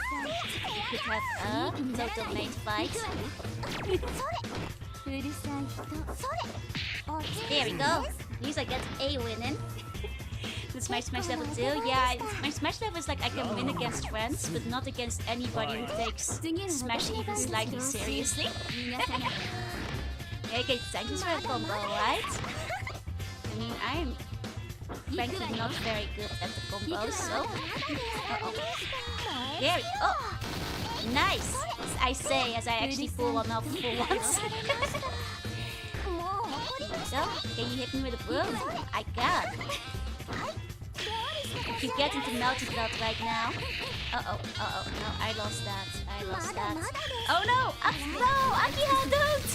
could have a total mate fight. There we go. At least I get a win in. This is my Smash level 2. Yeah, my Smash level is like I can win against friends, but not against anybody who takes Smash even slightly seriously. Okay, thank you for a combo, right? I mean, I'm frankly not very good at the combos, so... There we go! Oh! Nice! As I say, as I actually pull one off for once. So, can you hit me with a broom? I can! If you get into Melty Blood right now... No, I lost that. Oh no! No! Akia, don't!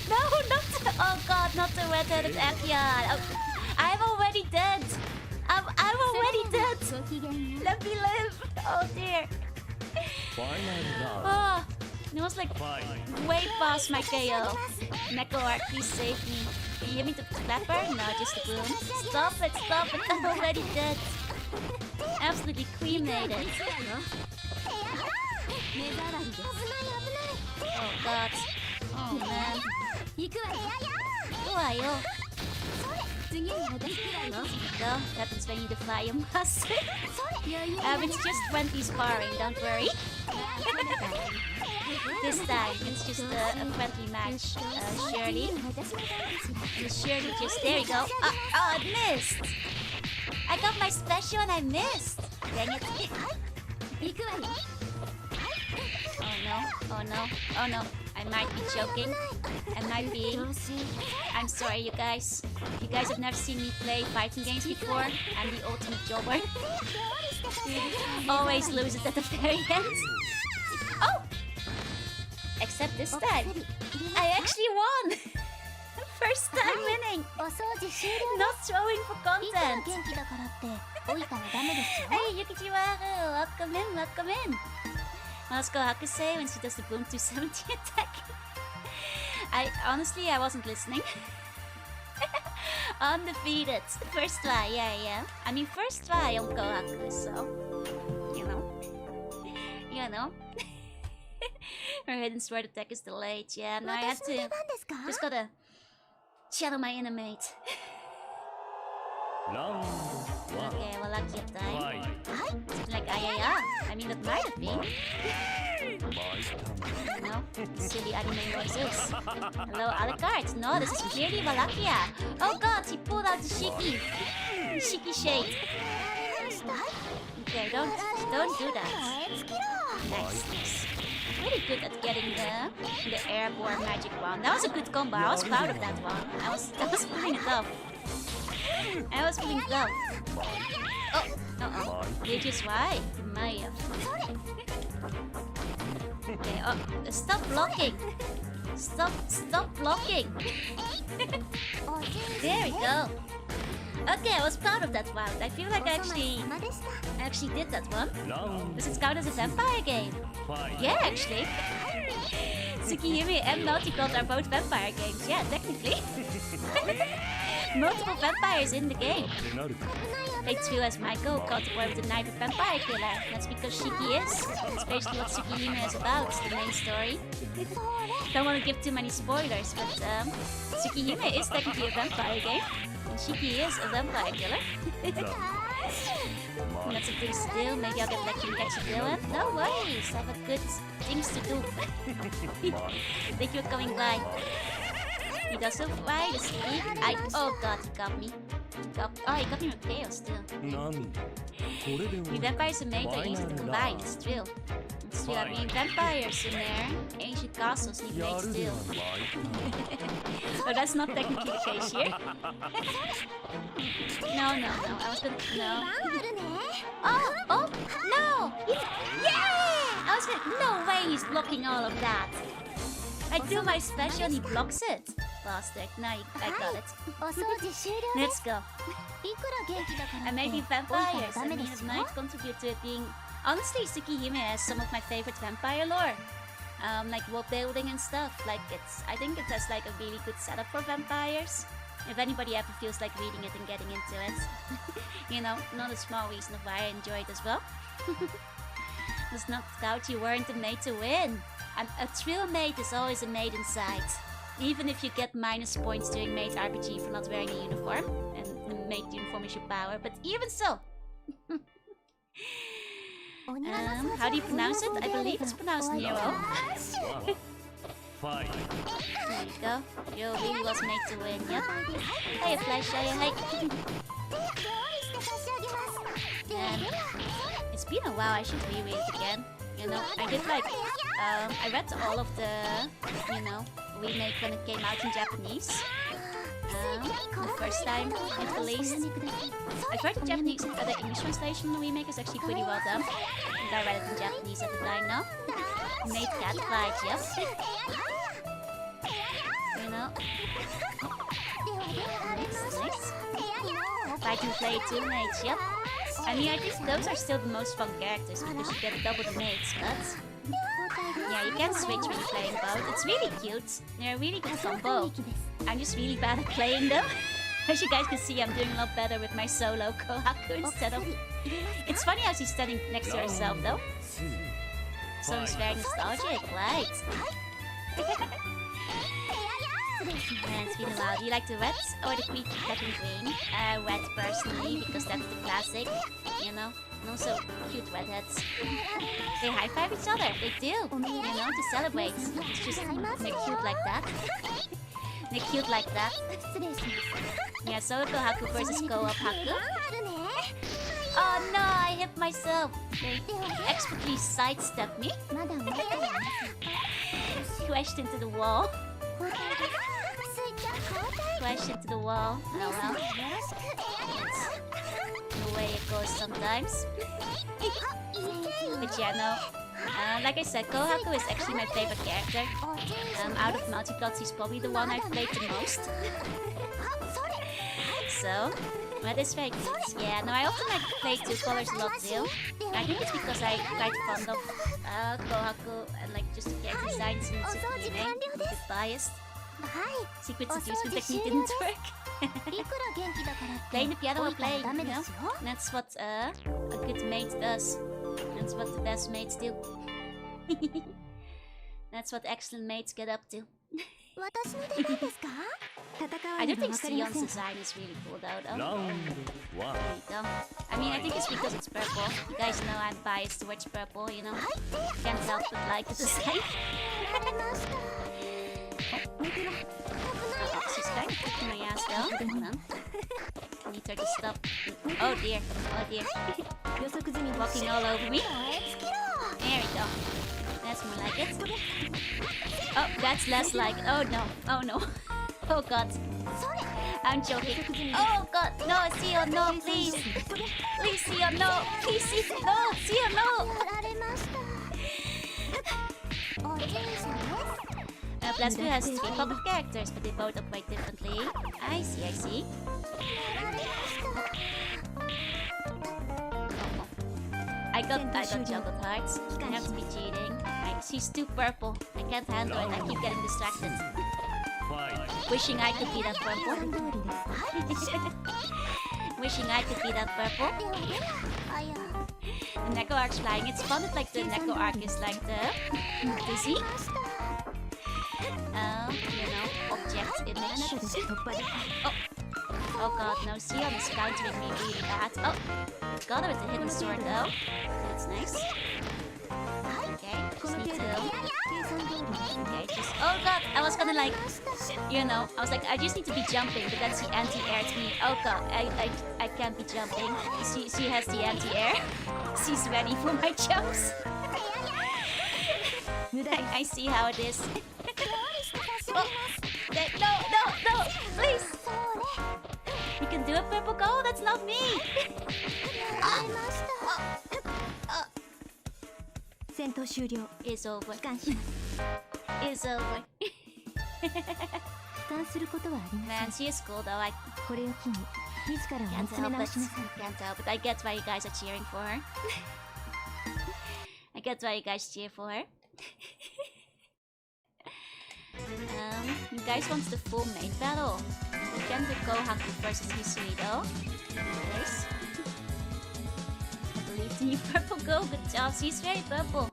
No, not the... Oh god, not the red-headed Akia. Oh, I'm already dead. I'm already dead. Let me live. Oh dear. Oh, it was like way past my KO. Neko Arc, please save me. Can you hit me the clapper? No, just the boom. Stop it, I'm already dead. Absolutely cremated. Oh god. Oh man. Who are you? Go. Happens when you defy your master. It's just 20 sparring, don't worry. This time, it's just a friendly match, Shirley. And Shirley just... There you go. Oh, I missed! I got my special and I missed! Dang it. Oh no. I might be joking. I'm sorry, you guys. If you guys have never seen me play fighting games before, I'm the ultimate jobber. Always loses at the very end. Oh! Except this time. I actually won! First time winning! Not throwing for content! Hey, Yukichiwaru! Welcome in! Let's go Hakusei when she does the boom 270 attack. I wasn't listening. Undefeated. First try, yeah. I mean, first try on Kohaku, so... You know. Her hidden sword attack is delayed, yeah. No, I have to... Just gotta... channel my inner mate. Okay, well, lucky time. Something like Ayaya. I mean, that might have been. No, silly anime noises. Hello, a la carte. No, this is clearly Wallachia. Oh god, he pulled out the Shiki. Shiki shade. Okay, don't do that. Nice. Really good at getting the airborne magic one. That was a good combo. I was proud of that one. I was pulling it off. Oh, Which is why Maya. Okay, stop blocking. Stop blocking. There we go. Okay, I was proud of that round. I feel like I actually did that one. Does it count as a vampire game? Yeah, actually. Tsukihime and Melty Blood are both vampire games. Yeah, technically. Multiple vampires in the game. They too as Michael caught the boy with the knife of vampire killer. That's because Shiki is. That's basically what Tsukihime is about, the main story. Don't want to give too many spoilers, but Tsukihime is technically a vampire game. And Shiki is a vampire killer. That's a pretty still. Maybe I'll get lucky and catch a villain. No worries, I have good things to do. Thank you for coming by. He does so fly the speed. Oh god, he got me. He got me with chaos too. The vampires and Maid are easy to combine, it's true. It's true, I mean vampires in there. Ancient castles need Maids too. But that's not technically the case here. No, I was gonna... No. Oh, no! Yeah! I was gonna... No way he's blocking all of that. I do my special and he blocks it. Bastard. Now I got it. Let's go. And maybe vampires. I mean, it might contribute to it being... Honestly, Tsukihime has some of my favorite vampire lore. Like world building and stuff. Like I think it has like a really good setup for vampires. If anybody ever feels like reading it and getting into it. You know, not a small reason of why I enjoy it as well. Let's not doubt you weren't a maid to win. A true maid is always a maid inside. Even if you get minus points during Maid RPG for not wearing a uniform. And the maid uniform is your power, but even so! How do you pronounce it? I believe it's pronounced Nero. There you go. You really was made to win, yep. Hey, Flash, hey. It's been a while, I should reread it again. You know, I did like, I read all of the, you know, remake when it came out in Japanese. The first time it released. I've read the Japanese, the English translation of the remake is actually pretty well done. And I read it in Japanese at the time now. Made cat fight, yep. You know. Nice. Fight and play two mates, yep. I mean, I think those are still the most fun characters because you get double the mates, but... Yeah, you can switch when you're playing both. It's really cute. They're a really good combo. I'm just really bad at playing them. As you guys can see, I'm doing a lot better with my solo Kohaku instead of... It's funny how she's standing next to herself, though. So it's very nostalgic, right? Man, it's been a while. Do you like the red or the green? Red personally, because that's the classic, you know. And also cute redheads. They high-five each other. They do, you know, to celebrate. It's just they're cute like that. They're cute like that. Yeah, solo Kohaku versus co-op Haku. Oh no, I hit myself. They expertly sidestepped me. Crashed into the wall. Crashed into the wall. Oh well. That's the way it goes sometimes. But yeah, no. Like I said, Kohaku is actually my favorite character. Out of Melty Blood, he's probably the one I've played the most. So, that is very cute. Yeah, no, I often like to play two colors a lot too. I think it's because I'm quite fond of Kohaku and like just the character designs in Tsukihime. I'm a bit biased. Secret seducement technique didn't work. Playing the piano while playing, you know? That's what a good mate does. That's what the best mates do. That's what excellent mates get up to. I do think Sion's design is really cool though. There you go. I mean, I think it's because it's purple. You guys know I'm biased towards purple, you know? Can't help but like the design. Oh, she's kind of kicking my ass though. Hold on. I need her to stop. Oh dear. Oh dear. Walking all over me. There we go. That's more like it. Oh, that's less like it. Oh no. Oh no. Oh god. I'm joking. Oh god, no, Seo, no, please. Please, Seo, no. Please, Seo, no. Seo, no. Plus Blue has 3 pop-up characters, but they both operate differently. I see, I see. I got juggled hearts. I have to be cheating. She's too purple. I can't handle it. I keep getting distracted. Wishing I could be that purple. Wishing I could be that purple. The Neko Arc's flying. It's fun if like the Neko Arc is like the dizzy. You know, object image. Oh god, no, Sion is countering me really bad. Oh, got her with the hidden sword though. That's nice. Okay, just need to... Okay, just... Oh god, I was gonna like... You know, I was like, I just need to be jumping, but then she anti-aired me. Oh god, I can't be jumping. She has the anti-air. She's ready for my jumps. I see how it is. Oh, no, please! You can do it, Purple Go? That's not me! It's over. It's over. Man, she is cool though. I can't help it. Can't help it. I get why you guys are cheering for her. I get why you guys cheer for her. You guys want the full main battle? We can do Kohaku versus Hisui though. Nice. I believe in you, Purple Go. Good job. She's very purple.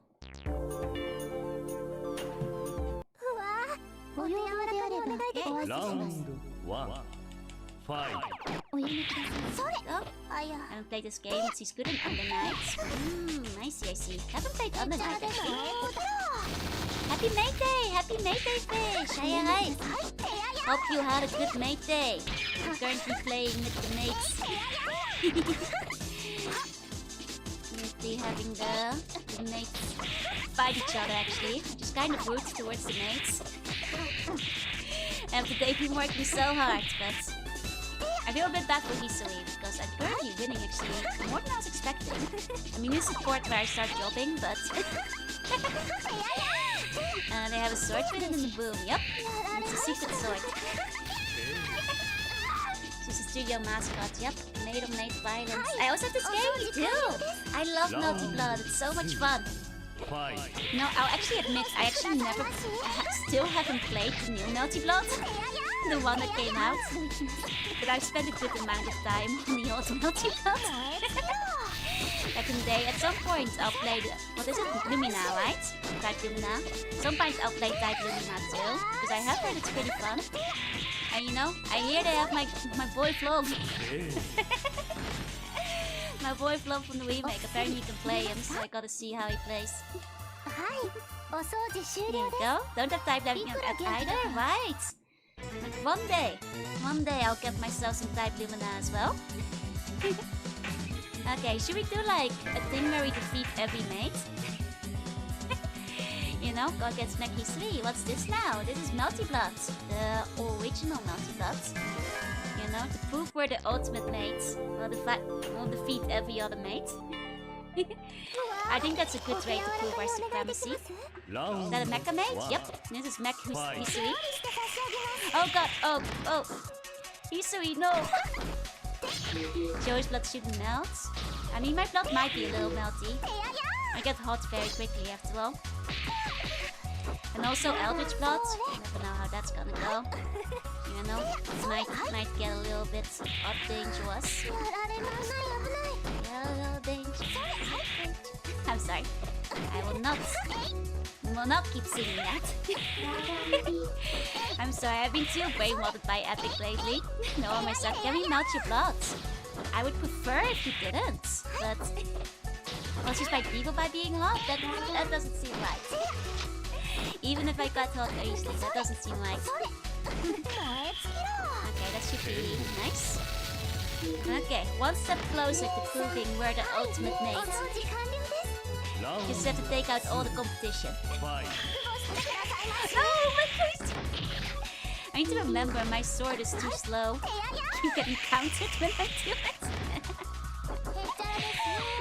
Okay. Round 1. Fight. I haven't played this game. She's good in Under Nights. I see. Haven't played Under Night actually. Happy Maid Day! Happy Maid Day, Fish! Hi. Hope you had a good Maid Day. I'm currently playing with the mates. Currently having the mates fight each other actually. Which is kind of rude towards the mates. And today been working so hard, but I feel a bit bad for Hisui because I'm currently winning actually more than I was expecting. I mean, you support where I start jobbing, but they have a sword fitted in the boom. Yep, it's a secret sword. She's a studio mascot. Yep, Maid of Maid violence. I also have this game too. I love Melty Blood. It's so much fun. No, I'll actually admit, I actually still haven't played the new Melty Blood. The one that came out. But I've spent a good amount of time on the old Melty Blood. Back in the day, at some point I'll play the... What is it? Lumina, right? Type Lumina. Some point I'll play Type Lumina too. Because I have heard it's pretty fun. And you know, I hear they have my boy Vlog. My boy Vlog from the remake. Apparently you can play him, so I gotta see how he plays. There you go. Don't have Type Lumina either? Right. But one day I'll get myself some Type Lumina as well. Okay, should we do like a thing where we defeat every mate? You know, go against Meki 3. What's this now? This is Melty Blood, the original Melty Blood. You know, to prove we're the ultimate mates. We'll defeat every other mate. I think that's a good way to prove our supremacy. Is that a Mecha mate? Yep, this is Mech Hisui. Oh god, oh. Hisui, no! Joey's blood shouldn't melt. I mean, my blood might be a little melty. I get hot very quickly after all. And also Eldritch blood. You never know how that's gonna go. You know, it might get a little bit dangerous. A little dangerous. I'm sorry. I will not keep singing that. I'm sorry, I've been too brainwashed by Epic lately. No, my son, can we melt your blood? I would prefer if you didn't, but... Well, she's like evil by being hot? That doesn't seem right. Even if I got hot easily, that doesn't seem right. Okay, that should be nice. Okay, one step closer to proving we're the ultimate mate. Just have to take out all the competition. No, my face! I need to remember my sword is too slow. Keep getting counted when I do it.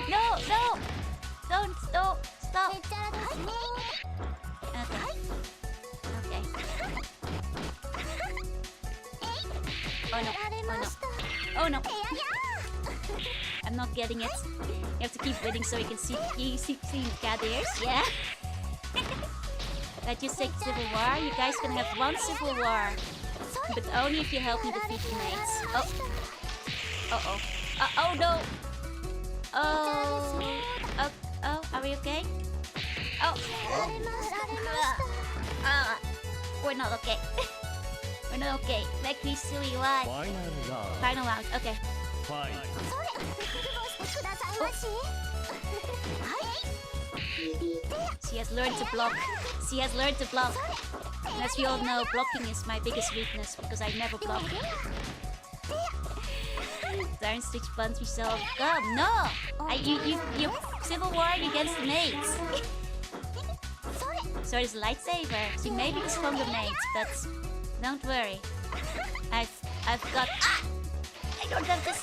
No, no! Don't, stop! Okay. Okay. Oh no, oh no. Oh no. I'm not getting it. You have to keep winning so you can see the cat ears. Yeah. That just take Civil War. You guys can have one Civil War. But only if you help me defeat the mates. Oh. Uh-oh. Oh no. Oh. Oh, are we okay? Oh. We're not okay. We're not okay. Like we silly why? Final round. Okay. Fight. She has learned to block. She has learned to block. And as we all know, blocking is my biggest weakness because I never block. Darn switch buns me so dumb. No! You're civil warring against the mates. So it's a lightsaber. She may be the stronger mate, but don't worry. I've got. Ah! I don't have this.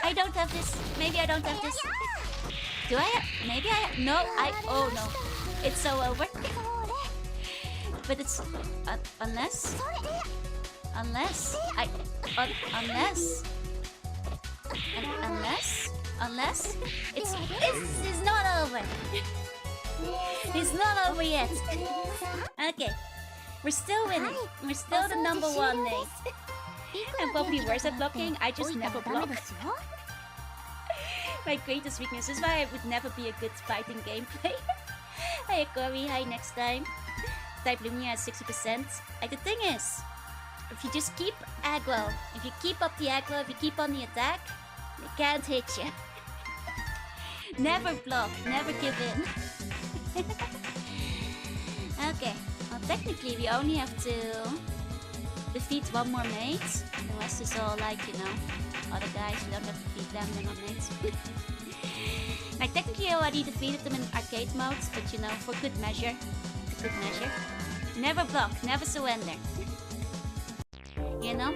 I don't have this. Maybe I don't have this. Do I have? Maybe I have. No, oh no. It's so over. But it's. Unless it's not over. It's not over yet. Okay. We're still winning. We're still the number one, mate. I'm probably worse at blocking. I just never block. My greatest weakness is why I would never be a good fighting gameplay. Hey Corey, hi next time. Type Lumia has 60%. Like the thing is, if you just keep aggro, if you keep up the aggro, if you keep on the attack, they can't hit you. Never block, never give in. Okay, well technically we only have to defeat one more mate. The rest is all like, you know, other guys. We don't have to defeat them, they're not mates. Like technically I already defeated them in arcade mode, but you know, for good measure. For good measure. Never block, never surrender. You know?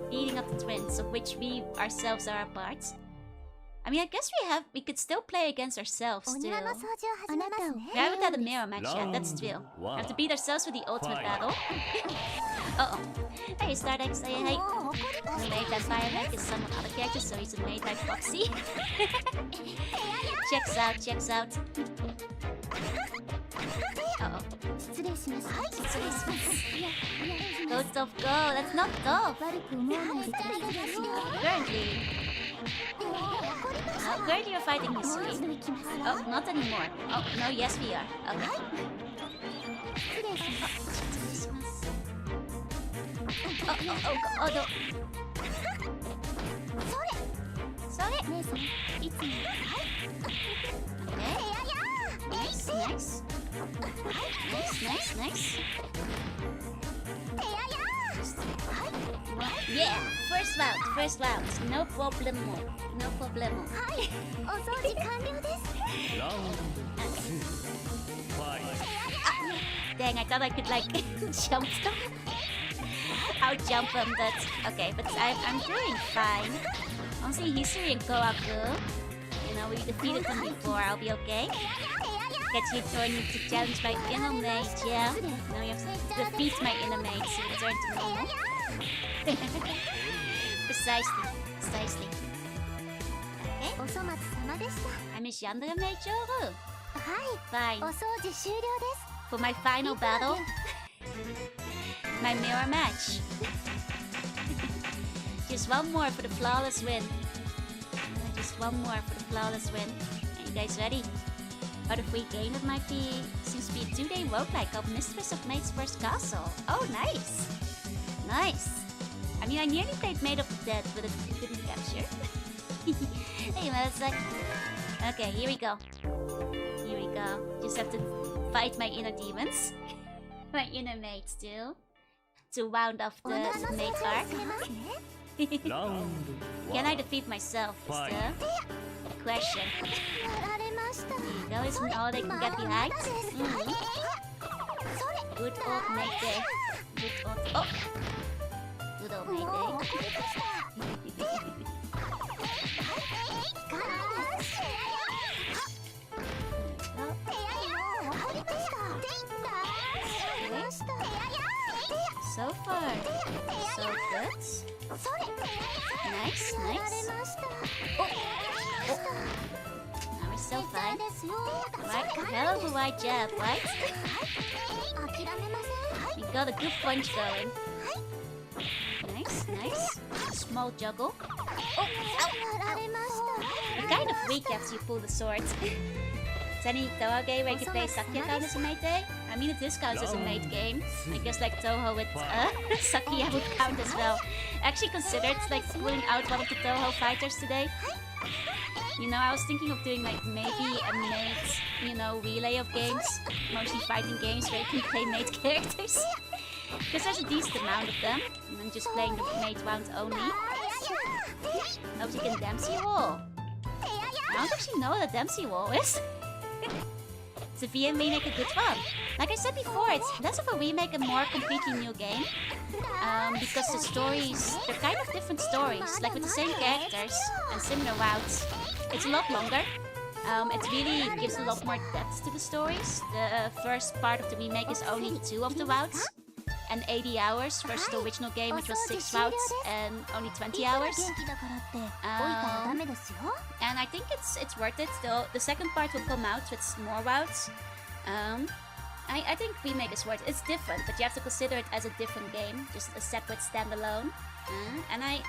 Beating up the twins, of which we ourselves are a part. I mean, I guess we could still play against ourselves too. We haven't had a mirror match yet, that's true. We have to beat ourselves with the ultimate battle. Uh-oh. Hey, Stardex, say hey. The maid that Firemech is someone other character, so he's a maid like Foxy. Checks out. Uh-oh. Go tough, go. That's not tough. Currently you're fighting history. Oh, not anymore. Oh, no, yes we are. Okay. Oh, no. Sorry. Okay. Nice. Nice. Yeah, first round. No problemo. Dang, I thought I could like jump them. I'll jump them, but okay, but I'm doing fine. Honestly, history and Karaoke. You know, we defeated them before, I'll be okay. Get you turning to challenge my inner mate, yeah? Now you have to defeat my inner mate to return to normal. Precisely. Okay. I miss Yandere mate, Joru. Fine. For my final battle, my mirror match. Just one more for the flawless win. Are you guys ready? But if we gain, it might be seems to be a 2-day roguelike of Mistress of Maid's First Castle. Oh, nice. I mean, I nearly played Maid of the Dead, but it didn't capture. Hey, Melty. Okay, here we go. Just have to fight my inner demons. My inner mates too. To round off the maid arc. Can I defeat myself is the question. That isn't all they can get behind. Good old maid there. Good old... Oh! Good old Maid, So far, so good. Nice, nice. Oh. Now we're so fine. Right, hell of a wide jab, right? We got a good punch going. Nice, nice. Small juggle. Oh, ow. You're kind of weak after you pull the sword. Is any Toho game where you can play Sakia count as a Maid day? I mean, this counts as a Maid game. I guess like Toho with Sakia would count as well. I actually considered like pulling out one of the Toho fighters today. You know, I was thinking of doing like maybe a Maid, you know, relay of games. Mostly fighting games where you can play Maid characters. Because there's a decent amount of them. And I'm just playing the Maid round only. Hope you can Dempsey wall. I don't actually know what a Dempsey wall is. It's a VM remake, a good one. Like I said before, it's less of a remake and more completely new game. Because the stories, they're kind of different stories. Like with the same characters and similar routes. It's a lot longer. It really gives a lot more depth to the stories. The first part of the remake is only 2 of the routes. And 80 hours versus the original game, which was 6 routes and only 20 hours. And I think it's worth it. The second part will come out with more routes. I think remake is worth it. It's different, but you have to consider it as a different game, just a separate standalone. And I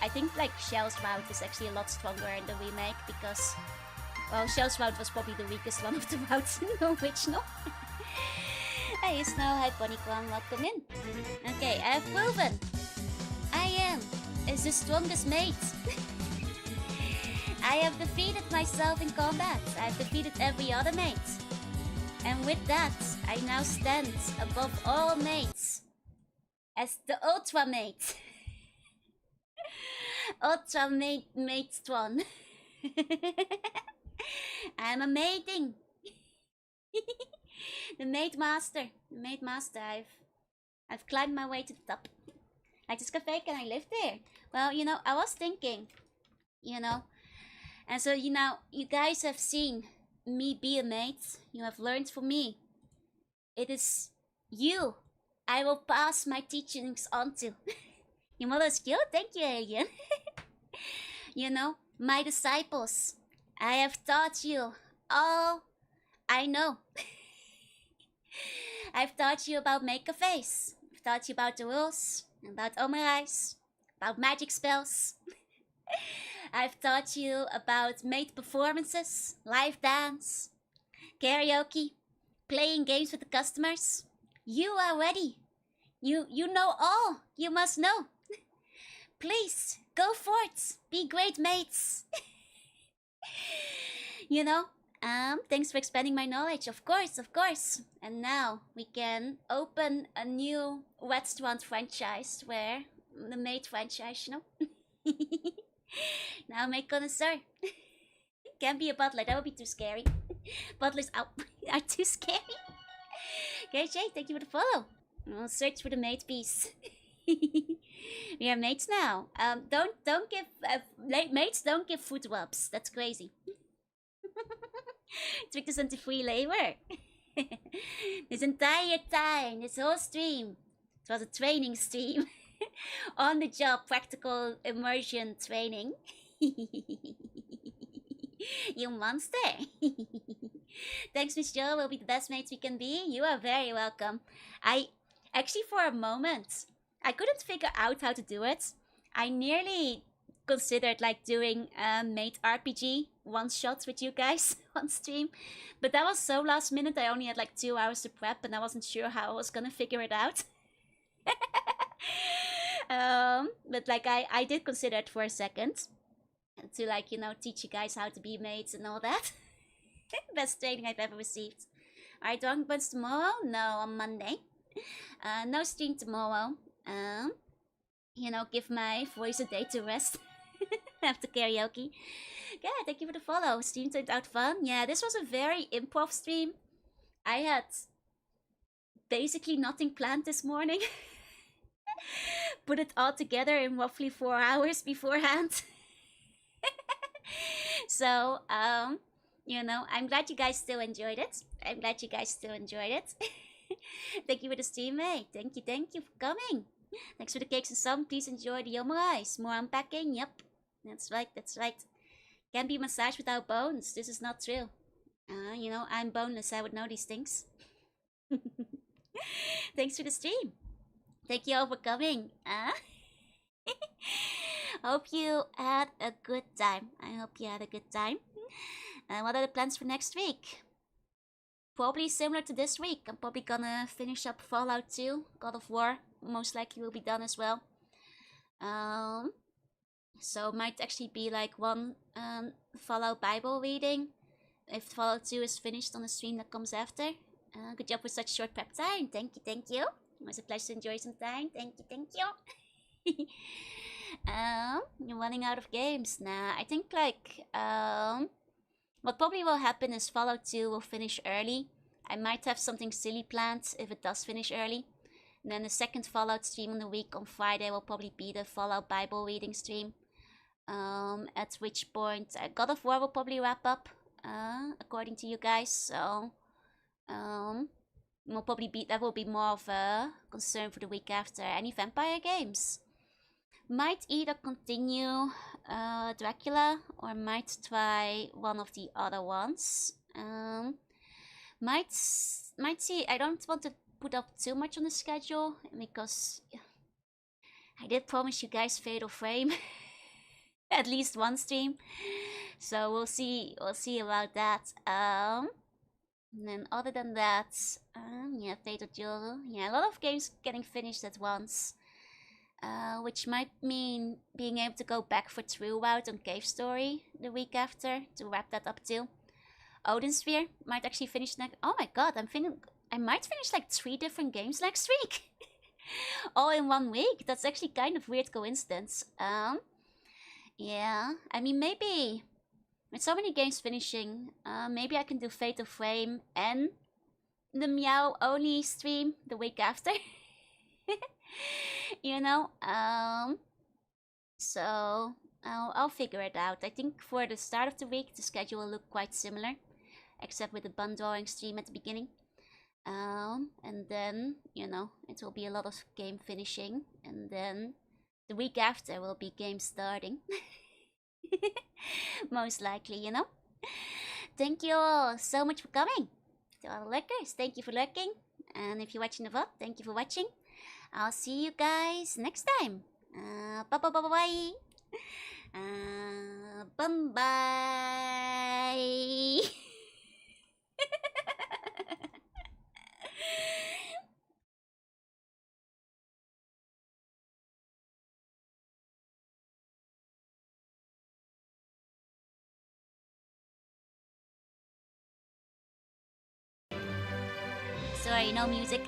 think like Shell's route is actually a lot stronger in the remake because, well, Shell's route was probably the weakest one of the routes in the original. Hey Snow, hi Ponycon, welcome in. Okay, I have proven I am the strongest Maid. I have defeated myself in combat. I have defeated every other Maid. And with that, I now stand above all Maids as the Ultra Maid. Ultra Maidstron. I'm a maiding. The Maid Master. The Maid Master. I've climbed my way to the top. Like this cafe, can I live there? Well, you know, I was thinking, you know. And so, you know, you guys have seen me be a maid. You have learned from me. It is you I will pass my teachings on to. Your mother's cute? Thank you, Alien. You know, my disciples. I have taught you all I know. I've taught you about make a face. I've taught you about the rules, about Omurice, about magic spells. I've taught you about maid performances, live dance, karaoke, playing games with the customers. You are ready. You know all you must know. Please, go forth. Be great mates. You know? Thanks for expanding my knowledge, of course. And now we can open a new restaurant franchise where the Maid franchise, you know? Now make connoisseur. Can't be a butler, that would be too scary. Butlers are too scary. Okay, Jay, thank you for the follow. I'll search for the maid piece. We are mates now. Don't give mates don't give food rubs. That's crazy. Tricked us into free labor. This entire time, this whole stream, it was a training stream. On the job, practical immersion training. You monster. Thanks, Miss Joe. We'll be the best mates we can be. You are very welcome. I actually, for a moment, I couldn't figure out how to do it. I nearly considered like doing a Maid RPG one-shot with you guys on stream, but that was so last minute. I only had like 2 hours to prep and I wasn't sure how I was gonna figure it out. But like I did consider it for a second to like, you know, teach you guys how to be maids and all that. Best training I've ever received. Alright, Drunk Buns tomorrow? No, on Monday. No stream tomorrow. You know, give my voice a day to rest after karaoke. Yeah, thank you for the follow. Stream turned out fun. Yeah, this was a very improv stream. I had basically nothing planned this morning. Put it all together in roughly 4 hours beforehand. So, you know, I'm glad you guys still enjoyed it. Thank you for the stream, Maid. Thank you for coming. Thanks for the cakes and some. Please enjoy the omurice. More unpacking. Yep, that's right. Can't be massaged without bones. This is not true. You know, I'm boneless. I would know these things. Thanks for the stream. Thank you all for coming. Hope you had a good time. What are the plans for next week? Probably similar to this week. I'm probably gonna finish up Fallout 2. God of War most likely will be done as well. So it might actually be like one Fallout Bible reading if Fallout 2 is finished on the stream that comes after. Good job with such short prep time. Thank you. It was a pleasure to enjoy some time. Thank you. You're running out of games. Nah, I think like what probably will happen is Fallout 2 will finish early. I might have something silly planned if it does finish early. And then the second Fallout stream on the week on Friday will probably be the Fallout Bible reading stream. At which point God of War will probably wrap up, according to you guys. So will probably be, that will be more of a concern for the week after. Any vampire games? Might either continue Dracula or might try one of the other ones. Might see. I don't want to put up too much on the schedule because I did promise you guys Fatal Frame at least one stream. So we'll see about that. And then other than that, yeah, Fatal Duel. Yeah, a lot of games getting finished at once. Which might mean being able to go back for True Out on Cave Story the week after to wrap that up too. Odin Sphere might actually finish next. Oh my god, I might finish like 3 different games next week. All in 1 week. That's actually kind of weird coincidence. Yeah, I mean maybe with so many games finishing, maybe I can do Fatal Frame and the Meow only stream the week after. You know, so I'll figure it out. I think for the start of the week the schedule will look quite similar, except with the bun drawing stream at the beginning. And then, you know, it will be a lot of game finishing, and then the week after will be game starting. Most likely, you know. Thank you all so much for coming. To all the lurkers, thank you for lurking. And if you're watching the VOD, thank you for watching. I'll see you guys next time. Bye bye bye bye bye. Bye bye. Sorry, no music.